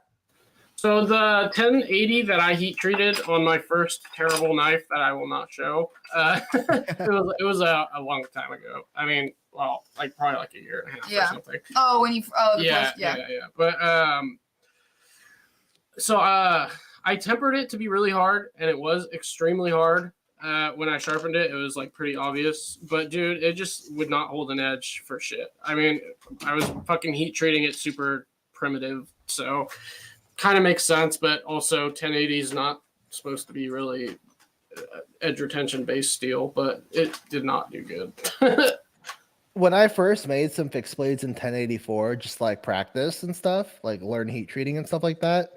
So the 1080 that I heat treated on my first terrible knife that I will not show, it was a long time ago. I mean, well, like probably like a year and a half or something. Oh, when you Yeah. But so I tempered it to be really hard, and it was extremely hard. When I sharpened it, it was like pretty obvious. But dude, it just would not hold an edge for shit. I mean, I was fucking heat treating it super primitive, so kind of makes sense. But also, 1080 is not supposed to be really edge retention based steel, but it did not do good. When I first made some fixed blades in 1084, just like practice and stuff, like learn heat treating and stuff like that,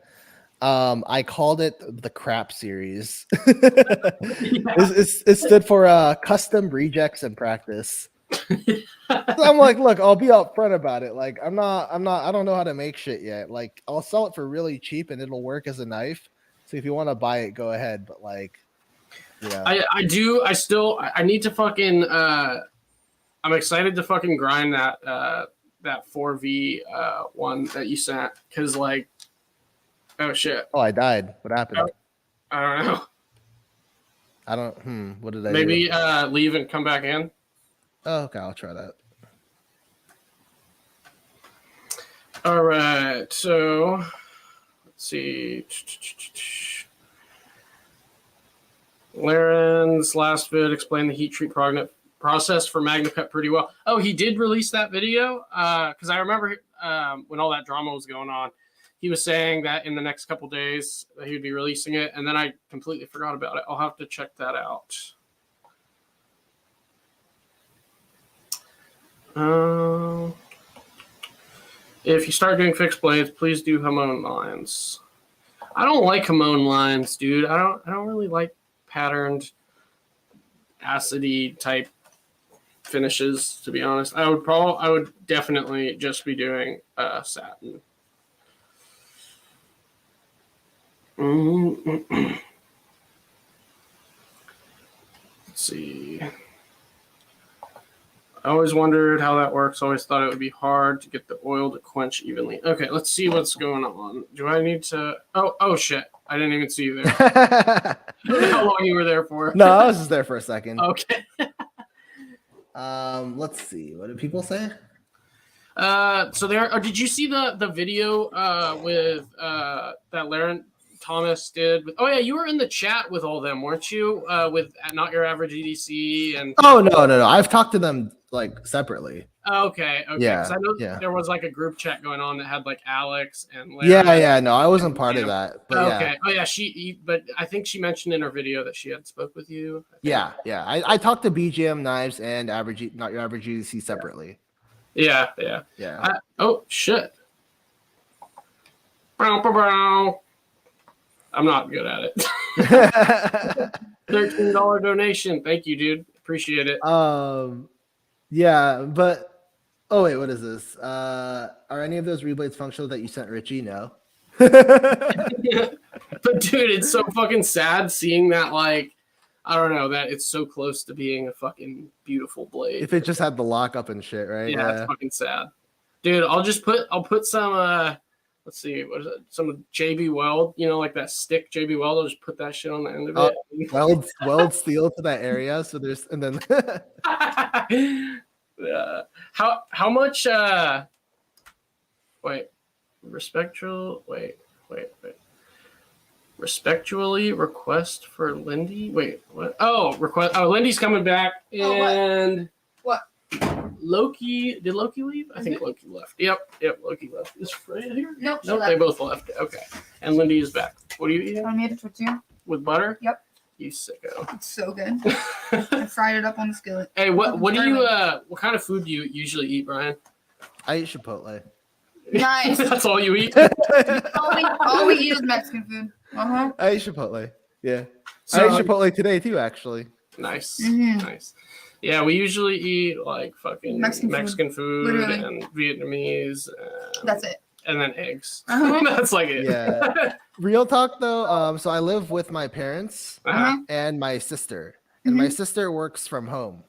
I called it the crap series. It stood for custom rejects and practice. So I'm like, look, I'll be upfront about it. Like, I don't know how to make shit yet. Like, I'll sell it for really cheap and it'll work as a knife. So if you want to buy it, go ahead. But like, yeah, I need to fucking I'm excited to fucking grind that 4V one that you sent, because like, oh shit. Oh, I died. What happened? I don't know. What did I Maybe do? leave and come back in. Oh, okay, I'll try that. All right, so let's see. Laren's last vid explained the heat treat process for MagnaCut pretty well. Oh, he did release that video? Because I remember when all that drama was going on, he was saying that in the next couple days that he would be releasing it, and then I completely forgot about it. I'll have to check that out. If you start doing fixed blades, please do Hamon lines. I don't like Hamon lines, dude. I don't really like patterned acidy type finishes, to be honest. I would definitely just be doing satin. Let's see. I always wondered how that works. Always thought it would be hard to get the oil to quench evenly. Okay, let's see what's going on. Do I need to? Oh shit! I didn't even see you there. How long you were there for? No, I was just there for a second. Okay. Let's see. What did people say? So there. Did you see the video with that Laren Thomas did? Oh yeah, you were in the chat with all them, weren't you? With Not Your Average EDC and. Oh no! I've talked to them like separately. Okay. Yeah. Because I know there was like a group chat going on that had like Alex and Larry. Yeah. No, I wasn't part of that. But okay. Oh yeah, but I think she mentioned in her video that she had spoke with you. Yeah. I talked to BGM Knives and Not Your Average EDC separately. Yeah. Oh shit. I'm not good at it. $13 donation. Thank you, dude. Appreciate it. Yeah, but wait, what is this? Are any of those reblades functional that you sent Richie? No. But dude, it's so fucking sad seeing that, like, I don't know, that it's so close to being a fucking beautiful blade. If it just had the lockup and shit, right? Yeah, it's fucking sad. Dude, I'll put some let's see, what is it? Some JB Weld, like that stick JB Weld. I'll just put that shit on the end of it. Weld steel to that area. So there's, and then how much? Respectually request for Lindy. Wait, what? Oh, request. Oh, Lindy's coming back, and what? Loki, did Loki leave? I think Loki left. Yep, Loki left. Is Freya here? Nope, they both left. Okay. And Lindy is back. What are you eating? I made it for two. With butter? Yep. You sicko. It's so good. I fried it up on the skillet. Hey, what do you what kind of food do you usually eat, Brian? I eat Chipotle. Nice. That's all you eat? all we eat is Mexican food. Uh-huh. I eat Chipotle. Yeah. So, I ate Chipotle today too, actually. Nice. Mm-hmm. Nice. Yeah, we usually eat like fucking Mexican food Literally. and Vietnamese. That's it. And then eggs. Uh-huh. That's like it. Yeah. Real talk though, so I live with my parents Uh-huh. and my sister. And my sister works from home.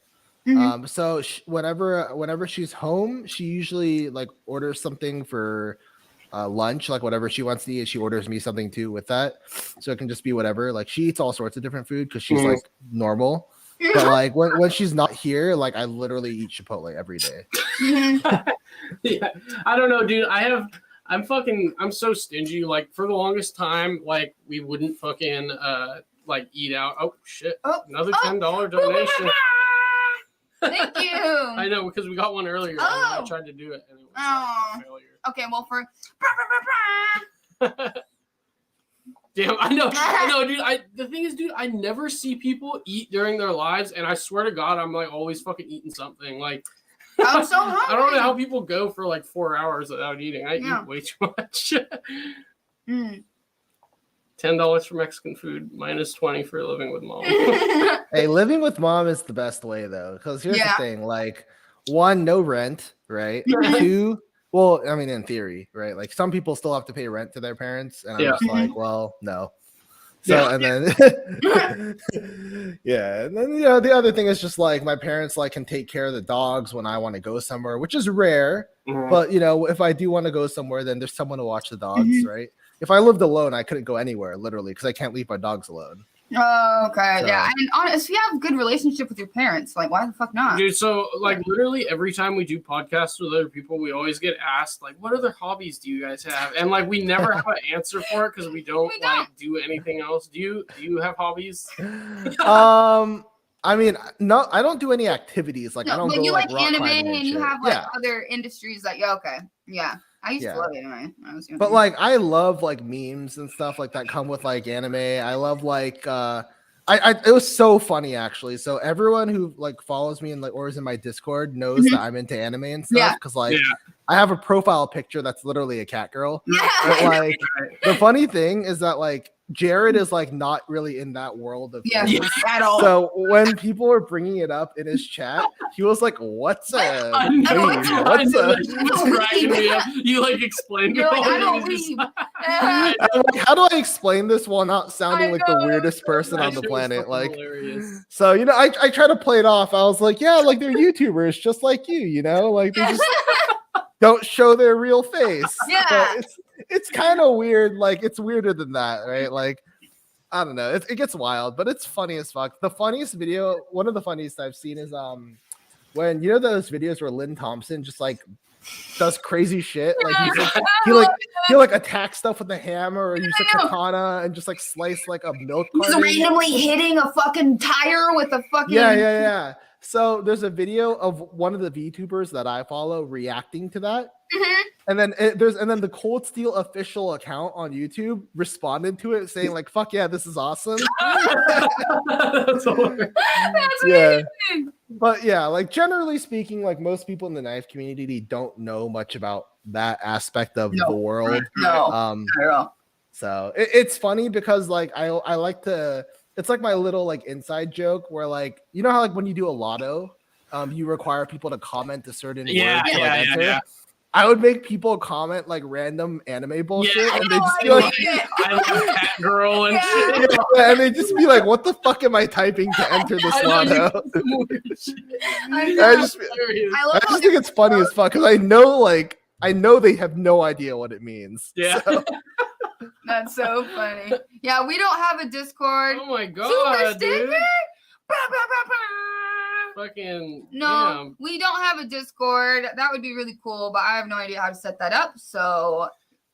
So whenever she's home, she usually like orders something for lunch, like whatever she wants to eat. She orders me something too with that, so it can just be whatever. Like she eats all sorts of different food because she's like normal. But like when she's not here, like I literally eat Chipotle every day. Yeah, I don't know, dude. I'm so stingy. Like for the longest time, like we wouldn't fucking like eat out. Oh shit! Another $10 donation. Thank you. I know because we got one earlier. And I tried to do it and it was a failure. Okay, well for damn, I know, dude. The thing is, dude, I never see people eat during their lives, and I swear to God, I'm like always fucking eating something. Like, I'm so hungry. I don't know how people go for like 4 hours without eating. I eat way too much. $10 for Mexican food, minus 20 for living with mom. Hey, living with mom is the best way though, because here's the thing: like, one, no rent, right? Two, well, I mean, in theory, right? Like some people still have to pay rent to their parents, and I'm just like, well, no. So and then and then the other thing is just like my parents like can take care of the dogs when I want to go somewhere, which is rare. But if I do want to go somewhere, then there's someone to watch the dogs, right? If I lived alone, I couldn't go anywhere, literally, because I can't leave my dogs alone. Oh, okay. So, yeah. And honestly, you have a good relationship with your parents. Like, why the fuck not? Dude, so like literally every time we do podcasts with other people, we always get asked, like, what other hobbies do you guys have? And like we never have an answer for it because we don't like do anything else. Do you have hobbies? I mean, no, I don't do any activities. Like I don't go you like anime and you have like other industries that I used to love anime when I was young. But like I love like memes and stuff like that come with like anime. I love like it was so funny actually. So everyone who like follows me and like or is in my Discord knows that I'm into anime and stuff because like I have a profile picture that's literally a cat girl. But like the funny thing is that like Jared is like not really in that world of things at all. So when people were bringing it up in his chat, he was like, "What's a meme? What's a?" You like explained it. Like, I don't leave. I'm like, how do I explain this while not sounding like the weirdest person on the planet? Like, hilarious. So I try to play it off. I was like, yeah, like they're YouTubers just like you, like they just don't show their real face. Yeah. But it's kind of weird. Like it's weirder than that, right? Like I don't know. It gets wild, but it's funny as fuck. The funniest video, one of the funniest I've seen is when those videos where Lynn Thompson just like does crazy shit. Like he attacks stuff with a hammer or use a katana and just like slice like a milk carton. He's randomly hitting a fucking tire with a fucking yeah. So there's a video of one of the VTubers that I follow reacting to that. And then the Cold Steel official account on YouTube responded to it saying like, "Fuck yeah, this is awesome." That's hilarious. That's amazing. But yeah, like generally speaking, like most people in the knife community don't know much about that aspect of the world. No, not at all. So it's funny because like I like to. It's like my little like inside joke where like how like when you do a lotto, you require people to comment a certain word to enter. Yeah. I would make people comment like random anime bullshit, and they just be like, "I love cat girl" and shit. And they just be like, "What the fuck am I typing to enter this lotto?" I just think it's funny as fuck because I know they have no idea what it means. Yeah. So. That's so funny. Yeah, we don't have a Discord. Oh my god, dude. Fucking no, we don't have a Discord. That would be really cool, but I have no idea how to set that up. So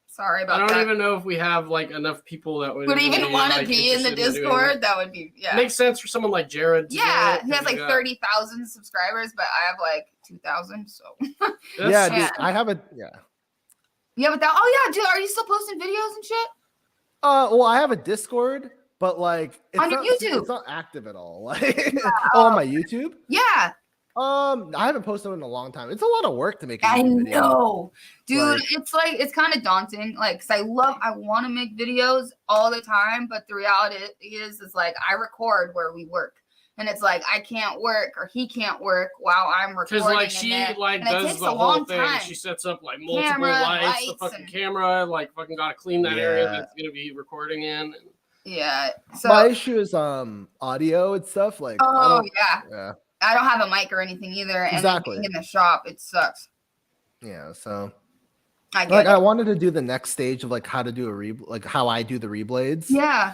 sorry about that. I don't even know if we have like enough people that would even want to be in the Discord. That would be makes sense for someone like Jared. He has like 30,000 subscribers, but I have like 2,000. So Dude, I have a Yeah, but dude, are you still posting videos and shit? Well, I have a Discord. But like it's on your YouTube, it's not active at all. Like on my YouTube. Yeah. I haven't posted in a long time. It's a lot of work to make. I know, dude. It's kind of daunting. Like, cause I want to make videos all the time, but the reality is like I record where we work, and it's like I can't work or he can't work while I'm recording. Because like she does the whole thing. Time. She sets up like multiple lights, the fucking camera, like fucking gotta clean that area that's gonna be recording in. Yeah. So my issue is audio and stuff like. Oh yeah. I don't have a mic or anything either, and Exactly. then being in the shop, it sucks. Yeah, so I get like it. I wanted to do the next stage of like how to do like how I do the reblades. Yeah.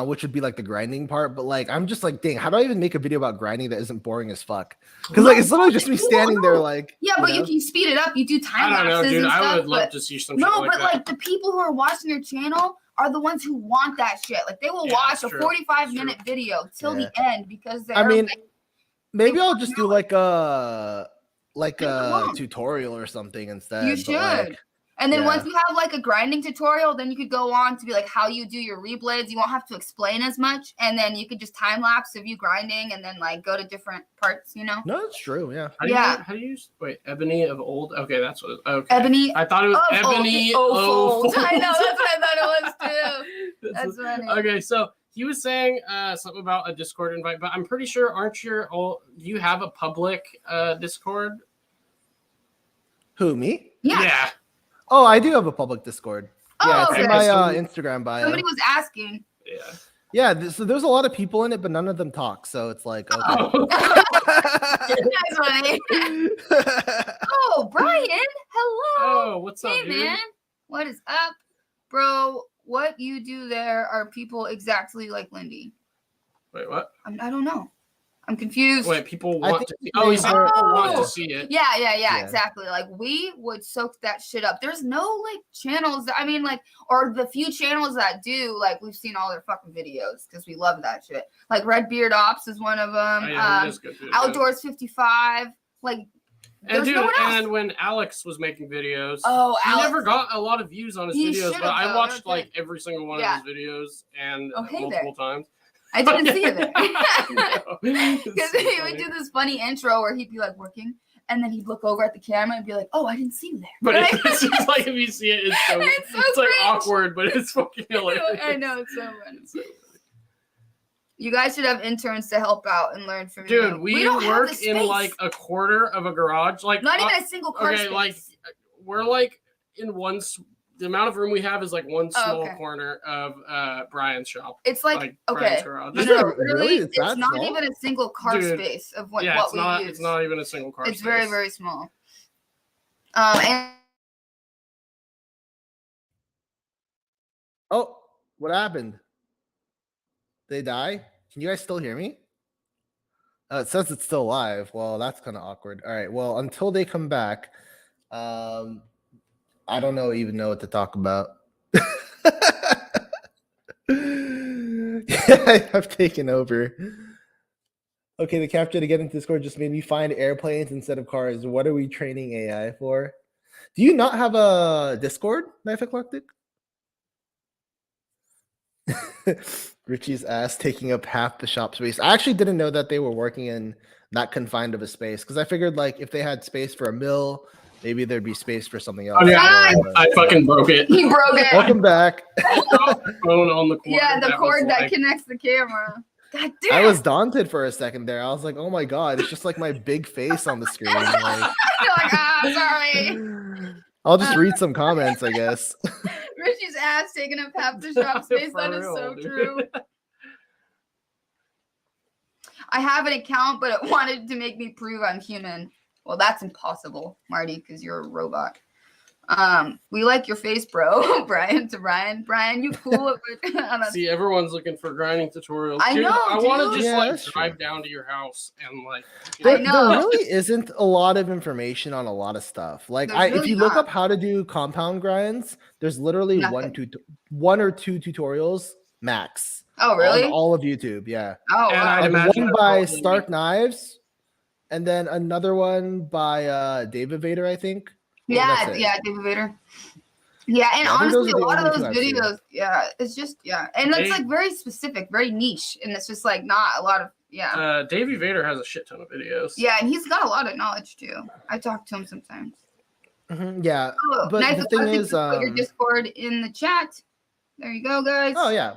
Which would be like the grinding part, but like I'm just like, dang, how do I even make a video about grinding that isn't boring as fuck? Because like it's literally just me standing there, like yeah, but you can speed it up. You do time I don't know, lapses dude. and stuff. I would love but to see some. no, shit like but that. like the people who are watching your channel are the ones who want that shit. Like they will Yeah, watch that's a true. 45-minute video till the end because they're. I mean, like, maybe they I'll want just to do know like a tutorial or something instead. You but, should. like, And then yeah. once you have like a grinding tutorial, then you could go on to be like how you do your reblades. You won't have to explain as much. And then you could just time lapse of you grinding and then like go to different parts, you know? No, that's true. Yeah. How do you use ebony of old? Okay, that's what. Okay. Ebony. I thought it was of ebony old. of I know, that's what I thought it was too. That's funny. Okay, so he was saying something about a Discord invite, but I'm pretty sure do you have a public Discord? Who, me? Yeah. Oh, I do have a public Discord. Oh, Yeah, it's okay. in my So- Instagram bio. Somebody was asking. Yeah. Yeah, so there's a lot of people in it, but none of them talk. So it's like, okay. Oh. That's funny. Oh, Brian. Hello. Oh, what's up, Hey, dude? man. What is up? Bro, what you do there are people exactly like Lindy. Wait, what? I don't know. I'm confused. Wait, people I want think to see. Oh, he said people want Oh. to see it. Yeah, exactly. Like we would soak that shit up. There's no like channels that, I mean, like, or the few channels that do, like we've seen all their fucking videos because we love that shit. Like Red Beard Ops is one of them. Oh, yeah, he is good, dude. Outdoors 55. Like And there's dude, no one else. and when Alex was making videos, Oh, he Alex. never got a lot of views on his He videos, should've, but I though, watched okay. like every single one Yeah. of his videos and Oh, hey multiple times. I didn't see it there. Because Because he would do this funny intro where he'd be like working, and then he'd look over at the camera and be like, "Oh, I didn't see you there." But Right? it's just like if you see it, it's so It's so it's like cringe. awkward, but it's fucking hilarious. I know, it's so funny. You guys should have interns to help out and learn from you. Dude, we don't have work the in space. like a quarter of a garage. Like not even a single car okay, space. like we're like in the amount of room we have is like one small okay. corner of Brian's shop. It's like Brian's okay, garage. no, Is it literally, really? It's it's that not small? even a single car Dude, space of what, yeah, what it's we not. use. It's not even a single car. It's space. very, very small. And Oh, what happened? They die? Can you guys still hear me? It says it's still live. Well, that's kind of awkward. All right. Well, until they come back, I don't even know what to talk about. I've taken over. Okay, the capture to get into Discord just made me find airplanes instead of cars. What are we training AI for? Do you not have a Discord, Knife Eclectic? Richie's ass taking up half the shop space. I actually didn't know that they were working in that confined of a space because I figured like if they had space for a mill, maybe there'd be space for something else. Oh, yeah, Ah! I fucking broke it. he broke it. Welcome back. Phone on the cord. Yeah, the that cord was that like- connects the camera. God damn. I was daunted for a second there. I was like, oh my god, it's just like my big face on the screen. Like, You're like, sorry. I'll just read some comments, I guess. Richie's ass taking up half the shop space. For That is real, so dude. true. I have an account, but it wanted to make me prove I'm human. Well, that's impossible, Marty, because you're a robot. We like your face, bro. Brian, you cool? See, everyone's looking for grinding tutorials. I Dude, know, I want to dude. just Yeah, like that's drive true. down to your house and like. I There know. really isn't a lot of information on a lot of stuff. Like, There's if really you look not. up how to do compound grinds, there's literally Nothing. one or two tutorials max. Oh, really? On all of YouTube, yeah. Oh, And wow. I'd Like imagine one they're by probably- Stark Knives, and then another one by David Vader, I think. And Yeah, that's it. yeah, David Vader. Yeah, and Yeah, I think those honestly, are a the lot of only those two I've seen. videos, yeah, it's just, yeah. And it's They- like very specific, very niche. And it's just like not a lot of, yeah. Davey Vader has a shit ton of videos. Yeah, and he's got a lot of knowledge too. I talk to him sometimes. Yeah. Oh, But nice the of thing course, you is, can put your Discord in the chat. There you go, guys. Oh yeah,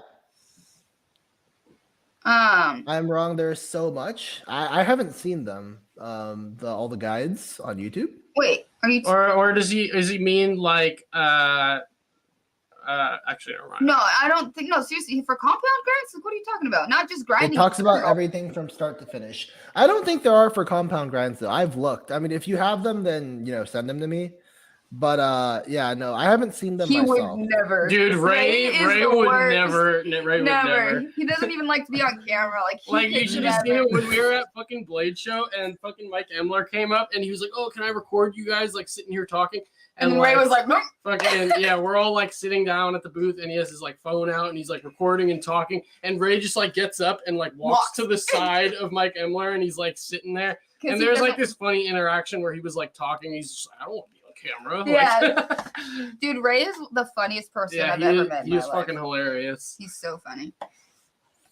Um, I'm wrong. There's so much. I haven't seen them. All the guides on YouTube. wait, are you? Or does he mean like Actually, never mind. No, I don't think. No, seriously, for compound grinds, like, what are you talking about? Not just grinding. It talks in about general. everything from start to finish. I don't think there are for compound grinds though. I've looked. I mean, if you have them, then send them to me. But yeah, no, I haven't seen them He myself. would never. Dude, Ray is would the worst. never. Ray would never. He doesn't even like to be on camera. Like, he Like, you could should have seen never. it when we were at fucking Blade Show and fucking Mike Emler came up and he was like, "Oh, can I record you guys like sitting here talking?" And Ray was like, nope. fucking yeah, we're all like sitting down at the booth and he has his like phone out and he's like recording and talking and Ray just like gets up and like walks to the side of Mike Emler and he's like sitting there and there's like this funny interaction where he was like talking. He's just like, "I don't want to be on camera." Yeah. Like, Dude, Ray is the funniest person yeah, I've ever met. He is fucking hilarious. He's so funny.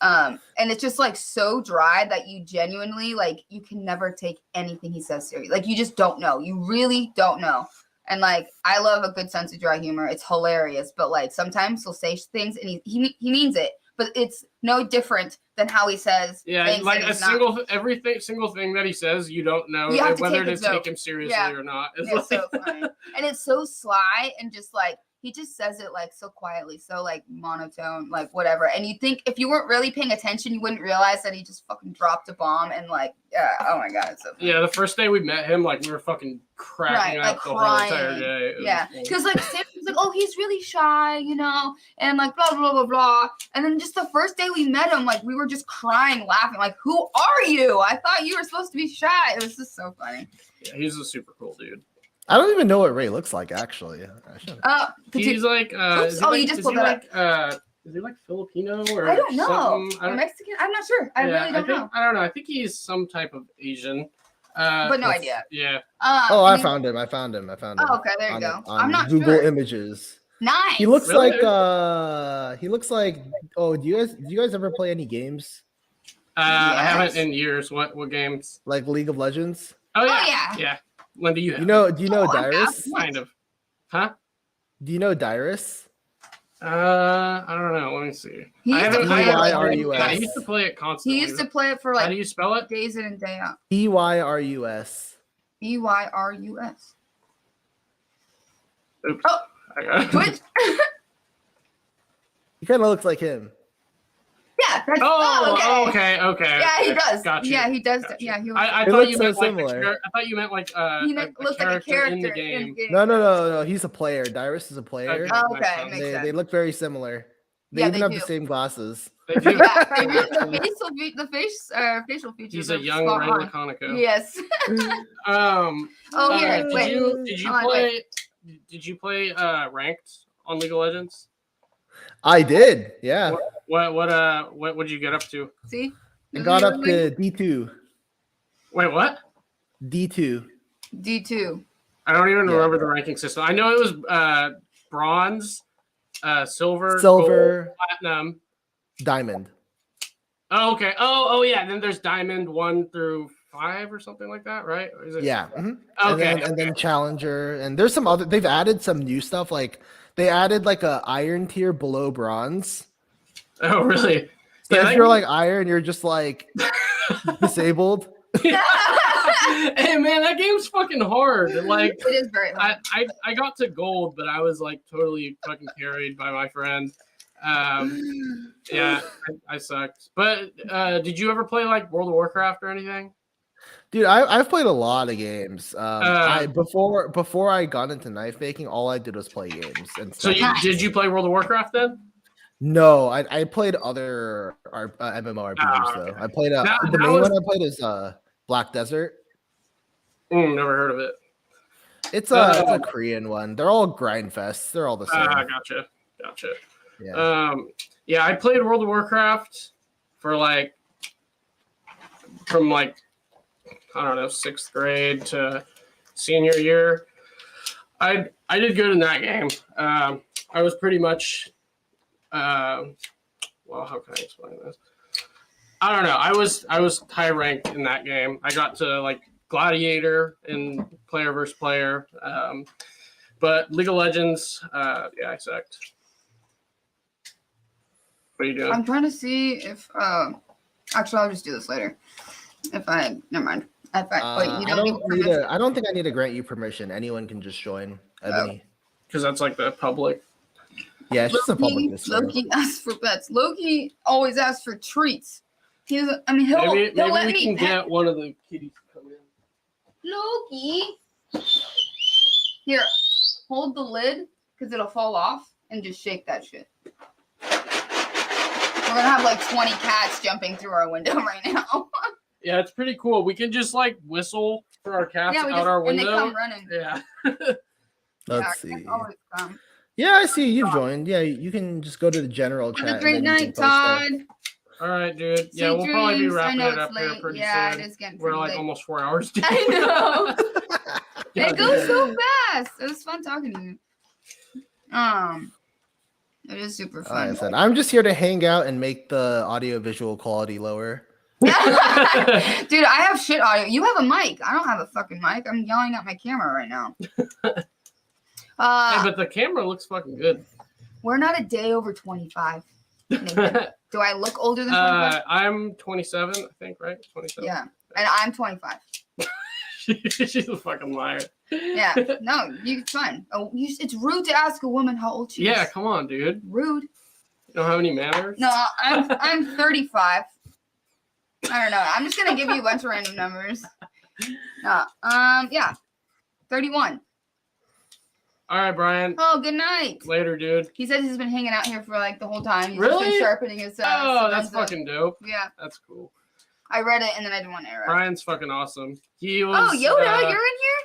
And it's just like so dry that you genuinely like you can never take anything he says serious. Like, you just don't know. You really don't know. And like, I love a good sense of dry humor. It's hilarious, but like sometimes he'll say things and he means it, but it's no different than how he says. Yeah, like single thing that he says, you don't know whether to take him seriously or not. It's like, so funny, and it's so sly and just like he just says it like so quietly, so like monotone, like whatever. And you think if you weren't really paying attention, you wouldn't realize that he just fucking dropped a bomb and like, yeah, oh my god, it's so funny. Yeah, the first day we met him, like we were fucking cracking up the whole entire day. Yeah, because like Sam was like, "Oh, he's really shy, and like blah blah blah blah." And then just the first day we met him, like we were just crying, laughing, like, "Who are you? I thought you were supposed to be shy." It was just so funny. Yeah, he's a super cool dude. I don't even know what Ray looks like actually. He's like is he like Filipino or I don't know. something? Or Mexican? I'm not sure. I really don't know. I don't know. I think he's some type of Asian. But no idea. Yeah. I found him. I found him. Oh, okay, there you go. On I'm not Google sure. Images. Nice. He looks Really? like oh, do you guys ever play any games? I haven't in years. What games? Like League of Legends? Oh yeah. Yeah. When do you have do you know Dyrus? Kind of. Huh? Do you know Dyrus? I don't know. Let me see. Dyrus. He used to play it constantly. He used to play it for like how do you spell it? Days in and day out. Dyrus. Dyrus. Oops. Oh, I got it. Twitch. He kind of looks like him. Yeah. That's, okay. Yeah, he does. Gotcha. Yeah, he does. Gotcha. Yeah, he. I thought you meant like he looks like a character in the game. No. He's a player. Dyrus is a player. Okay, makes sense. They look very similar. They even have the same glasses. They do. The facial features. He's a young Ray Laconico. Yes. Did you play ranked on League of Legends? I did. Yeah. What did you get up to? See? I got up to D2. Wait, what? D2. I don't even remember the ranking system. I know it was bronze, silver, gold, platinum, diamond. Oh, okay. Oh, yeah. And then there's diamond 1 through 5 or something like that, right? Or is it... Yeah. Mm-hmm. Okay. And then challenger, and there's some other. They've added some new stuff. Like they added like a iron tier below bronze. Oh, really? So if you're like iron, you're just like disabled. Hey man, that game's fucking hard. Like it is very hard. I got to gold, but I was like totally fucking carried by my friend. Yeah, I sucked. But did you ever play like World of Warcraft or anything? Dude, I've played a lot of games. Before I got into knife making, all I did was play games. And so did you play World of Warcraft then? No, I played other MMORPGs though. I played the main one I played is Black Desert. Never heard of it. It's a Korean one. They're all grind fests. They're all the same. Gotcha. Yeah. I played World of Warcraft for from I don't know, 6th grade to senior year. I did good in that game. I was pretty much how can I explain this? I don't know. I was high ranked in that game. I got to like Gladiator in player versus player. But League of Legends, I sucked. What are you doing? I'm trying to see if actually I'll just do this later. Never mind. I don't think I need to grant you permission. Anyone can just join, Ebony. Because that's like the public. Yeah, it's just a public Discord. Loki asks for pets. Loki always asks for treats. He'll Maybe let we me can pet get one of the kitties to come in. Loki. Here, hold the lid because it'll fall off and just shake that shit. We're gonna have like 20 cats jumping through our window right now. Yeah, it's pretty cool. We can just like whistle for our cats out our window. And they come running. Yeah. Let's see. Cats always come. Yeah, I see you've joined. Yeah, you can just go to the general chat. Have a great and then you night, can post Todd. All right, dude. Yeah, Sweet we'll probably be dreams. wrapping I know it up it's here late. pretty Yeah, soon. it is getting We're pretty like late. almost 4 hours deep. I know. Yeah, It goes so fast. It was fun talking to you. It is super Like fun. I said, I'm just here to hang out and make the audio visual quality lower. Dude, I have shit audio. You have a mic. I don't have a fucking mic. I'm yelling at my camera right now. Hey, but the camera looks fucking good. We're not a day over 25. Nathan. Do I look older than 25? I'm 27, I think, right? 27. Yeah. And I'm 25. She's a fucking liar. Yeah. No, it's fine. Oh, it's rude to ask a woman how old she is. Yeah, come on, dude. Rude. You don't have any manners? No, I'm 35. I don't know. I'm just gonna give you a bunch of random numbers. Yeah. 31. All right, Brian. Oh, good night. Later, dude. He says he's been hanging out here for like the whole time. He's just Really? been sharpening his Oh, that's Sabanza. fucking dope. Yeah. That's cool. I read it and then I didn't want to air it. Brian's fucking awesome. He was. Oh, Yoda, you're in here?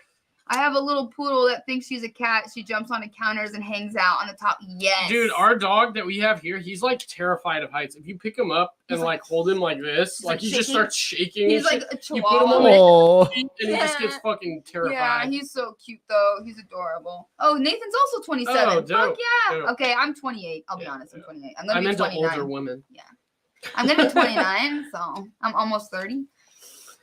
I have a little poodle that thinks she's a cat. She jumps onto counters and hangs out on the top. Yes. Dude, our dog that we have here, he's like terrified of heights. If you pick him up and like hold him like this, He's, like like, he just shaking. starts shaking. He's and like shit. a You put him chihuahua. on the Oh, and he just gets fucking Yeah, terrified. he's so cute though. He's adorable. Oh, Nathan's also 27. Oh, Fuck dope, yeah. dope. Okay, I'm 28. I'll be Yeah, honest. I'm yeah. 28. I'm I'm gonna be into 29. older women. I'm gonna be 29, so I'm almost 30.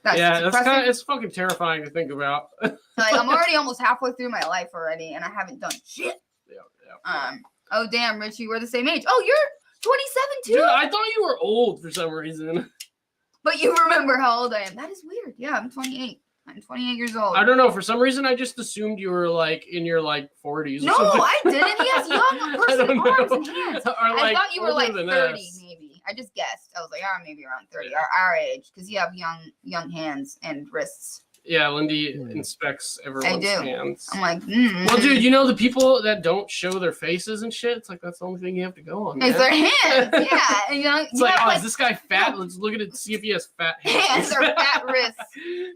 That's That's depressing. kind of it's fucking terrifying to think about. Like I'm already almost halfway through my life already, and I haven't done shit. Yeah. Oh damn, Richie, we're the same age. Oh, you're 27 too. Dude, I thought you were old for some reason. But you remember how old I am. That is weird. Yeah, I'm 28. I'm 28 years old. I don't know. For some reason, I just assumed you were like in your like 40s. No, or something. I didn't. He has young I person don't arms know. and hands. Or, I thought you were older like than 30, us. maybe. I just guessed. I was like, maybe around 30, Yeah. our age, because you have young hands and wrists. Yeah, Lindy inspects everyone's do. hands. I'm like, Well, dude, you know the people that don't show their faces and shit. It's like that's the only thing you have to go on. It's Man. their hands. Yeah, and, It's you like, have, oh, is this guy fat? Let's look at it, see if he has fat hands hands. or fat wrists.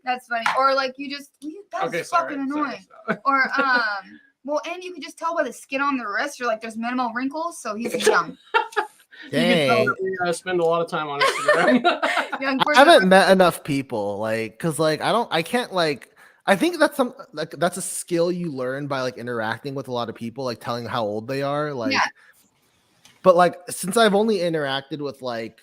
That's funny. Or like that's Okay, fucking annoying. Or well, and you can just tell by the skin on the wrist. You're like, there's minimal wrinkles, so he's young. You can tell dang. that we spend a lot of time on Instagram. Young I person. haven't met enough people, like, cause like I can't like. I think that's that's a skill you learn by like interacting with a lot of people, like telling how old they are, like. Yeah. But like, since I've only interacted with like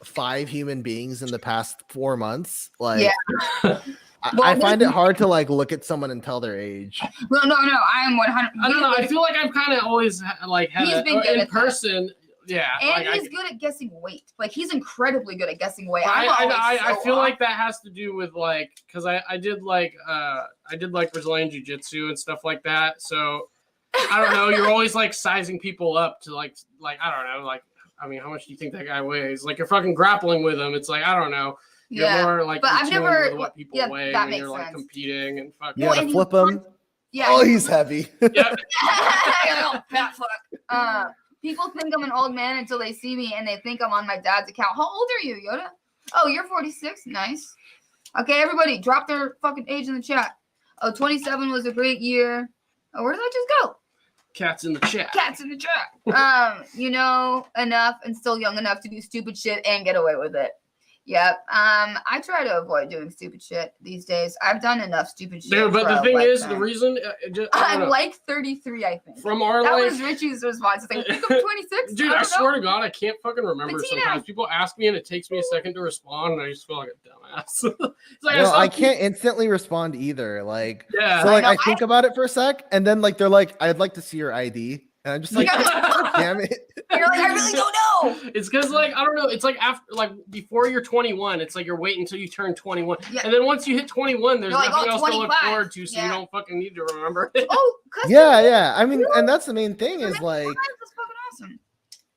5 human beings in the past 4 months, like, Yeah. I find it hard to like look at someone and tell their age. Well, no, I am 100. I don't know. I feel like I've kind of always like had He's been good in at that. person. Yeah, And like, he's good at guessing weight. Like he's incredibly good at guessing weight. I feel like that has to do with like because I did like Brazilian jiu-jitsu and stuff like that. So I don't know. You're always like sizing people up to like I don't know. Like I mean, how much do you think that guy weighs? Like you're fucking grappling with him. It's like I don't know. You're more like but in I've tune never. with what people Yeah, weigh that and makes you're like sense. competing and fucking. You Well, gotta and flip him. Yeah. Oh, he's heavy. Yep. Oh, fat fuck. People think I'm an old man until they see me and they think I'm on my dad's account. How old are you, Yoda? Oh, you're 46. Nice. Okay, everybody, drop their fucking age in the chat. Oh, 27 was a great year. Oh, where did I just go? Cats in the chat. Cats in the chat. You know enough and still young enough to do stupid shit and get away with it. Yep. I try to avoid doing stupid shit these days. I've done enough stupid shit. Dude, but for the a thing is, the lifetime. reason I don't I'm know. like 33, I think. From our That like, was Richie's response. It's like, I think I'm 26. dude, I swear to God, I can't fucking remember Bettina. sometimes. People ask me and it takes me a second to respond, and I just feel like a dumbass. It's like, No, saw I people- can't instantly respond either. Like, Yeah. so like I I know, think about it for a sec, and then like they're like, "I'd like to see your ID," and I'm just like, "Damn it!" You're like, I really don't know. It's because like I don't know. It's like after like before you're 21, it's like you're waiting until you turn 21, Yeah. and then once you hit 21, there's You're like, nothing oh, else to look 25. forward to, so you Yeah. don't fucking need to remember it. Oh, custom. Yeah. I mean, and that's the main thing is like That's fucking awesome.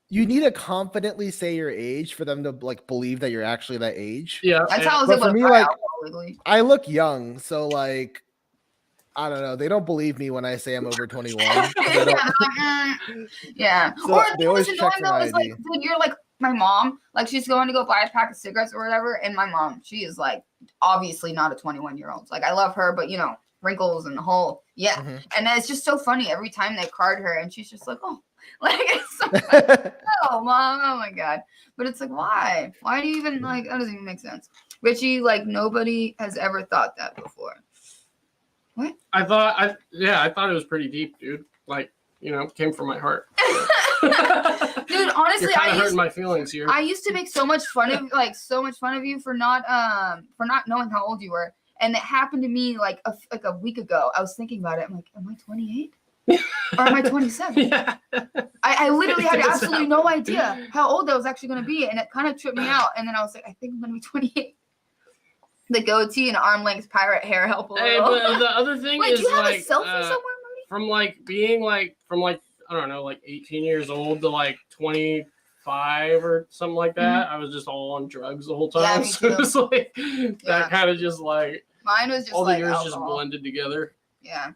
you need to confidently say your age for them to like believe that you're actually that age. Yeah, That's how I was But able for to me, try like, alcohol legally. I look young, so like I don't know. They don't believe me when I say I'm over 21. Yeah, they're like, yeah. So Or they the always most check annoying for though is like, ID. dude, you're like my mom. Like she's going to go buy a pack of cigarettes or whatever, and my mom, she is like obviously not a 21-year-old. Like I love her, but you know, wrinkles and the whole Mhm. And it's just so funny every time they card her, and she's just like, oh, like it's so funny. Oh, mom, oh my god. But it's like, why? Why do you even like? That doesn't even make sense. Richie, like nobody has ever thought that before. What? I thought it was pretty deep, dude. Like, you know, came from my heart. Dude, honestly, You're kind of hurting my feelings here. I used to make so much fun of you for not knowing how old you were, and it happened to me like a week ago. I was thinking about it. I'm like, am I 28 or am I 27? Yeah. I literally had absolutely no idea how old I was actually going to be, and it kind of tripped me out. And then I was like, I think I'm going to be 28. The goatee and arm length pirate hair help a Hey, little. but the other thing Wait, is do you have like a selfie somewhere, Marty? from like being like I don't know, like 18 years old to like 25 or something like that. I was just all on drugs the whole time. Yeah, me So it was like Yeah. that kind of just like Mine was just all the like years alcohol. just blended together. Yeah.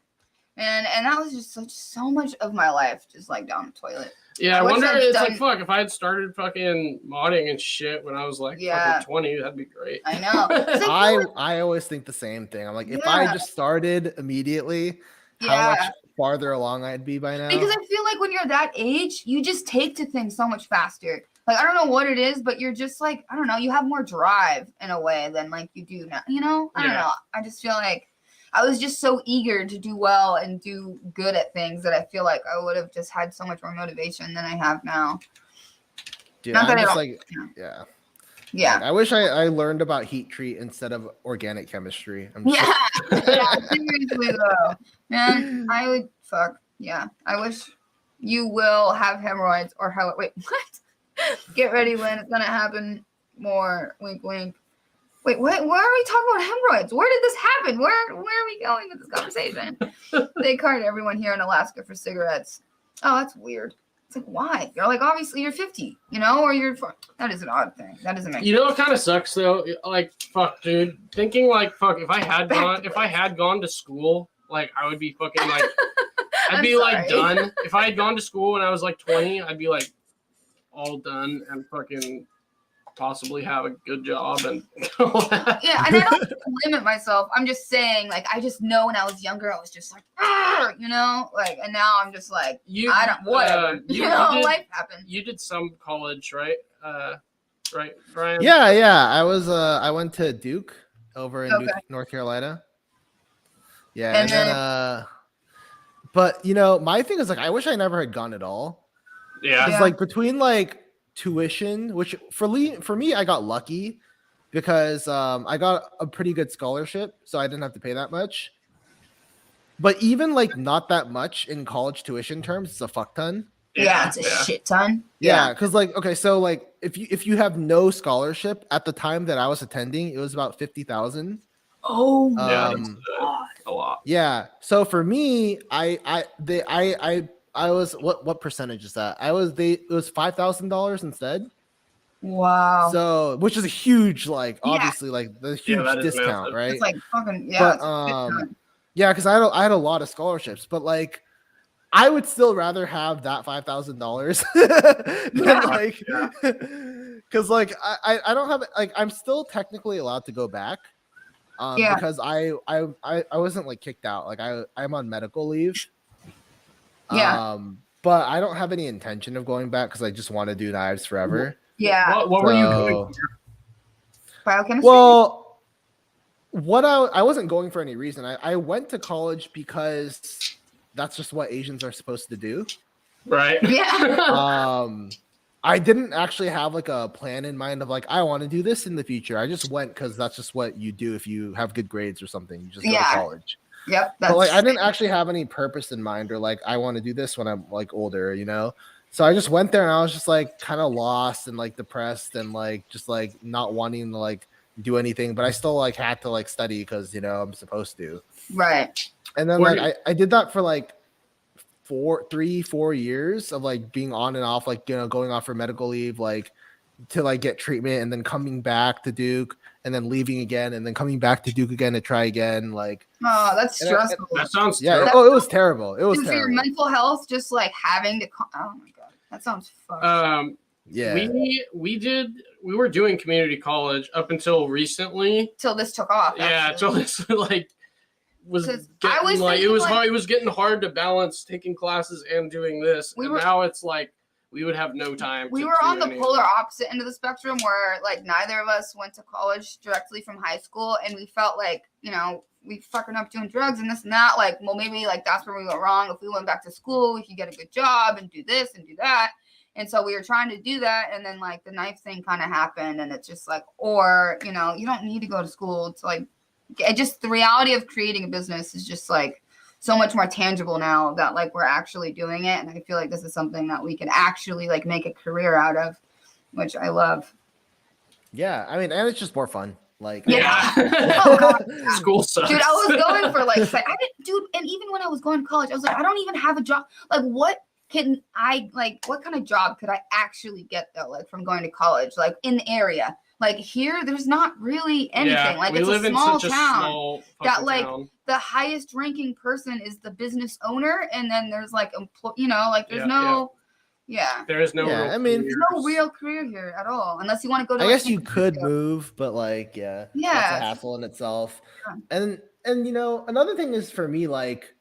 And that was just so much of my life just like down the toilet. Yeah, I wish wonder. I'd It's done- like fuck if I had started fucking modding and shit when I was like Yeah. fucking 20, that'd be great. I know. It's like, I always think the same thing. I'm like, if I Yeah. just started immediately, how Yeah. much farther along I'd be by now. because I feel like when you're that age, you just take to things so much faster. Like I don't know what it is, but you're just like, I don't know, you have more drive in a way than like you do now. You know? I don't Yeah. know. I just feel like I was just so eager to do well and do good at things that I feel like I would have just had so much more motivation than I have now. Dude, Not I'm that I just don't- like, yeah. Yeah. Like, I wish I learned about heat treat instead of organic chemistry. I'm just Yeah. Yeah, seriously though. Man, I would yeah. I wish you will have hemorrhoids or how wait, what? Get ready, Lynn. It's gonna happen more. Wink wink. Wait, what? Why are we talking about hemorrhoids? Where did this happen? Where are we going with this conversation? They card everyone here in Alaska for cigarettes. Oh, that's weird. It's like, why? You're like, obviously you're 50, you know, or you're that is an odd thing. That doesn't make You know what kind of sucks though? Like fuck, dude. Thinking like fuck, if I had gone to school, like I would be fucking like I'd I'm be like sorry. done. If I had gone to school when I was like 20, I'd be like all done and fucking possibly have a good job and all that. Yeah, and I don't limit myself. I'm just saying, like, I just know when I was younger, I was just like, "Argh," you know, like, and now I'm just like, I don't, whatever. You know, life happens. You did some college, right? Right, Brian? yeah. I went to Duke over in Okay. Duke, North Carolina. Yeah, And and then but you know, my thing is like I wish I never had gone at all. Yeah. It's like between like tuition, which for me, I got lucky because I got a pretty good scholarship, so I didn't have to pay that much. But even like not that much in college tuition terms, it's a fuck ton. Yeah, it's a shit ton. Yeah, because like okay, so like if you have no scholarship at the time that I was attending, it was about 50,000. Oh, Yeah, Um, that's a lot. Yeah. So for me, I was what percentage is that? It was $5,000 instead. wow. So which is a huge like Yeah. obviously like the huge that is discount, massive. right? It's like fucking, yeah. But it's a shit ton. yeah, because I had a lot of scholarships, but like I would still rather have that $5,000 than like because like I don't have like I'm still technically allowed to go back. Because I wasn't like kicked out. Like I'm on medical leave. Yeah. But I don't have any intention of going back because I just want to do knives forever. Yeah. What were you doing? Biochemistry? Well, I wasn't going for any reason. I went to college because that's just what Asians are supposed to do. Right. Yeah. I didn't actually have like a plan in mind of like I want to do this in the future. I just went because that's just what you do if you have good grades or something. You just go to college. Yep. But like I didn't actually have any purpose in mind or like I want to do this when I'm like older, you know. So I just went there and I was just like kind of lost and like depressed and like just like not wanting to like do anything, but I still like had to like study because you know I'm supposed to. Right. And then like I did that for like 4 years of like being on and off, like you know, going off for medical leave, like to like get treatment and then coming back to Duke and then leaving again and then coming back to Duke again to try again. Like Oh, that's stressful. That sounds yeah, terrible. it was terrible. It was Dude, for your terrible. mental health, just like having to oh my god, that sounds fucked. Yeah. We were doing community college up until recently. Till this took off. Yeah, actually. till this like was 'Cause getting, I was like it thinking, was like- hard. It was getting hard to balance taking classes and doing this. We and were- now it's like we would have no time. We to were do on the any- polar opposite end of the spectrum where like neither of us went to college directly from high school, and we felt like, you know, we fucking up doing drugs and this and that. Like, well, maybe like that's where we went wrong. If we went back to school, we could get a good job and do this and do that. And so we were trying to do that, and then like the knife thing kind of happened, and it's just like, or you know, you don't need to go to school to like. It just the reality of creating a business is just like so much more tangible now that like we're actually doing it, and I feel like this is something that we can actually like make a career out of, which I love. Yeah, I mean, and it's just more fun. Like Yeah. Oh, God. School sucks. Dude, I was going for like, and even when I was going to college, I was like, I don't even have a job. Like, what can I like? What kind of job could I actually get though? Like from going to college, like in the area. Like here, there's not really anything. Yeah, like we it's live a in small such a town. small that, fucking like, town. The highest ranking person is the business owner, and then there's like you know, like there's There is no. Yeah, real I mean- there's no real career here at all, unless you want to go to. I like, guess you San could Francisco. move, but like, yeah, Yeah. that's a hassle in itself. Yeah. And you know, another thing is for me, like,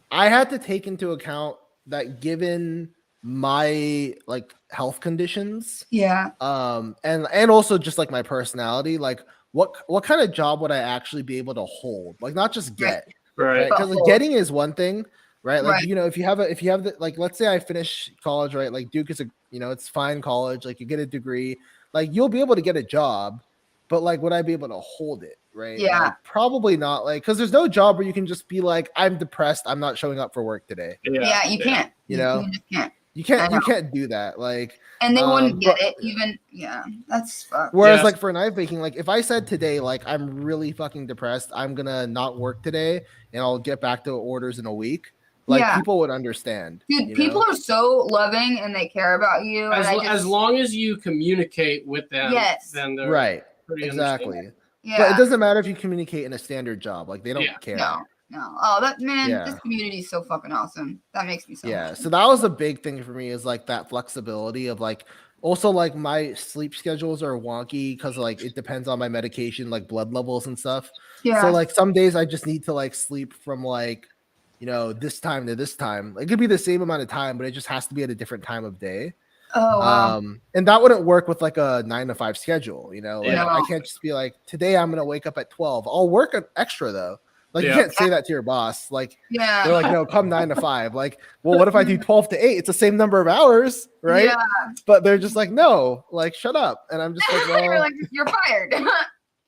I had to take into account that given my like health conditions, Yeah. and also just like my personality, like, what kind of job would I actually be able to hold? Like, not just get, Right. right? Because like, Hold. getting is one thing. Right. Like, Right. you know, if you have the, like, let's say I finish college, right? Like Duke is it's fine college. Like you get a degree, like you'll be able to get a job, but like, would I be able to hold it? Right. Yeah. Like, probably not. Like, cause there's no job where you can just be like, I'm depressed. I'm not showing up for work today. Yeah, you can't. You know? you just can't. You I can't, know. you can't do that. Like, And they wouldn't get but- it even. Yeah, that's fucked. whereas Yes. like for knife making, like if I said today, like I'm really fucking depressed, I'm gonna not work today and I'll get back to orders in a week. Like Yeah. people would understand. Dude, you people know? are so loving and they care about you. As long as you communicate with them, Yes. then they're Right. pretty Exactly. understanding. yeah. But it doesn't matter if you communicate in a standard job. Like they don't Yeah. care. No. Oh, that man, Yeah. this community is so fucking awesome. That makes me so Yeah. happy. So that was a big thing for me, is like that flexibility of like, also like my sleep schedules are wonky because like it depends on my medication, like blood levels and stuff. Yeah. So like some days I just need to like sleep from like, this time to this time. It could be the same amount of time, but it just has to be at a different time of day. oh, wow. And that wouldn't work with like a 9 to 5 schedule. Like Yeah. I can't just be like, today I'm gonna wake up at 12. I'll work an extra though. Like Yeah. you can't say that to your boss. Like yeah. they're like, no, come 9 to 5. Like, well, what if I do 12 to 8? It's the same number of hours, right? Yeah. But they're just like, no, like shut up. And I'm just like, You're well, like, you're fired.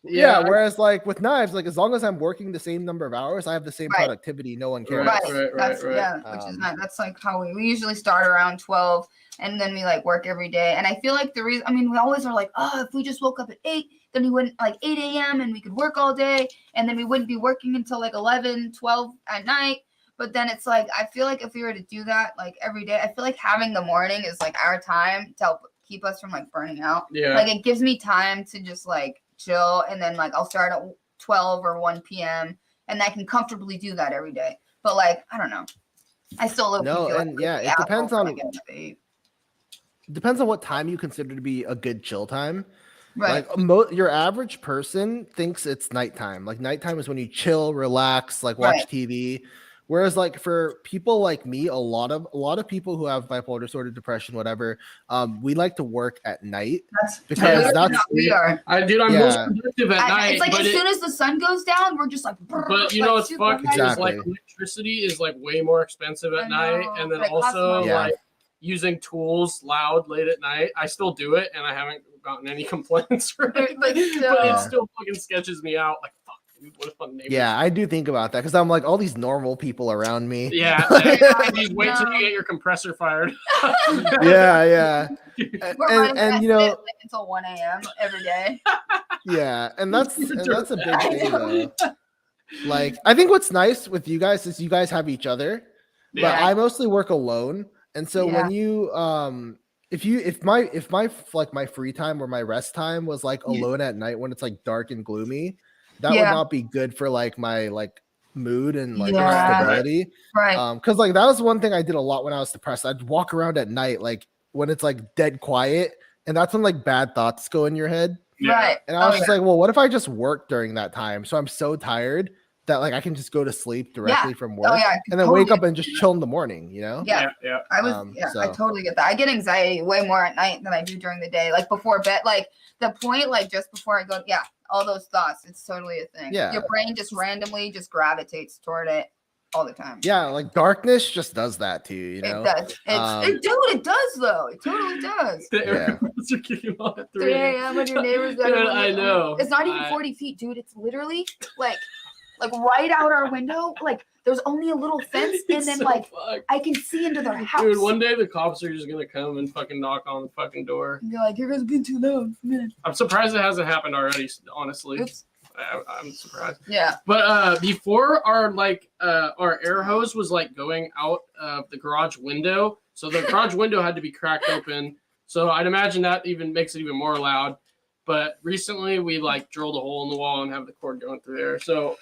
yeah. Whereas like with knives, like as long as I'm working the same number of hours, I have the same Right. productivity. No one cares. Right. That's yeah, which is nice. That's like how we usually start around 12 and then we like work every day. And I feel like the reason, I mean, we always are like, oh, if we just woke up at 8, then we wouldn't like 8 a.m. and we could work all day, and then we wouldn't be working until like 11, 12 at night. But then it's like, I feel like if we were to do that like every day, I feel like having the morning is like our time to help keep us from like burning out. Yeah. Like it gives me time to just like chill, and then like I'll start at 12 or 1 p.m. and I can comfortably do that every day. But like, I don't know. I still live. No, feel and like yeah, the it depends asshole on when I get up at 8. depends on what time you consider to be a good chill time. Right. Like your average person thinks it's nighttime. Like nighttime is when you chill, relax, like watch Right. TV. Whereas like for people like me, a lot of people who have bipolar disorder, depression, whatever, we like to work at night because literally that's how we are. I'm Yeah. most productive at night. It's like but as soon as the sun goes down, we're just like. But you know what's super fucked is Exactly. like electricity is like way more expensive at I night, know, and then but it costs also more. Yeah. like using tools loud late at night. I still do it, and I haven't gotten any complaints for it. But But still- it still fucking sketches me out. Like fuck. dude? What if my neighbors? Yeah, I do think about that because I'm like all these normal people around me. Yeah. Just wait till you get your compressor fired. yeah. And you know, until 1 a.m. every day. yeah, and that's a big thing though. Like, I think what's nice with you guys is you guys have each other, but Yeah. I mostly work alone, and so when you if my like my free time or my rest time was like alone at night when it's like dark and gloomy, that would not be good for like my like mood and like stability. Right. Because like that was one thing I did a lot when I was depressed. I'd walk around at night like when it's like dead quiet, and that's when like bad thoughts go in your head. Right. And I was just like, well, what if I just work during that time? So I'm so tired that like I can just go to sleep directly from work and then wake up and just chill in the morning, you know? Yeah. I totally get that. I get anxiety way more at night than I do during the day. Like before bed, like the point, like just before I go, all those thoughts, it's totally a thing. Yeah. Your brain just randomly just gravitates toward it all the time. Yeah, like darkness just does that to you, you know? It does. It does though. It totally does. Yeah. You're kicking off at 3 a.m. when your neighbors Dude, I know. It's not even 40 feet, dude. It's literally like right out our window. Like there's only a little fence, and then I can see into their house. Dude, one day the cops are just gonna come and fucking knock on the fucking door. And be like, "You guys being too loud." I'm surprised it hasn't happened already. Honestly, Oops. I'm surprised. Yeah. But before our air hose was like going out of the garage window, so the garage window had to be cracked open. So I'd imagine that even makes it even more loud. But recently we like drilled a hole in the wall and have the cord going through there. So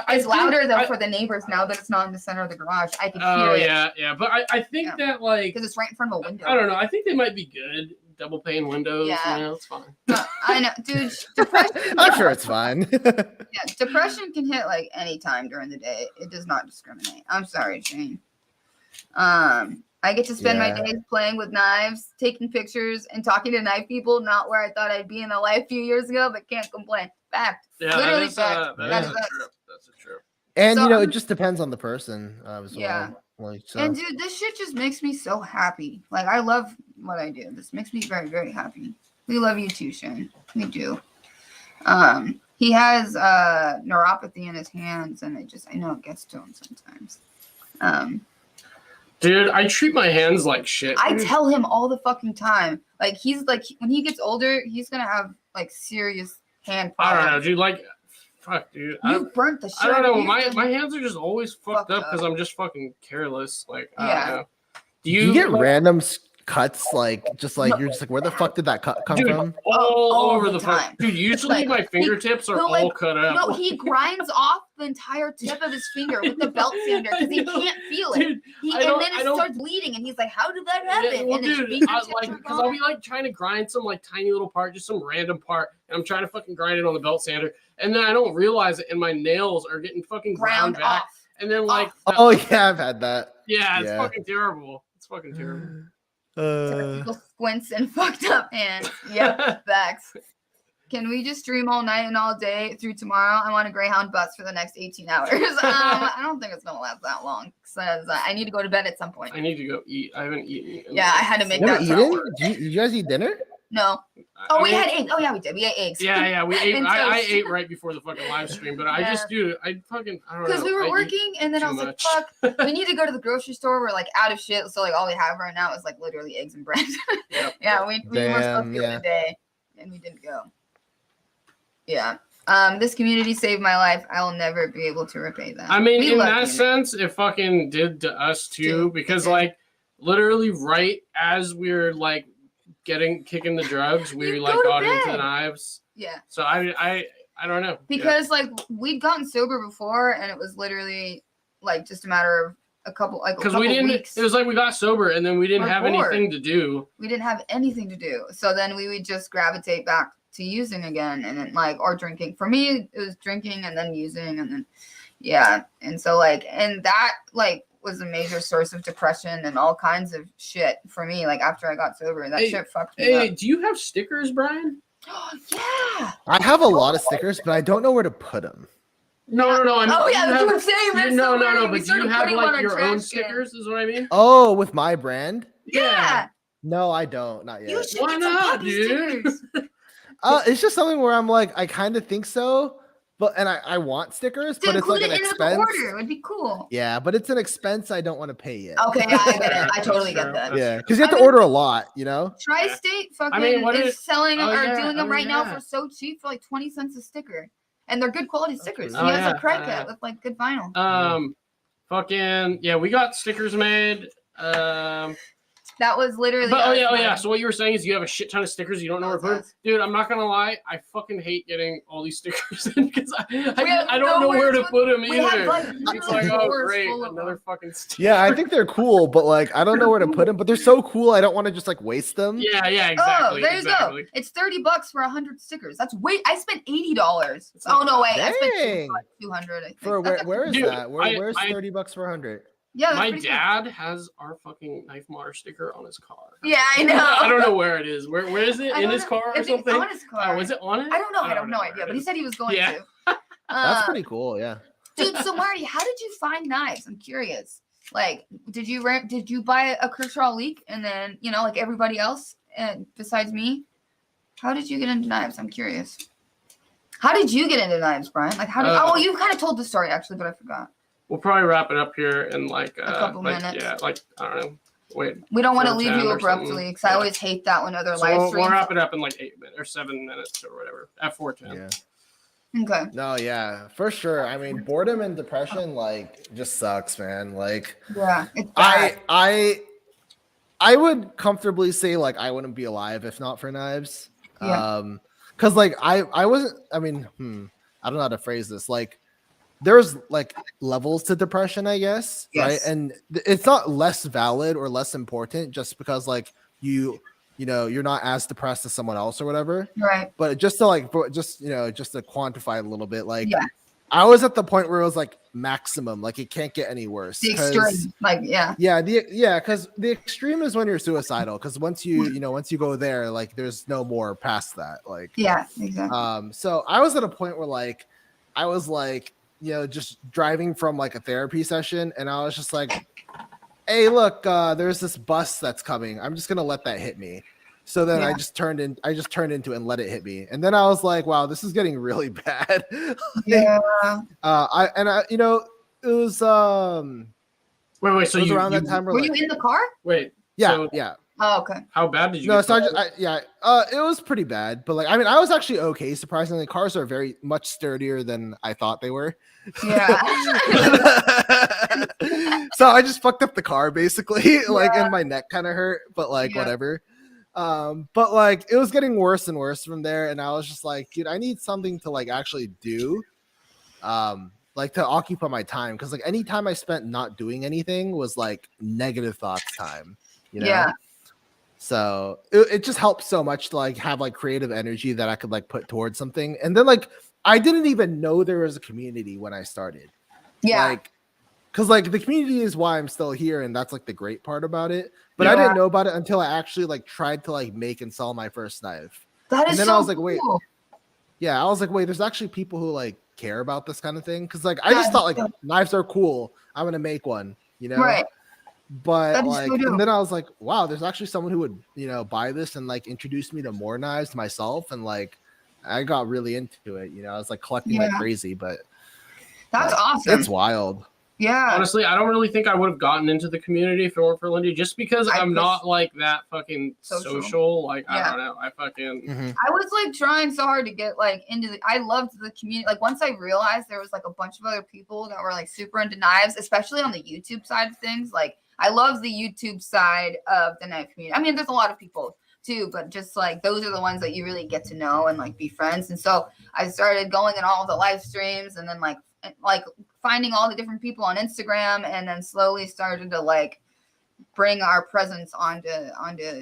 it's louder though for the neighbors now that it's not in the center of the garage. I can hear it. Yeah. But I think that like because it's right in front of a window. I don't know. I think they might be good. Double pane windows. Yeah, it's fine. I know, dude. Depression. I'm sure it's fine. Depression can hit like any time during the day. It does not discriminate. I'm sorry, Shane. I get to spend my days playing with knives, taking pictures, and talking to knife people. Not where I thought I'd be in the life a few years ago, but can't complain. Fact. Yeah, literally fact. That's a true. And so, it just depends on the person as well. Like, so. And dude, this shit just makes me so happy. Like I love what I do. This makes me very, very happy. We love you too, Shane. We do. He has neuropathy in his hands, and I know it gets to him sometimes. Dude, I treat my hands like shit. I tell him all the fucking time. Like he's like when he gets older, he's gonna have like serious hand problems. I don't know, dude. Like, fuck, dude. You burnt the shit. I don't know. My hands are just always fucked up because I'm just fucking careless. Like, I don't know. Do you get random cuts like you're just like, where the fuck did that cut come from? All over the time. Dude, usually my fingertips are all cut up. No, he grinds off the entire tip of his finger with the belt sander because he can't feel it. Dude, and then it starts bleeding, and he's like, how did that happen? Yeah, well, and dude, because I'll be like trying to grind some like tiny little part, just some random part, and I'm trying to fucking grind it on the belt sander, and then I don't realize it, and my nails are getting fucking ground back. Off. And then like I've had that. Yeah, it's fucking terrible. It's fucking terrible. Typical squints and fucked up hands. Yep, facts. Can we just stream all night and all day through tomorrow? I want a Greyhound bus for the next 18 hours. I don't think it's gonna last that long because I need to go to bed at some point. I need to go eat. I haven't eaten. Yeah, I had to make that. Did you guys eat dinner? No. We had eggs. Oh yeah, we did. We ate eggs. Yeah, we ate. I ate right before the fucking live stream, but I just do. I don't know. Because we were working, and then I was like, "Fuck, we need to go to the grocery store. We're like out of shit, so like all we have right now is like literally eggs and bread." Yeah, we were supposed to go today, and we didn't go. Yeah. This community saved my life. I will never be able to repay that. I mean, in that sense, it fucking did to us too, because like literally right as we're like kicking the drugs, we like got into the knives. Yeah. So I don't know. Because like we'd gotten sober before, and it was literally like just a matter of a couple weeks. It was like we got sober and then we didn't have anything to do. We didn't have anything to do. So then we would just gravitate back to using again, and then like or drinking. For me, it was drinking and then using, and then and so like and that like was a major source of depression and all kinds of shit for me. Like after I got sober, that shit fucked me up. Do you have stickers, Brian? Yeah. I have a lot of stickers, but I don't know where to put them. No. I mean, that's what I'm saying. No. But do you have like your own stickers? Is what I mean. Oh, with my brand? Yeah. No, I don't. Not yet. Why not, dude? It's just something where I'm like, I kind of think so, but and I want stickers, To but it's like include an it in the expense. order, it would be cool. Yeah, but it's an expense I don't want to pay yet. Okay, yeah, I get it. I That's totally true. get that. Yeah, True. because you have to I mean- order a lot, you know. Tri-State fucking what is selling oh, or yeah, doing them oh, right now yeah. for so cheap for like 20 cents a sticker. And they're good quality stickers. pretty He nice. has Oh, a crack yeah, it with like good vinyl. Fucking yeah, we got stickers made. That was literally But oh us, yeah. man. So what you were saying is you have a shit ton of stickers you don't know where to put them. us. Dude, I'm not gonna lie, I fucking hate getting all these stickers in because We I have don't know where to put them We have either. like It's literally like, oh drawers great, full of another them. fucking sticker. Yeah, I think they're cool, but like I don't know where to put them. But they're so cool, I don't want to just like waste them. Yeah, exactly. Oh, there exactly. you go. It's $30 for 100 stickers. That's I spent $80. Oh no, wait, I spent Dang. 200. I think. For That's where is Dude, that? Where's I- $30 for 100? yeah, that's My pretty dad has our fucking knife modder sticker on his car. Cool. Yeah, I know. I don't know where it is. Where is it? I In don't his know. car or If it's something? on his car. Oh, is it on it? I don't know. I have no where idea, it but he is. said he was going Yeah. to. That's pretty cool. Yeah. Dude, so Marty, how did you find knives? I'm curious. Like, did you buy a Kershaw Leak and then like everybody else and besides me? How did you get into knives? I'm curious. How did you get into knives, Brian? Like, how did? Oh, you kind of told the story actually, but I forgot. We'll probably wrap it up here in like A couple minutes. Yeah, like I don't know. Wait. We don't want to 4:10 leave you or abruptly something. because I Yeah. always hate that when other So live we'll streams. wrap it up in like 8 minutes or 7 minutes or whatever at 4:10. Yeah. Okay. No, yeah, for sure. I mean, boredom and depression like just sucks, man. Like Yeah, it's bad. I would comfortably say like I wouldn't be alive if not for knives. Yeah. Because like I wasn't. I mean, I don't know how to phrase this. Like there's like levels to depression, I guess, right? Yes. And it's not less valid or less important just because like you're not as depressed as someone else or whatever. Right. But just to just to quantify it a little bit, like Yeah. I was at the point where it was like maximum, like it can't get any worse. The 'cause- extreme. Like, yeah. because the extreme is when you're suicidal. Because once you go there, like there's no more past that. Like Yeah, exactly. so I was at a point where like I was like just driving from like a therapy session, and I was just like, hey, look, there's this bus that's coming. I'm just gonna let that hit me. So then I just turned into it and let it hit me. And then I was like, wow, this is getting really bad. Yeah. It was Wait. So it was you around that time where Were like, you in the car? Wait. yeah, So yeah. Oh, okay. how bad did you? No, get so fired? it was pretty bad, but like I mean, I was actually okay. Surprisingly, cars are very much sturdier than I thought they were. Yeah. So I just fucked up the car basically, like, and my neck kind of hurt, but like Yeah. whatever. But like it was getting worse and worse from there, and I was just like, dude, I need something to like actually do, like to occupy my time, because like any time I spent not doing anything was like negative thoughts time, Yeah. So it just helped so much to like have like creative energy that I could like put towards something. And then like I didn't even know there was a community when I started. Yeah. Like, because like the community is why I'm still here, and that's like the great part about it. But I Yeah. didn't know about it until I actually like tried to like make and sell my first knife. That is and then so I was like, wait. cool. Yeah, I was like, wait, there's actually people who like care about this kind of thing. Because like I just Yeah. thought like knives are cool. I'm gonna make one, Right. But That is like, so dope. and then I was like, wow, there's actually someone who would, buy this and like introduce me to more knives myself. And like, I got really into it. I was like collecting like Yeah. crazy, but That's awesome. it's wild. Yeah. Honestly, I don't really think I would have gotten into the community if it weren't for Lindy, just because I I'm push- not like that fucking social. Like I Yeah. don't know. I fucking I was like trying so hard to get like into I loved the community. Like once I realized there was like a bunch of other people that were like super into knives, especially on the YouTube side of things. Like I love the YouTube side of the knife community. I mean, there's a lot of people too, but just like those are the ones that you really get to know and like be friends. And so I started going in all of the live streams, and then like finding all the different people on Instagram, and then slowly started to like bring our presence onto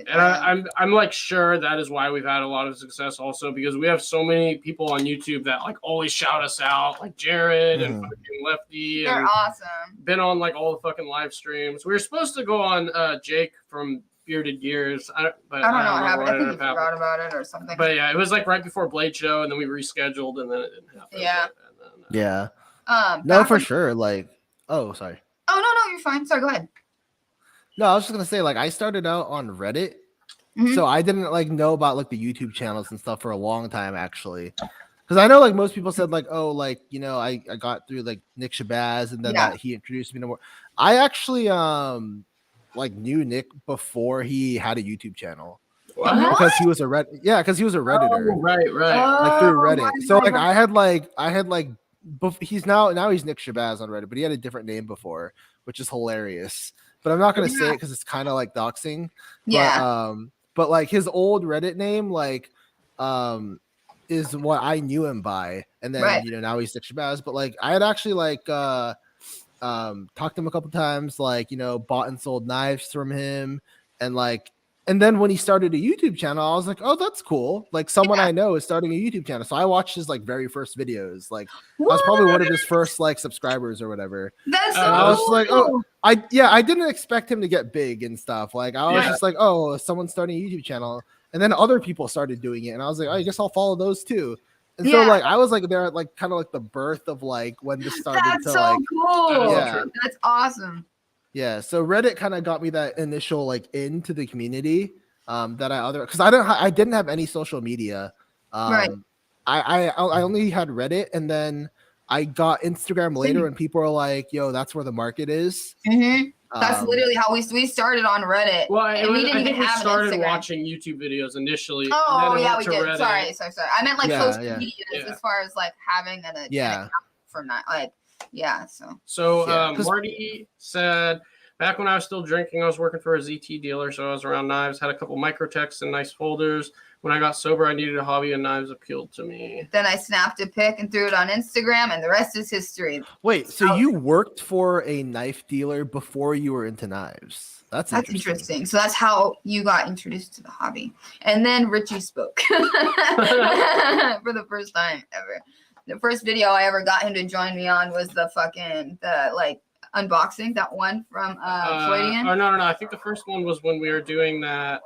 and I'm like sure that is why we've had a lot of success also, because we have so many people on YouTube that like always shout us out, like Jared and fucking Lefty. they're and awesome. been on like all the fucking live streams. We were supposed to go on Jake from Bearded Gears. I don't know what happened. I think ended you up forgot about it or something. But yeah, it was like right before Blade Show, and then we rescheduled, and then it didn't happen. Yeah. And then, Yeah. No, back for when- sure. Like, oh, sorry. Oh no, you're fine. Sorry, go ahead. No, I was just gonna say, like, I started out on Reddit, Mhm. so I didn't like know about like the YouTube channels and stuff for a long time actually, because I know like most people said like, oh, like I got through like Nick Shabazz and then Yeah. that he introduced me to more. I actually like knew Nick before he had a YouTube channel. What? Because he was a because he was a redditor. Oh, right. Like through Reddit. right, So right, like I had like he's now he's Nick Shabazz on Reddit, but he had a different name before, which is hilarious. But I'm not gonna say it because it's kind of like doxing. Yeah. But like his old Reddit name is what I knew him by, and then now he's Nick Shabazz. But like I had actually like talked to him a couple times, like bought and sold knives from him, and then when he started a YouTube channel, I was like, oh, that's cool. Like someone I know is starting a YouTube channel. So I watched his like very first videos. Like I was probably one of his first like subscribers or whatever. That's so I was cool. like, oh, I didn't expect him to get big and stuff. Like I was just like, oh, someone's starting a YouTube channel. And then other people started doing it. And I was like, oh, I guess I'll follow those too. And so like I was like there at like kind of like the birth of like when this started. That's to so like cool. Yeah. That's awesome. Yeah, so Reddit kind of got me that initial like into the community that because I didn't have any social media. Right. I only had Reddit, and then I got Instagram later, and people are like, "Yo, that's where the market is." Mm-hmm. That's literally how we started on Reddit. Well, and we didn't even have started an Instagram. Watching YouTube videos initially. Oh and then yeah, we did. Reddit. Sorry. I meant like social media Yeah. as far as like having an account for not like So Marty said, back when I was still drinking, I was working for a ZT dealer, so I was around knives, had a couple microtechs and nice folders. When I got sober, I needed a hobby, and knives appealed to me. Then I snapped a pic and threw it on Instagram, and the rest is history. Wait, so you worked for a knife dealer before you were into knives? That's interesting. So that's how you got introduced to the hobby. And then Richie spoke for the first time ever. The first video I ever got him to join me on was the unboxing, that one from Freudian. Oh no! I think the first one was when we were doing that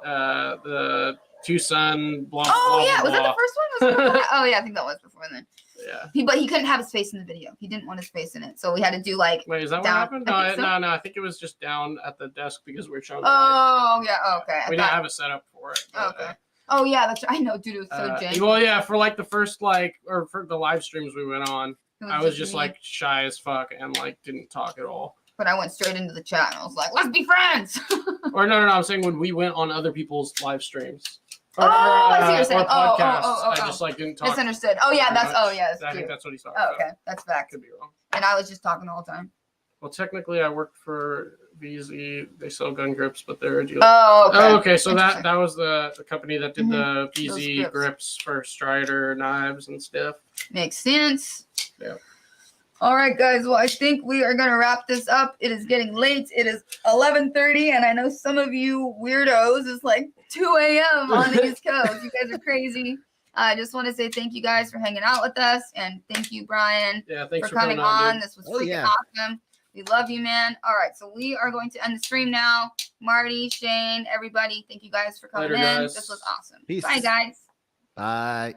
the TwoSun blah. Oh yeah, blah, was that the first one? Oh yeah, I think that was before then. Yeah. But he couldn't have his face in the video. He didn't want his face in it, so we had to do like. Wait, is that what happened? No, I think it was just down at the desk because we were showing. Oh yeah, okay. We didn't have a setup for it. Okay. Oh yeah, that's I know, dude. It was so janky. Well, yeah, for like the first or for the live streams we went on, I was just like shy as fuck and like didn't talk at all. But I went straight into the chat and I was like, "Let's be friends." Or no, I'm saying when we went on other people's live streams. I see what you're saying. I just like didn't talk. Misunderstood. Oh yeah, that's I think that's what he's talking about. Okay, that's fact. Could be wrong. And I was just talking the whole time. Well, technically, I worked for VZ. They sell gun grips, but they're a dealer. Oh, okay. Oh, okay. So that was the company that did the VZ grips for Strider knives and stuff. Makes sense. Yeah. All right, guys. Well, I think we are going to wrap this up. It is getting late. It is 11:30, and I know some of you weirdos, it's like 2 a.m. on the East Coast. You guys are crazy. I just want to say thank you guys for hanging out with us, and thank you, Brian, thanks for coming on. Dude. This was freaking awesome. We love you, man. All right, so we are going to end the stream now. Marty, Shane, everybody, thank you guys for coming in. Guys. This was awesome. Peace. Bye, guys. Bye.